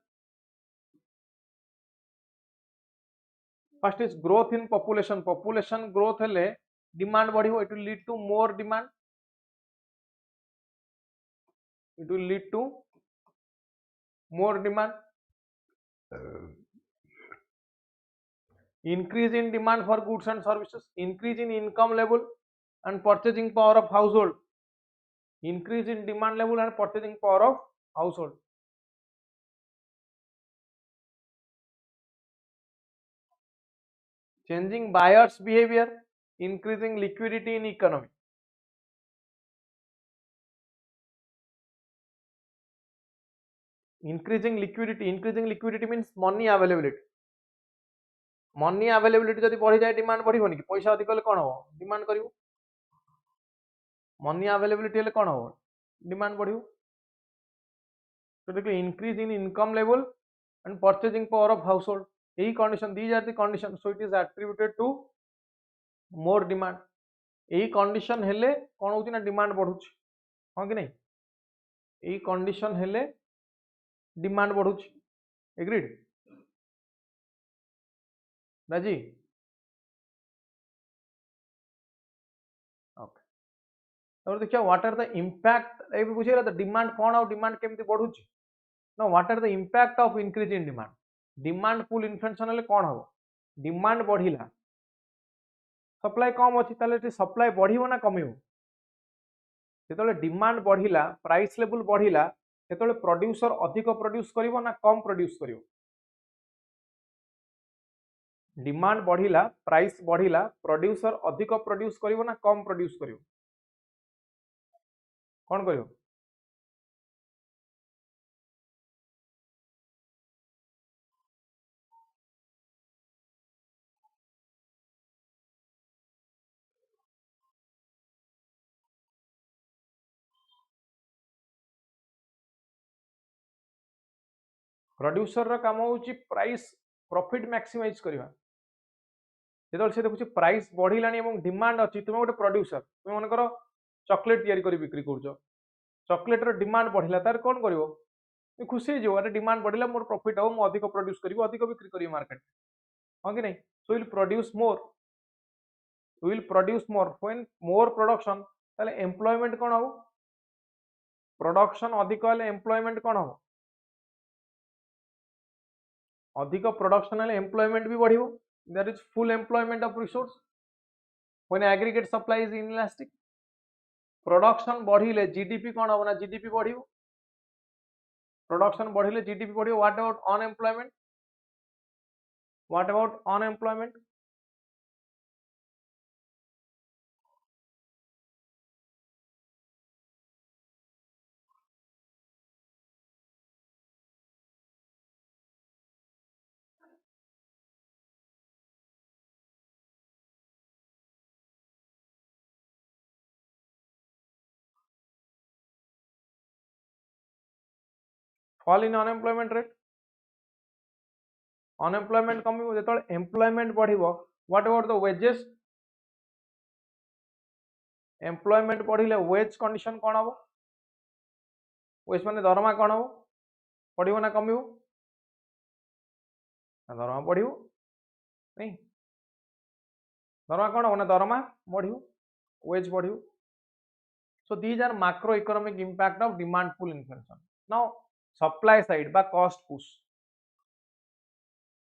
First is growth in population. Population growth हेले demand बढ़िबो. It will lead to more demand. It will lead to more demand. Increase in demand for goods and services. Increase in income level and purchasing power of household. Increase in demand level and purchasing power of household. Changing buyers behavior, increasing liquidity in economy. Increasing liquidity means money availability. Money availability जदि बढ़ी जाए demand बढ़िबोनी कि पैसा अधिक हेले कोन हो demand करिवो. Money availability हेले कोन हो डिमांड बढ़िवो. तो देखो increase in income level and purchasing power of household. यही condition, these are the conditions, so it is attributed to more demand. यही condition हेले कोन होची ना डिमांड बढ़ुची. हां कि नहीं? यही condition हेले डिमांड बढ़ुची. Agreed? राजी? Okay. और देखिए व्हाट आर द इंपैक्ट ए बुझेला द डिमांड कोन और डिमांड केमती बढ़ुची. Now what are the impact of increase in demand? Demand pull inflation हेले कौन हम डिमांड बढ़िला सप्लाई कम अच्छी ताले सप्लाई बढ़िबो ना कमिबो जेतले डिमांड बढ़िला प्राइस लेवल बढ़िला सेतले प्रोड्यूसर अधिक प्रोड्यूस करिवो ना कम प्रोड्यूस करिवो डिमांड बढ़िला प्राइस बढ़िला प्रोड्यूसर अधिक प्रोड्यूस करिवो ना कम प्रोड्यूस करिवो कौन करिवो प्रोड्यूसर रो काम होची प्राइस प्रॉफिट मैक्सिमाइज करवा जेतले से देखुची प्राइस बढ़िलानी एवं डिमांड अछि तुम गोटे प्रोड्यूसर तुम मन करो चॉकलेट तैयारी करी बिक्री करछो चॉकलेट रो डिमांड बढ़िला तार कोन करिवो खुशी जो अरे डिमांड बढ़िला मोर प्रॉफिट हो मो अधिक प्रोड्यूस करिवो अधिक बिक्री करिवो मार्केट हां कि नहीं so will produce more when more production ताले एम्प्लॉयमेंट कोन हो प्रोडक्शन अधिक हेले एम्प्लॉयमेंट कोन हो अधिक प्रोडक्शन हेले एम्प्लॉयमेंट भी बढ़िवो there is full employment of resource when aggregate supply is inelastic production बढ़िले जीडीपी कोन हो ना जीडीपी बढ़िवो प्रोडक्शन बढ़िले जीडीपी बढ़िवो what about unemployment fall in unemployment rate unemployment कमिवो जेतले एम्प्लॉयमेंट बढ़िवो what about the wages employment बढ़िले वेज कंडीशन कोन हो वेज माने दरमा कोन हो बढ़िवो ना कमिवो दरमा बढ़िवो नहीं दरमा कोन हो ना दरमा बढ़िवो veg बढ़िवो so these are macroeconomic impact of demand pull inflation now supply side बा cost push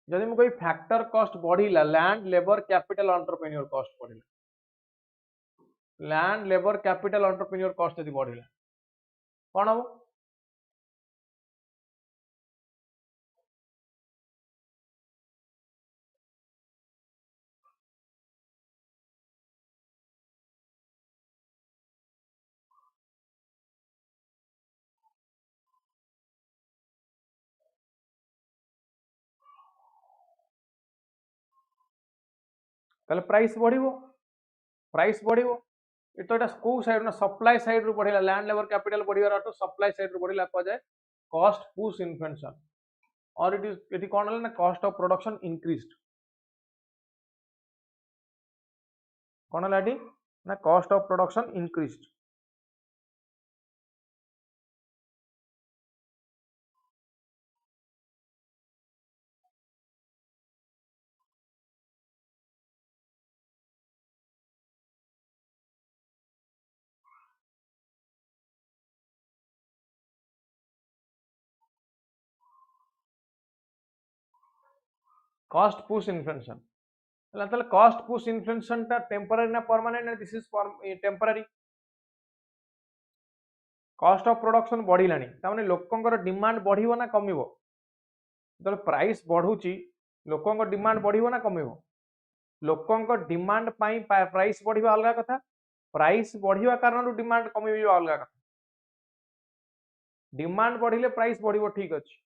जदि मु कोई फैक्टर कॉस्ट बढ़िला land labour capital entrepreneur cost बढ़िला land labour capital entrepreneur cost यदि बढ़िला कौन हम ताले प्राइस बढ़िवो ये तो एटा को साइड ना सप्लाई साइड रो बढ़िला लैंड लेबर कैपिटल बढ़िवार तो सप्लाई साइड रो बढ़िला को जाय कॉस्ट पुश इन्फ्लेशन और इट इज एटी कोन हला ना कॉस्ट ऑफ प्रोडक्शन इंक्रीज्ड कोन हला एटी ना cost of production increased cost push inflation ताले कॉस्ट पुश इन्फ्लेशन ता टेम्पररी ना permanent this is temporary cost of production बढ़िलानी तामाने लोकंकर डिमांड बढ़िवो ना कमिवो जब प्राइस बढ़ुची लोकंकर डिमांड बढ़िवो ना कमिवो लोकंकर डिमांड पाई प्राइस बढ़िवा अलग कथा प्राइस बढ़िवा कारण डिमांड कमिवा अलग कथा डिमांड बढ़िले प्राइस बढ़िवो ठीक अछि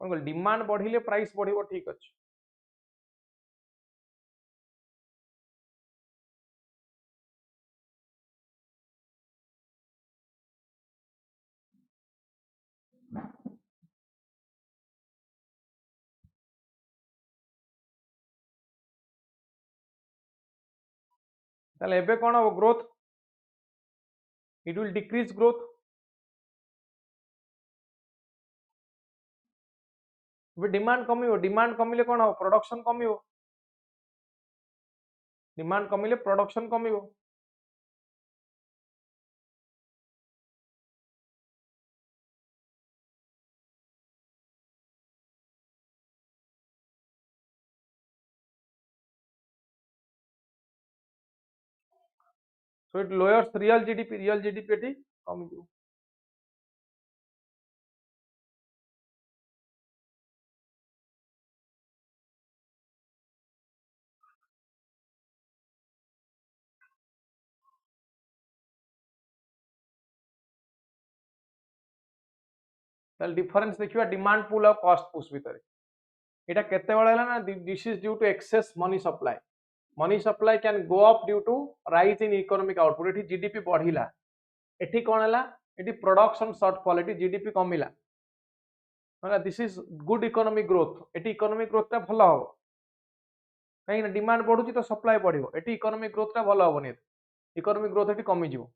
कोन डिमांड बढ़िले प्राइस बढ़िवो ठीक अछि ताले एबे कोन हो growth it will decrease growth demand कमिले कोन हो प्रोडक्शन कमिवो डिमांड कमिले प्रोडक्शन कमिवो so it lowers real GDP एटी कम जिवो ताल डिफरेंस देखिबा डिमांड पुल और कॉस्ट पुश भितर एटा केते बेला ना this is due to excess money supply can go up due to rise in economic output एठी जीडीपी बढ़िला एठी कोन हला एठी प्रोडक्शन शॉर्टफॉल एठी जीडीपी कमिला माने this is good economic growth एठी इकोनॉमिक ग्रोथ ता भलो हो कहीं ना डिमांड बढ़ुची तो सप्लाई बढ़िबो एठी इकोनॉमिक ग्रोथ ता भलो होबनी इकोनॉमिक ग्रोथ एठी कमी जिवो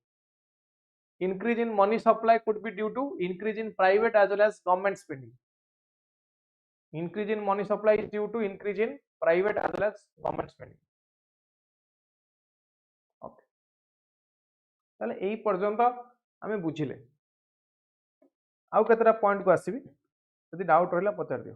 increase in money supply could be due to increase in private as well as government spending increase in money supply is due to increase in private as well as government spending okay ताले एई पर्यंत आमे बुझिले आउ केतरा point को आसीबी यदि doubt रहला पचार दियो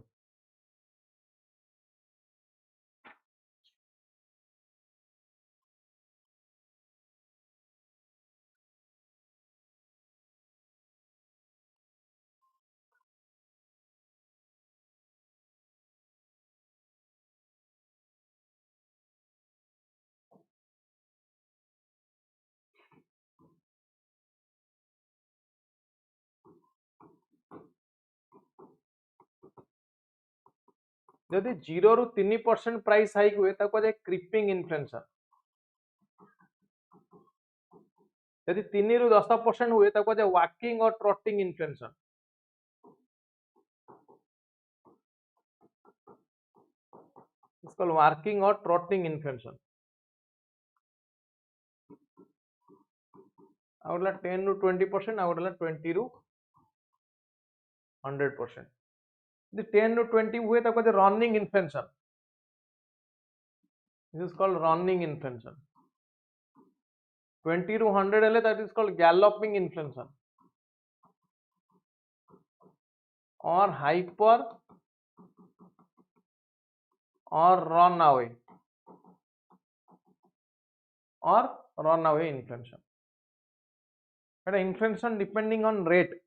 यदि 0 रु 3% प्राइस हाइक हुए ताको जे क्रीपिंग इन्फ्लेशन यदि 3 रु 10% हुए ताको जे वॉकिंग और trotting inflation it's called walking और ट्रॉटिंग इन्फ्लेशन आउटला 10 रु 20% आउटला 20 रु 100% the 10 to 20 हुए तक जो running inflation this is called running inflation 20 to 100 हेले that is called galloping inflation or hyper or run away inflation but inflation depending on rate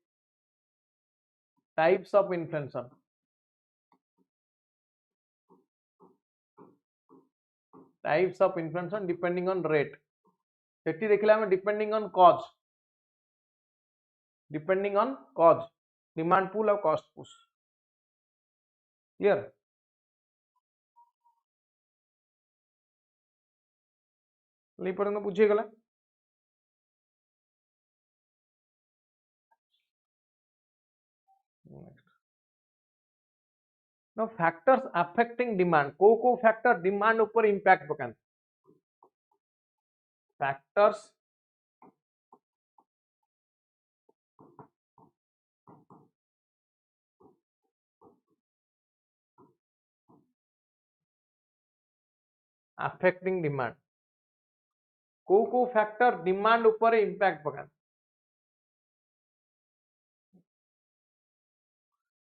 types of inflation depending on rate सेठी देखिला हमें depending on cause demand pull और cost push clear ले पर्यंत बुझे गला now factors affecting demand को factor demand ऊपर इंपैक्ट पकान factors affecting demand को फैक्टर डिमांड ऊपर इंपैक्ट पकान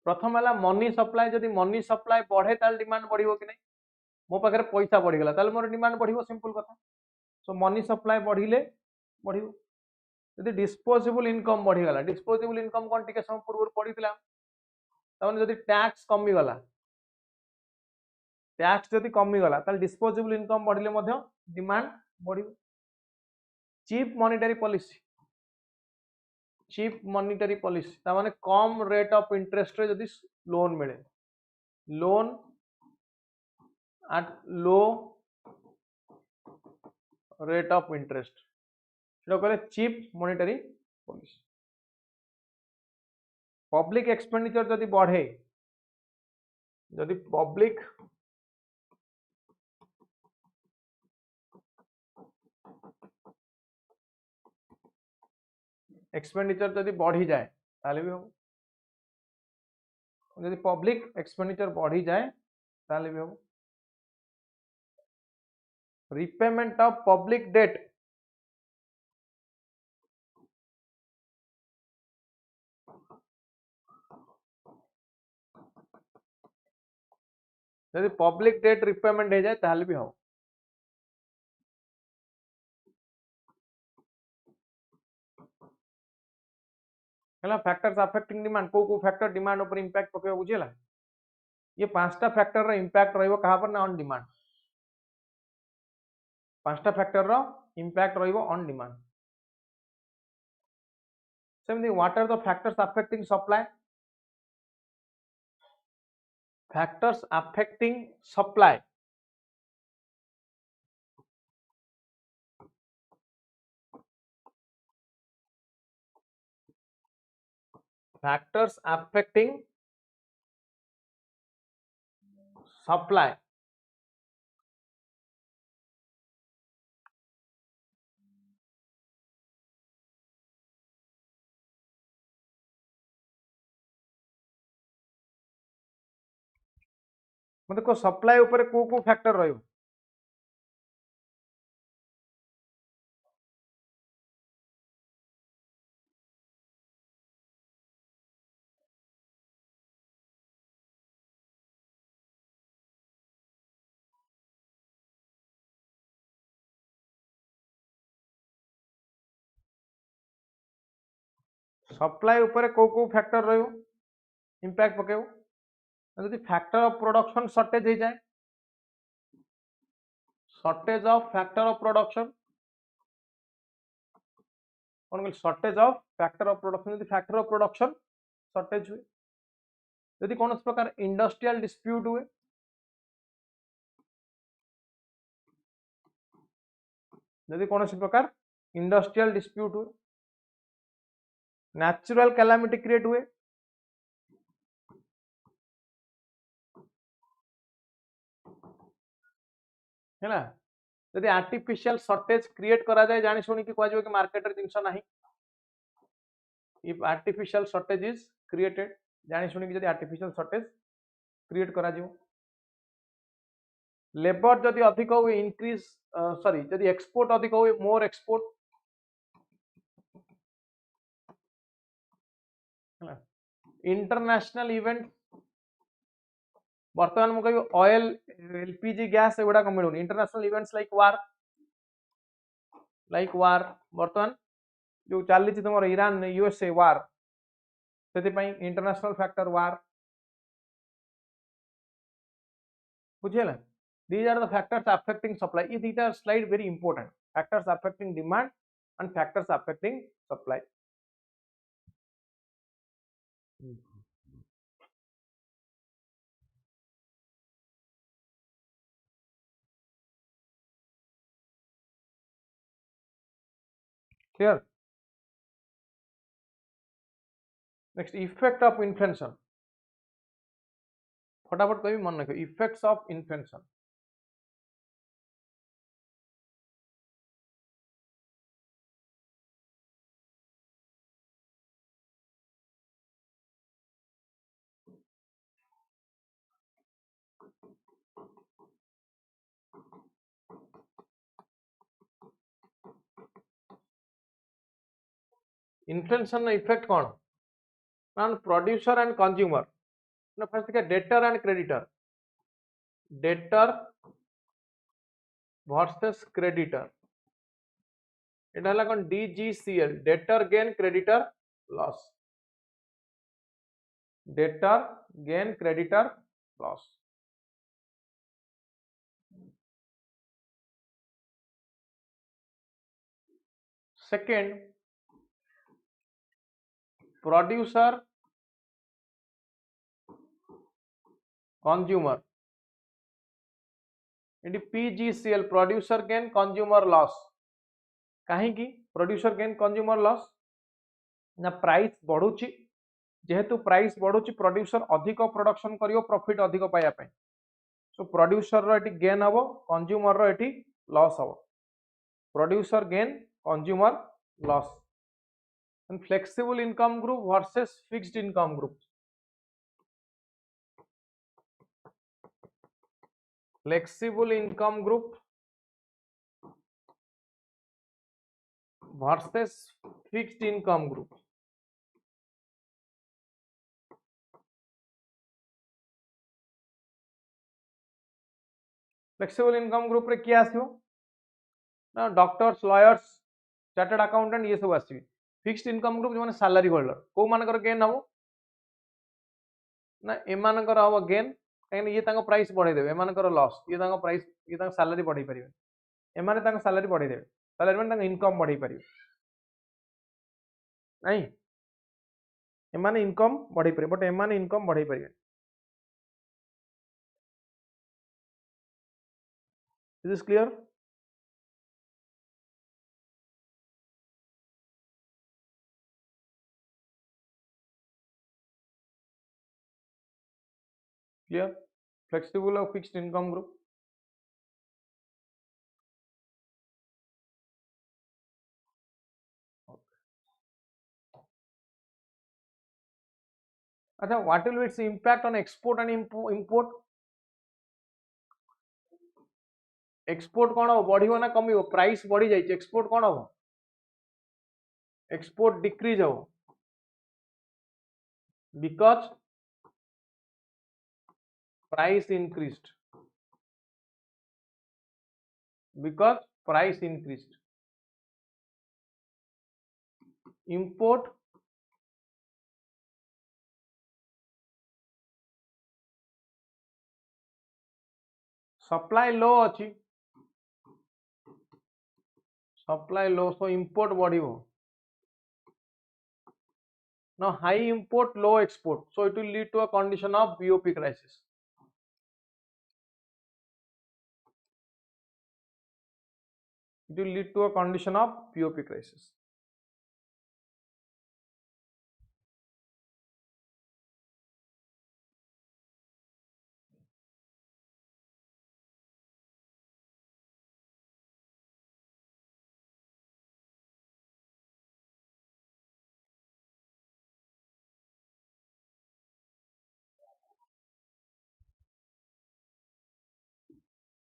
प्रथम है मनी सप्लाई जदि मनी सप्लाई बढ़े ताल डिमांड बढ़िबो कि नहीं मो पाखरे पैसा बढ़ी गला ताल मोर डिमांड बढ़िबो सिंपल कथा सो मनी सप्लाई बढ़िले बढ़िबो यदि डिस्पोजेबल इनकम बढ़ी गला डिस्पोजेबल इनकम कोन टिके सम पूर्व पड़ीतिला तमन जदि टैक्स कमी गला टैक्स जदि कमी गला ताल डिस्पोजेबल इनकम बढ़िले मध्य डिमांड बढ़िबो चीप मॉनिटरी पॉलिसी ता माने कम रेट ऑफ इंटरेस्ट रे जदि लोन मिले loan at low rate of interest सेटा कहले cheap monetary policy public expenditure जदि बढ़े जदि पब्लिक एक्सपेंडिचर जदि बढ़ी जाए ताले भी हो जदि पब्लिक एक्सपेंडिचर बढ़ी जाए ताले भी हो रिपेमेंट ऑफ पब्लिक डेट जदि पब्लिक डेट रिपेमेंट हो जाए ताले भी हो है फैक्टर्स अफेक्टिंग डिमांड को फैक्टर डिमांड ऊपर इंपैक्ट पकेबो बुझेला ये पांचटा फैक्टर रो इंपैक्ट रहइबो कहा पर ना ऑन डिमांड पांचटा फैक्टर रो इंपैक्ट रहइबो on demand similarly what are the factors affecting supply factors affecting supply factors affecting supply मतलब को सप्लाई ऊपर को फैक्टर रहइबो सप्लाई ऊपर को फैक्टर रहइबो इंपैक्ट पकेबो यदि फैक्टर ऑफ प्रोडक्शन शॉर्टेज हो जाए shortage of factor of production कौन कहल shortage of factor of production यदि फैक्टर ऑफ प्रोडक्शन शॉर्टेज हुए यदि कौन प्रकार इंडस्ट्रियल डिस्प्यूट हुए यदि कौन प्रकार इंडस्ट्रियल डिस्प्यूट हुए नेचुरल कैलामिटी क्रिएट हुए है ना यदि आर्टिफिशियल शॉर्टेज क्रिएट करा जाए जानी सुनी कि कहजो कि मार्केट रे जिंस नाही if artificial shortage is created जानी सुनी कि यदि आर्टिफिशियल शॉर्टेज क्रिएट करा जिवो लेबर जदि अधिक हुए इंक्रीज सॉरी जदि एक्सपोर्ट अधिक हुए मोर एक्सपोर्ट इंटरनेशनल इवेंट बर्तमान मुझे कह ऑयल एलपीजी गैस एगुड़ा मिलूनी इंटरनेशनल इवेंट्स लाइक वार बर्तमान जो चली तुम ईरान यूएसए वार से इंटरनेशनल फैक्टर वार बुझेला these are the factors affecting supply ये दीटा slide very important factors affecting demand and factors affecting supply clear next effect of inflation फटाफट कोई मन रखो effects of inflation inflation effect कौन on producer and consumer ना first देखिए debtor and creditor debtor versus creditor এটা হলো কোন DGCL debtor gain creditor loss debtor gain creditor loss second producer consumer इटी PGCL producer gain consumer loss कहीं की producer gain consumer loss ना price बढ़ुची जेहेतु price बढ़ुची producer अधिक production करियो profit अधिक पाया पे सो प्रोड्यूसर रो एटी गेन हबो कंज्यूमर रो एटी लॉस हबो producer gain consumer loss and flexible income group versus fixed income group flexible income group versus fixed income group flexible income group रे किया आसियो ना डॉक्टर्स लॉयर्स चार्टर्ड अकाउंटेंट ये सब आसी fixed income group जो salary holder को मानकर gain हम ना एमानकर हम गेन कहीं ये प्राइस बढ़े देवे एमानकर लॉस ये प्राइस ये सैलरी बढ़े पारे एमाने सैलरी बढ़े देवे सैलरी माने इनकम बढ़े पारे नहीं एमाने इनकम बढ़े पारे बट एमाने इनकम बढ़े पारे is this clear clear flexible और फिक्स्ड इनकम ग्रुप अच्छा what will it's impact on export and import export कौन हम बढ़ ना कम प्राइस बढ़ी जाए एक्सपोर्ट कौन हम एक्सपोर्ट डिक्रीज हम because price increased because price increased import supply low अच्छी supply low so import बढ़िबो now high import low export so it will lead to a condition of BOP crisis it will lead to a condition of BOP crisis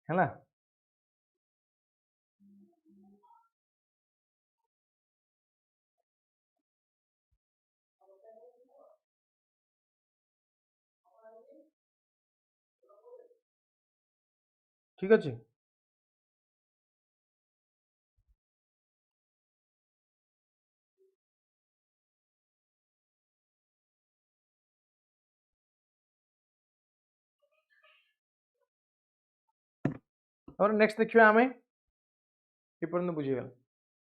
है ना ठीक अच्छे और next देखिए आमे ये पर्यंत बुझी गला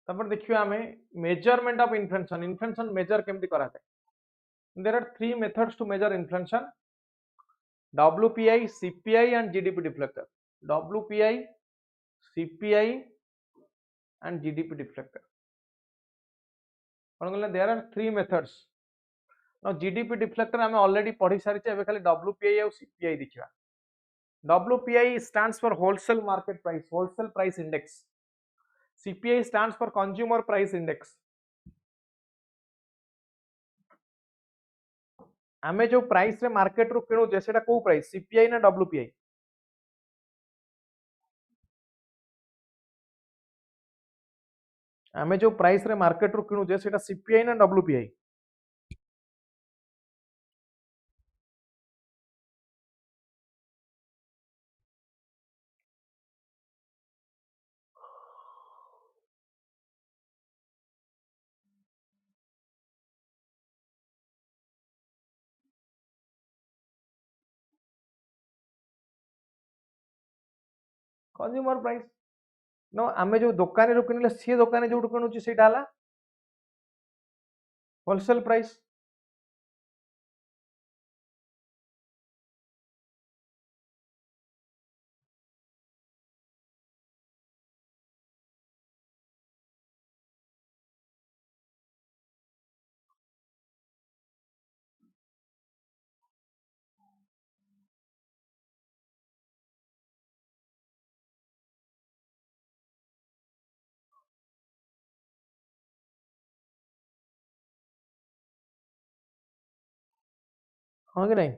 तापर देखिए आमे measurement of inflation inflation measure केमती करा जाए there are three methods to measure inflation WPI CPI and GDP deflator WPI CPI and GDP deflator कौन कहले there are three methods now GDP deflator आमे ऑलरेडी पढ़ी सारी एबे खाली WPI और CPI देखिबा WPI stands for wholesale market price wholesale price index CPI stands for consumer price index आमे जो प्राइस रे मार्केट रो किणु जे सेटा को प्राइस CPI ना WPI आमे जो प्राइस रे मार्केट रो किणु जे सेटा CPI ना WPI कंज्यूमर प्राइस नो आमे जो दुकान रो किनले सी दुकान जो किणुची सेटा हला होलसेल प्राइस हां कि नहीं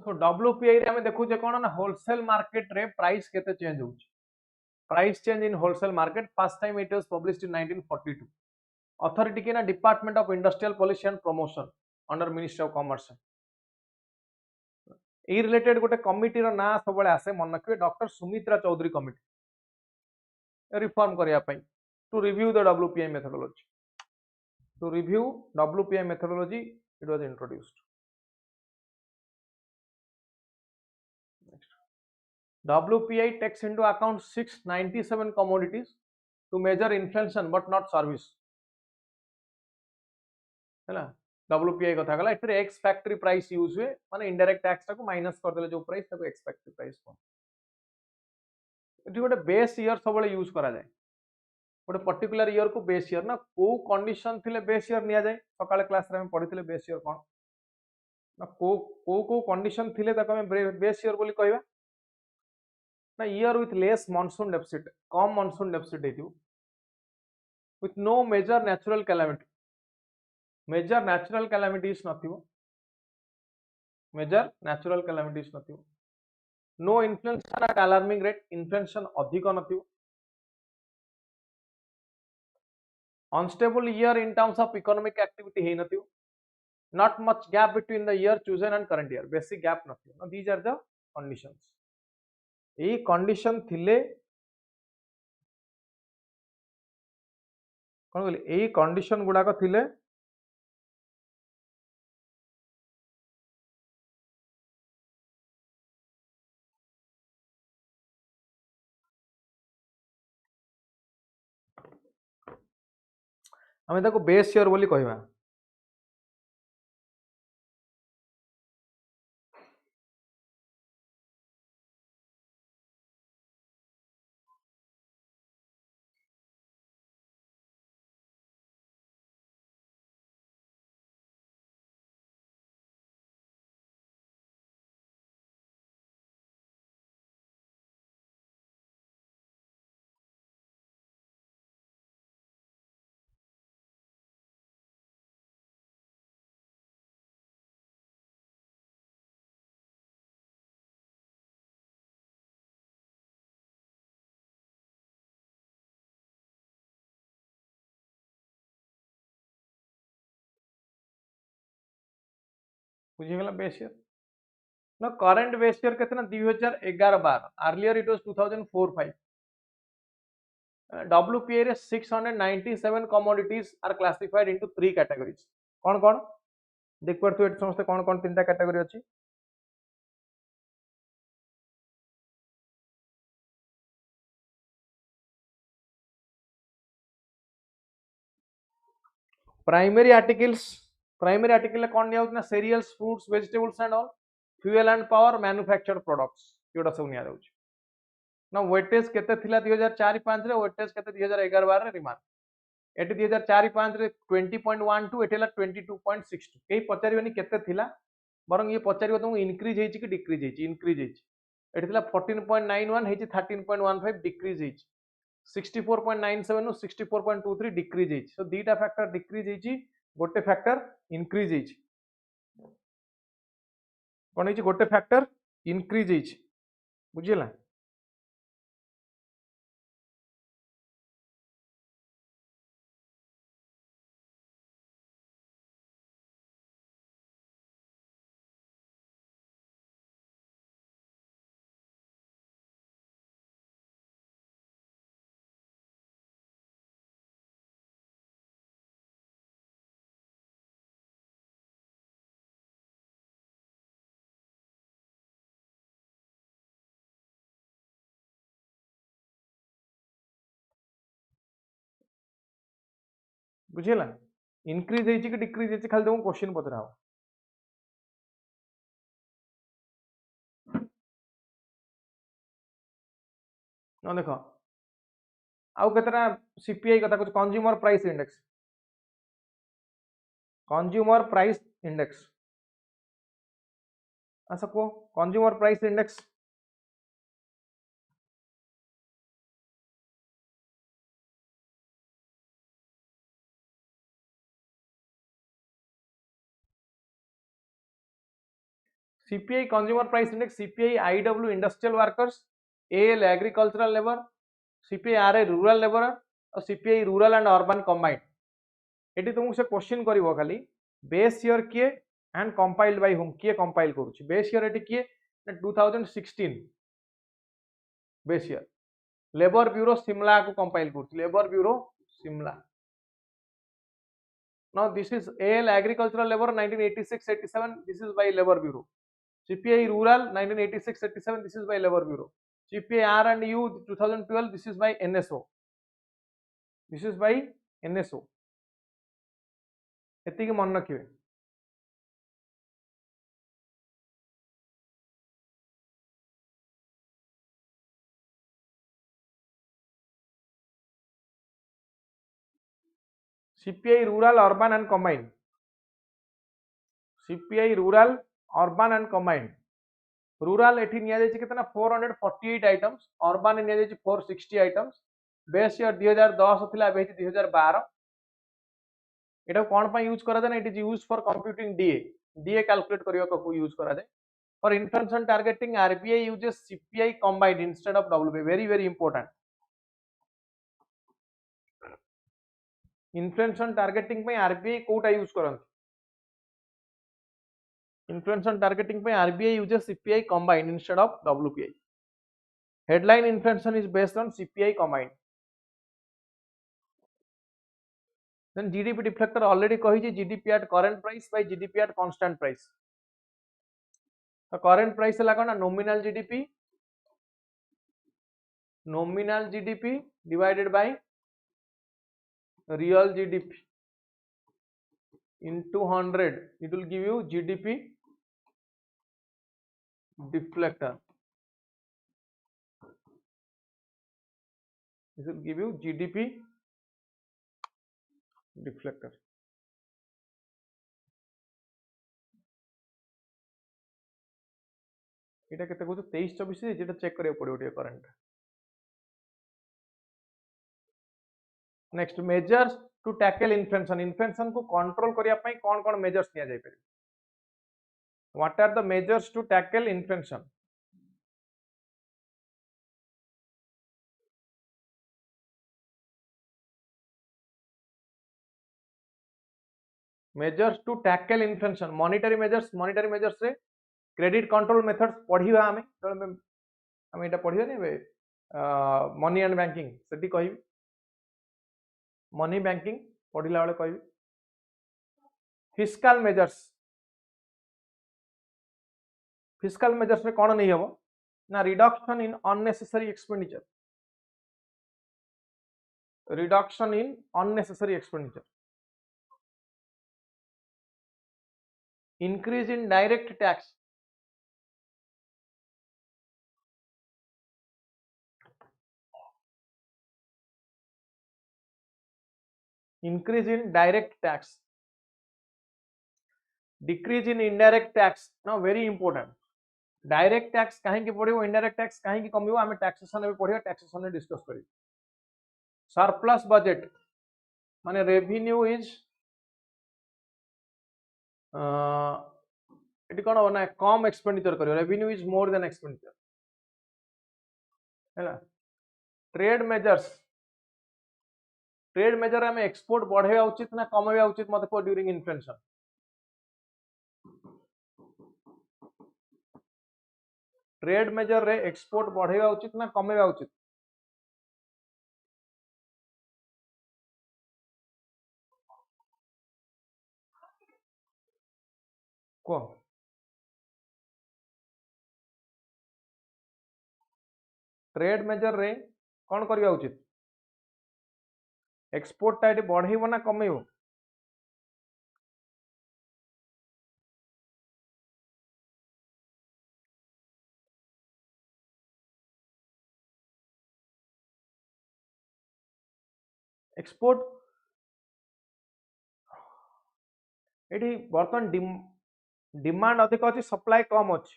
तो WPI रे हमें देखु जे कोन ना होलसेल मार्केट रे प्राइस केते चेंज होउछ price change in wholesale market first time it was published in 1942 authority के ना department of industrial policy and promotion under ministry of commerce ए रिलेटेड गोटे कमिटी रो ना सब आसे मन रखिए doctor Saumitra Chaudhuri committee reform करने to review the WPI methodology to review WPI methodology it was introduced. Next. WPI takes into account 697 commodities to measure inflation but not service. है ना WPI कथा गला इतरे एक्स फैक्टरी प्राइस यूज हुए माने indirect tax टाको minus कर देले जो प्राइस ताको एक्स फैक्टरी प्राइस को इति गोटे बेस ईयर सबले यूज करा जाय गोटे पर्टिकुलर ईयर को बेस ईयर ना को कंडीशन थिले बेस ईयर निया जाय सकाळे क्लास रे हम पढिथिले बेस ईयर कोन ना को कंडीशन थिले ताको हम बेस ईयर बोली कहबा ना year with less monsoon deficit कम मॉनसून डेफिसिट हेतु with no major natural calamity major natural calamities नथिबो मेजर नेचुरल कैलामिटीज नथिबो no inflation at alarming rate inflation अधिक नथिबो unstable year in terms of economic activity hey nathio not much gap between the year chosen and current year basic gap nathio now these are the conditions ei condition thile kon boli ei condition guda ko thile आमे ताको base year बोली कहबा बुझी गेला base year ना current base year केतना 2011-12 earlier it was 2004-5 WPI रे 697 commodities are classified into 3 categories कौन देख परथु एट समस्त कौन तीनटा कैटेगरी अछि प्राइमरी आर्टिकल कौन निया होतना cereals fruits vegetables and all fuel and power manufactured products योडा सब निया जाउछ ना वेटेज केते थिला 2004-5 रे वेटेज केते 2011-12 रे रिमार्क एटी 2004-5 रे 20.12 एटेला 22.62 केही पचारिबनी केते थिला बरंग ये पचारिबो तुम इंक्रीज हेछि कि डिक्रीज हेछि इंक्रीज हेछि एटी थिला 14.91 हेछि 13.15 डिक्रीज हेछि 64.97 नु 64.23 डिक्रीज हेछि सो दीटा फैक्टर डिक्रीज हेछि गोटे फैक्टर इंक्रीज हेछि कोन हेछि गोटे फैक्टर इंक्रीज हेछि बुझिला बुझिला इंक्रीज हेछि कि डिक्रीज हेछि खाली तुम क्वेश्चन पचरा हो न देखो आउ केतरा सीपीआई कथा कुछ कंज्यूमर प्राइस इंडेक्स अच्छा को consumer price index CPI consumer price index CPI IW industrial workers AL agricultural labor CPI RA rural laborer और CPI rural and urban combined eighty तुमको से क्वेश्चन करिवो खाली बेस ईयर किए and compiled bye home किए compile करूची base year eighty किए 2016 base year labour bureau Shimla को compile कर labour bureau Shimla now this is AL agricultural labor 1986-87 this is by labor bureau CPI rural 1986-87 this is by labor bureau CPI R&U 2012 this is by NSO this is by NSO एति के मन रखिए CPI rural urban and combined CPI rural urban and combined rural एठी निया जाय कितना 448 items urban निया जाय 460 आइटम्स बेस ईयर 2010 थिला बेच 2012 एटा कोन पा यूज करा जाय it is used for computing DA calculate करियो को यूज करा जाय for inflation targeting RBI uses CPI combined instead of WPI very important inflation targeting पे RBI कोटा यूज करन इन्फ्लेशन टारगेटिंग पे RBI uses CPI combined instead of WPI headline inflation is based on CPI combined then GDP deflator already कही जे GDP at current price by GDP at constant price तो current price है ना nominal GDP divided by real GDP into 100 it will give you GDP deflator this will give you GDP deflator एटा केते कहू 23-24 जेटा check करियो पड़ियो टे current next measures to tackle inflation को control करिया पई कोन कोन मेजर्स निया जाय परियो what are the measures to tackle inflation measures to tackle inflation monetary measures रे क्रेडिट कंट्रोल मेथड्स पढ़िबा हम एटा पढ़िबा नै मनी एंड बैंकिंग सेठी कहि मनी बैंकिंग पढ़िला बेले कहि फिस्कल मेजर्स रे कोन नै हबो ना reduction in unnecessary expenditure increase in direct tax decrease in indirect tax now very important direct tax कहीं की पढ़ियो इनडायरेक्ट टैक्स कहीं की कमियो हमें टैक्सेशन में पढ़ियो टैक्सेशन में डिस्कस करियो सरप्लस बजट माने रेवेन्यू इज एटी कोन होना कम एक्सपेंडिचर करियो revenue is more than expenditure हैला ट्रेड मेजर हमें एक्सपोर्ट बढ़ेगा उचित ना कमेगा उचित मत को ड्यूरिंग इन्फ्लेशन ट्रेड मेजर रे एक्सपोर्ट बढ़ेगा उचित ना कमेगा उचित को ट्रेड मेजर रे कौन करिया उचित एक्सपोर्ट टा बढ़ेबो ना कमेबो एक्सपोर्ट एटी बर्तन डिमांड अधिक अच्छी सप्लाई कम अच्छी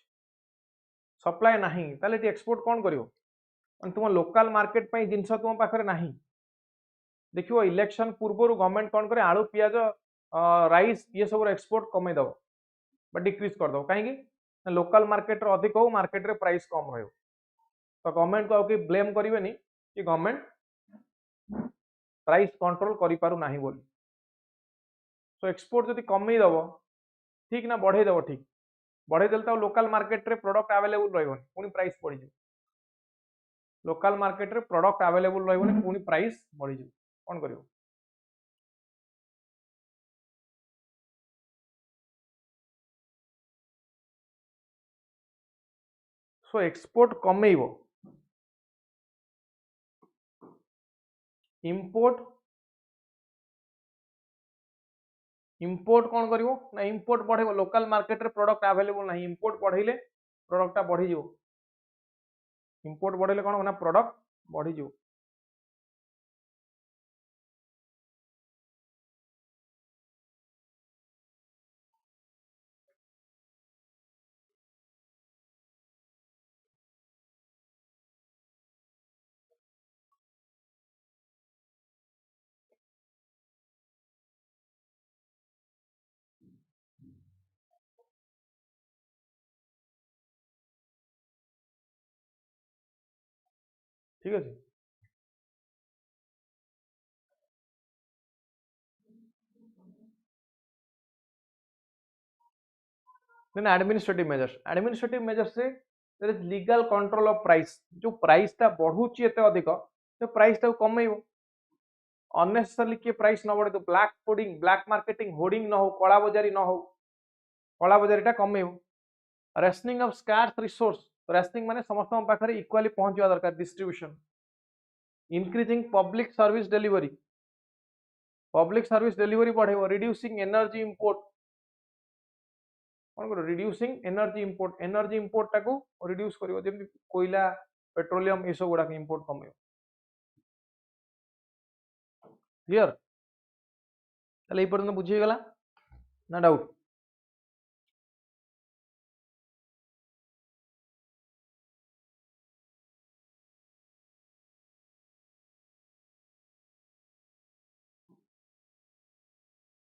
सप्लाई नहीं ताले एटी एक्सपोर्ट कौन करियो तुम लोकल मार्केट पे जिनस तुम पाखरे नहीं देखियो इलेक्शन पूर्व गवर्नमेंट कौन करे आलू पियाज राइस ये सब एक्सपोर्ट कमे दब बा डिक्रीज कर दब कहीं लोकल मार्केट रे अधिक हो मार्केट रे प्राइस कम रहो तो गवर्नमेंट को आके ब्लेम करिवेनी कि गवर्नमेंट प्राइस कंट्रोल करि पारु नाही बोली तो एक्सपोर्ट जदि कमे दब ठीक ना बढ़े दब ठीक बढ़े देले तो लोकल मार्केट रे प्रोडक्ट अवेलेबल रहबनी पुनी प्राइस बढ़ी जाय लोकल मार्केट रे प्रोडक्ट अवेलेबल रहबनी पुनी प्राइस बढ़ी जाय कोन करियो सो एक्सपोर्ट कमेइबो इंपोर्ट इंपोर्ट कौन करिवो ना इंपोर्ट बढ़ेबो लोकल मार्केट रे प्रोडक्ट अवेलेबल नाही इंपोर्ट बढ़ेले प्रोडक्टटा बढ़ी जिवो इंपोर्ट बढ़ेले कोन ना प्रोडक्ट बढ़ी जिवो ठीक अछि देन एडमिनिस्ट्रेटिव मेजर्स से there is legal control of price जो प्राइस ता बढ़ुची एते अधिक तो प्राइस ता कमेइबो अननेसेसरली के प्राइस न बढ़े तो black coding black marketing hoarding न हो कला बाजारीटा कमेइबो rationing of scarce resource rationing माने समस्त पाखरे इक्वाली पहुंचवा दरकार distribution increasing public service delivery बढ़ेबो रिड्यूसिंग एनर्जी इंपोर्ट कौन करो रिड्यूसिंग एनर्जी इंपोर्ट टाको रिड्यूस करिवो जेमि कोयला पेट्रोलियम ए सब गुडा इंपोर्ट कमेइबो क्लियर ताले ए पर्यंत बुझी गेला ना डाउट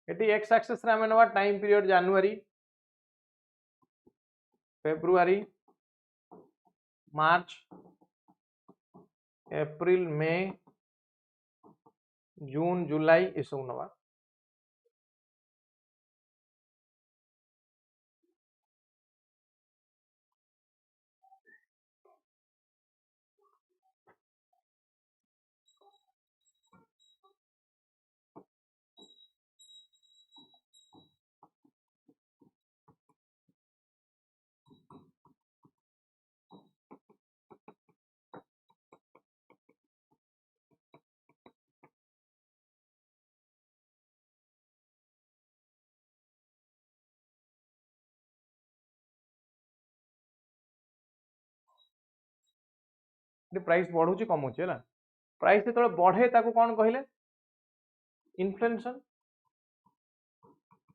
एटी एक्स एक्सिस रे हम नवा टाइम पीरियड जनवरी फेब्रुआरी मार्च एप्रिल मे जून जुलाई ए सब नवा प्राइस बढ़ुची कमुची है प्राइस जो बढ़े ताको कौन कहले इन्फ्लेशन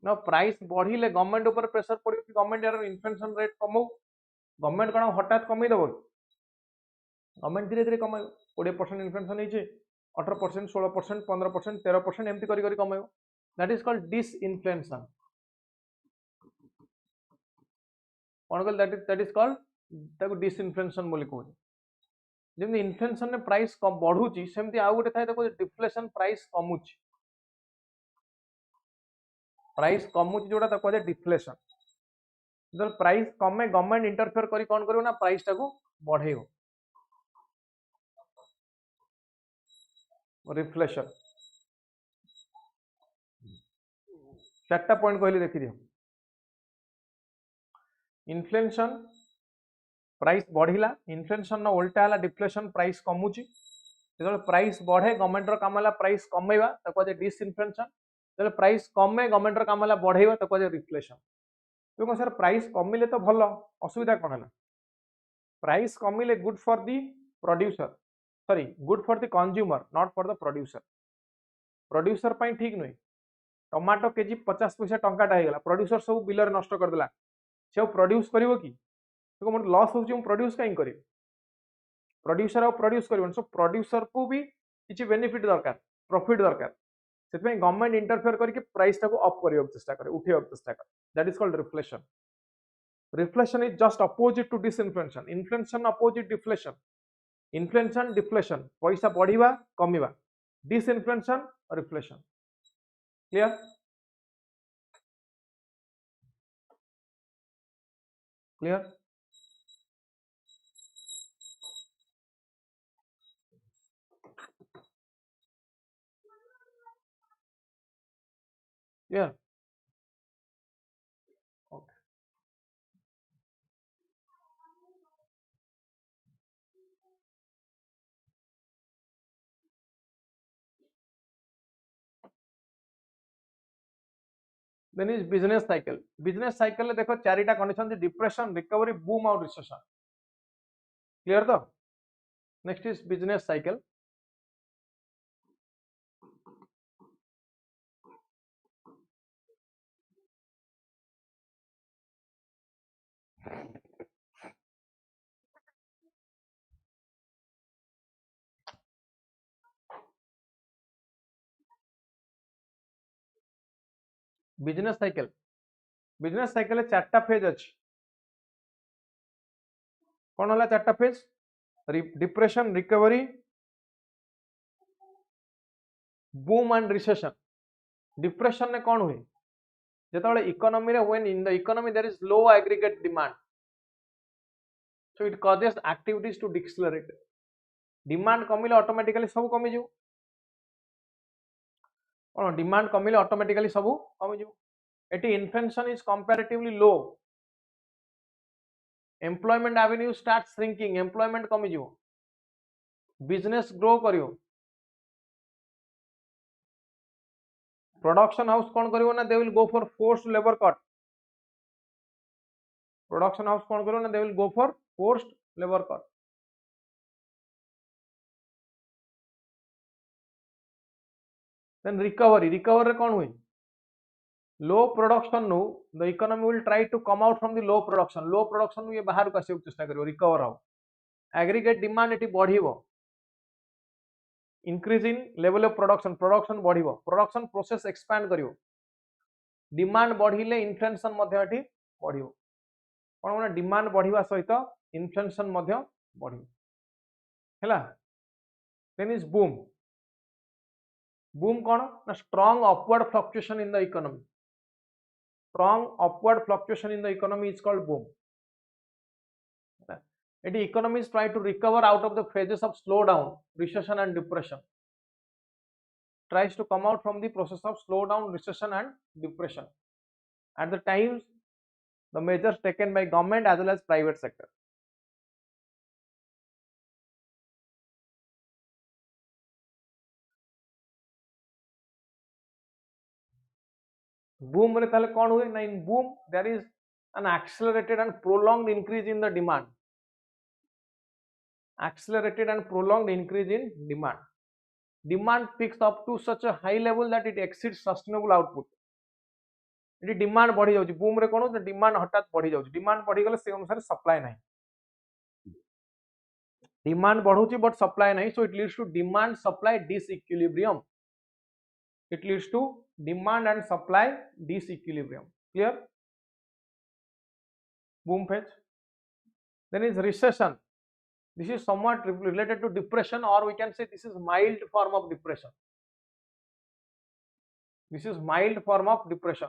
ना प्राइस बढ़िले गवर्नमेंट ऊपर प्रेशर पड़े गवर्नमेंट यार इन्फ्लेशन रेट कमो गवर्नमेंट कौन हठात कमी दब गवर्नमेंट धीरे धीरे कम 20% इन्फ्लेशन है 18% 16% 15% 13% एमती करी कमेब दैट इज कॉल्ड डिसइन्फ्लेशन कौन कहल दैट इज कॉल्ड ताको डिसइन्फ्लेशन बोली कहूँ जमी इन्फ्लेशन ने प्राइस कम बढ़ुची सेमती आउ गोटे थाए ताको डिफ्लेशन प्राइस कमुची प्राइस कमुची जोटा ताको कहते डिफ्लेशन जब प्राइस कमे गवर्नमेंट इंटरफेयर करी कौन करिवो ना प्राइस टाको बढ़ेइबो रिफ्लेशन चारटा पॉइंट कहली देखि दियो इन्फ्लेशन प्राइस बढ़िला इन्फ्लेशन न उल्टा हला डिफ्लेशन प्राइस कमुची जब प्राइस बढ़े गवर्नमेंट रो काम हला प्राइस कमेइबा ताको कहते डिसइन्फ्लेशन जब प्राइस कमे गवर्नमेंट रो काम हला बढ़ेइबा ताको कहते रिफ्लेशन तो सर प्राइस कमिले तो भल असुविधा कौन है प्राइस कमिले good for the producer sorry good for the consumer not for the producer पाई ठीक नुहे टमाटो केजी 50 पैसा टंकाटा हो प्रोड्यूसर सब बिल नष्ट करदेला से प्रोड्यूस करिवो कि तो मोर लॉस होउची हम प्रोड्यूस काई करिवो प्रोड्यूसर प्रोड्यूस करिवो सो प्रोड्यूसर को भी किछि बेनिफिट दरकार प्रॉफिट दरकार सेतमें गवर्नमेंट इंटरफेयर करके प्राइस टाको अप करियो चेष्टा करे उठेयो चेष्टा करे that is called reflation reflation is just opposite to disinflation inflation opposite deflation inflation deflation पैसा बढ़िबा कमिबा disinflation reflation clear Clear? Clear? Okay. Then is business cycle. Business cycle ले देखो चारिटा कंडीशन थी, डिप्रेशन, रिकवरी, बूम और recession. Clear तो? Next is business cycle. Business cycle. Business cycle ले चारटा फेज अछि. कौन होला चारटा phase? Depression, recovery, boom and recession. Depression ने कौन हुए? जेतबेले इकोनॉमी रे when in the economy there is low aggregate demand, so it causes activities to decelerate. Demand कमिले ऑटोमेटिकली सब कमी जिवो. कौन डिमांड कमिले ऑटोमेटिकली सब कमी जिवो. एटी inflation is comparatively low. Employment avenue start shrinking, employment कमी जिवो. बिजनेस ग्रो करियो. प्रोडक्शन हाउस कौन करियो ना, they will go for forced labour cut. Production house कौन करियो ना, they will go for forced labour cut. Then recovery. Recover रे कौन हुए? लो प्रोडक्शन नु the economy will try to come out from the low production. Low production नु ये बाहर को आसे चेष्टा करियो, रिकवर हो. एग्रीगेट डिमांड एटी बढ़िबो. Increase in level of production, production बढ़िबो. प्रोडक्शन प्रोसेस एक्सपैंड करियो. डिमांड बढ़िले इन्फ्लेशन मध्ये एटी बढ़िबो. कोन माने डिमांड बढ़िबा सहित इन्फ्लेशन मध्ये बढ़िबो. हैला. Then is boom. बूम कौन ना, strong upward fluctuation in the economy. Strong upward fluctuation in the economy is called boom. It economies try to recover out of the phases of slowdown, recession and depression. Tries to come out from the process of slowdown, recession and depression. At the times, the measures taken by government as well as private sector. Boom रे ताले कौन हुए ना, in boom there is an accelerated and prolonged increase in the demand. Accelerated and prolonged increase in demand. Demand picks up to such a high level that it exceeds sustainable output. ये demand बढ़ी जाउची. Boom रे कोन demand हठात बढ़ी जाउची. Demand बढ़ी गले से अनुसार सप्लाई नाही. डिमांड बढ़ुची बट सप्लाई नाही, so it leads to demand supply disequilibrium. It leads to demand and supply disequilibrium. Clear? Boom phase. Then is recession. This is somewhat related to depression, or we can say this is mild form of depression. This is mild form of depression.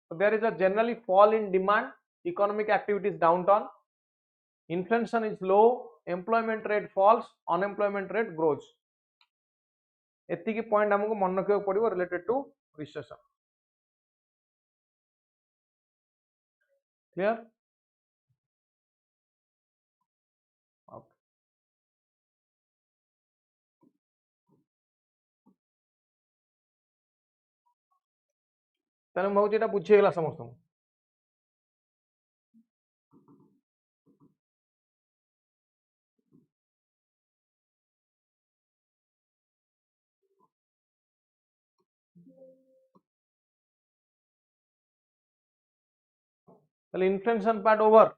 So there is a generally fall in demand, economic activity is downturn, inflation is low, employment rate falls, unemployment rate grows. एतिकी point हमको मन रखियो पड़िबो related to recession. Clear? Okay. ताले मौ जेटा बुझे गेला समस्त. ताले inflation part over.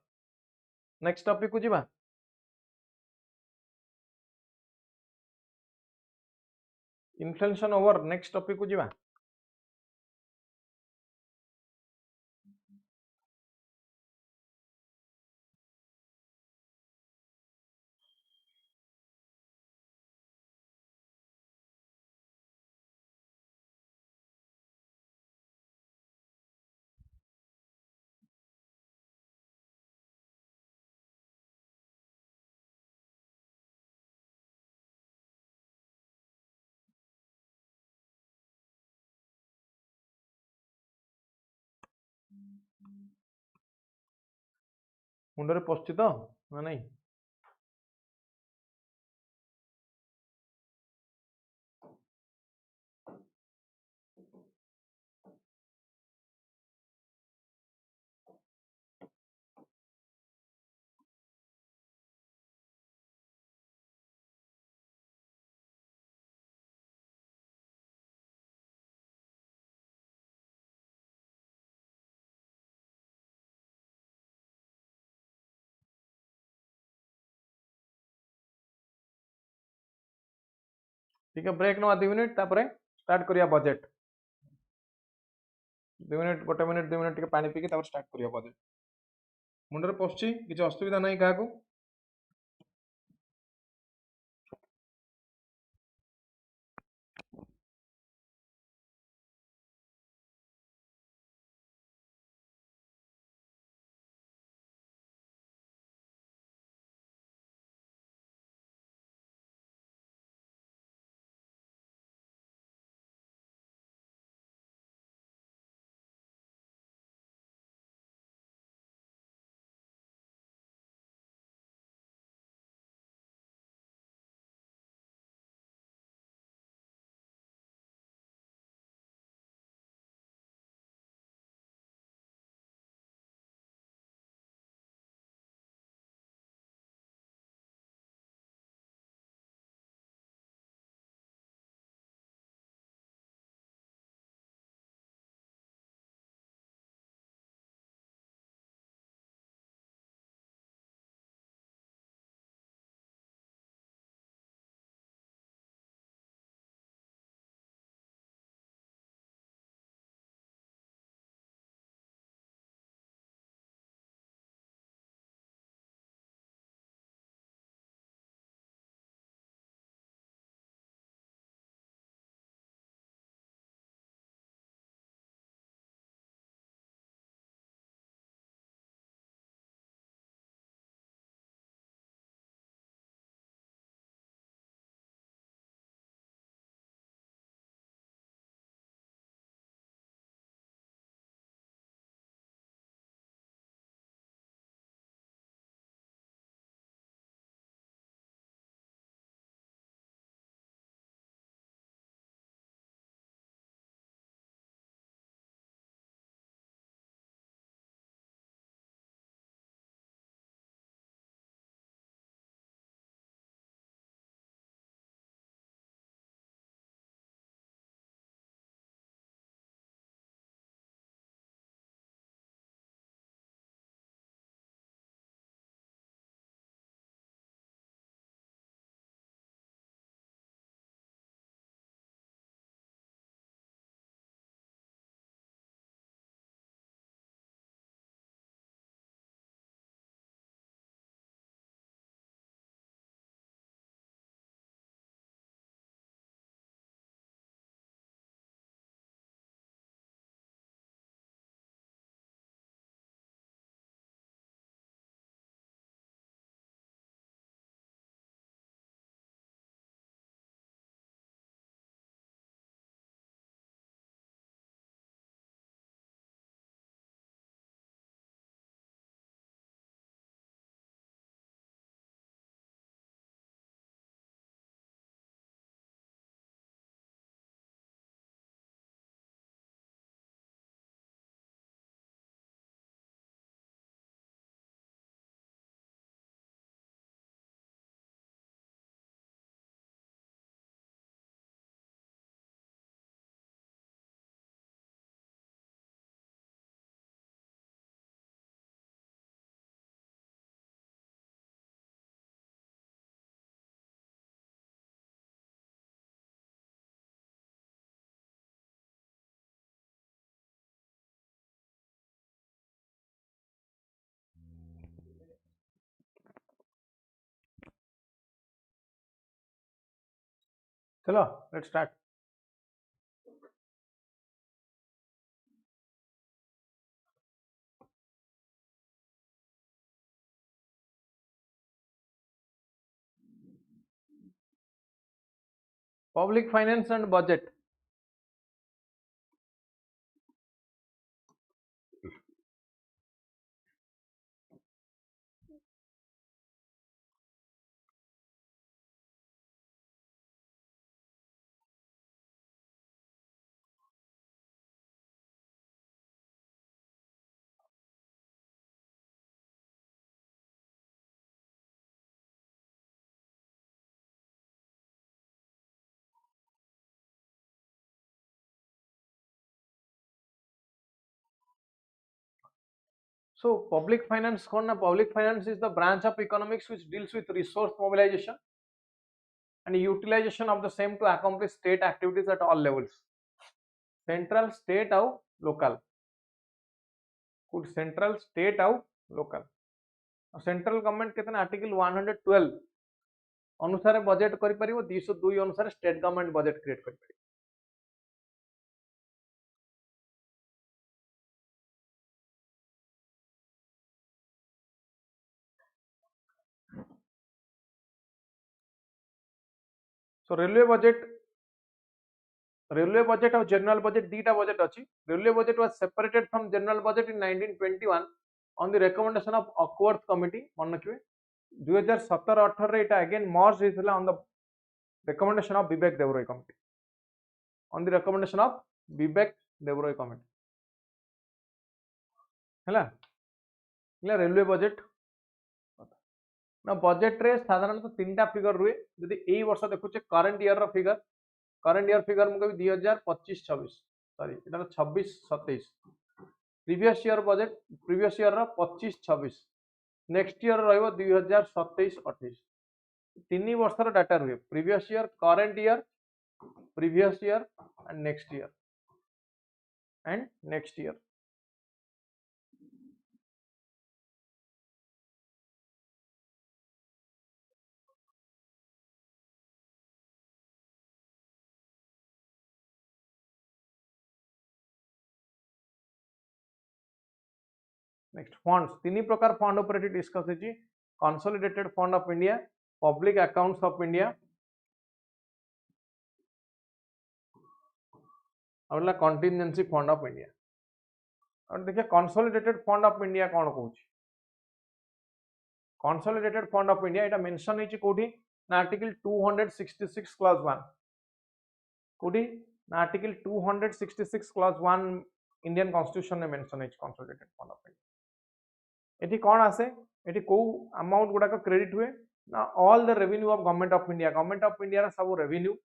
Next topic को जीवा. इन्फ्लेशन ओवर, नेक्स्ट टॉपिक को जीवा. मुंडरे पशुची तो ना नहीं ठीक है ब्रेक नवा 2 मिनिट तापरे स्टार्ट करिया बजेट 2 मिनिट 1 मिनिट 2 मिनिट टिके पानी पीके तापर स्टार्ट करिया बजेट मुंडरे पशुची किछ असुविधा नाही काको चलो let's start public finance and budget So public finance कौन ना, public finance is the branch of economics which deals with resource mobilization and utilization of the same to accomplish state activities at all levels. Central, state ଆଉ local. Could central, state ଆଉ local. Central government कितना article 112 अनुसार budget करि परिबो, 202 अनुसार state government budget create करि परिबो. So railway budget और general budget दीटा बजेट अच्छी. Railway budget was separated from general budget in 1921 on the recommendation of Acworth committee. मन रखिए 2017-18 रे इटा अगेन मर्ज हेतला on the recommendation of Vivek Debroy committee. On the recommendation of Vivek Debroy committee हैला railway budget ना. Budget रे साधारणतः तीनटा फिगर रुए. जदि एई वर्ष देखुचे करंट ईयर रो फिगर, करंट ईयर फिगर मु कभी 2025-26 सॉरी एटा 26-27. Previous year budget previous year रो 25-26, नेक्स्ट ईयर रहइबो 2027-28. तीन वर्ष रो डाटा रुए. Previous year, current year, previous year and next year and next year. Next funds, तीन प्रकार फंड ऊपर डिस्कस होची. Consolidated fund of India, public accounts of India और कंटिजेंसी फंड ऑफ इंडिया. और देखिए कंसोलिडेटेड फंड ऑफ इंडिया कौन कहूँ. Consolidated fund of India Etah mention होची कोठी ना आर्टिकल 266 क्लॉज 1. कोठी ना आर्टिकल 266 क्लॉज 1 इंडियन कॉन्स्टिट्यूशन ने मेंशन होची consolidated fund of India. Eighty कौन आसे, एटी को अमाउंट गुडा का क्रेडिट हुए ना all the revenue of government of India. Government of India रा सब revenue,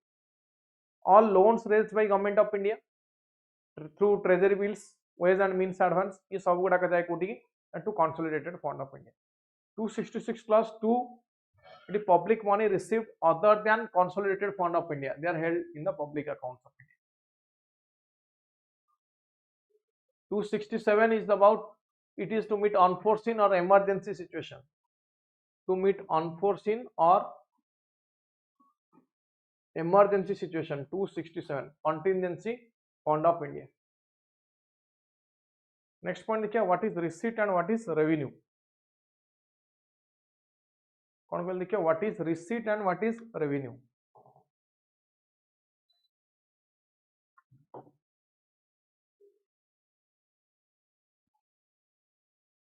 all loans raised by government of India through treasury bills, ways and means advance, ये सब गुडा का जाय कोठी to consolidated fund of India. 266 clause 2, it is public money received other than consolidated fund of India, they are held in the public accounts of India. 267 is about, it is to meet unforeseen or emergency situation, to meet unforeseen or emergency situation. 267 contingency fund of India. Next point देखिए, what is receipt and what is revenue. कौन बोल देखिए what is receipt and what is revenue.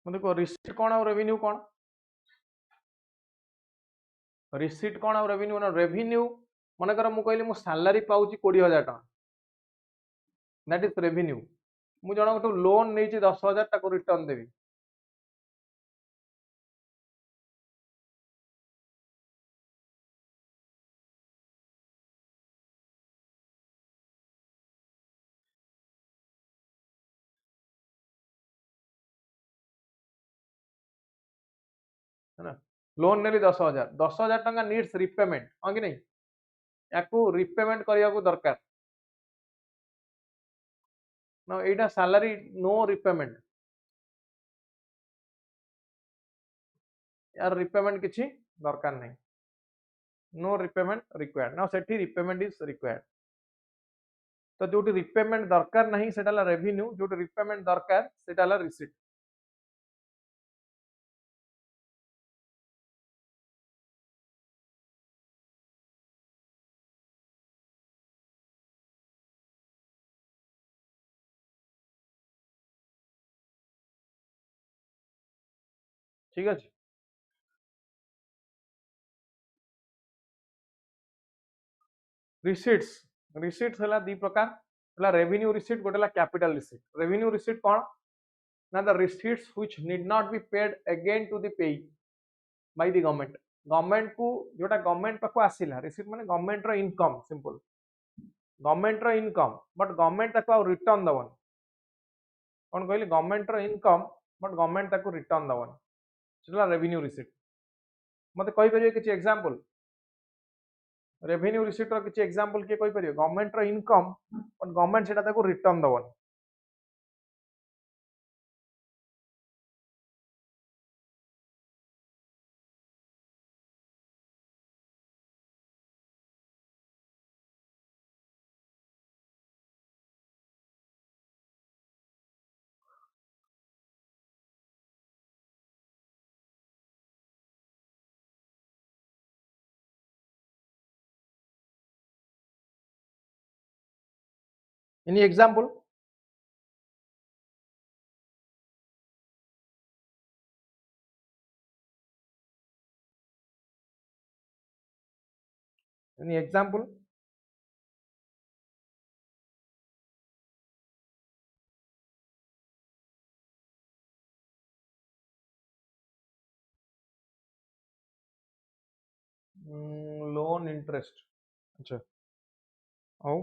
देखो receipt कौन और revenue कौन. Receipt कौन और रेवेन्यू ना. रेवेन्यू मन कर मु कहली मु सैलरी पाउची 20,000 टका, दैट इज रेवेन्यू. मु जण गोटे लोन नेची 10,000 टाको रिटर्न देबी, है ना. लोन नेली 10,000, 10,000 टका नीड्स रिपेमेंट, हां कि नहीं. याकू रिपेमेंट करिया को दरकार ना. एटा सैलरी नो रिपेमेंट, यार रिपेमेंट किछि दरकार नहीं. नो रिपेमेंट रिक्वायर्ड ना, सेठी रिपेमेंट इज रिक्वायर्ड. तो जो रिपेमेंट दरकार नहीं सेटा ला रेवेन्यू, जो रिपेमेंट दरकार सेटा ला रिसीट. ठीक है. रिसीट्स, रिसीट्स हला दी प्रकार हला. रेवेन्यू रिसीट गोटे ला कैपिटल रिसीट. रेवेन्यू रिसीट कौन ना, the receipts which need not be paid again to the payee by the government. Government को जोटा गवर्नमेंट पाखो आसीला, रिसीट माने गवर्नमेंट रो इनकम, सिंपल गवर्नमेंट रो इनकम, बट गवर्नमेंट ताको रिटर्न दबन. कौन कहली गवर्नमेंट रो इनकम बट गवर्नमेंट ताको रिटर्न दबन सेटा रेवेन्यू रिसीट मते कहि परियो किछि एग्जांपल रेवेन्यू रिसीट रो किछि एग्जांपल के कहि परियो गवर्नमेंट रो इनकम बट गवर्नमेंट सेटा ताको रिटर्न दबन any example any example loan interest अच्छा औ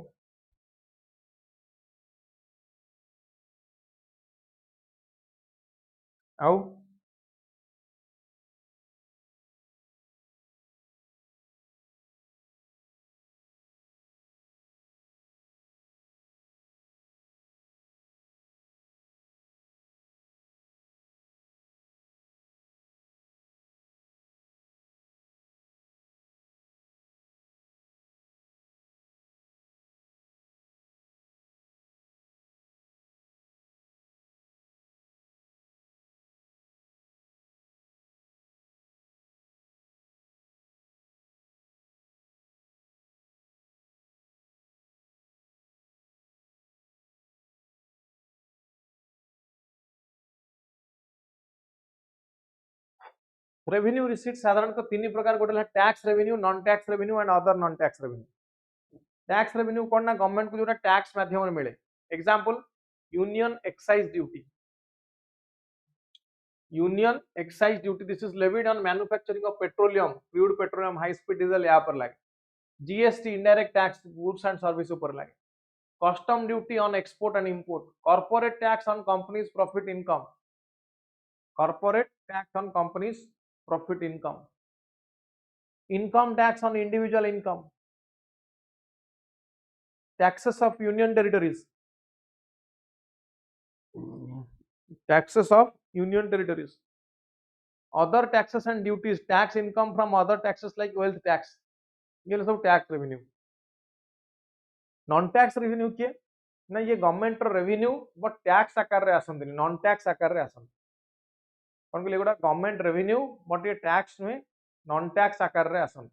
औ रेवेन्यू रिसीट साधारणतः तीन प्रकार गोटे tax revenue non tax revenue and other non tax revenue tax revenue कौन ना गवर्नमेंट को जो टैक्स माध्यम मिले example union excise duty union excise duty this is levied on manufacturing of petroleum crude petroleum high speed diesel यहाँ पर लगे GST indirect tax goods and service ऊपर लगे custom duty on export and import corporate tax on companies profit income corporate tax on companies profit income income tax on individual income taxes of union territories taxes of union territories other taxes and duties tax income from other taxes like wealth tax ये सब tax revenue non tax revenue किए ना ये government revenue but tax आकार रे आसंतनी non tax आकार रे आसंत कौन कहले गोटा गवर्नमेंट रेवेन्यू बट ये टैक्स नुहे नॉन टैक्स आकार रे आसंत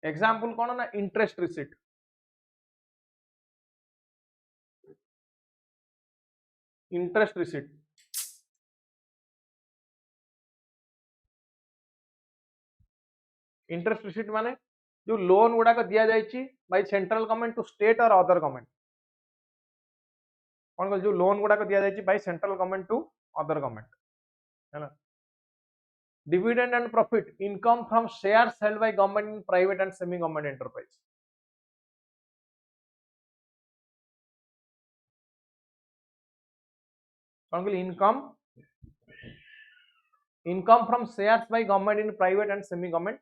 एग्जांपल कौन ना interest receipt interest receipt interest receipt माने जो लोन गुड़ाक दि जाइए by central government to state और अदर गवर्नमेंट कौन कह जो लोन गुड़ाक दि जाइए by central government to other government है ना dividend and profit income from shares held by government in private and semi government enterprise कौन कहली income from shares bye government in private and semi government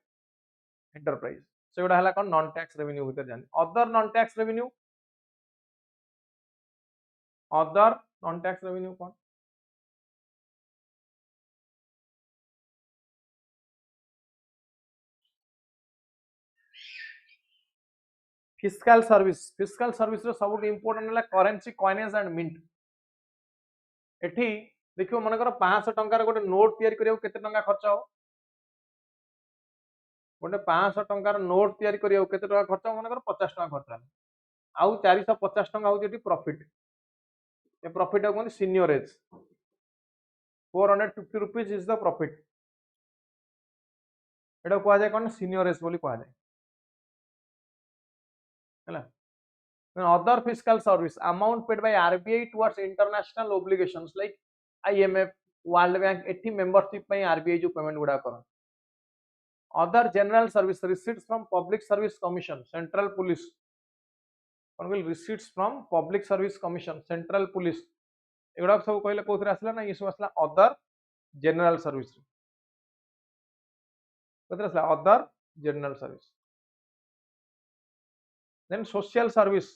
enterprise से गुड़ा है कौन non tax revenue भीतर जाने अदर नॉन टैक्स रेवेन्यू कौन fiscal service रो सब इंपोर्टेंट है करेंसी कॉइनेज एंड मिंट एठी देखियो मनकर 500 टंकार गोटे नोट तैयारी करियो केते टंका खर्च हो गोटे 500 टंकार नोट तैयारी करियो केते टंका खर्च हो मनकर 50 टंका खर्च है आउ 450 टंका होती एठी प्रॉफिट ये प्रॉफिट कहते सीनियरेज 450 रुपीज इज द प्रॉफिट एटा कह जाए कौन सीनियरेज बोली कह जाए other fiscal service amount paid by RBI towards international obligations like IMF World Bank एठी मेंबरशिप पे RBI जो payment गुडा Karan other general service receipts from public service commission central police कौन कहली receipts from public service commission central police एगुड़ा सब कहले कोथरे आसला ना ये सब आसला other general service कोथरे आसला other general service then social service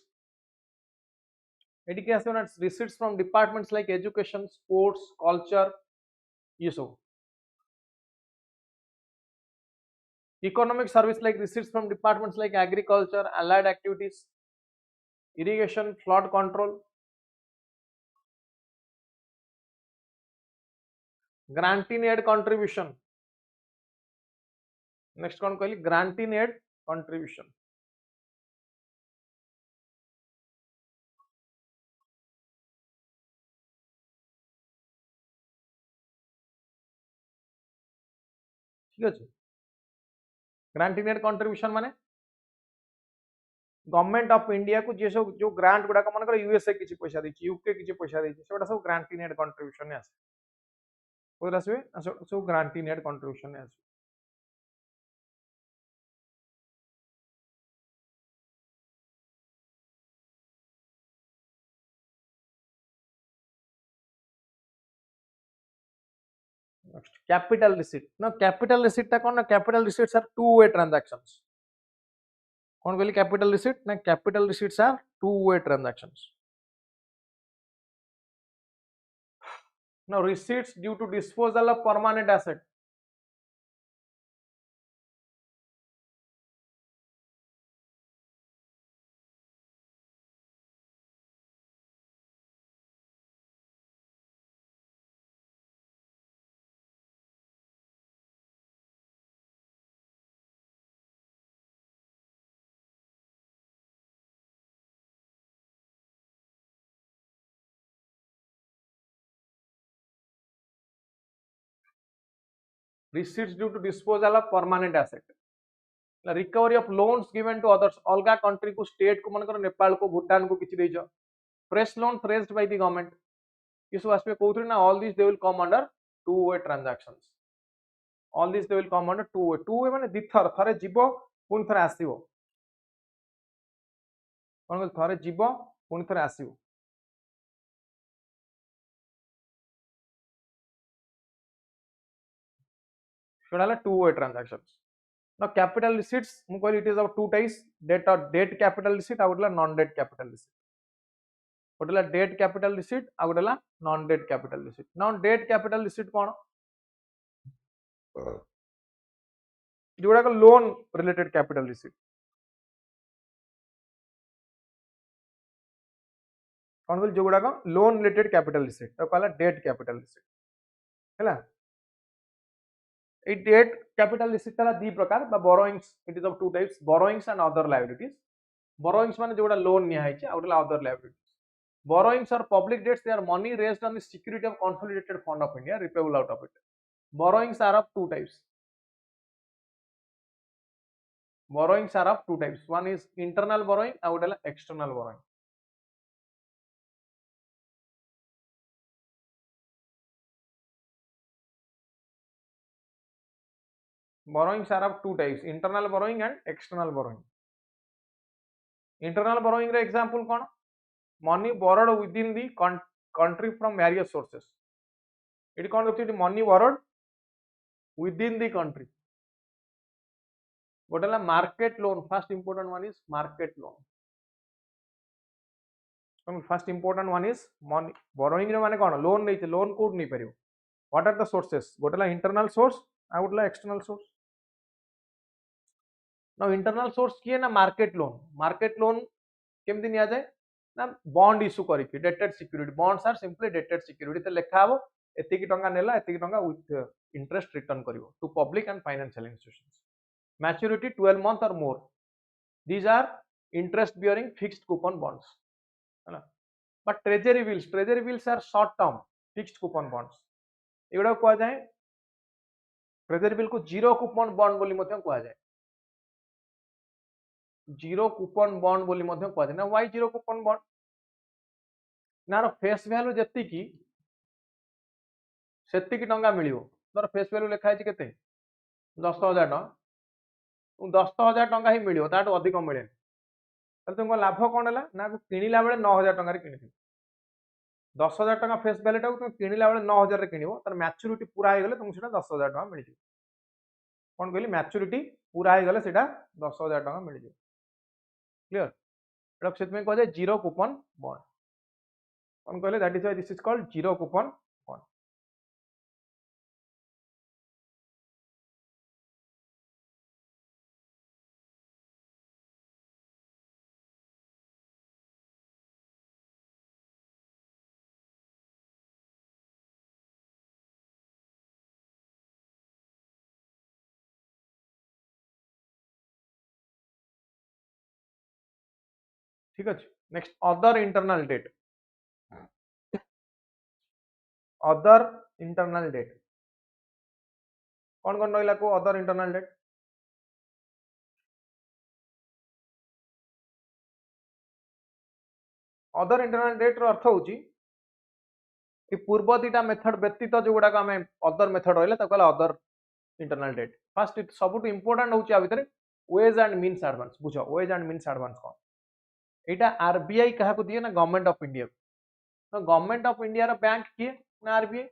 eighty के आसे ना receipts from departments like education sports culture ये सब economic service like receipts from departments like agriculture allied activities irrigation flood control grant in aid contribution next कौन कहली grant in aid contribution ठीक अच्छे grant in aid contribution माने government of India को जे सब जो ग्रांट गुडा मन कर यूएसए किछि पैसा देछि यूके किछि पैसा देछि सेटा सब ग्रांट इन एड कंट्रीब्यूशन ने आसे कोइ आसबे सब ग्रांट इन एड कंट्रीब्यूशन ने आसे next capital receipt now capital receipt ता कोन ना capital receipts are two way transactions कौन कहली कैपिटल रिसीट ना capital receipts are two way transactions now receipts due to disposal of permanent asset receipts due to disposal of permanent asset recovery of loans given to others अलगा country को state को मनकर नेपाल को भूटान को किछि देजो fresh loans raised by the government इस वास्ते कहउथि ना all these they will come under two way transactions all these they will come under two way माने दिथर थरे जीवो पुन थरे आसीबो कोन थरे जीवो पुन थरे आसीबो सेडाला two way transactions now capital receipts मु कहली it is of two types debt capital receipt आउटला non debt capital receipt गोटेला debt capital receipt आउटला non debt capital receipt now debt capital receipt कोन जोड़ा का लोन रिलेटेड कैपिटल रिसीट कौन बोल जोड़ा का loan related capital receipt तो कहला date capital receipt हैला ए date capital receipt तला दी प्रकार बा borrowings it is of two types borrowings and other liabilities borrowings माने जोड़ा लोन निया है आउटला other liabilities borrowings are public debts they are money raised on the security of consolidated fund of India repayable out of it borrowings are of two types borrowings are of two types one is internal borrowing and external borrowing borrowings are of two types internal borrowing and external borrowing internal borrowing रे example कोन money borrowed within the country from various sources it कोन होती money borrowed within the country गोटेला market loan first important one is market loan first important one is money borrowing रे माने कोन loan नै loan कोड नै परियो व्हाट आर द सोर्सेस गोटेला इंटरनल सोर्स आउटला external source now internal source किए ना मार्केट लोन केमति निया जाय ना बॉन्ड इशू करिके dated security bonds are simply dated security ते लेखा हबो एति की टंका नेला एति की टंका विथ इंटरेस्ट रिटर्न करिवो to public and financial institutions maturity 12 month or more these are interest bearing fixed coupon bonds but treasury bills are short term fixed coupon bonds एगुडा कह जाए ट्रेजरी बिल को जीरो कूपन बॉन्ड बोली मध्य कह जाए zero coupon bond बोली मध्य कह जाए ना व्हाई जीरो कूपन बॉन्ड नार फेस वैल्यू जति की सेति की टंका मिलियो दर फेस वैल्यू लिखा है केते 10,000 टंका 10,000 टंका ही मिलियो ताटो अधिक मिले ताले तुमको लाभ कोन हला ना किनिला बेले 9,000 टंका रे किनिथि 10,000 टंका फेस वैल्यू टाको तुम किनिला बेले 9,000 रे किनिबो तार मैच्योरिटी पूरा हो गले तुमको सेटा 10,000 टंका मिल जिवो कोन कहली मैच्योरिटी पूरा हो गले सेटा 10,000 टंका मिल जिवो क्लियर एटा सेत में कहजे जीरो कूपन बॉन्ड कोन कहले that is why this is called zero coupon bond ठीक अछि next other internal debt other internal debt कौन रहा को other internal debt other internal debt रो अर्थ होची कि पूर्व दीटा मेथड व्यतीत जो गुडा आम अदर मेथड रहा कहला अदर इंटरनल डेट फास्ट सबुठ इंपोर्टाट होची आ भितर वेज एंड मीन्स एडवांस बुझ वेज एंड मीन्स एडवांस कौन एटा आरबीआई क्या दिए ना गवर्नमेंट ऑफ इंडिया तो गवर्नमेंट ऑफ इंडिया रो बैंक किए ना आरबीआई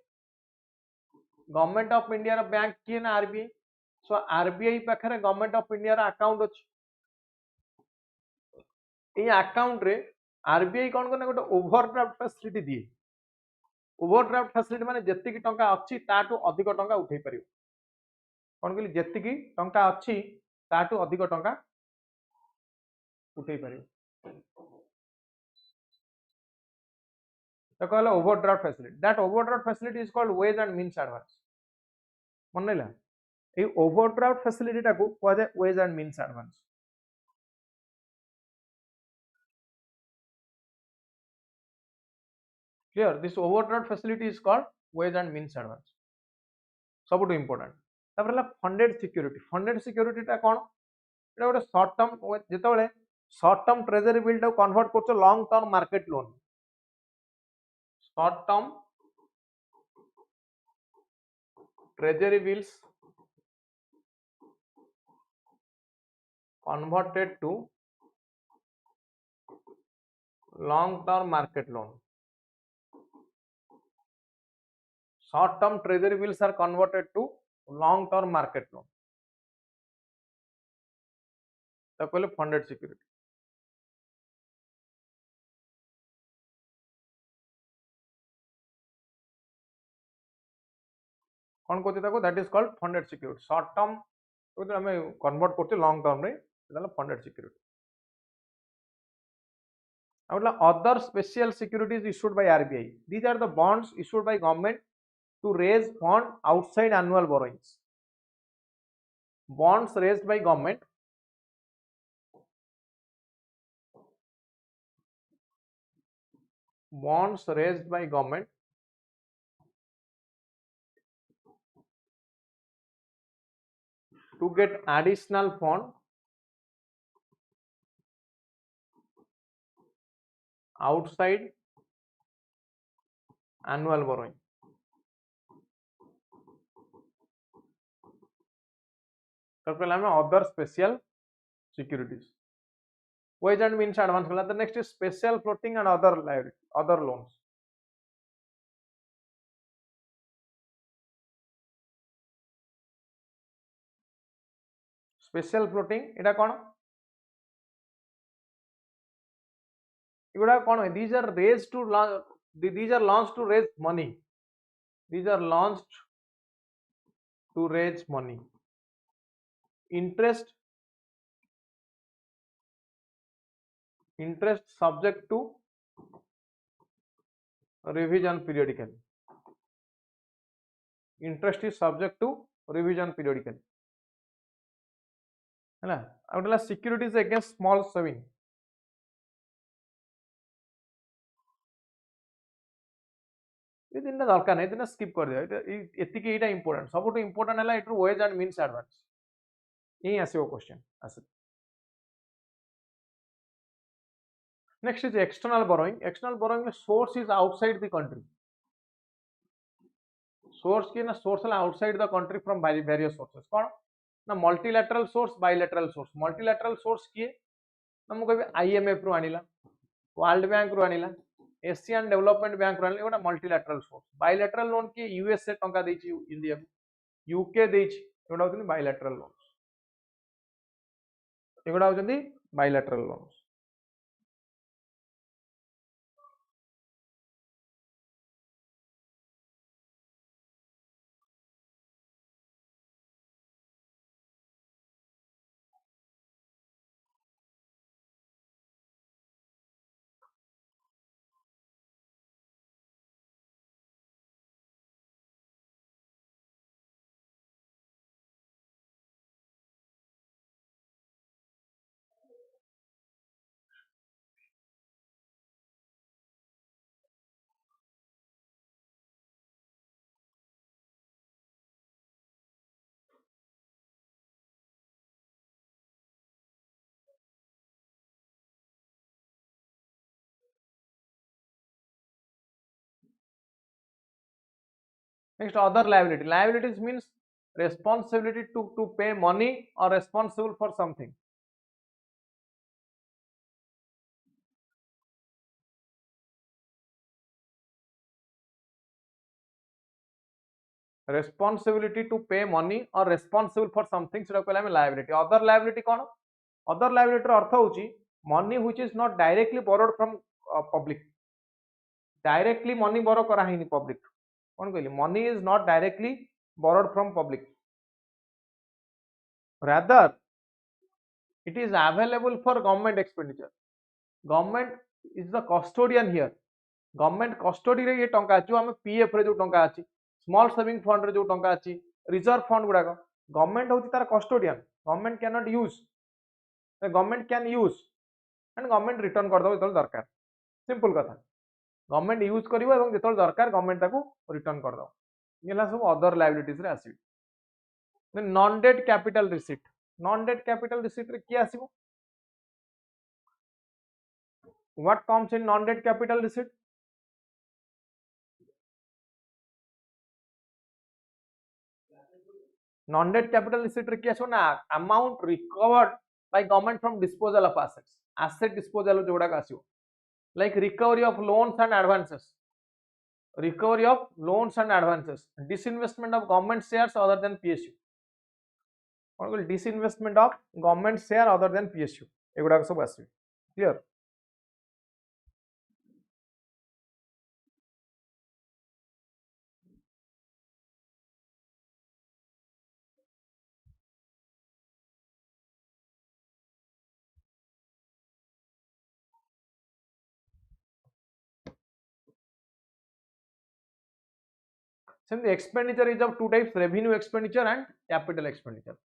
गवर्नमेंट ऑफ इंडिया रो बैंक किए ना आरबीआई सो आरबीआई पाखरे गवर्नमेंट ऑफ इंडिया रो अकाउंट अछि ए अकाउंट रे आरबीआई कौन करना गोटे ओवरड्राफ्ट फैसिलिटी दिए ओवरड्राफ्ट फैसिलिटी माने जेतिकी टंका अछि ताटू अधिक टंका उठेई परियो कौन कहली जेतिकी टंका अछि ताटू अधिक टंका उठेई परियो तो कहला overdraft facility that overdraft facility is called ways and means advance मन नैला ए ओवरड्राफ्ट फैसिलिटी टाको कहवा जाय ways and means advance clear this overdraft facility is called ways and means advance सबुठ इंपोर्टेंट तापर हला फंडेड सिक्योरिटी टा कोन एटा गोटे शॉर्ट टर्म जेतेबेले शॉर्ट टर्म ट्रेजरी बिल टा कन्वर्ट करछो long term market loan short term treasury bills converted to long term market loan short term treasury bills are converted to long term market loan तो कहले funded security कौन कहते ताको that is called funded security short term तो हमें convert करते long term रे सेटा funded security other special securities issued by RBI these are the bonds issued by government to raise fund outside annual borrowings bonds raised by government to get additional fund outside annual borrowing तो पहले हमें other special securities wage and means advance the next is special floating and other liability other loans special floating एटा कोन एगुडा कोन these are raised to these are launched to raise money these are launched to raise money interest subject to revision periodically interest is subject to revision periodically है ना आउटला securities against small saving ये दिन दरकार नहीं दिन skip कर दिया एतिकी एटा इंपोर्टेंट सबुठ इंपोर्टेंट है it ways and means advance यही आसीबो क्वेश्चन आसे नेक्स्ट इज एक्सटर्नल बोरोइंग में source is outside the country source की ना सोर्स है outside the country from various sources कौन ना multilateral source bilateral source multilateral source किए ना मुझे कहबी आईएमएफ रु आनिला वर्ल्ड बैंक रु आनिला एशियन डेवलपमेंट बैंक रु आनिला गोटे मल्टीलैटरल सोर्स बायलैटरल लोन किए यूएसए टंका देछि इंडिया को यूके देछि एगुडा होचंदी बायलैटरल लोन्स एगुडा होचंदी bilateral loans Next, other liability. Liabilities means responsibility to pay money or responsible for something. Responsibility to pay money or responsible for something. So, liability. Other liability कौन? Other liability अर्थ होची money which is not directly borrowed from public. Directly money borrow करा ही नहीं public. कौन कहली? Money is not directly borrowed from public. Rather, it is available for government expenditure. Government is the custodian here. Government custody रे ये टंका जो हमें PF रे जो टंका अछि स्मॉल सेविंग फंड रे जो टंका अछि रिजर्व फंड गुडा गवर्नमेंट होची तार custodian government can not use government can use and government return कर दो जतल दरकार सिंपल कथा गवर्नमेंट यूज करिवो एवं जतल दरकार गवर्नमेंट ताको रिटर्न कर दो येला सब अदर लायबिलिटीज रे आसी नॉन डेट कैपिटल रिसीट रे की आसीबो what comes in non debt capital receipt non debt capital receipt रे की आसो ना amount recovered by government from disposal of assets asset disposal जोड़ा आसो like recovery of loans and advances disinvestment of government shares other than PSU कौन कहल disinvestment of government share other than PSU एगुडा सब आसो clear the expenditure is of two types revenue expenditure and capital expenditure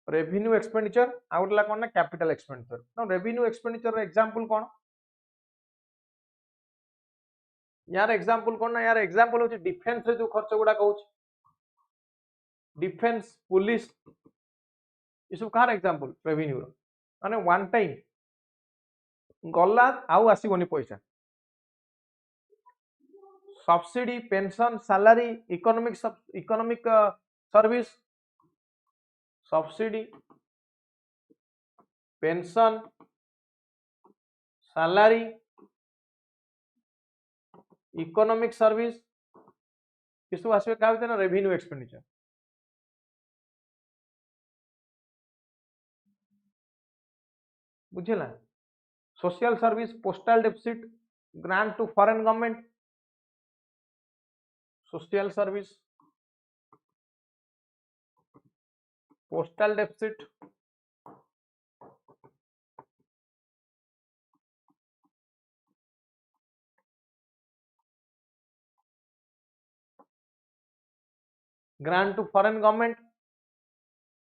revenue expenditure out la kon na capital expenditure now revenue expenditure example kon यार example कोन ना यार example होची defence रे जो खर्च गुडा कहूची डिफेंस पुलिस ये सब कार एग्जांपल रेवेन्यू रो माने वन टाइम गल्ला आउ आसीबोनी पैसा subsidy pension salary economic service subsidy pension salary economic service ये सब आसबे का होते ना रेवेन्यू एक्सपेंडिचर बुझिला social service postal deficit grant to foreign government social service postal deficit grant to foreign government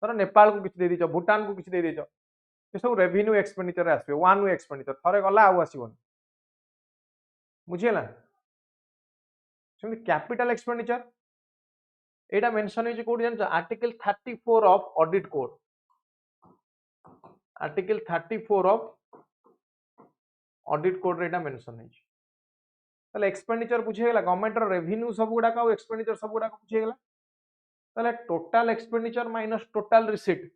तर नेपाल को किछ दे दिजो भूटान को किछ दे दिजो ये सब रेवेन्यू एक्सपेंडिचर आसबे वन वे एक्सपेंडिचर थरे गला आउ आसीबोन बुझिला सेमि कैपिटल एक्सपेंडिचर एटा मेंशन होई जे कोड जानछ article 34 of audit code article 34 of audit code रे एटा मेंशन होई तले एक्सपेंडिचर बुझे गेला गवर्नमेंट रो रेवेन्यू सब गुडा का एक्सपेंडिचर सब गुडा को बुझे गेला ताले total expenditure minus total receipt,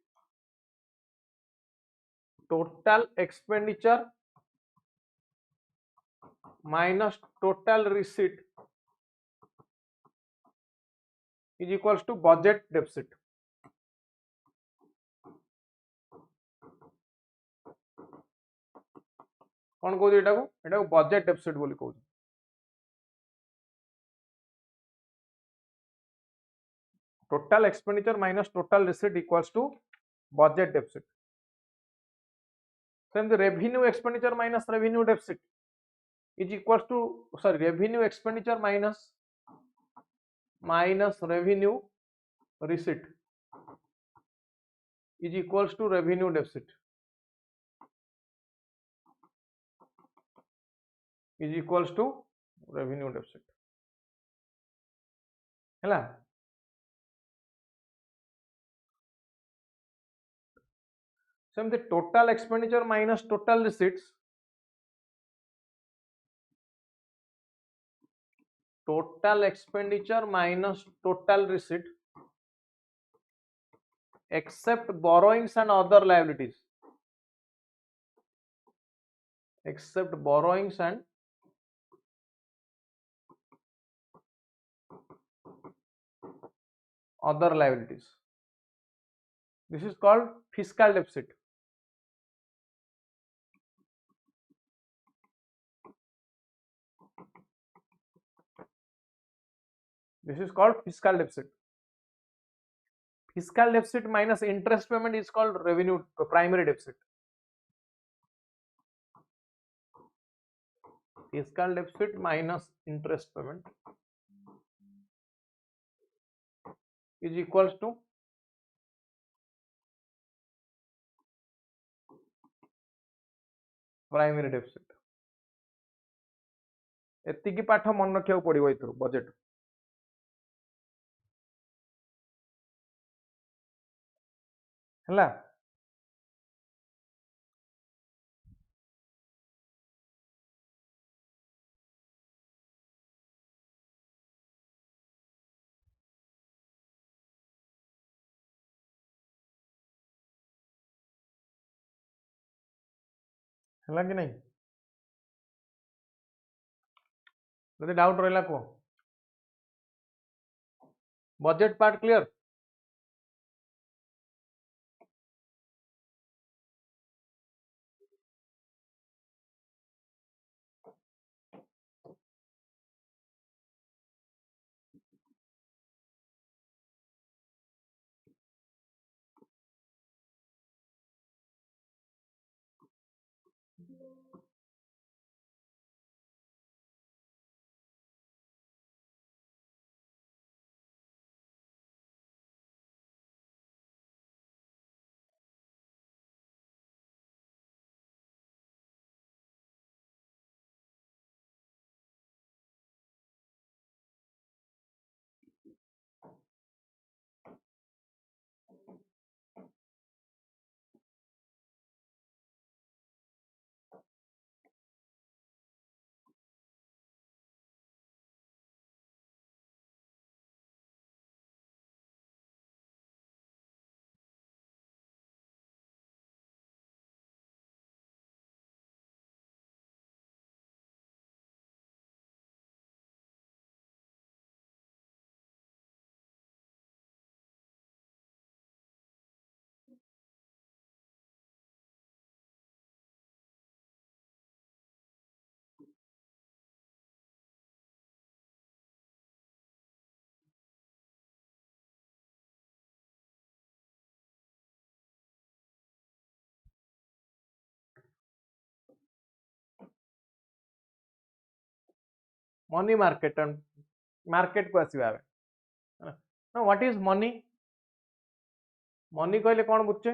total expenditure minus total receipt is equals to budget deficit. कौन कहूँ एटा को बजेट डेफिसिट बोली कहूँ। Total expenditure minus total receipt equals to budget deficit. Same revenue expenditure minus revenue deficit is equals to sorry revenue expenditure minus revenue receipt is equals to revenue deficit is equals to revenue deficit हैला। सेमती total expenditure minus total receipts, total expenditure minus total receipt except borrowings and other liabilities, except borrowings and other liabilities. This is called fiscal deficit. This is called fiscal deficit. Fiscal deficit minus interest payment is called revenue primary deficit. Fiscal deficit minus interest payment is equals to primary deficit. एतिकी पाठ मन रखा पड़ो ये budget है। है कि नहीं जब डाउट रहा कह budget part clear. Money market market को आसवा व्हाट इज मनी मनी कहले कौन बुझे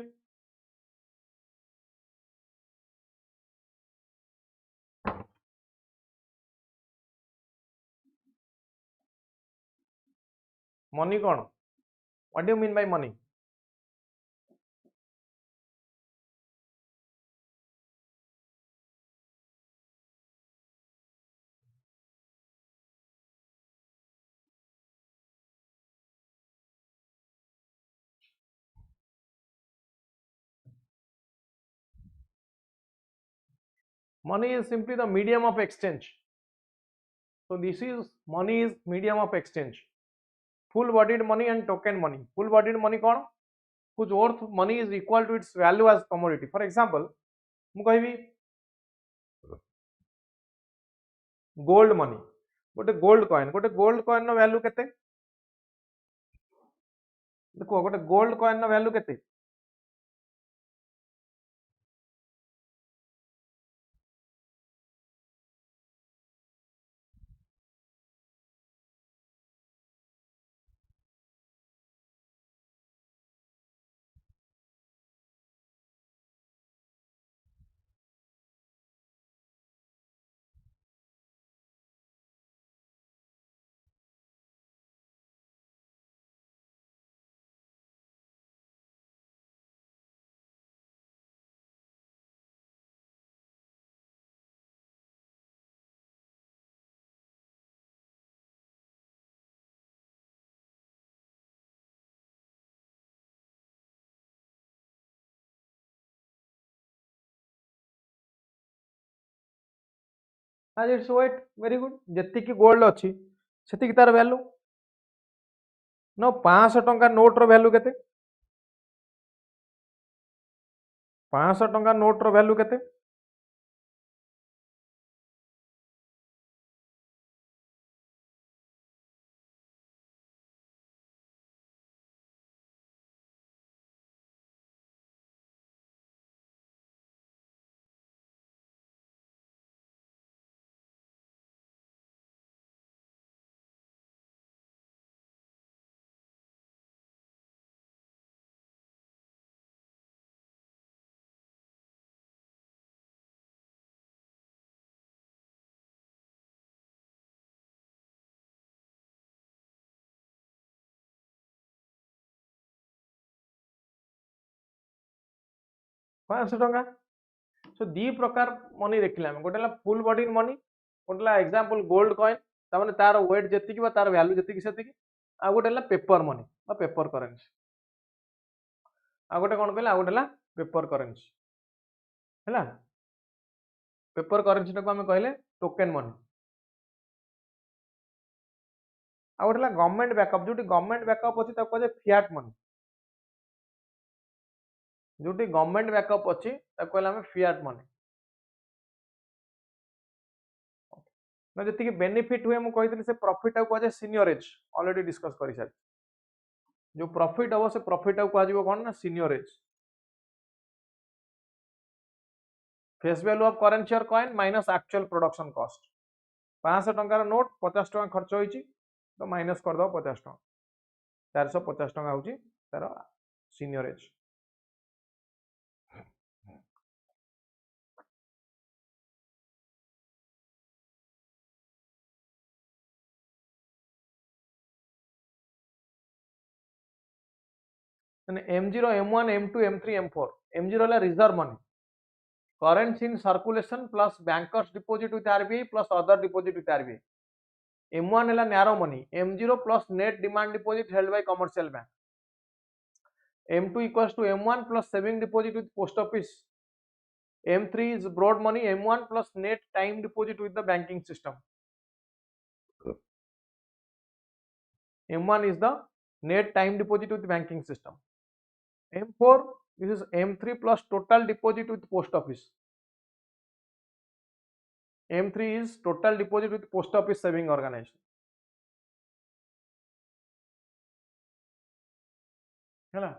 मनी कौन what do you mean bye money money is simply the medium of exchange. So this is money is medium of exchange. Full bodied money and token money. Full bodied money कौन whose worth money is equal to its value as commodity. For example ମୁଁ କହିବି gold money गोटे gold coin no value केते देखो गोटे gold coin no value केते 100 very good जेतिकी gold अच्छी सेतिकी तार वैल्यू नो 500 टंका नोट रो वैल्यू केते 500 टंका नोट रो वैल्यू केते 500 टंका सो दी प्रकार मनी देखिले हम गोटे फुल बॉडी मनी गोटे एग्जांपल गोल्ड कॉइन तार तार वेट जेतिकी बा तार वैल्यू जेतिकी सेतिकी आ गोटे पेपर मनी बा पेपर करेंसी आ गोटे कोन कहले आ गोटे पेपर करेंसी हैला पेपर करेंसी को हम कहले टोकन मनी आ गोटे गवर्नमेंट बैकअप जो गवर्नमेंट बैकअप अच्छी कहे फियाट मनी जो गवर्नमेंट बैकअप अच्छी कहले फियाट मनी ना जी बेनिफिट हुए मुझे से प्रॉफिट कहुए सीनियरेज ऑलरेडी डिस्कस कर सारी जो प्रॉफिट हम से प्रॉफिट कह कौन ना seigniorage face value of currency और coin minus actual production cost 500 टंकार नोट 50 टका खर्च होती तो माइनस करदे 50 टका 450 टका हूँ तार सीनियरेज M0 M1 M2 M3 M4 M0 है reserve money currency in circulation plus bankers deposit with RBI plus other deposit with RBI M1 है narrow money M0 plus net demand deposit held by commercial bank M2 equals to M1 plus saving deposit with post office M3 is broad money M1 plus net time deposit with the banking system M1 is the net time deposit with banking system M4 this is M3 plus total deposit with post office M3 is total deposit with post office saving organization है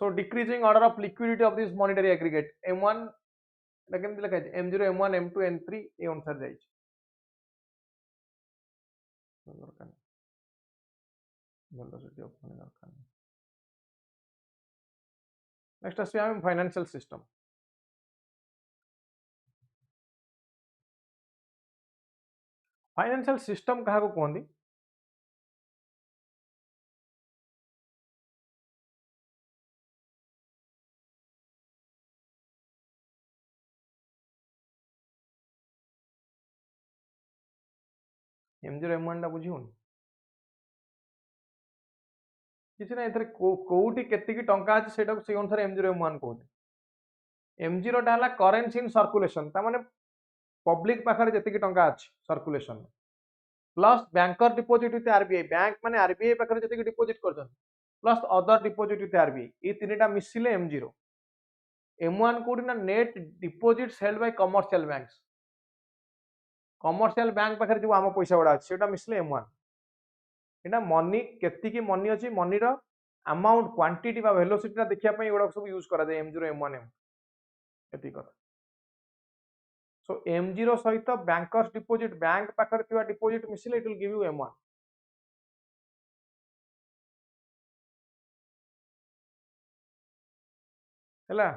so decreasing order of liquidity of this monetary aggregate M1 केमती लिखा है M0 M1 M2 M3 ए अनुसार जाइए next आसबे आम financial system financial system क्या कहते M0 M1 टा बुझी होनी किसी ना कोटी केतिकी टंका अच्छे से अनुसार M0 M1 कहते M0 टा हला करेन्सी इन सर्कुलेशन ता माने पब्लिक पाखरे जति टंका अछि circulation plus banker deposit with RBI bank माने आरबीआई पाखरे जति डिपोजिट करछन plus other deposit with RBI ये तीनटा मिसिले M0 M1 कोडी ना net deposits held by commercial bank पाखरे जो आम पैसा गुडा अछि सेटा मिसिले M1 एटा मनी केति की मनी अछि मनी रो अमाउंट क्वांटिटी बा वेलोसिटी देखिया पई एगुडा सब यूज करा जाय M0 M1 M एति कर सो M0 सहित बैंकर्स डिपोजिट बैंक पाखरे थिवा डिपोजिट मिसिले it will give you M1 हैला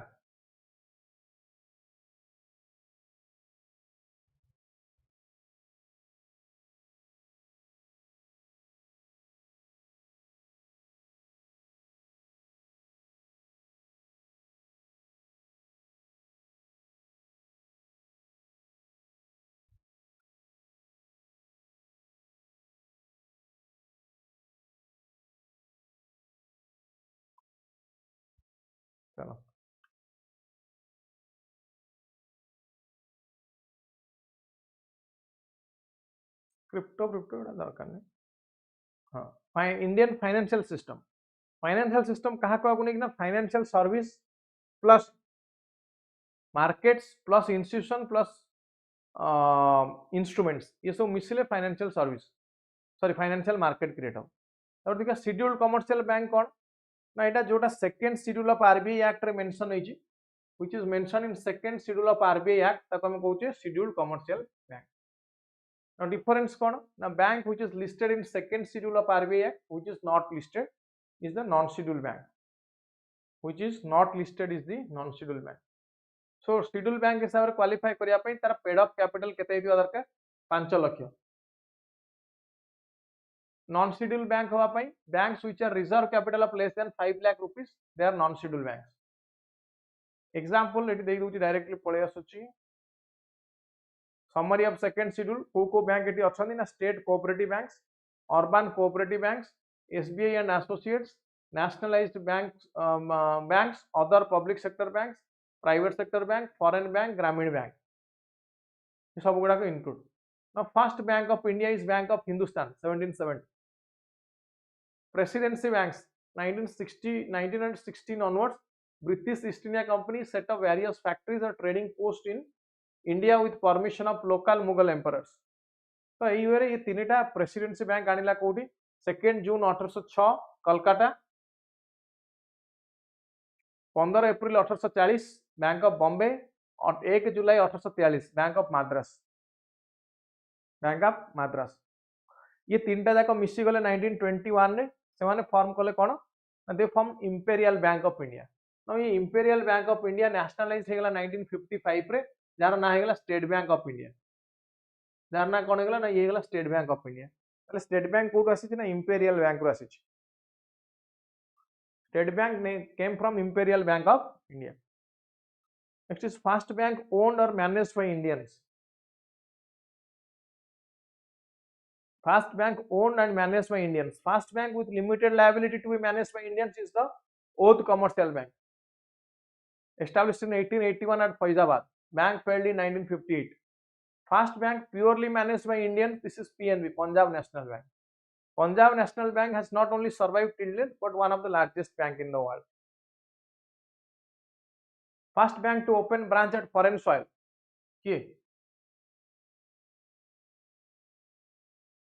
चलो क्रिप्टो क्रिप्टो दरकार नहीं हाँ इंडियन फाइनेंशियल सिस्टम कहा को नहीं ना financial service plus markets plus institution plus instruments ये सब मिसिले financial service sorry financial market create हो तब देखा शेड्यूल्ड कमर्शियल बैंक कौन ना एटा जोटा second schedule of RBI act रे मेंशन होई छी which is mention in second schedule of RBI act ताको हम कहूचे scheduled commercial bank now difference कौन ना bank which is listed in second schedule of RBI Act which is not listed is the non scheduled bank which is not listed is the non scheduled bank so scheduled bank हिसाब रे qualify करिया पई तार paid up capital केते हितवा दरकार 5 lakh non scheduled bank होवा पई banks which are reserve capital of less than 5 lakh rupees they are non scheduled banks example eighty देई दूची डायरेक्टली पळे आसुची summary of second schedule को बैंक एटी अछंदी ना state cooperative banks urban cooperative banks SBI and associates nationalized banks other public sector banks private sector bank foreign bank gramin bank ये सब गुडा को include now first bank of india is bank of hindustan 1770 presidency banks 1916 onwards british east india company set up various factories or trading posts in India with permission of local Mughal emperors तो ये तीनटा presidency bank आनिला कोठी 2 जून 1806 कलकत्ता 15 अप्रैल 1840 bank of Bombay और 1 जुलाई 1843 bank of Madras ये तीनटा जाक मिसी गले 1921 रे से माने फॉर्म कले कोन दे form imperial bank of India नो ये imperial bank of India nationalize हेगला 1955 रे जार ना हेगला स्टेट बैंक ऑफ इंडिया जार ना कोन हेगला ना ये हेगला स्टेट बैंक ऑफ इंडिया तले स्टेट बैंक कोड आसी ना इंपेरियल बैंक रो आसी स्टेट बैंक ने came from imperial bank of India next is first bank owned और managed by Indians first bank owned and managed by Indians first bank with limited liability to be managed by Indians is the Oudh commercial bank established in 1881 at Faizabad bank failed in 1958 first bank purely managed by Indians this is PNB Punjab National Bank Punjab National Bank has not only survived till date but one of the largest bank in the world first bank to open branch at foreign soil किए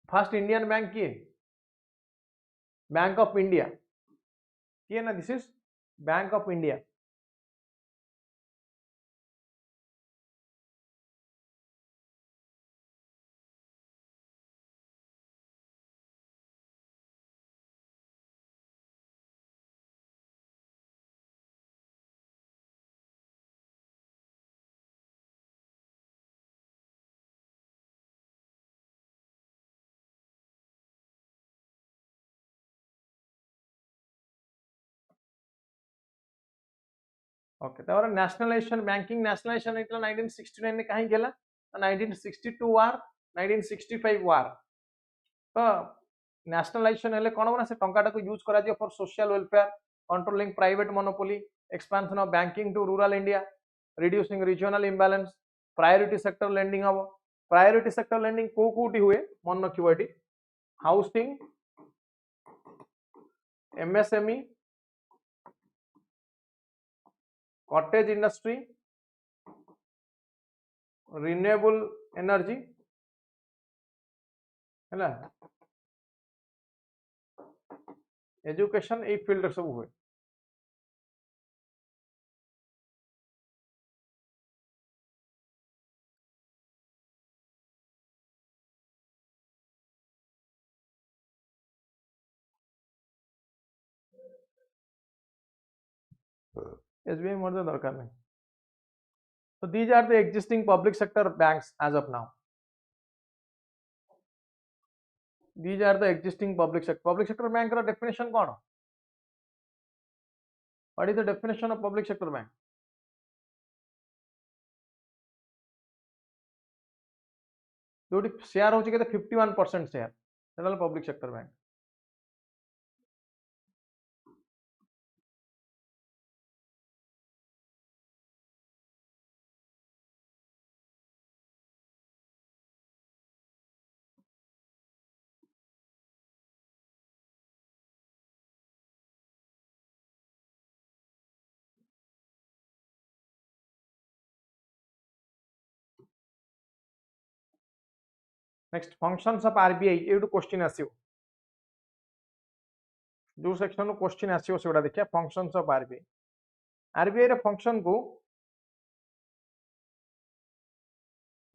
first Indian bank किए Bank of India किए ना this is Bank of India okay Tanwar nationalisation banking nationalisation इतला 1969 ने काहे गेला 1962 वार 1965 वार तो nationalisation हेले कोन बना से टंकाटा को यूज करा दियो for social welfare controlling private monopoly expansion of banking to rural India reducing regional imbalance priority sector lending हम प्रायोरिटी सेक्टर लेंडिंग को कोटी हुए मन रखिबो एटी housing MSME cottage industry renewable energy है एजुकेशन ए फील्ड सब हुए एसबीआई मोर दरकार नहीं so these are the existing public sector banks as of now these are the existing public sector bank रा definition कौन what is the definition of public sector bank जोटी share होची केते 51% शेयर सेटा public sector bank next functions of RBI एटू question आसियो जो section रो क्वेश्चन आसियो सेटा देखिया फंक्शंस ऑफ आरबीआई आरबीआई रे फंक्शन को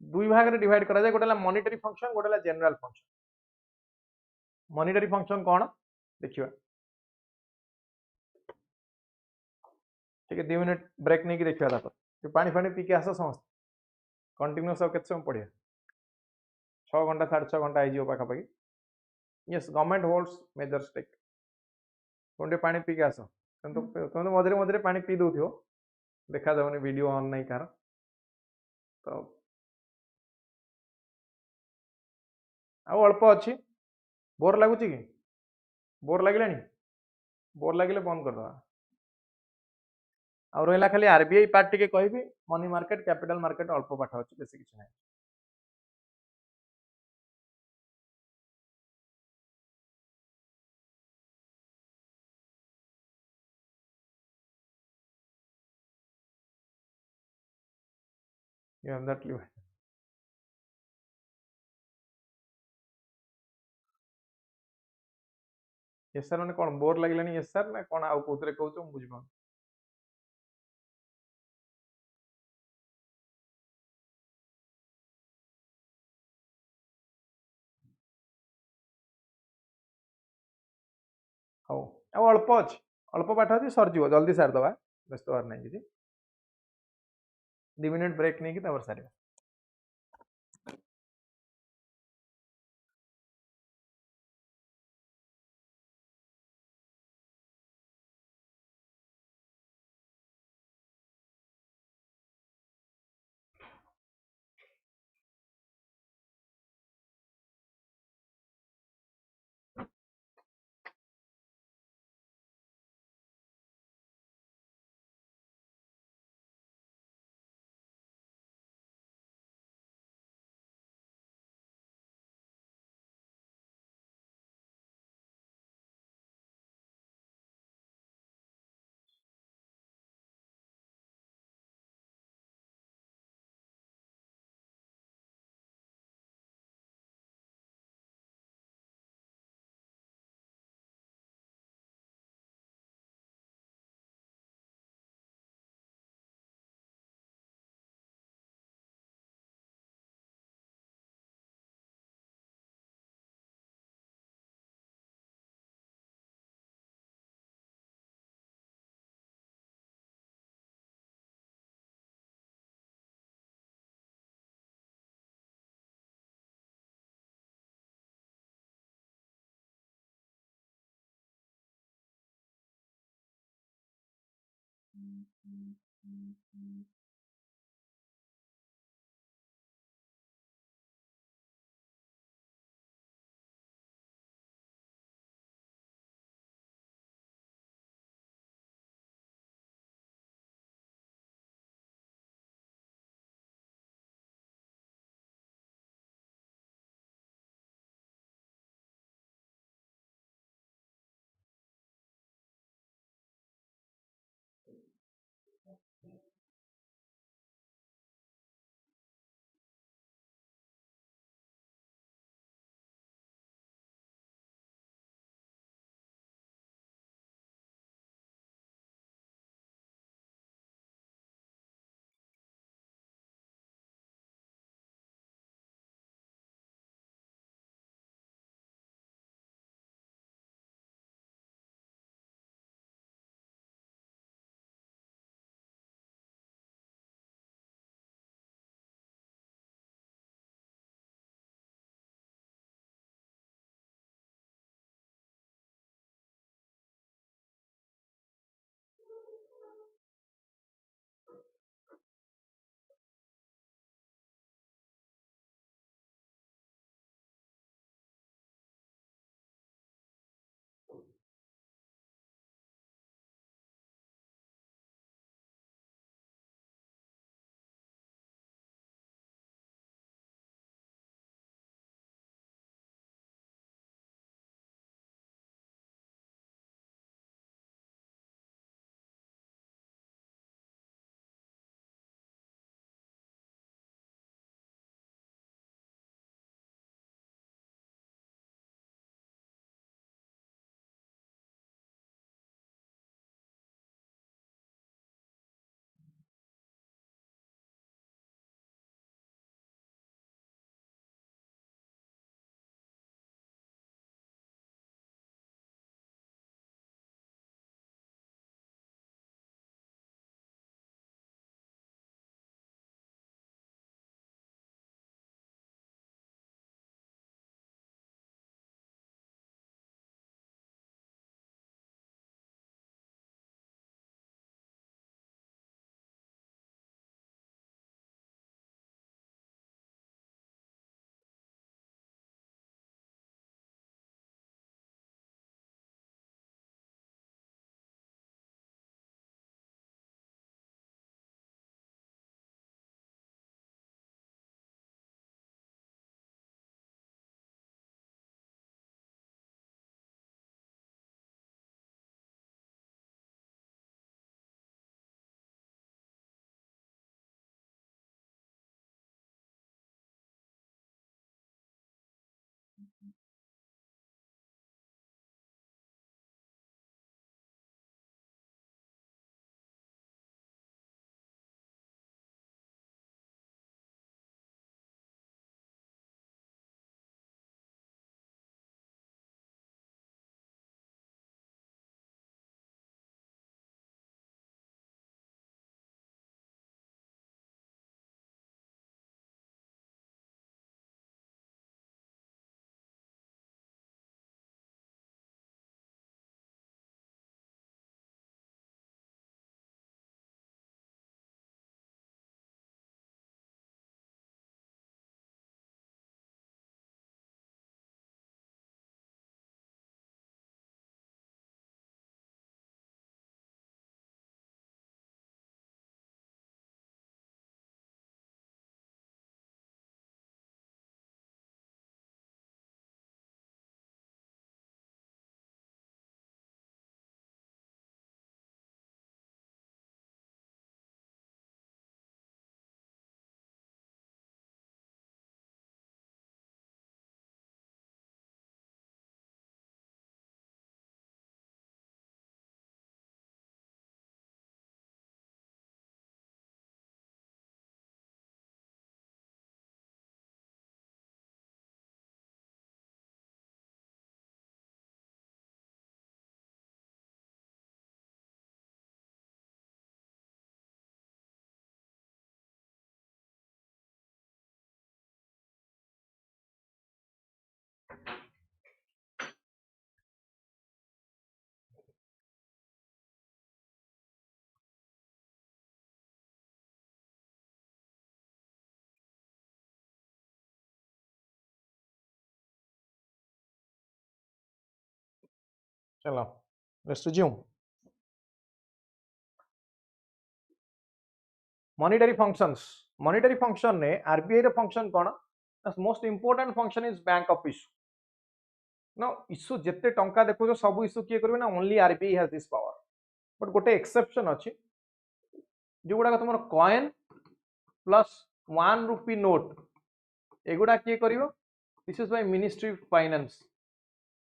दुई भाग रे डिवाइड करा जाय गोटेला मॉनिटरी फंक्शन गोटेला जनरल फंक्शन मॉनिटरी फंक्शन कोन देखिबा ठीक है 2 मिनिट ब्रेक नहीं की देखिबा तापर पानी फानी पी के आसो समस्त कंटिन्यूअस केते समय पढ़िया 6 घंटा 6.5 घंटा आई जियो पाखा पाखी yes government holds major stake कोंडे पानी पी के आसो तुम मधुरे मधुरे पानी पी दउथियो देखा जाउनी वीडियो ऑन नहीं कार तो आ अल्प अच्छी बोर लगुच कि बोर लगे बोर लगे बंद कर दवा आ रहा खाली आरबीआई पार्ट टिके कहबी मनी मार्केट कैपिटल मार्केट अल्प पाठ अच्छी बेसी किसी ना you have that live yes sir मैंने कौन बोर लगे yes sir ना कौन आउ कोथरे कहू तो बुझ पा हाउ आ अल्प पाठ अच्छी सर जीव जल्दी सार दवा व्यस्त हर नहीं किसी 2 मिनिट ब्रेक नहीं कि सारे चलो let's resume monetary functions monetary function ने आरबीआई रे फंक्शन कोन most important function is bank of issue ना इश्यू जिते टंका देखो सब इश्यू किए करबे ना only RBI has this power but गोटे एक्सेप्शन अछि जो गुड़ा तुम कॉइन प्लस 1 रुपी नोट एगुड़ा किए करिवो this is by ministry of finance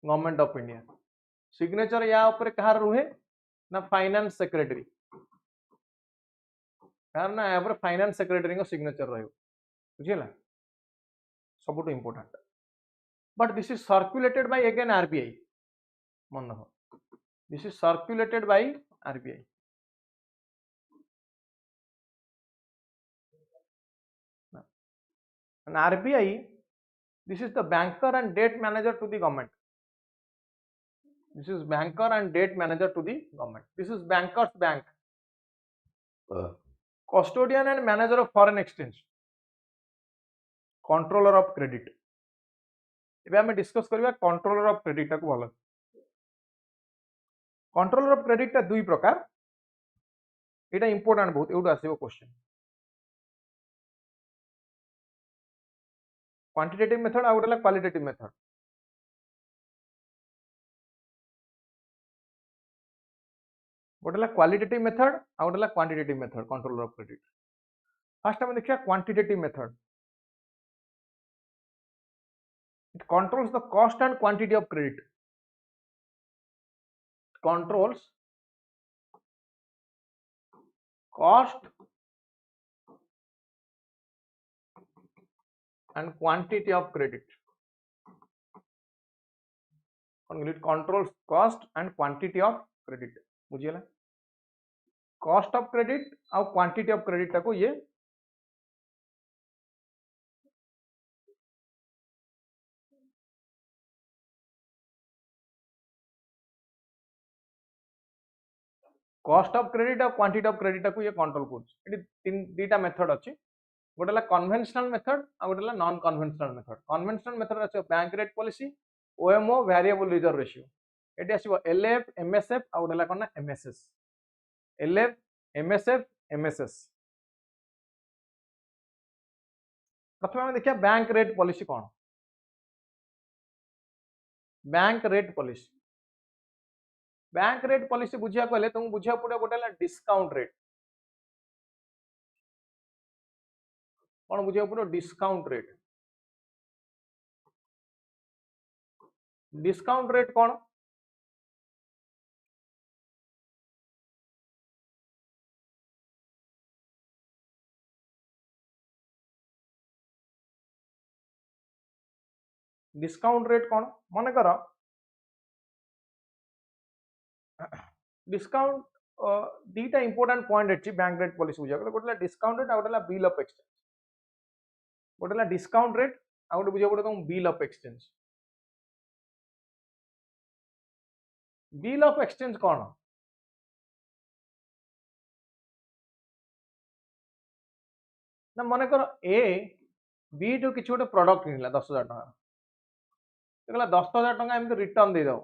government of India signature या ऊपर कहार रुहे ना फाइनेंस सेक्रेटरी यार ना या ऊपर फाइनेंस सेक्रेटरी को सिग्नेचर रहयो बुझिला सबुठ important but this is circulated by again RBI मन रख this is circulated by RBI and RBI this is the banker and debt manager to the government this is banker and debt manager to the government this is bankers bank custodian and manager of foreign exchange controller of credit एबे हमें discuss करबा controller of credit को भलो controller of credit ता दुई प्रकार एटा important बहुत एउड आसीबो क्वेश्चन क्वांटिटेटिव मेथड आ गोटेला क्वालिटेटिव मेथड गोटेला क्वालिटेटिव मेथड आ गोटेला quantitative method controller of credit first हम देखिया quantitative method it controls the cost and quantity of credit controls cost and quantity of credit it controls cost and quantity of credit बुझियला cost of credit और quantity of credit टाको ये cost of credit और quantity of credit टाको ये control करछ eighty तीन दीटा method अछि गोटेला कन्वेंशनल मेथड आ गोटेला non conventional method conventional method अछि bank rate policy OMO variable reserve ratio एटी आसीबो एलएफ एमएसएफ आ गोटेला कोन एमएसएस एलएफ एमएसएफ एमएसएस प्रथम हम देखिया बैंक रेट पॉलिसी कोन बैंक रेट पॉलिसी बुझिया कहले तुम बुझिया पड़े गोटेला डिस्काउंट रेट कौन बुझे पड़ो डिस्काउंट रेट कौन डिस्काउंट रेट कौन मन कर डिस्काउंट दीटा इंपोर्टेंट पॉइंट अछि बैंक रेट पॉलिसी बुझा गोटेला डिस्काउंट रेट आ गोटेला बिल ऑफ एक्सचेंज गोटेला डिस्काउंट रेट आ गोटे बुझा पड़ो तुम bill of exchange bill of exchange कौन ना मन कर ए बी टू किसी गोटे प्रोडक्ट किनला 10,000 टका कहला 10,000 टका एमती रिटर्न दे दो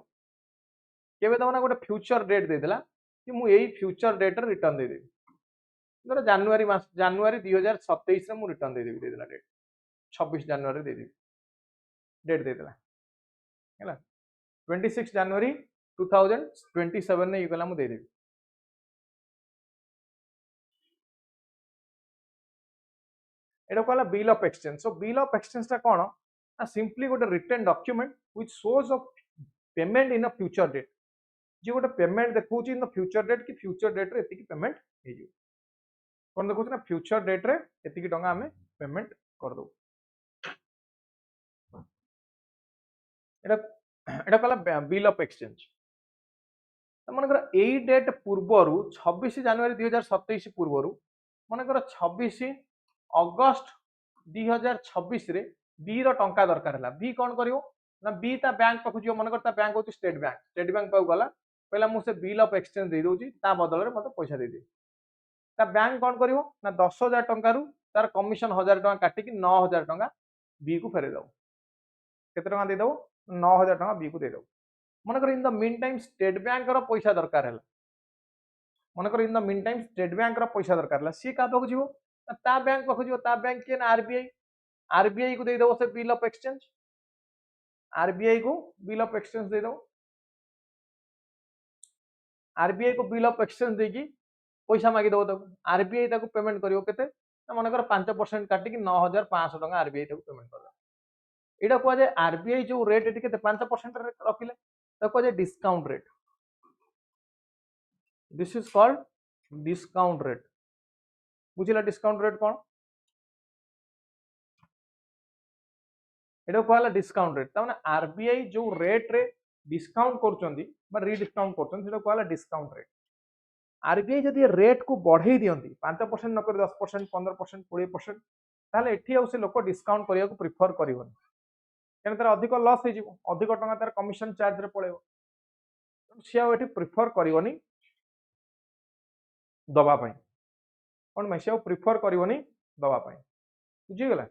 केबे दबना गोटे फ्यूचर डेट देदेला कि मु एई फ्यूचर डेट रे रिटर्न दे देबी धर जनवरी मास जनवरी 2027 रे मु रिटर्न दे देबी देदेला डेट 26 जनवरी दे देबी डेट देदेला हैला 26 जनवरी 2027 ने इकला मु दे देबी एटा कहला bill of exchange so bill of exchange ता कोन आ सिंपली गोटे written document which shows of payment in a future date जे गोटे पेमेंट देखौची इन द फ्यूचर डेट कि फ्यूचर डेट रे एतिकी पेमेंट हे जो कोन देखौची ना फ्यूचर डेट रे एतिकी टंगा हमें पेमेंट कर दो एटा एटा कहला बिल ऑफ एक्सचेंज मन कर एई डेट पूर्वरु 26 जनवरी 2027 पूर्वरु मन कर 26 अगस्त 2026 रे बी रो टंका दरकार हला बी कोन करियो ना बी ता बैंक पाखु जियो मन कर ता बैंक होची स्टेट बैंक पाखु गला पहला मु से बिल ऑफ एक्सचेंज दे दोची ता बदल रे मते पैसा दे दे ता बैंक कोन करियो ना 10,000 टंका रु तार कमिशन 1000 टंका काटी कि 9,000 टंका बी को फेरे दो केते टंका दे दो 9,000 टंका बी को दे दो मन कर in the meantime state bank रो पैसा दरकार हला मन कर in the meantime state bank रो पैसा दरकार हला सी का पाखु जिवो ता बैंक पाखु जिवो ता बैंक के ना आरबीआई को दे दो से बिल ऑफ एक्सचेंज आरबीआई को बिल ऑफ एक्सचेंज दे दो आरबीआई को बिल ऑफ एक्सचेंज देगी पैसा मागी दबो ताको आरबीआई ताको पेमेंट करियो केते मन कर 5% काटी कि 9500 टका आरबीआई ताको पेमेंट कर एटा को जे आरबीआई जो रेट एटी केते 5% रे रखिले ताको जे discount rate this is called discount rate बुझिला डिस्काउंट रेट कोन एटा कहला डिस्काउंट रेट ताने आरबीआई जो रेट रे डिस्काउंट करचंदी बा रीडिस्काउंट करचंदी सेटा कहला डिस्काउंट रेट आरबीआई जदि रेट को बढ़ई दियंती 5% न कर 10% 15% 20% ताले एठी आउ से लोक डिस्काउंट करिया को प्रिफर करिवनी केन तार अधिक लॉस हे जिवो अधिक टंका तार कमिशन चार्ज रे पळेबो से आउ एठी प्रिफर करिवनी दबा पई कोन मै से आउ प्रिफर करिवनी दबा पई बुझी गेला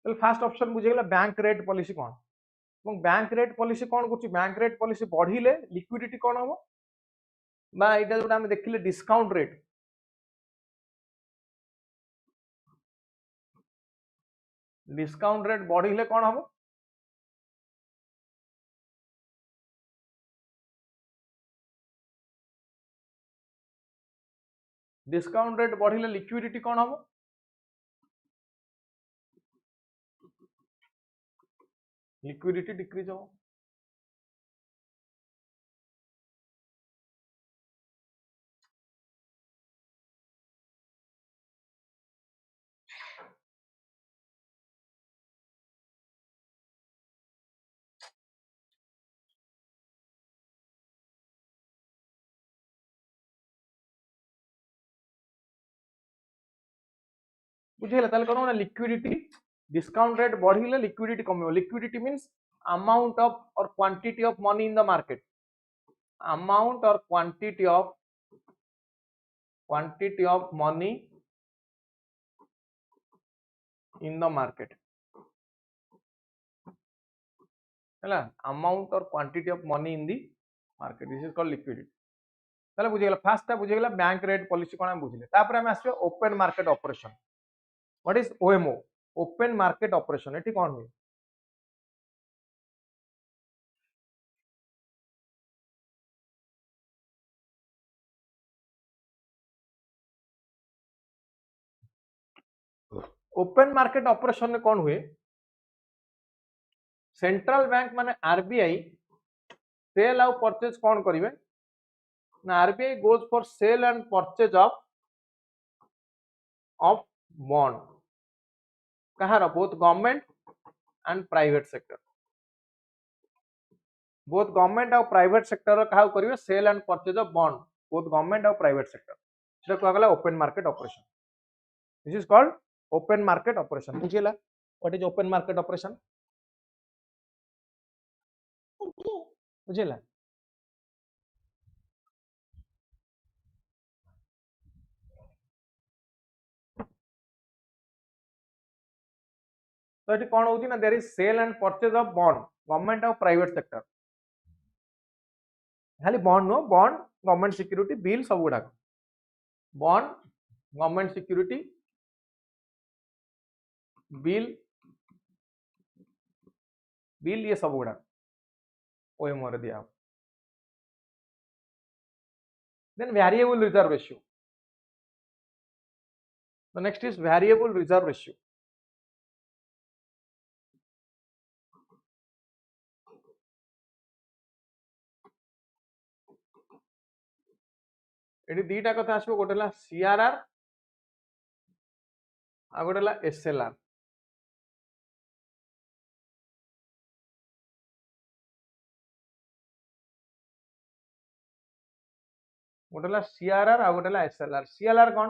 तो फास्ट ऑप्शन बुझीगला बैंक रेट पॉलिसी कौन बैंक रेट पॉलिसी कौन कुछ बैंक रेट पॉलिसी बढ़िले लिक्विडिटी कौन हम बा एटा जोटा हम देखिले डिस्काउंट रेट बढ़िले कौन हम डिस्काउंट रेट बढ़िले लिक्विडिटी कौन हम लिक्विडिटी डिक्रीज हो बुझेला ताले कोन ना लिक्विडिटी डिस्काउंट रेट बढ़िले लिक्विडिटी कमियो लिक्विडिटी मींस अमाउंट ऑफ और quantity of money in the market amount और quantity of money in the market है अमाउंट और quantity of money in the market this is called liquidity ताले बुझेला fast टा बुझेला बैंक रेट पॉलिसी कोन हम बुझिले तापर हम आछो open market operation what is OMO open market operation एठी कोन हुए ओपन मार्केट ऑपरेशन में कौन हुए सेंट्रल बैंक माने आरबीआई सेल आउ परचेज कौन करिवे ना RBI goes for sale and purchase of bond कहार both government and private sector both government और प्राइवेट सेक्टर कहा करिवे sale and purchase of bond both government और प्राइवेट सेक्टर सेटा कहा गला open market operation this is called open market operation बुझिला what is open market operation बुझिला तो ये कौन होती ना there is sale and purchase of bond government और प्राइवेट सेक्टर खाली bond no bond government security bill सब गुडा bond government security bill bill ये सब गुडा ओएमओ रे दिया then variable reserve ratio the next is variable reserve ratio एटी दीटा कथा आसबो गोटेला सीआरआर आ गोटेला एसएलआर गोटेला सीआरआर आ गोटेला एसएलआर सीएलआर कोन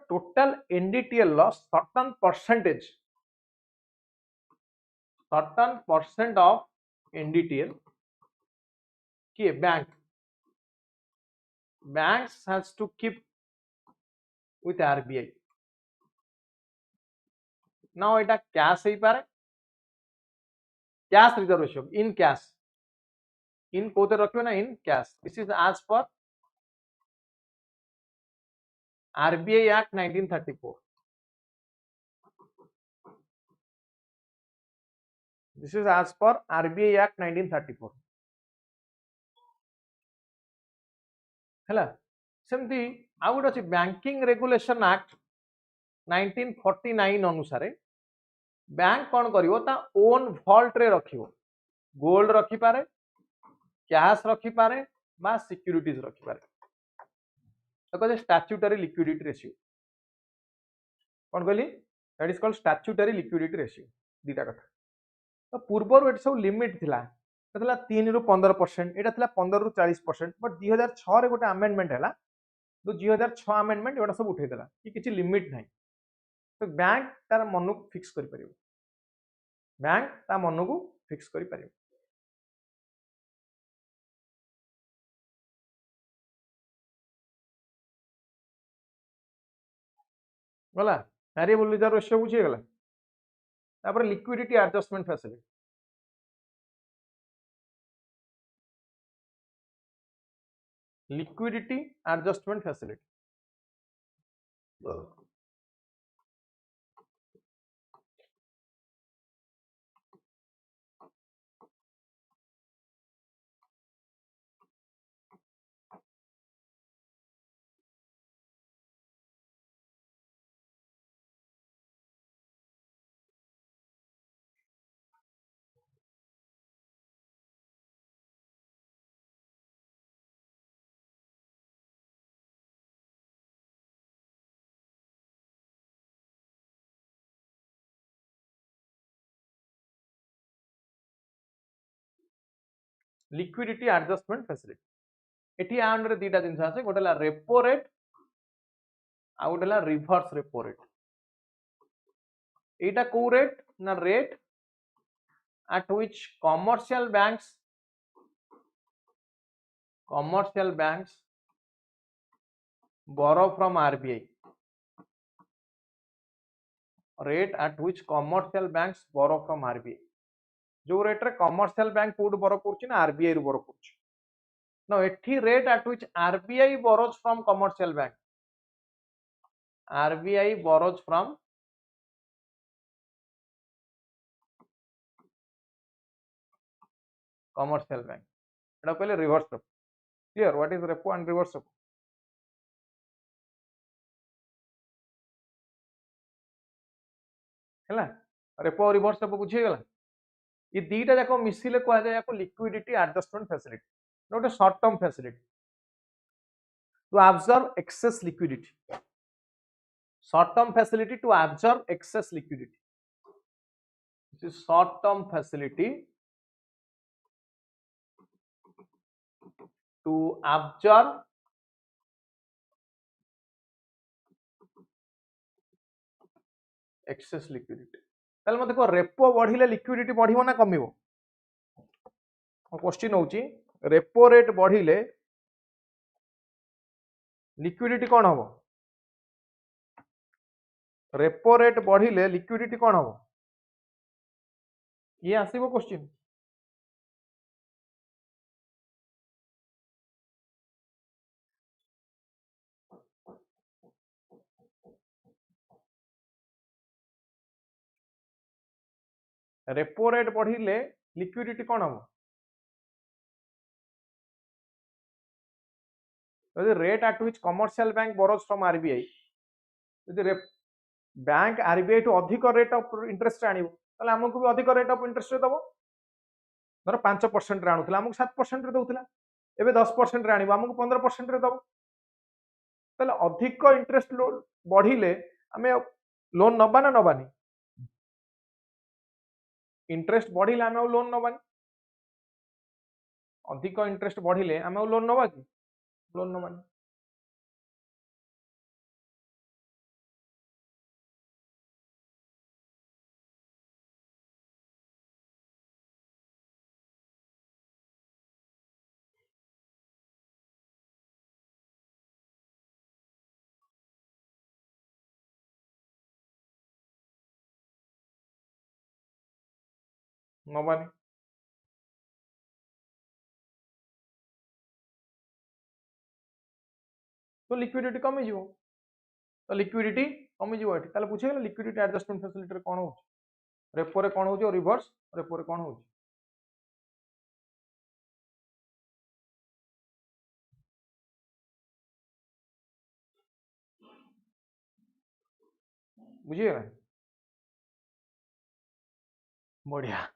टोटल एनडीटीएल लो सर्टेन परसेंट ऑफ एनडीटीएल कि banks has to keep with RBI now এটা cash হই পারে cash reserve ratio in cash in কোতে রাখবে না in cash this is as per RBI Act 1934 this is as per RBI act 1934 हैला सेमती आ गुड अछि बैंकिंग रेगुलेशन एक्ट 1949 अनुसार बैंक कौन करिवो ता ओन वॉल्ट रे रखिवो गोल्ड रखि पारे कैश रखि पारे बा सिक्युरिटीज रखि पारे तो कहते स्टैट्यूटरी लिक्विडिटी रेशियो कौन कहली that is called statutory liquidity ratio दीटा कथा तो पूर्वर एट सब लिमिट थिला एतला 3 रु 15% एटा थिला 15 रु 40% बट 2006 रे गोटे अमेंडमेंट हैला तो 2006 अमेंडमेंट एटा सब उठै देला कि किछि लिमिट नाही तो बैंक तार मन को फिक्स करि परिबो बैंक ता मन को फिक्स करि परिबो गला वेरिएबल रिजर्व रेशियो बुझी गला तापर liquidity adjustment facility liquidity adjustment facility liquidity adjustment facility एठी आंडर दीटा जिंस आसे गोटेला रेपो रेट आ गोटेला रिवर्स रेपो रेट एटा को रेट ना rate at which commercial banks borrow from RBI rate at which commercial banks borrow from RBI जो rate रे commercial bank कोड borrow करछि ना आरबीआई रो बोरो करछि नो एठी rate at which RBI borrows from commercial bank RBI borrows from commercial bank एटा कहले reverse repo clear what is repo and reverse repo हैला रेपो और रिवर्स रेपो बुझी गेला ये दीटा जाको मिसिले कह जाय याको liquidity adjustment facility note a short term facility to observe excess liquidity short term facility to absorb excess liquidity this is short term facility to absorb excess liquidity ताले मते को रेपो बढ़िले लिक्विडिटी बढ़िबो ना कमिबो क्वेश्चन होची repo rate बढ़िले liquidity कोन हबो repo rate बढ़िले liquidity कोन हबो ये आसीबो क्वेश्चन रेपो रेट बढ़िले लिक्विडिटी कोन हबो the rate at which commercial bank borrows from RBI यदि बैंक आरबीआई टू अधिक रेट ऑफ इंटरेस्ट आनिबो ताले हमकु भी अधिक रेट ऑफ इंटरेस्ट दबो धर 5% रे आनुथला हमकु 7% रे दउथला एबे 10% रे आनिबो हमकु 15% रे दबो ताले अधिक इंटरेस्ट बढ़िले हमें लोन नबा ना नबानी इंटरेस्ट बढ़िले हमें लोन नबानी अधिक इंटरेस्ट बढ़िले हमें लोन नबा कि लोन नबानी नबानी तो लिक्विडिटी कमी जीवो तो लिक्विडिटी कमी जीवो एठी ताले पूछे गेला लिक्विडिटी एडजस्टमेंट फैसिलिटी रे कोन हो रेपो रे कौन होची और रिवर्स रेपो रे कौन होची बुझिए बढ़िया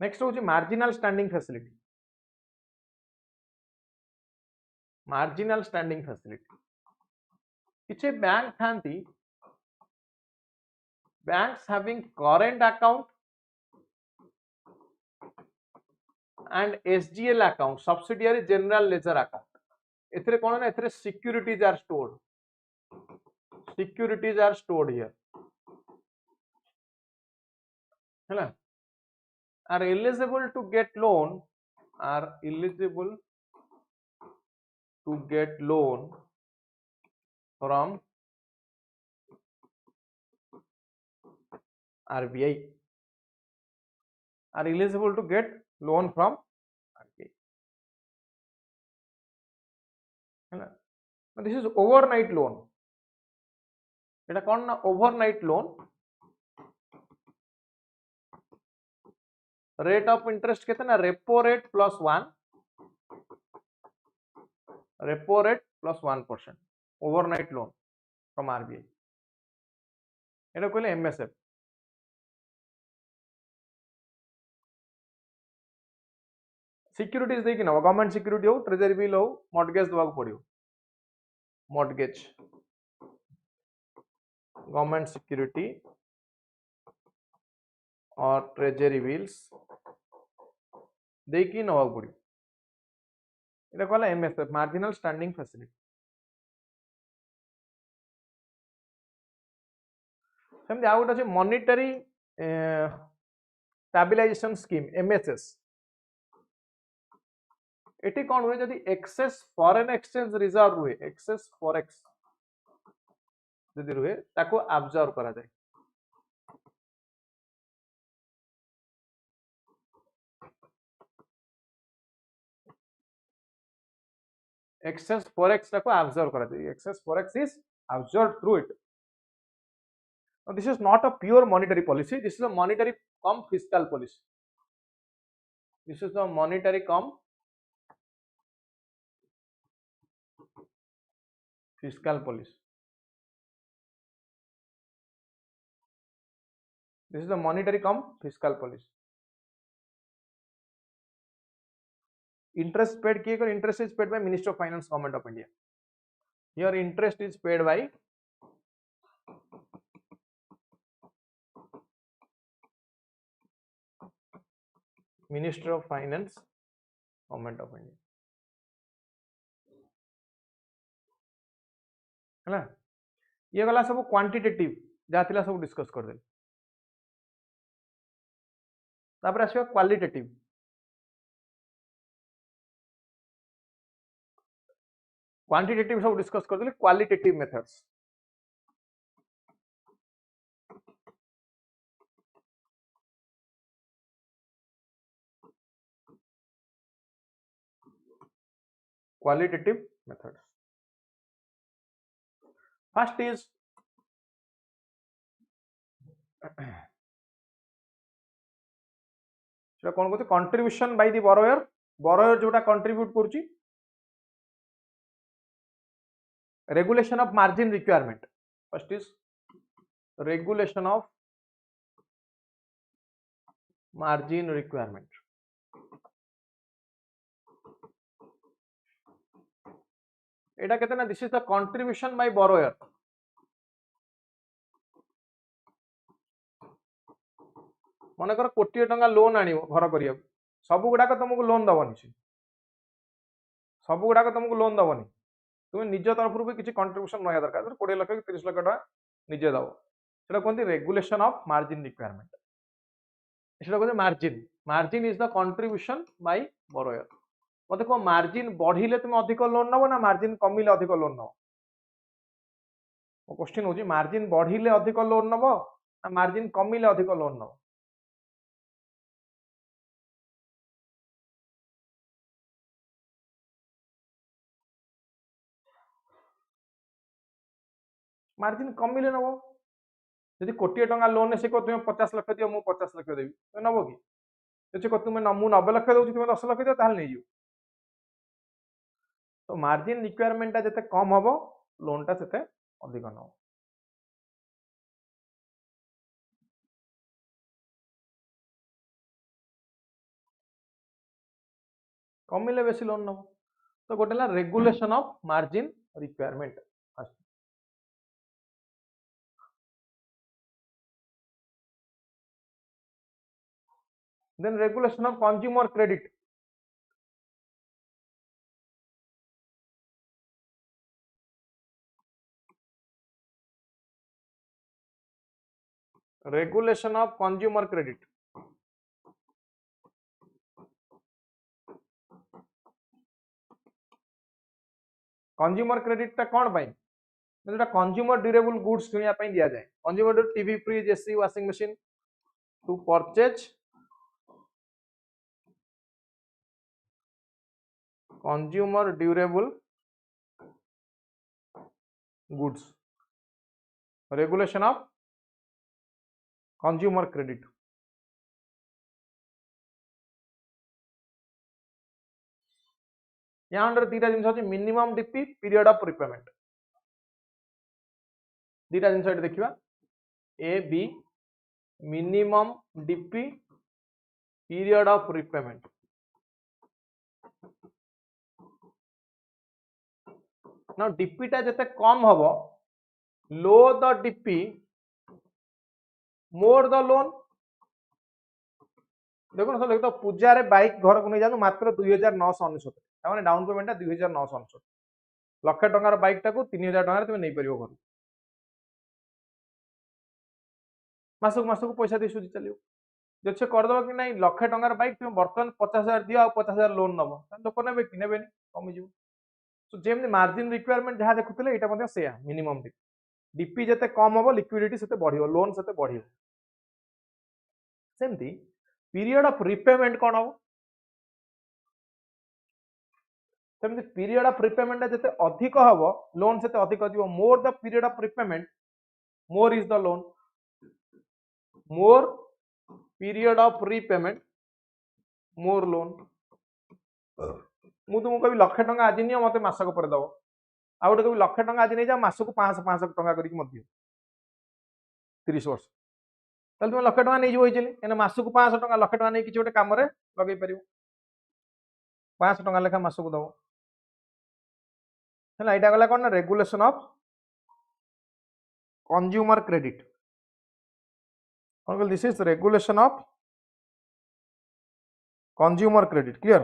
नेक्स्ट होची marginal standing facility marginal standing facility किसी bank थांती banks having current account and SGL account subsidiary general ledger account एथिरे कोन ना एथिरे securities are stored here हैला are eligible to get loan from RBI are eligible to get loan from RBI हैला this is overnight loan एटा कोन ना overnight loan rate of interest केते ना repo rate plus 1% overnight loan from RBI एटा कहले MSF securities देखि न government security हो treasury bill हो mortgage दबाक पड़ियो मॉर्गेज गवर्नमेंट सिक्यूरिटी और ट्रेजरी बिल्स देखि नबाक पड़ियो एटा कहला MSF marginal standing facility same आ गोटे मॉनिटरी स्टेबलाइजेशन स्कीम एमएसएस एटी कौन हुए जदि एक्सेस फॉरेन एक्सचेंज रिजर्व हुए एक्सेस फॉरेक्स जदि रुहे ताको अब्जॉर्ब करा जाए excess forex taku absorb kara jaye excess forex is absorbed through it now this is not a pure monetary policy this is a monetary cum fiscal policy this is a monetary cum fiscal policy this is the monetary cum fiscal policy interest paid kiye kar interest is paid by minister of finance government of india here interest is paid by minister of finance government of india है ये गला सब quantitative जातिला सब discuss कर दे तापर आसीबा qualitative quantitative सब discuss कर देले qualitative methods qualitative methods first is सेटा कोन कहते कंट्रीब्यूशन बाय द borrower जोटा कंट्रीब्यूट करची regulation of margin requirement first is regulation of margin requirement एटा कहते ना this is the contribution by borrower मन कर कोटी टंका लोन आनियो घर करिया सब गुडाक तुमको लोन दबनी सब गुडाक तुमको लोन दबनी तुम निज तरफ भी किसी कंट्रीब्यूशन रहा दरकार 20 लाख कि 30 लाख टका निजे दब सेटा कहते रेगुलेशन ऑफ मार्जिन रिक्वायरमेंट सेटा कहते margin margin is the contribution by borrower मत कह मार्जिन बढ़िले तुम अधिक लोन नब ना मार्जिन कमिले अधिक लोन नब क्वेश्चन होची मार्जिन बढ़िले अधिक लोन नब ना मार्जिन कमिले अधिक लोन नब मार्जिन कमिले नब यदि कोटी टंका लोन से को तुम 50 लाख दियो मु 50 लाख देबी तुम नबो कि जदि को तुम मु 90 लाख दउची तुम 10 लाख दियो ताल नै जियो तो मार्जिन रिक्वायरमेंट ता जते कम हबो लोन ता सेते अधिक न कमिले बेसी लोन नबो तो गोटेला regulation of margin requirement then regulation of consumer credit regulation of consumer credit consumer credit ता कोन पाई जेटा कंज्यूमर ड्यूरेबल गुड्स किनिया पाई दिया जाए consumer TV fridge AC washing machine to purchase consumer durable goods regulation of consumer credit यहाँ under दीटा जिनस अछि minimum DP period of repayment दीटा जिनस एठी देखिबा ए बी minimum DP period of repayment ना डीपी टा जते कम हबो लो the DP more the loan देखो ना लिखतो पूजा रे बाइक घर को नै जानु मात्र 2999 तामाने डाउन पेमेंट 2999 लाख टंकार बाइक टाको 3000 टंकार तुम नहीं परियो घर मासक पैसा दे सुझी चलियो जब से कर दबो कि नहीं लाख टंकार बाइक तुम बर्तन 50,000 दियो आ 50,000 लोन नबो लोक नेबे कि नेबे कमी जिवो सो जेम मार्जिन रिक्वायरमेंट जहाँ देखुले एटा मध्ये सेया मिनिमम डीपी जते कम हबो लिक्विडिटी सेते बढ़ियो लोन सेते बढ़ियो सेमती पीरियड ऑफ रिपेमेंट कोन हबो सेमती पीरियड ऑफ रिपेमेंट जते अधिक हबो लोन सेते अधिक दियो more the period of repayment more is the loan more period of repayment more loan मु तुमको कभी लाख टंका आज नियो मते मासक पर दबो आ गोटे कभी लाख टंका आज नहीं जा मासक 500 टंका करिक मत 30 वर्ष ताल तुम लाख टंका नहीं जिवो हिचले एने मासक 500 टंका लाख टंका नहीं किछ गोटे काम रे लगै परियो 500 टंका लेखा मासक दबो हला एटा गला कोन regulation of consumer credit this is the regulation of consumer credit clear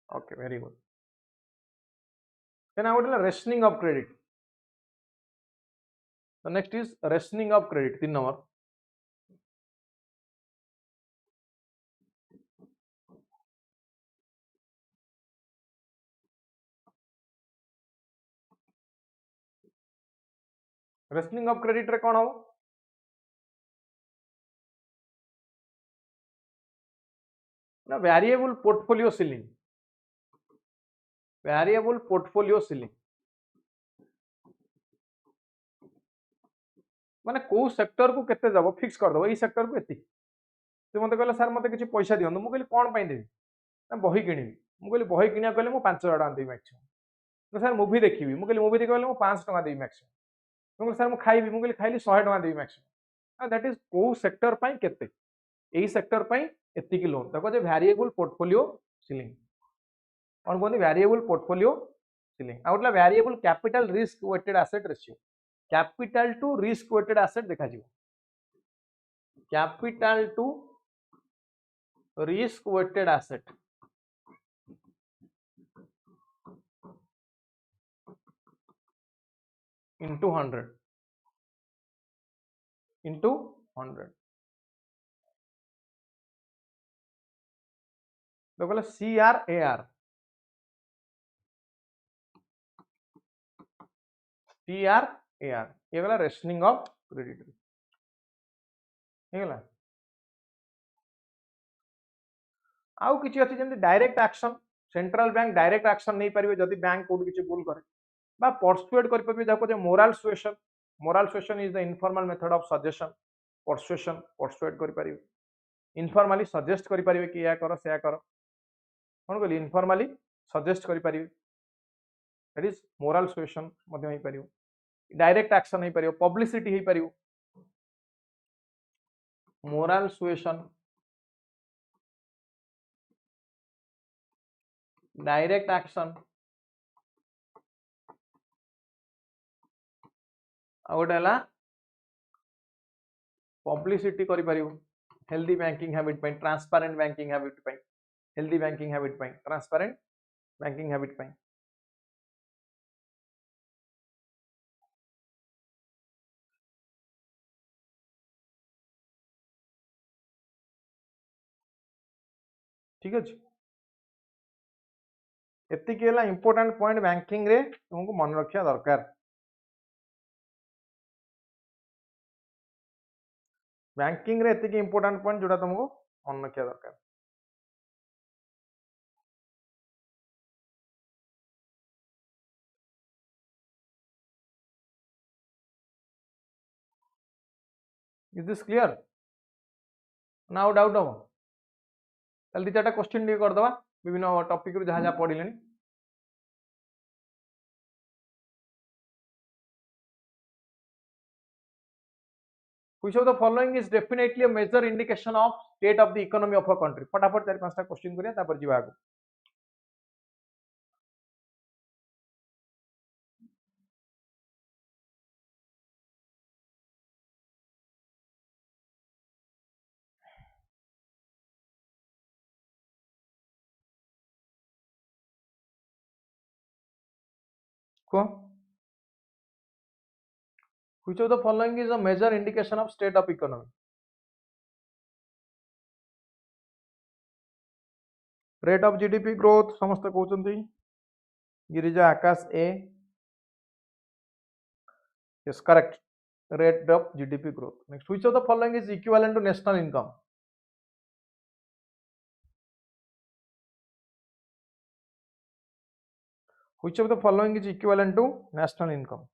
okay very good then I would like rationing of credit the next is rationing of credit 3 number rationing of credit रे कोन हो ना variable portfolio ceiling माने को sector को केते जाबो fix कर दबो ई सेक्टर को एति तू मते कहला सर मते किछि पैसा दियन मु कहली कोन पई देबी ना बही किनिबी मु कहली बही किनिया कहले मु 5000 टका देबी मैक्सिमम तो सर मूवी देखिबी मु कहली मूवी देखले मु 500 टका देबी मैक्सिमम मु कहली सर मु खाइबी मु कहली खाइली 100 टका देबी मैक्सिमम दैट इज को सेक्टर पई केते एई सेक्टर पई एति की लोन देखो जे वेरिएबल पोर्टफोलियो सीलिंग और बोली वेरिएबल पोर्टफोलियो सीलिंग आउटला variable capital risk weighted asset ratio capital to risk weighted asset देखा जीवो capital to risk weighted asset into 100 into 100 तो कहला CRAR ये गला रेशनिंग ऑफ क्रेडिटरी हेगला आउ किछि अछि जेमति direct action central bank direct action नहीं परिबे जदि बैंक कोड किछि भूल करे बा परसुएड करि परिबे जाको जे moral suasion is the informal method of suggestion persuade करि परिबे इनफॉर्मली सजेस्ट करि परिबे कि या करो से करो कोन कहली इनफॉर्मली सजेस्ट करि परिबे दैट इज मोरल सुएशन मध्ये होई परिबो डायरेक्ट एक्शन होई परिबो पब्लिसिटी होई परिबो मोरल सुएशन डायरेक्ट एक्शन आउटला पब्लिसिटी करि परिबो हेल्दी बैंकिंग हैबिट पे ट्रांसपेरेंट बैंकिंग हैबिट पे हेल्दी बैंकिंग हैबिट पे ट्रांसपेरेंट बैंकिंग हैबिट पे ठीक अछि एतिक है इंपोर्टेंट पॉइंट बैंकिंग रे तुमको मन रखिया दरकार बैंकिंग रे एतिक इंपोर्टेंट पॉइंट जोटा तुमको मन रखिया दरकार is this clear now doubt हो चल दी चारटा क्वेश्चन डी कर दवा विभिन्न टॉपिक रू जहां जहां पढ़िलेनी which of the following is definitely a major indication of state of the economy of a country फटाफट चार पांचटा क्वेश्चन करिया तापर जीवा आगो को which of the following is a major indication of state of economy rate of gdp growth समस्त कहउचंती गिरिजा आकाश ए yes correct rate of gdp growth next which of the following is equivalent to national income which of the following is equivalent to national income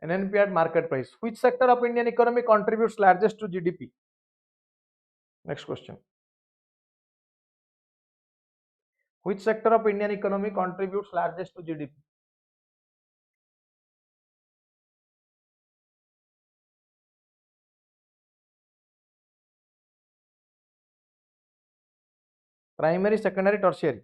NNP at market price which sector of indian economy contributes largest to gdp next question which sector of indian economy contributes largest to gdp primary secondary tertiary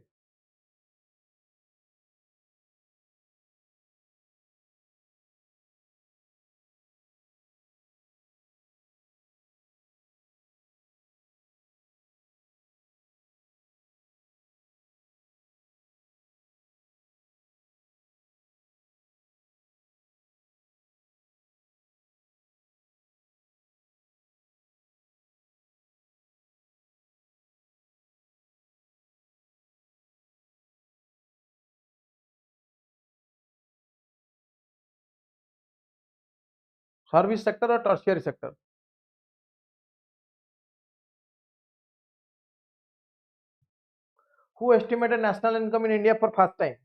service sector or tertiary sector who estimated national income in india for first time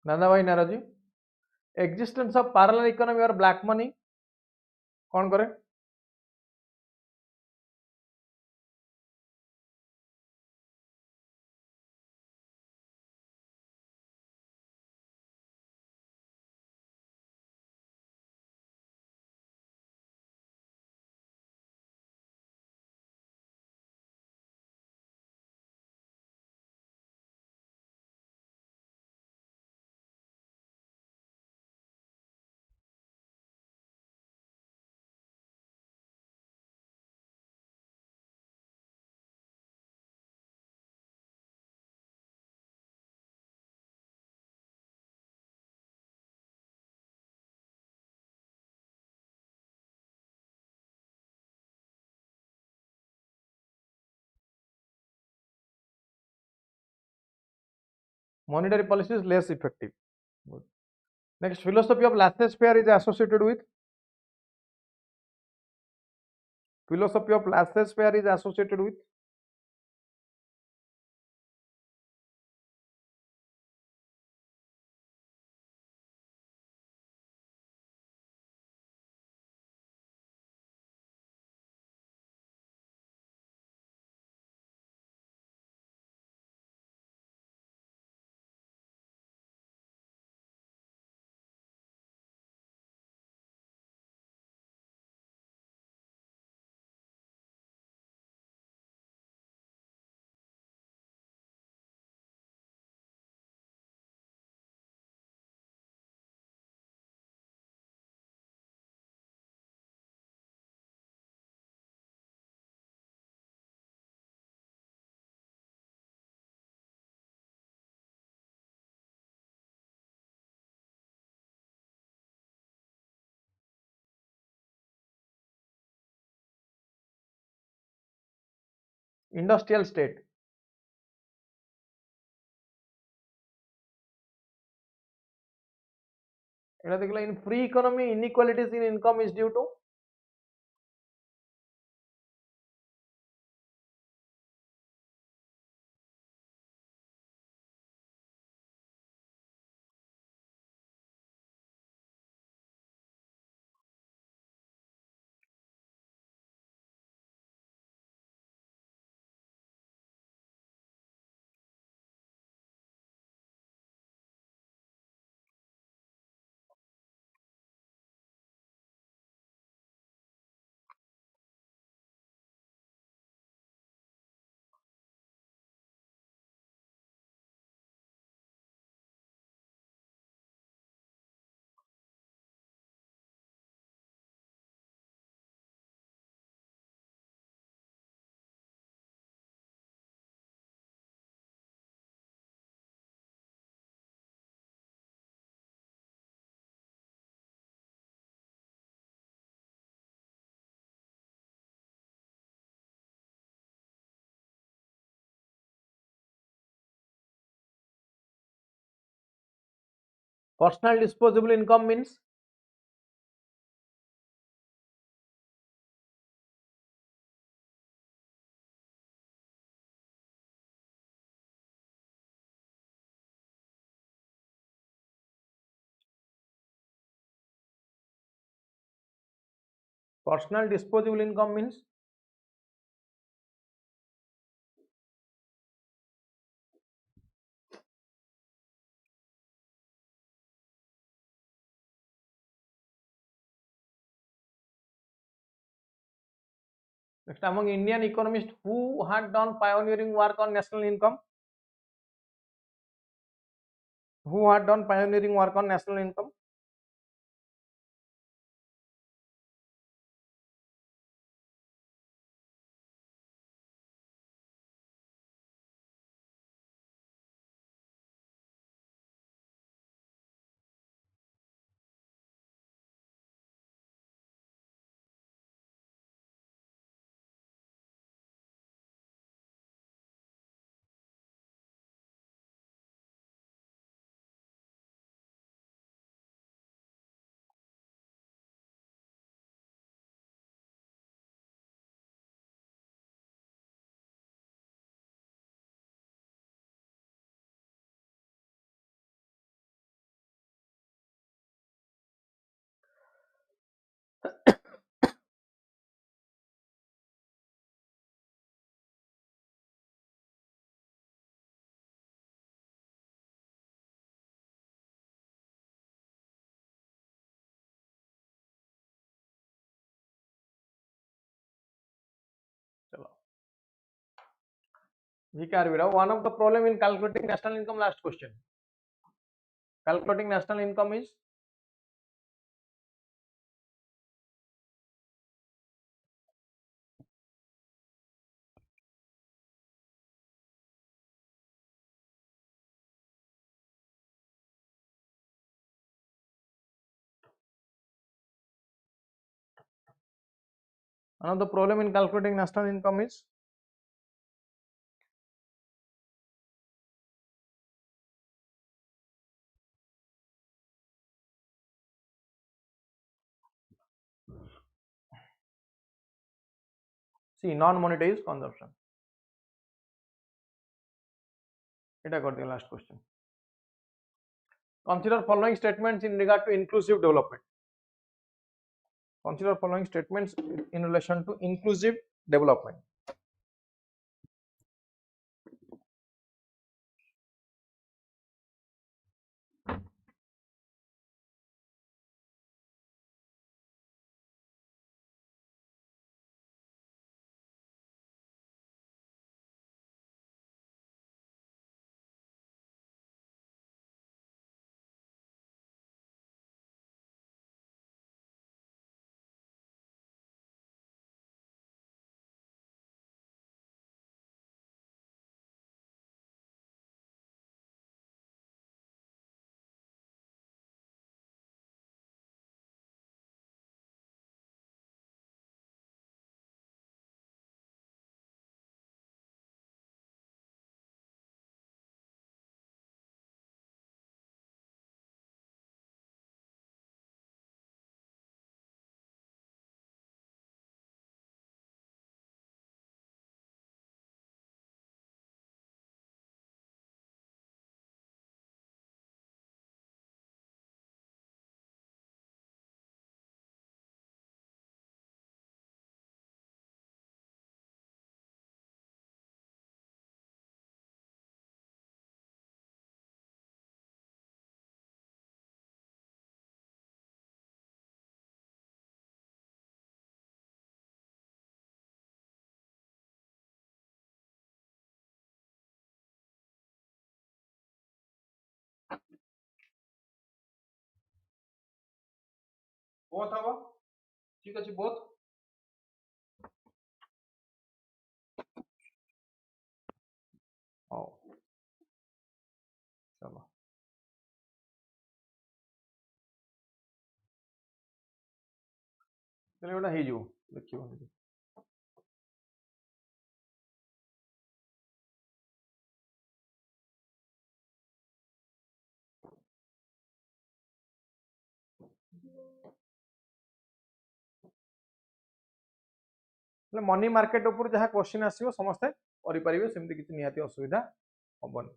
दादा भाई नाराजी existence of parallel economy और black money कौन करे monetary policy is less effective. Good. Next, philosophy of laissez-faire is associated with philosophy of laissez-faire is associated with industrial state. In free economy, inequalities in income is due to personal disposable income means personal disposable income means next among Indian economists who had done pioneering work on national income, who had done pioneering work on national income. Vikarvira. One of the problem in calculating national income. Last question. Calculating national income is one of the problem in calculating national income is see non-monetized consumption. Eta kar diya last question. Consider following statements in regard to inclusive development. Consider following statements in relation to inclusive development. Both haba ठीक अछि both oh चलो चलो एटा हे जो देखियो money market ऊपर जहाँ question आसो समस्ते करें सेमती किसी निहाती असुविधा हेनी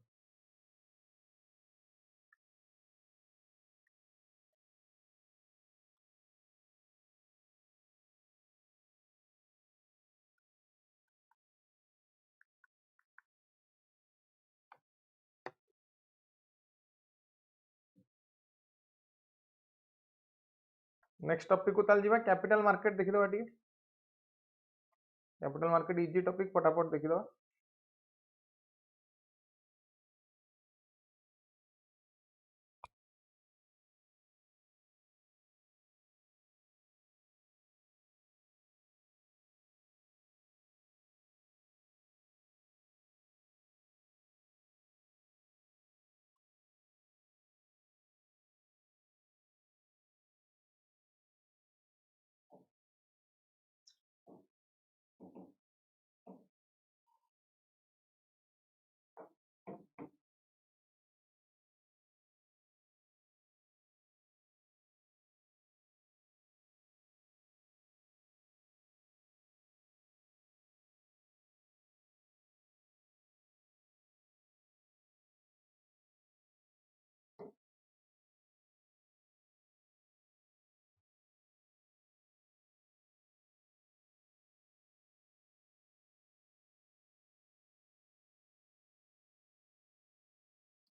नेक्स्ट टॉपिक को ताल कैपिटल मार्केट देखिदबा टी कैपिटल मार्केट इजी टॉपिक फटाफट देखिदबा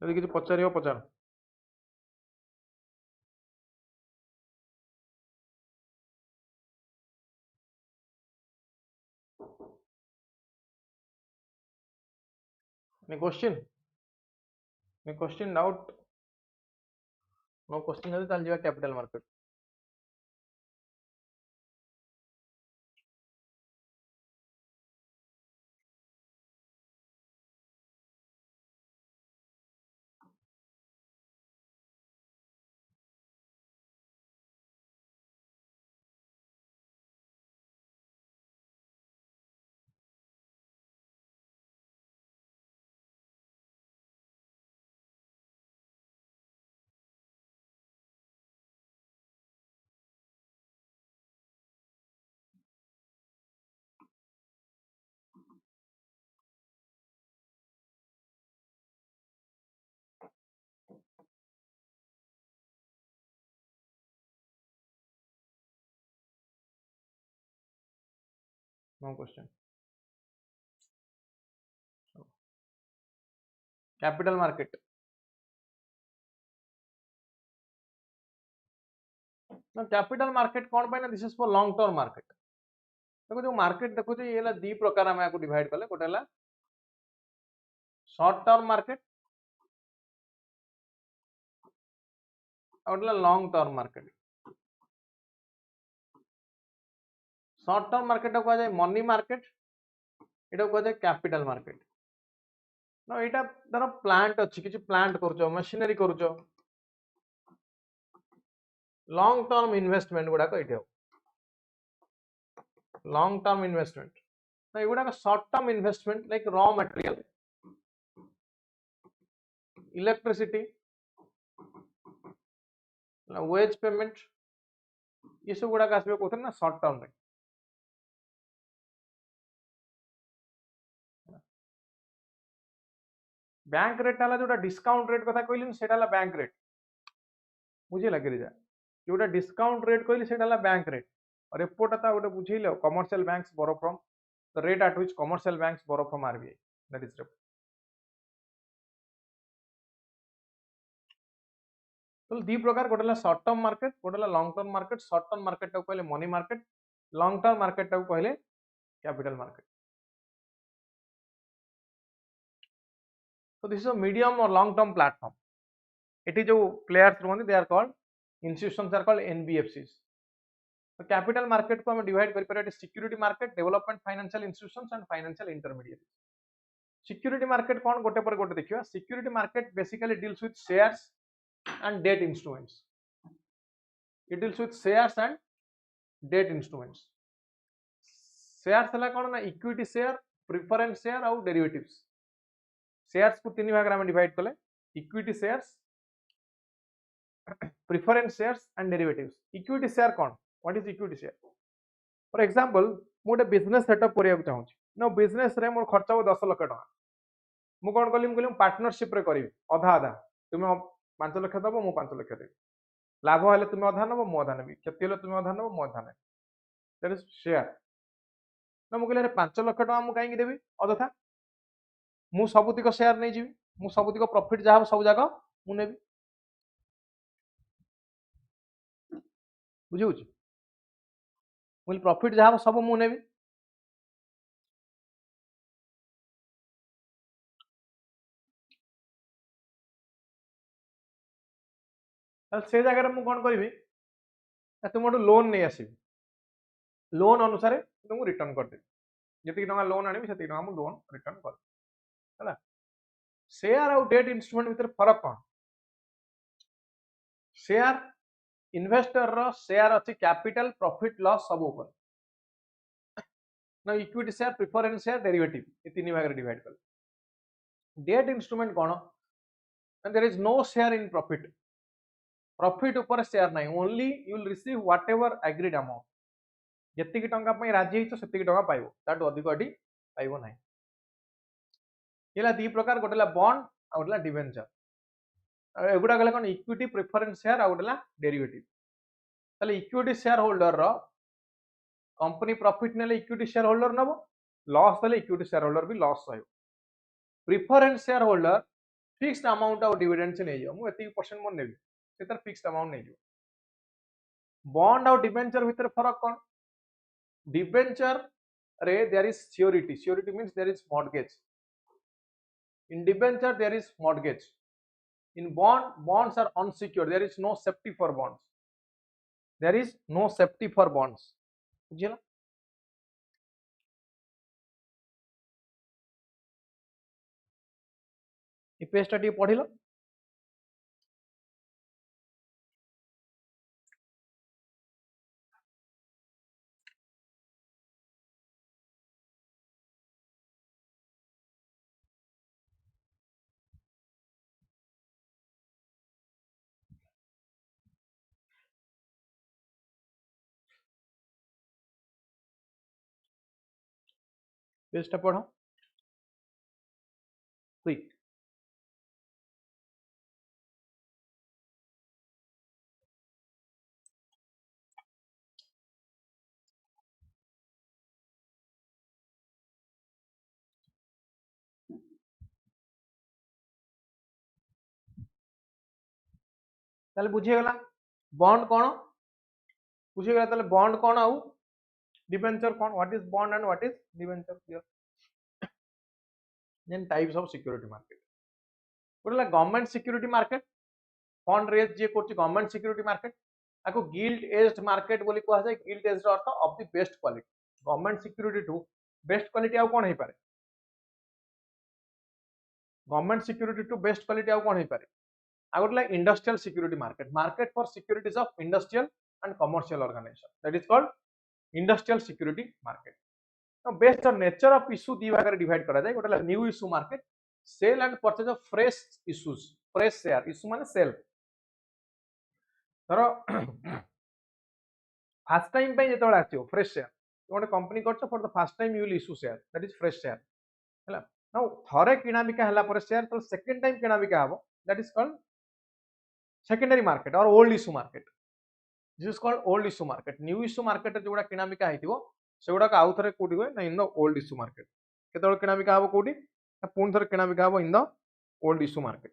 यदि किसी पचार पचार Any question? Any question, doubt? No question है तो चल जाएगा capital market. No question. Capital market. Now capital market कौन पाए ना? This is for long term market. देखो जो मार्केट देखो ये ହେଲା दी प्रकार हम याको डिवाइड कले. गोटे ହେଲା शॉर्ट टर्म मार्केट और गोटे ହେଲା long term market. Short term market को कहा जाए मनी मार्केट, एटा को कहा जाए कैपिटल मार्केट. ना एटा धर प्लांट अच्छी किसी प्लांट करूचो, मशीनरी करूचो, लॉन्ग टर्म इन्वेस्टमेंट गुडा को एटे हो. लॉन्ग टर्म इन्वेस्टमेंट ना एगुडा का short term investment like raw material, electricity, wage payment, ये सब गुडा आसबे कोथे ना शॉर्ट टर्म रे. बैंक रेट वाला जोटा डिस्काउंट रेट कथा कहलिन सेटा वाला बैंक रेट बुझे लगे जा. जोटा डिस्काउंट रेट कहली सेटा वाला बैंक रेट और एपोटा ता गोटे बुझेइलो commercial banks borrow from the rate at which commercial banks borrow from RBI. That is rate. तो दी प्रकार गोटे ला शॉर्ट टर्म मार्केट, गोटे ला long term market. Short term market टा कहले money market, long term market टा कहले capital market. So this is a medium or long term platform. एटी जो प्लेयर्स रहते they are called institutions are called NBFCs. तो कैपिटल मार्केट को हम डिवाइड कर पारे security market, development financial institutions and financial intermediate. Security market कौन गोटे पर गोटे देखियो. Security market basically deals with shares and debt instruments. It deals with shares and debt instruments. Shares हला कौन ना इक्विटी शेयर, प्रिफरेंस शेयर और derivatives. Shares को तीन भाग में डिवाइड कले equity shares, preference shares and derivatives. Equity share कौन? What is equity share? For example मु गोटे बिजनेस सेटअप करिया चाहूची. नो बिजनेस रे मोर खर्च हो 10 लाख टका. मु कोन कली मु पार्टनरशिप रे करिवि आधा आधा. तुमे 5 लाख दबो मु 5 लाख देबी. लाभ हेले तुमे आधा नबो मु आधा नेबी, क्षति हेले तुमे आधा नबो मु आधा नेबी. That is share. ना मु कहले 5 लाख टका मु काई देबी अदथा. मु सबुतिक शेयर नै जीवी, मु सबुतिक प्रॉफिट जहा सब जागा मु नेबी. बुझी होची मुल प्रॉफिट जहा सब मु नेबी. से जगह मु कोन करबी तुम लोन नहीं आसबी. लोन अनुसार तुमको रिटर्न कर देबी. जति टका लोन आनी से टका मु लोन रिटर्न कर हला. शेयर और डेट इंस्ट्रूमेंट भीतर फरक कौन? शेयर इन्वेस्टर रो शेयर अछि कैपिटल, प्रॉफिट, लॉस सब ऊपर. ना equity share, preference share, derivative ये तीन भाग रे डिवाइड कर. डेट इंस्ट्रूमेंट कौन? There is no share in profit. Profit ऊपर शेयर नहीं, only you will receive whatever agreed amount. जति टंका पई राजी हिचो सेति टंका पाइबो, ताटो अधिक अडी पाइबो नाही. येला दी प्रकार गोटेला बॉन्ड आ गोटेला डिबेंचर. एगुडा गले कोन इक्विटी, प्रिफरेंस शेयर आ गोटेला डेरिवेटिव. ताले इक्विटी शेयर होल्डर रो कंपनी प्रॉफिट नेले इक्विटी शेयर होल्डर नबो, लॉस देले इक्विटी शेयर होल्डर भी लॉस रहयो. Preference share holder fixed amount of dividend से नै जो मु एति परसेंट मोर नेबी सेतर फिक्स्ड अमाउंट नै जो. बॉन्ड और डिबेंचर भीतर फरक कोन? डिबेंचर रे there is surety. Surety means there is mortgage. In debenture there is mortgage. In bond, bonds are unsecured. There is no safety for bonds. There is no safety for bonds. बुझिला? ए page टा टी पढिलो. Page टा पढो. Quick. ताले बुझिगला bond कोन बुझिगला ताले bond कोन आउ डिबेंचर कोन what is bond and what is debenture clear then types of security market बोला government security market fund raise जे करछि गवर्नमेंट सिक्योरिटी मार्केट आको गिल्ड एज्ड मार्केट बोली कहआ जाय गिल्ड एज्ड अर्थ of the best quality government security to best quality आउ कोन हे पारे government security to best quality आउ कोन हे पारे I would like industrial security market for securities of industrial and commercial organization that is called industrial security market. Now based on nature of issue दी भाग रे divide करा जाए गोटे like new issue market sale and purchase of fresh issues fresh share issue माने sell धरो first time पे जेतोळे आछियो fresh share गोटे company करछ for the first time you will issue share that is fresh share हला now थरे किना बिका हला पर share तो second time किना बिका हबो that is called secondary market or old issue market. This is called old issue market. New issue market रे जोडा किना बिका हेतिबो सेगुडा का आउ थरे कोडी होय ना in the old issue market केतोळ किना बिका हबो कोडी ना पुन थरे किना बिका हबो in the old issue market.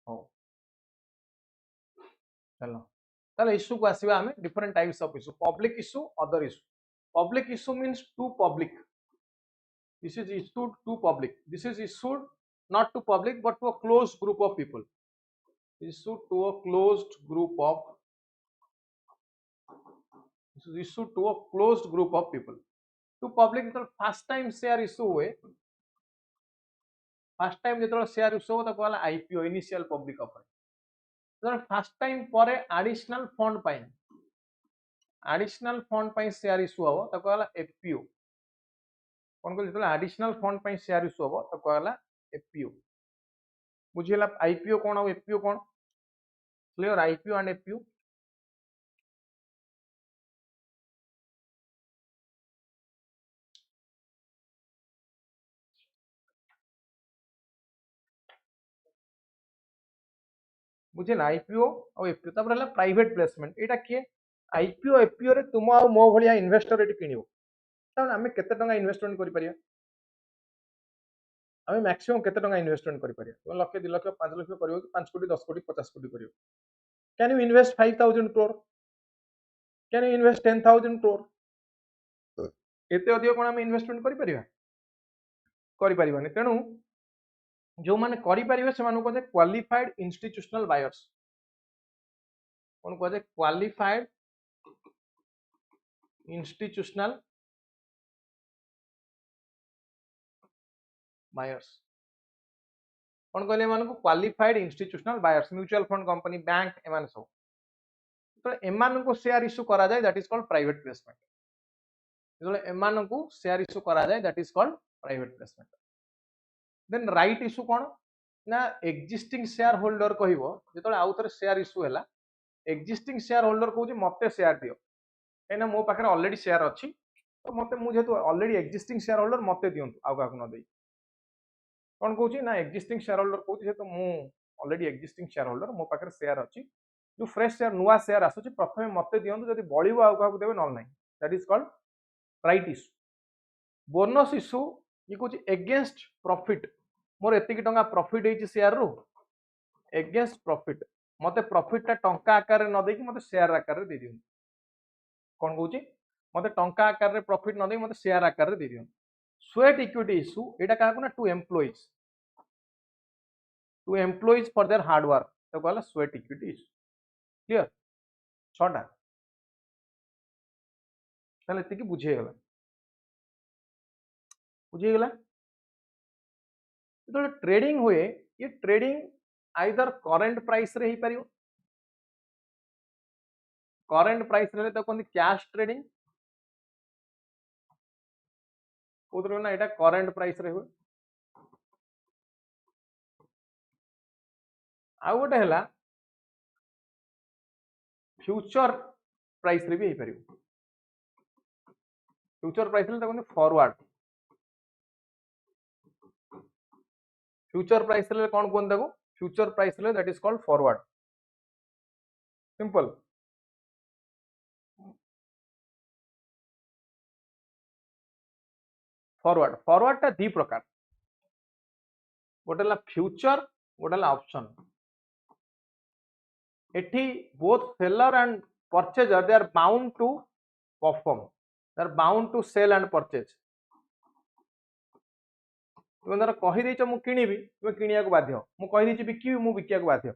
हो चलो ताले इश्यू को आसीबा हमें different types of issue public issue other issue public issue means to public this is issued to public this is issued not to public but to a closed group of people issued to a closed group of this is issued to a closed group of people to public तो first time share issue हुए first time जेतोळे share issue हो तो कहला IPO initial public offering तो first time परे additional fund पाई share issue हो तो कहला FPO कोन को जेतोळे additional fund पाई share issue हो तो कहला FPO बुझिला IPO कोन और FPO cone clear IPO and FPO बुझिला IPO और FPO तब रहला प्राइवेट प्लेसमेंट एटा के IPO FPO रे तुम आ मो भलिया इन्वेस्टर एटी किनियो तान हमें केते टंका इन्वेस्टमेंट करि परिया हमें मैक्सिमम केते टंका इन्वेस्टमेंट करि परिया तो लाख 2 लाख 5 लाख करियो 5 कोटी 10 कोटी 50 कोटी करियो can you invest 5000 crore can you invest 10000 crore एते अधिक कोन हमें इन्वेस्टमेंट करि परिबानी तेनु जो माने करि परिबे से मानु कहते क्वालिफाइड इंस्टीट्यूशनल बायर्स कोन कहते क्वालिफाइड इंस्टीट्यूशनल बायर्स कोन कहले मानु को qualified institutional buyers mutual fund company bank एमान सब तो एमान को शेयर इश्यू करा जाय that is called private placement जो एमान को शेयर इश्यू करा जाय that is called private placement then right issue कोन ना एक्जिस्टिंग शेयर होल्डर कहिवो जेतोले आउ थरे शेयर इश्यू हैला एक्जिस्टिंग शेयर होल्डर कहू जे मते शेयर दियो एना मो पाखरे ऑलरेडी शेयर अछि तो मते मुझे तो ऑलरेडी एक्जिस्टिंग शेयर होल्डर मते दियंतु आउ का न देई कोन कहूची ना एक्जिस्टिंग शेयर होल्डर कहूची तो मु ऑलरेडी एक्जिस्टिंग शेयर होल्डर मो पाखरे शेयर अछि जो फ्रेश शेयर नुआ शेयर आसुची प्रथमे मते दियंतु जदि बळिबो आउ का देबे न नाही that is called right issue bonus issue ये कहूची अगेंस्ट प्रॉफिट मोर एतिकी टंका प्रॉफिट हेची शेयर रो अगेंस्ट प्रॉफिट मते प्रॉफिट ता टंका आकार रे न देकी मते शेयर आकार रे दे दियंतु कोन कहूची मते टंका आकार रे प्रॉफिट न दे मते शेयर आकार रे दे दियंतु स्वेट इक्विटी इशू एटा का ना to employees for their hard work तो कहला स्वेट इक्विटी इशू क्लियर छटा ताले एतिकी बुझे गला तो ट्रेडिंग हुए ये ट्रेडिंग आइदर करेंट प्राइस रे ही परियो करेंट प्राइस रे तो कोन कैश ट्रेडिंग कोदरो ना एटा करेंट प्राइस रे हुए आ गोटे हला फ्यूचर प्राइस रे भी ही परियो फ्यूचर प्राइस रे तो कोन फॉरवर्ड फ्यूचर प्राइस रे कोन कोन देखो फ्यूचर प्राइस रे that is called forward simple forward forward टा दी प्रकार गोटेला फ्यूचर गोटेला ऑप्शन एठी both seller and purchaser they are bound to perform they are bound to sell and purchase तुम धर कही देछ मु किनिबी तुम किनिया को बाध्य मु कही देछ बिकिबी मु बिकिया को बाध्य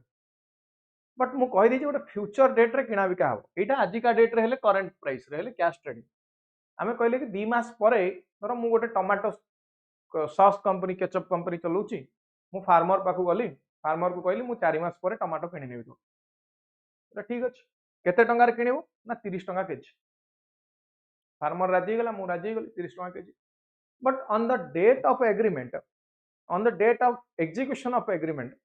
बट मु कही देछ गोटे फ्यूचर डेट रे किना बिका हो एटा आज का डेट रे हेले करंट प्राइस रे हेले कैश ट्रेडिंग आमे कहले कि 2 मास परे धर मु गोटे tomato sauce company ketchup company चलाउची मु फार्मर पाखु गली फार्मर को कहली मु 4 मास परे टमाटो किनि नेबी तो ठीक अछि केते टंगा रे किनिबो ना 30 टंका केजी फार्मर राजी गला मु राजी गली 30 टंका KG but on the date of agreement on the date of execution of agreement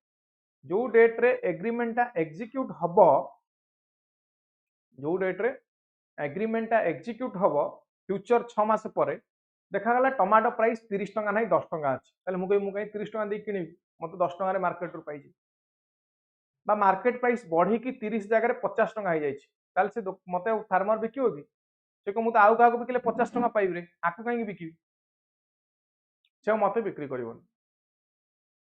जो डेट रे एग्रीमेंट एग्जीक्यूट हबो जो डेट रे एग्रीमेंट एग्जीक्यूट हबो फ्यूचर 6 मास परे देखा गला टमाटो प्राइस 30 टंका नाही 10 टंका अछि ताले मु कहीं 30 टंका दे किनिबी मते 10 टंका रे मार्केट रो पाइजी बा मार्केट प्राइस बढ़ी कि 30 जगह रे 50 टंका हो जाइछि ताले से मते फार्मर बिकियो कि से को मु तो आउ का बिकिले 50 टंका पाइबे रे आकु काई बिकिबी से मते बिक्री करिवोन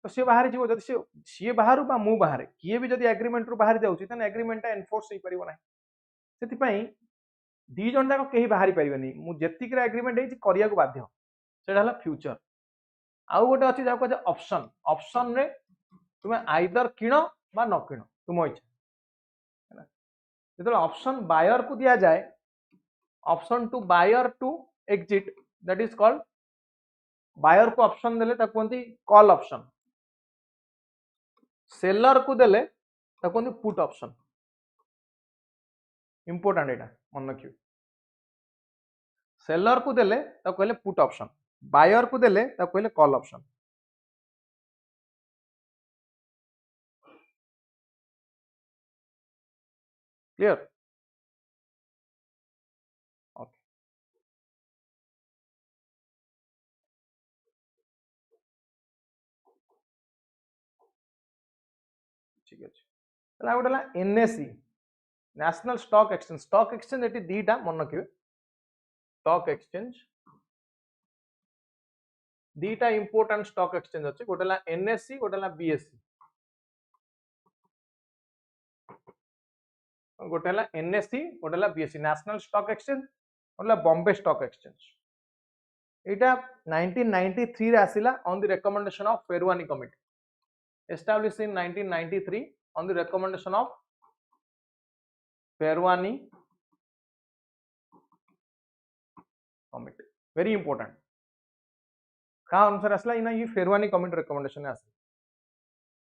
तो सी बाहर जीव जदि सी बाहर बा मु बाहर किए भी जदि एग्रीमेंट रू बाहर जाउछि तने एग्रीमेंट एनफोर्स होई परिबो नाही सेति पई दी जन जाक केही बाहरी परिबेनी मु जेतिक रे एग्रीमेंट हेछि करिया को बाध्य सेटा हला फ्यूचर आउ गोटे अछि जाको जे ऑप्शन ऑप्शन रे तुमे आइदर किनो बा न किनो तुम इच्छा जदि ऑप्शन बायर को दिया जाए option to buyer to exit that is called buyer को ऑप्शन देले ताको कोनती कॉल ऑप्शन सेलर को देले ताको कोनती पुट ऑप्शन इंपोर्टेंट एटा मन रखियो सेलर को देले ताको कहले पुट ऑप्शन बायर को देले ताको कहले कॉल ऑप्शन क्लियर ओके ठीक अछि तला गोटला एनएसई नेशनल स्टॉक एक्सचेंज एटी दीटा मन रखियो स्टॉक एक्सचेंज दीटा इंपोर्टेंट स्टॉक एक्सचेंज अछि गोटेला एनएसई गोटेला बीएसई गोटेला एनएसई गोटेला बीएसई नेशनल स्टॉक एक्सचेंज गोटेला बॉम्बे स्टॉक एक्सचेंज एटा 1993 रे आसिला on the recommendation of Pherwani committee established in 1993 on the recommendation of Pherwani committee very important का अनुसार आसला इना ये फेरवानी कमिटी रिकमेंडेशन आस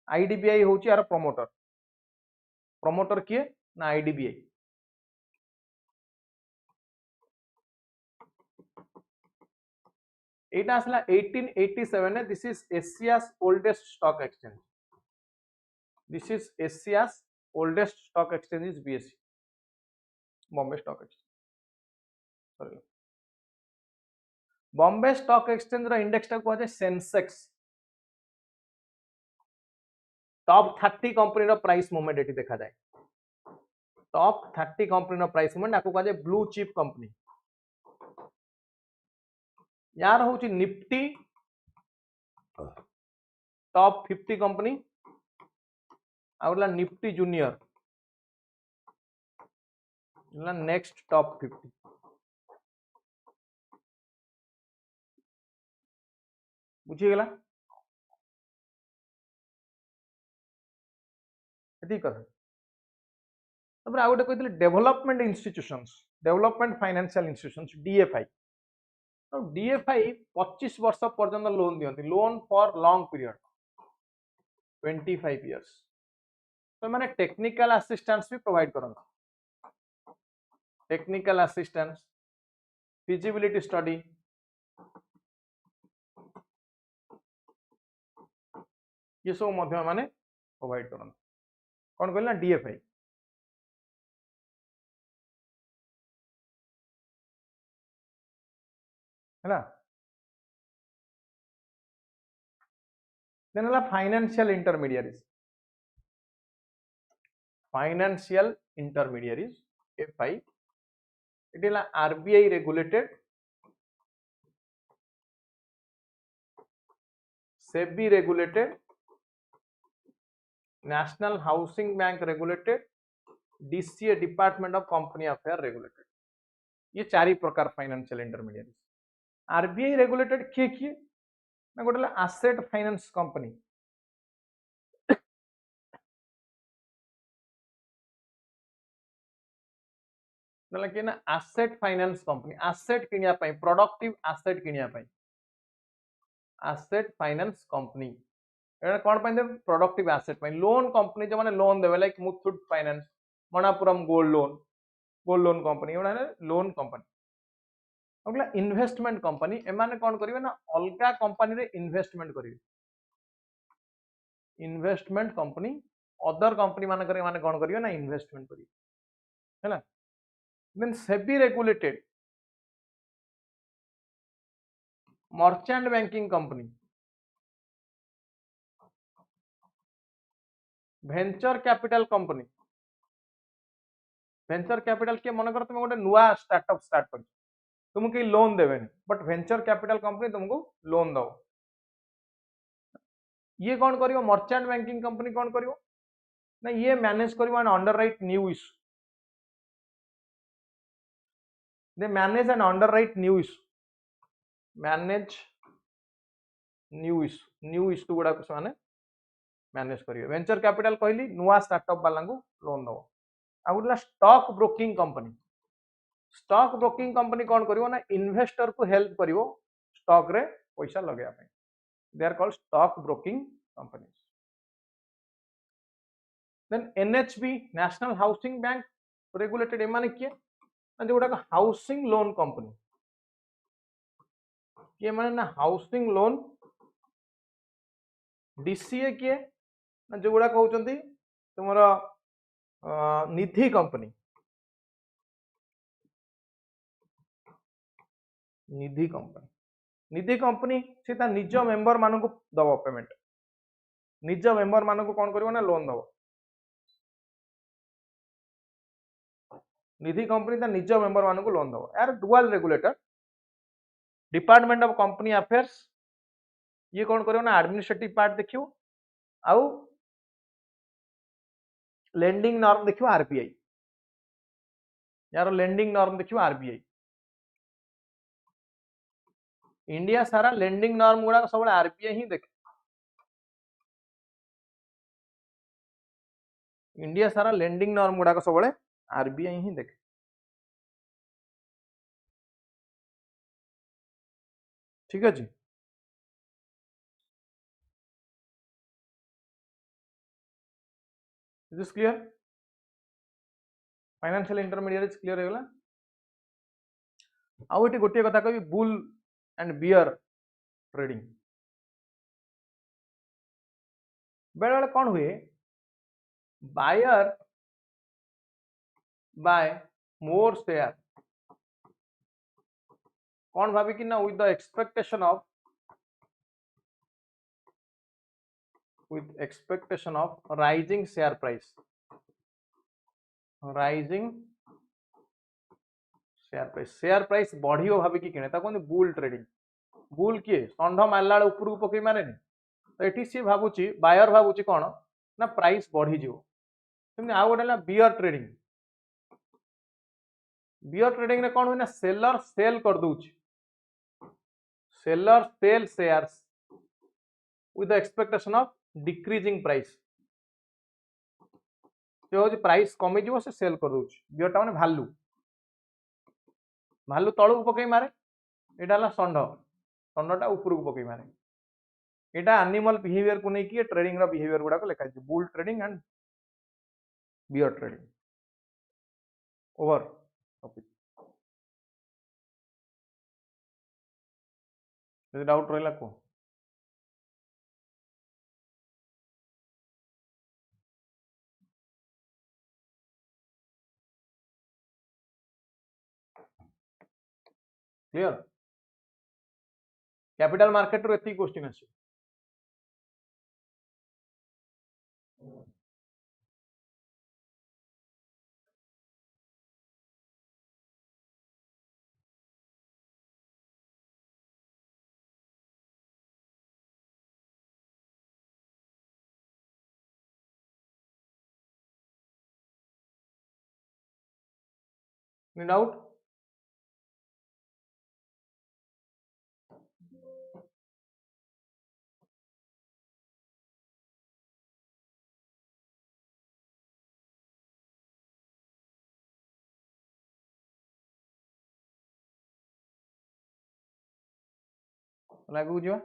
आईडीबीआई होची यार प्रमोटर प्रमोटर किए ना आईडीबीआई एटा आसला 1887 this is Asia's oldest stock exchange this is Asia's oldest stock exchange is BSE Bombay Stock Exchange sorry Bombay stock exchange रो इंडेक्स टा कहते सेंसेक्स टॉप 30 कंपनी रो प्राइस मूवमेंट एटी देखा जाए टॉप 30 कंपनी रो प्राइस मूवमेंट आपको कहते ब्लू चिप कंपनी यार होची निफ्टी टॉप 50 कंपनी आउला निफ्टी जूनियर नेक्स्ट टॉप 50 बुझीगला ठीक है तब आ गोटे कहते development institutions development financial institutions DFI तो डीएफआई 25 वर्ष पर्यंत लोन दियंती loan for long period 25 years तो माने टेक्निकल असिस्टेंस भी प्रोवाइड करंती टेक्निकल असिस्टेंस फिजिबिलिटी स्टडी ये सब मध्य माने प्रोवाइड करंती कौन कहला डीएफआई है then financial intermediaries FI it is RBI regulated SEBI regulated National housing bank regulated DCA Department of Company Affair regulated ये चारि प्रकार फाइनेंशियल इंटरमीडियरीज आरबीआई रेगुलेटेड किए किए ना गोटे एसेट फाइनेंस कंपनी कि ना एसेट फाइनेंस कंपनी एसेट किनिया पई प्रोडक्टिव एसेट किनिया पई एसेट फाइनेंस कंपनी एटा कोन पई दे प्रोडक्टिव एसेट पई लोन कंपनी जो माने लोन देबे like Muthoot finance Manappuram gold loan company एटा लोन कंपनी अगला इन्वेस्टमेंट कंपनी एमाने कोन करिवे ना अलगा कंपनी रे इन्वेस्टमेंट करिवे इन्वेस्टमेंट कंपनी अदर कंपनी माने करे माने कोन करिवे ना इन्वेस्टमेंट करिवे हैला then SEBI regulated merchant banking company venture capital company venture capital के मन कर तुम गोटे नुआ स्टार्टअप स्टार्ट कर तुमको कहीं लोन देवे बट वेंचर कैपिटल कंपनी तुमको लोन दो ये कौन करियो मर्चेंट बैंकिंग कंपनी कौन करियो ना ये मैनेज करियो and underwrite new issue they manage and underwrite new issue manage new issue गुडा को माने मैनेज करियो वेंचर कैपिटल कहली नुआ स्टार्टअप वाला को लोन दो आ गुडला स्टॉक ब्रोकिंग कंपनी कौन करियो ना इन्वेस्टर को हेल्प करियो स्टॉक रे पैसा लगेया पे they are called stock broking companies then NHB national housing bank regulated ए माने किए ना जोटा हाउसिंग लोन कंपनी किए माने ना हाउसिंग लोन डीसीए किए ना जो गुडा कहउचंती तुमरो निधि कंपनी निधि कंपनी से ता निज मेंबर मानन को दबो पेमेंट निज मेंबर मानन को कोन करिवो ना लोन दबो निधि कंपनी ता निज मेंबर मानन को लोन दबो यार dual regulator department of company affairs ये कौन करियो ना एडमिनिस्ट्रेटिव पार्ट देखियो आउ लेंडिंग नॉर्म देखियो आरबीआई यार लेंडिंग नॉर्म देखियो आरबीआई इंडिया सारा लेंडिंग नॉर्म गुडा सब आरबीआई ही देखे इंडिया सारा लेंडिंग नॉर्म गुडा सब आरबीआई ही देखे ठीक है जी is this clear financial intermediate clear होगा आउ ये गोटे कथा कही बुल एंड बियर ट्रेडिंग बेले बेले कौन हुए बायर बाय मोर शेयर कौन भाविकी ना with the expectation of rising share price, rising share price बढ़ियो भाविकी किणे ता कहते बुल ट्रेडिंग। बुल किए षंढ मारला ऊपर को पकई मारे तो ये सी भावुची बायर भावुची कौन ना प्राइस बढ़ी जीवो। आउ गोटे बियर ट्रेडिंग, बियर ट्रेडिंग रे कौन हुए ना सेलर सेल कर दूची, seller sell shares with the expectation of decreasing price, जो होची प्राइस कमी जीवो से सेल कर दूची। बियर टा माने भालू, भालू तळु पकई मारे, एटा हला षंढ, षंढटा ऊपर को पकई मारे। एटा एनिमल बिहेवियर को नहीं कि ट्रेडिंग रा बिहेवियर गुडा को लिखा bull trading and bear trading. Over topic यदि डाउट रहला को क्लियर। कैपिटल मार्केट रो एती क्वेश्चन अछि। डाउट लागू जो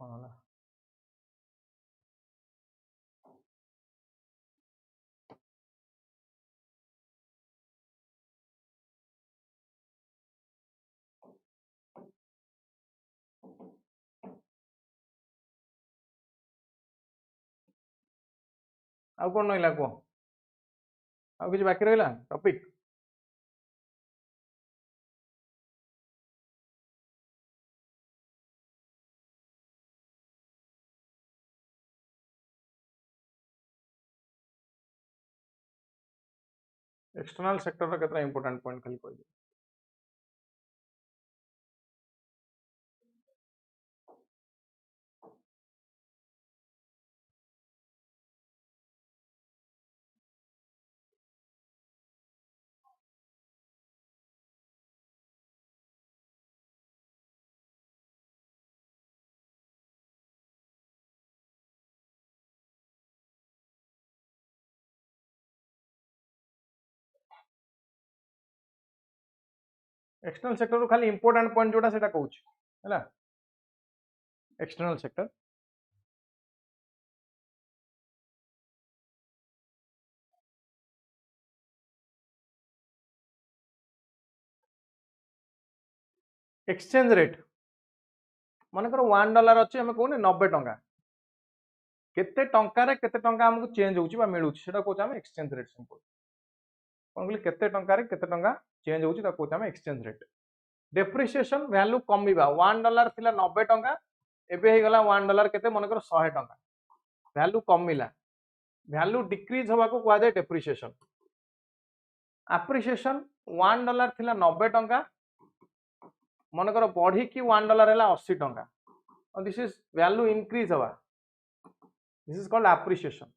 होला आउ कोन नइला को आउ किछ बाकी रहला टॉपिक। एक्सटर्नल सेक्टर रा केतना इंपोर्टेंट पॉइंट खाली कहि। एक्सटर्नल सेक्टर खाली इंपोर्टेंट पॉइंट जोटा सेटा कहूँ है एक्सटर्नल सेक्टर एक्सचेंज रेट मनकर $1 अच्छे आम कहूने 90 टंका केते टंकार केते टंका हमको चेंज होउची बा मिलुची सेटा कहूँ आम एक्सचेंज रेट। सिंपल कौन कहली केते टंकार केते टंका चेंज होउची ता कहूँ आम एक्सचेंज रेट। डेप्रिसिएशन वैल्यू कमिबा $1 थिला 90 टंका एबे हे गला $1 केते मनकर 100 टंका वैल्यू कमिला वैल्यू डिक्रीज होबा को कहवा जाय डेप्रिसिएशन। एप्रिसिएशन $1 थिला 90 टंका मनकर बढ़ी कि $1 है 80 टंका और दिस इज वैल्यू इंक्रीज हवा this is called appreciation.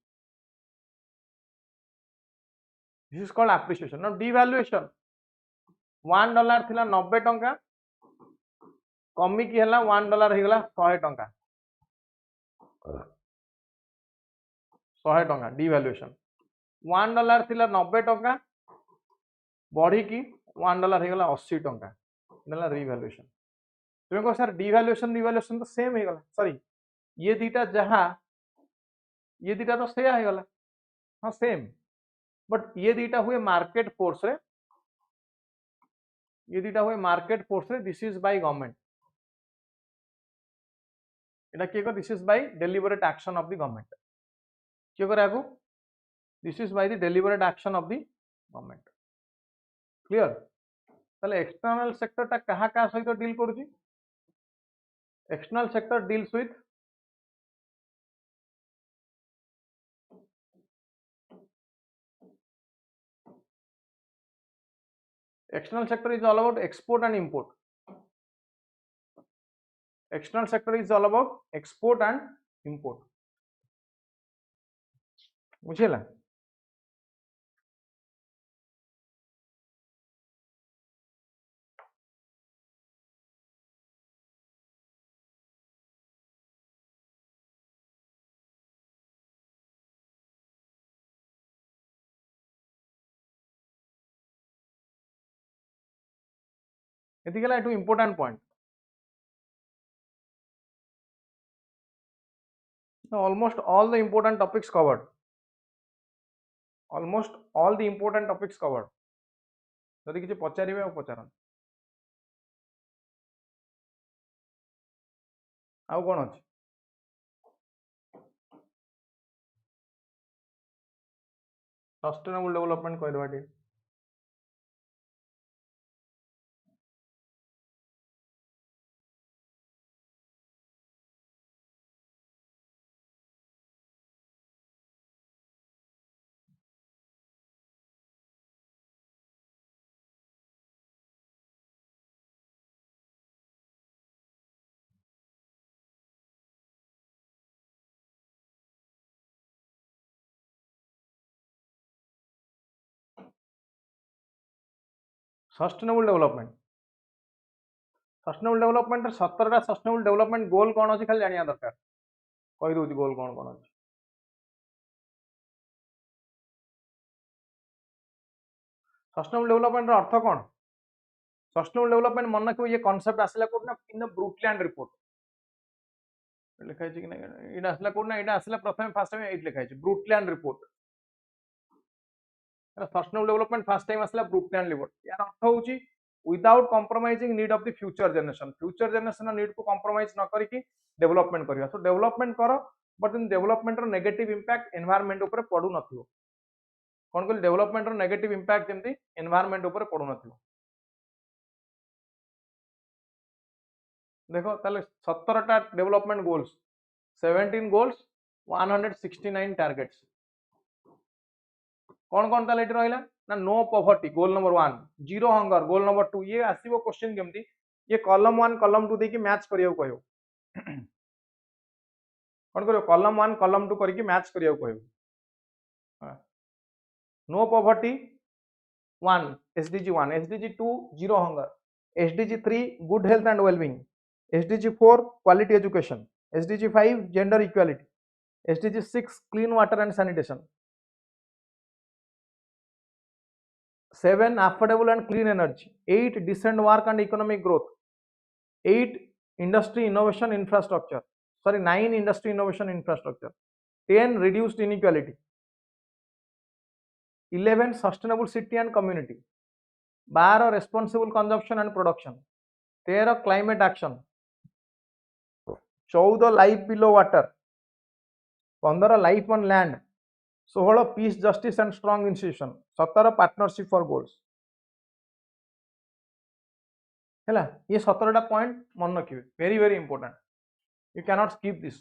This is called appreciation. Now devaluation $1 थिला 90 टंका कमी कि हला $1 हे गला 100 टंका 100 टंका डिवैल्यूएशन। $1 थिला 90 टंका बढ़ी कि $1 ହେଇଗଲା 80 टंका देला रिवैल्यूएशन तुम कह सर डिवैल्यूएशन रिवैल्यूएशन तो सेम हो गला सॉरी ये दीटा जहां ये दीटा तो सेया हो गला हां सेम बट ये दीटा हुए मार्केट फोर्स रे ये दीटा हुए मार्केट फोर्स रे दिस इज बाय गवर्नमेंट एटा के को this is bye deliberate action of the government के करे आगु this is by the deliberate action of the government clear ताले एक्सटर्नल सेक्टर ता कहा कहा सहित डील करूची external sector deals with external sector is all about export and import external sector is all about export and import बुझेला एथिकला एटू important point almost all the important topics covered almost all the important topics covered जदि किसी पचारिबे आ पचारन आउ कोन अछि sustainable development कहि देबा टी सस्टेनेबल डेवलपमेंट 17टा सस्टेनेबल डेवलपमेंट गोल कोन अछि खाली जानिया दरकार कहि दोछि गोल कोन कोन अछि सस्टेनेबल डेवलपमेंट रो अर्थ कोन सस्टेनेबल डेवलपमेंट मन रखियो ये कांसेप्ट आसिला कोन ना इन द ब्रुटलैंड रिपोर्ट लिखा है कि नहीं इडा आसिला कोन ना इडा आसिला प्रथम फास्ट टाइम एट लिखा है Brundtland report sustainable development first time आसला ब्रुटलैंड रिपोर्ट यार अर्थ होची without compromising need of the future generation need को कॉम्प्रोमाइज न करिकी डेवलपमेंट करिया सो डेवलपमेंट करो बट इन डेवलपमेंट रो नेगेटिव इंपैक्ट एनवायरनमेंट ऊपर पडु नथियो कोन कहल डेवलपमेंट रो नेगेटिव इंपैक्ट जेमती एनवायरनमेंट ऊपर पडु नथियो देखो ताले 17टा डेवलपमेंट गोल्स 17 गोल्स 169 टारगेट्स कौन कौन ताले एटी रहिला ना no poverty goal number 1 zero hunger goal number 2 ये आसीबो क्वेश्चन केमती ये कॉलम 1 कॉलम 2 देकी मैच करियो कहयो कौन करियो कॉलम 1 कॉलम 2 करके मैच करियो कहयो no poverty 1 SDG 1 SDG 2 zero hunger SDG 3 good health and wellbeing SDG 4 quality education SDG 5 gender equality SDG 6 clean water and sanitation 7 affordable and clean energy 8 decent work and economic growth 8 industry innovation infrastructure sorry 9 industry innovation infrastructure 10 reduced inequality 11 sustainable city and community 12 responsible consumption and production 13 climate action 14 life below water 15 life on land 16 peace justice and strong institution 17 partnership for goals है ये 17टा point मन रखिए very very important you can not skip this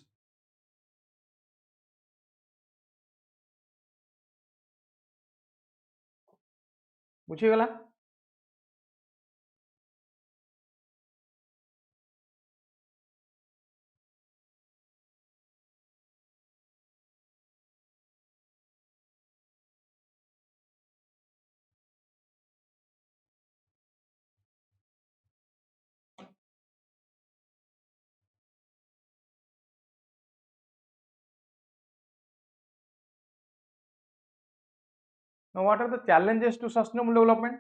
बुझीगला Now what are the challenges to sustainable development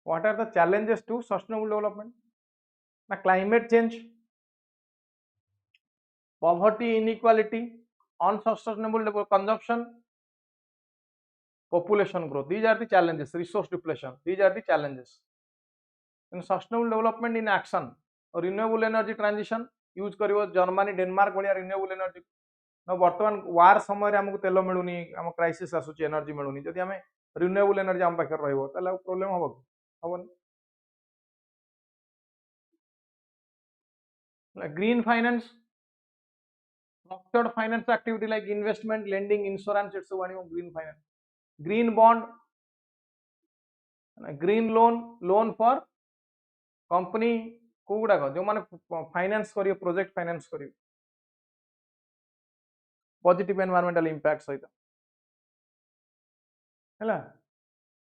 What are the challenges to sustainable development? Na climate change, poverty, inequality, unsustainable consumption, population growth. These are the challenges. Resource depletion. These are the challenges. In sustainable development in action, renewable energy transition use कर Germany Denmark भाया renewable energy बर्तमान वार समय आमको तेल मिलूनी आम crisis आसूँ energy मिलूनी जदि आम renewable energy आम पाखे प्रोब्लेम हम हम green finance structured finance activity like investment lending insurance it सब green finance green bond green loan loan for company को गुड़ाक जो मैंने फाइनेंस करिए प्रोजेक्ट फाइनेंस करिए पॉजिटिव एनवायरमेंटल इंपैक्ट सहित है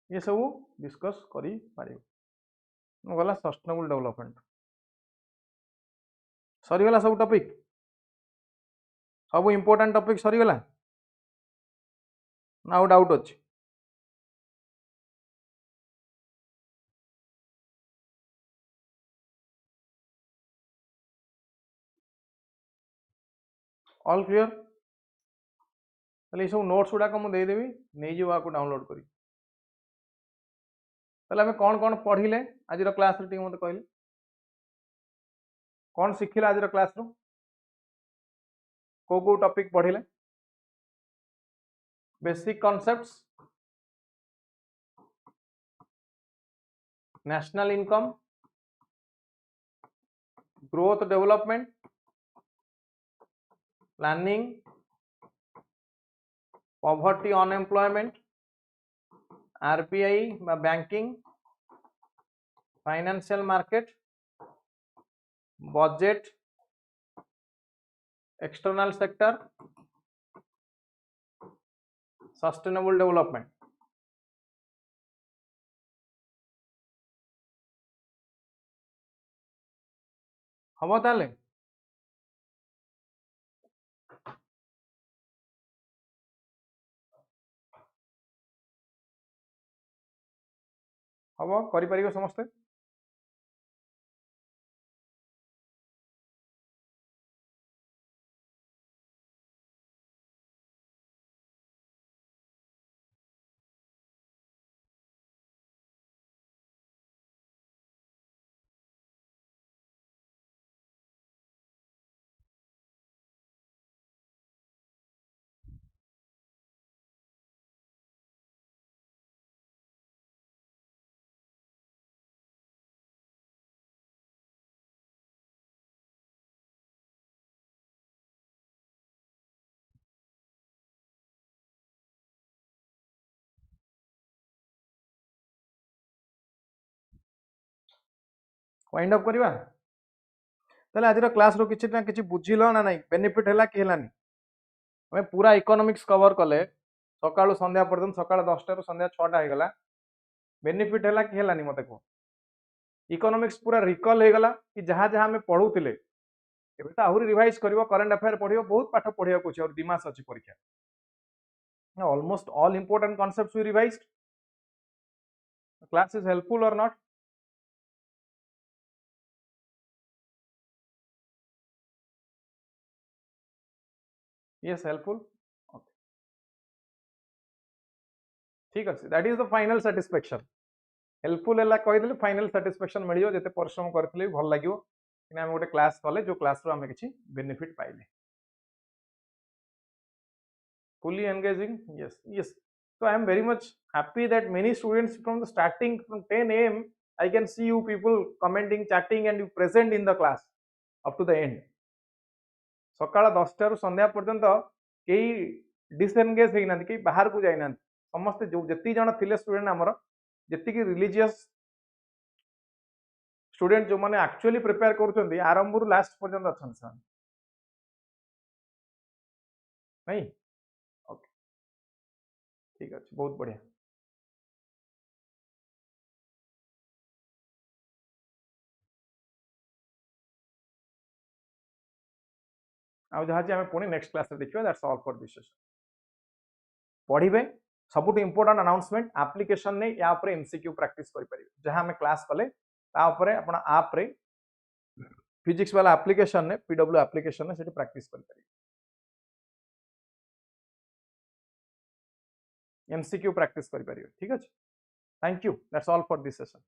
ये सब डिस्कस करी पारियो गला सस्टेनेबल डेवलपमेंट सरीगला सब टॉपिक सब इंपोर्टेंट टॉपिक सरीगला ना डाउट अच्छे ऑल क्लियर ये सब नोट्स गुड़ाक मुझे देदेवी नहीं जावा को डाउनलोड करी आम कौन कौन पढ़िले आज क्लास रे मत कहले कौन शिखिला आज क्लास रो को टॉपिक पढ़िले basic concepts national income growth development planning poverty unemployment RBI banking financial market budget external sector sustainable development हम ताले हम करि समस्ते वाइंड अप करवा ताले आज क्लास रो किछि ना किछि बुझिल ना नहीं बेनिफिट हैला कि हैलानी हमें पूरा इकोनॉमिक्स कवर कले सकाळु संध्या पर्यंत सकाळ 10टा रु संध्या 6टा हो गला बेनिफिट हैला कि हैलानी मते को इकोनॉमिक्स पूरा रिकॉल हो गला कि जहाँ जहाँ हमें पढ़ुतिले एबे तो आहुरी रिवाइज करिवो करंट अफेयर पढ़ियो बहुत पाठ पढ़िया को और 2 मास अछि परीक्षा almost all important concepts we revised class is helpful or not yes helpful okay ठीक अछि that is the final satisfaction helpful है कही देले फाइनल सैटिस्फैक्शन मिलियो जते परिश्रम करथिले भल लागियो कि हम गोटे क्लास कले जो क्लास रो हमें किछि बेनिफिट पाइले fully engaging yes yes so I am very much happy that many students from the starting from 10 a.m. I can see you people commenting chatting and you present in the class up to the end सकाळ 10टा रु संध्या पर्यंत केही disengage हेना केही बाहर को जाइना समस्त जो जति जण थिले स्टूडेंट हमर जति की रिलीजियस स्टूडेंट जो माने एक्चुअली प्रिपेयर करूछंती आरंभ रु लास्ट पर्यंत अछन सर नहीं ओके ठीक अछि बहुत बढ़िया आ जहाँ जे हमें पुणी नेक्स्ट क्लास रे देखियो that's all for this session पढ़िबे सबुठ इंपोर्टेंट अनाउंसमेंट एप्लिकेशन ने या ऊपर एमसीक्यू प्रैक्टिस करि परिबे जहां हमें क्लास कले ता ऊपर आपण ऐप रे फिजिक्स वाला एप्लिकेशन ने पीडब्ल्यू एप्लिकेशन ने सेठी प्रैक्टिस करि परिबे एमसीक्यू प्रैक्टिस करि परिबे ठीक अछि thank you that's all for this session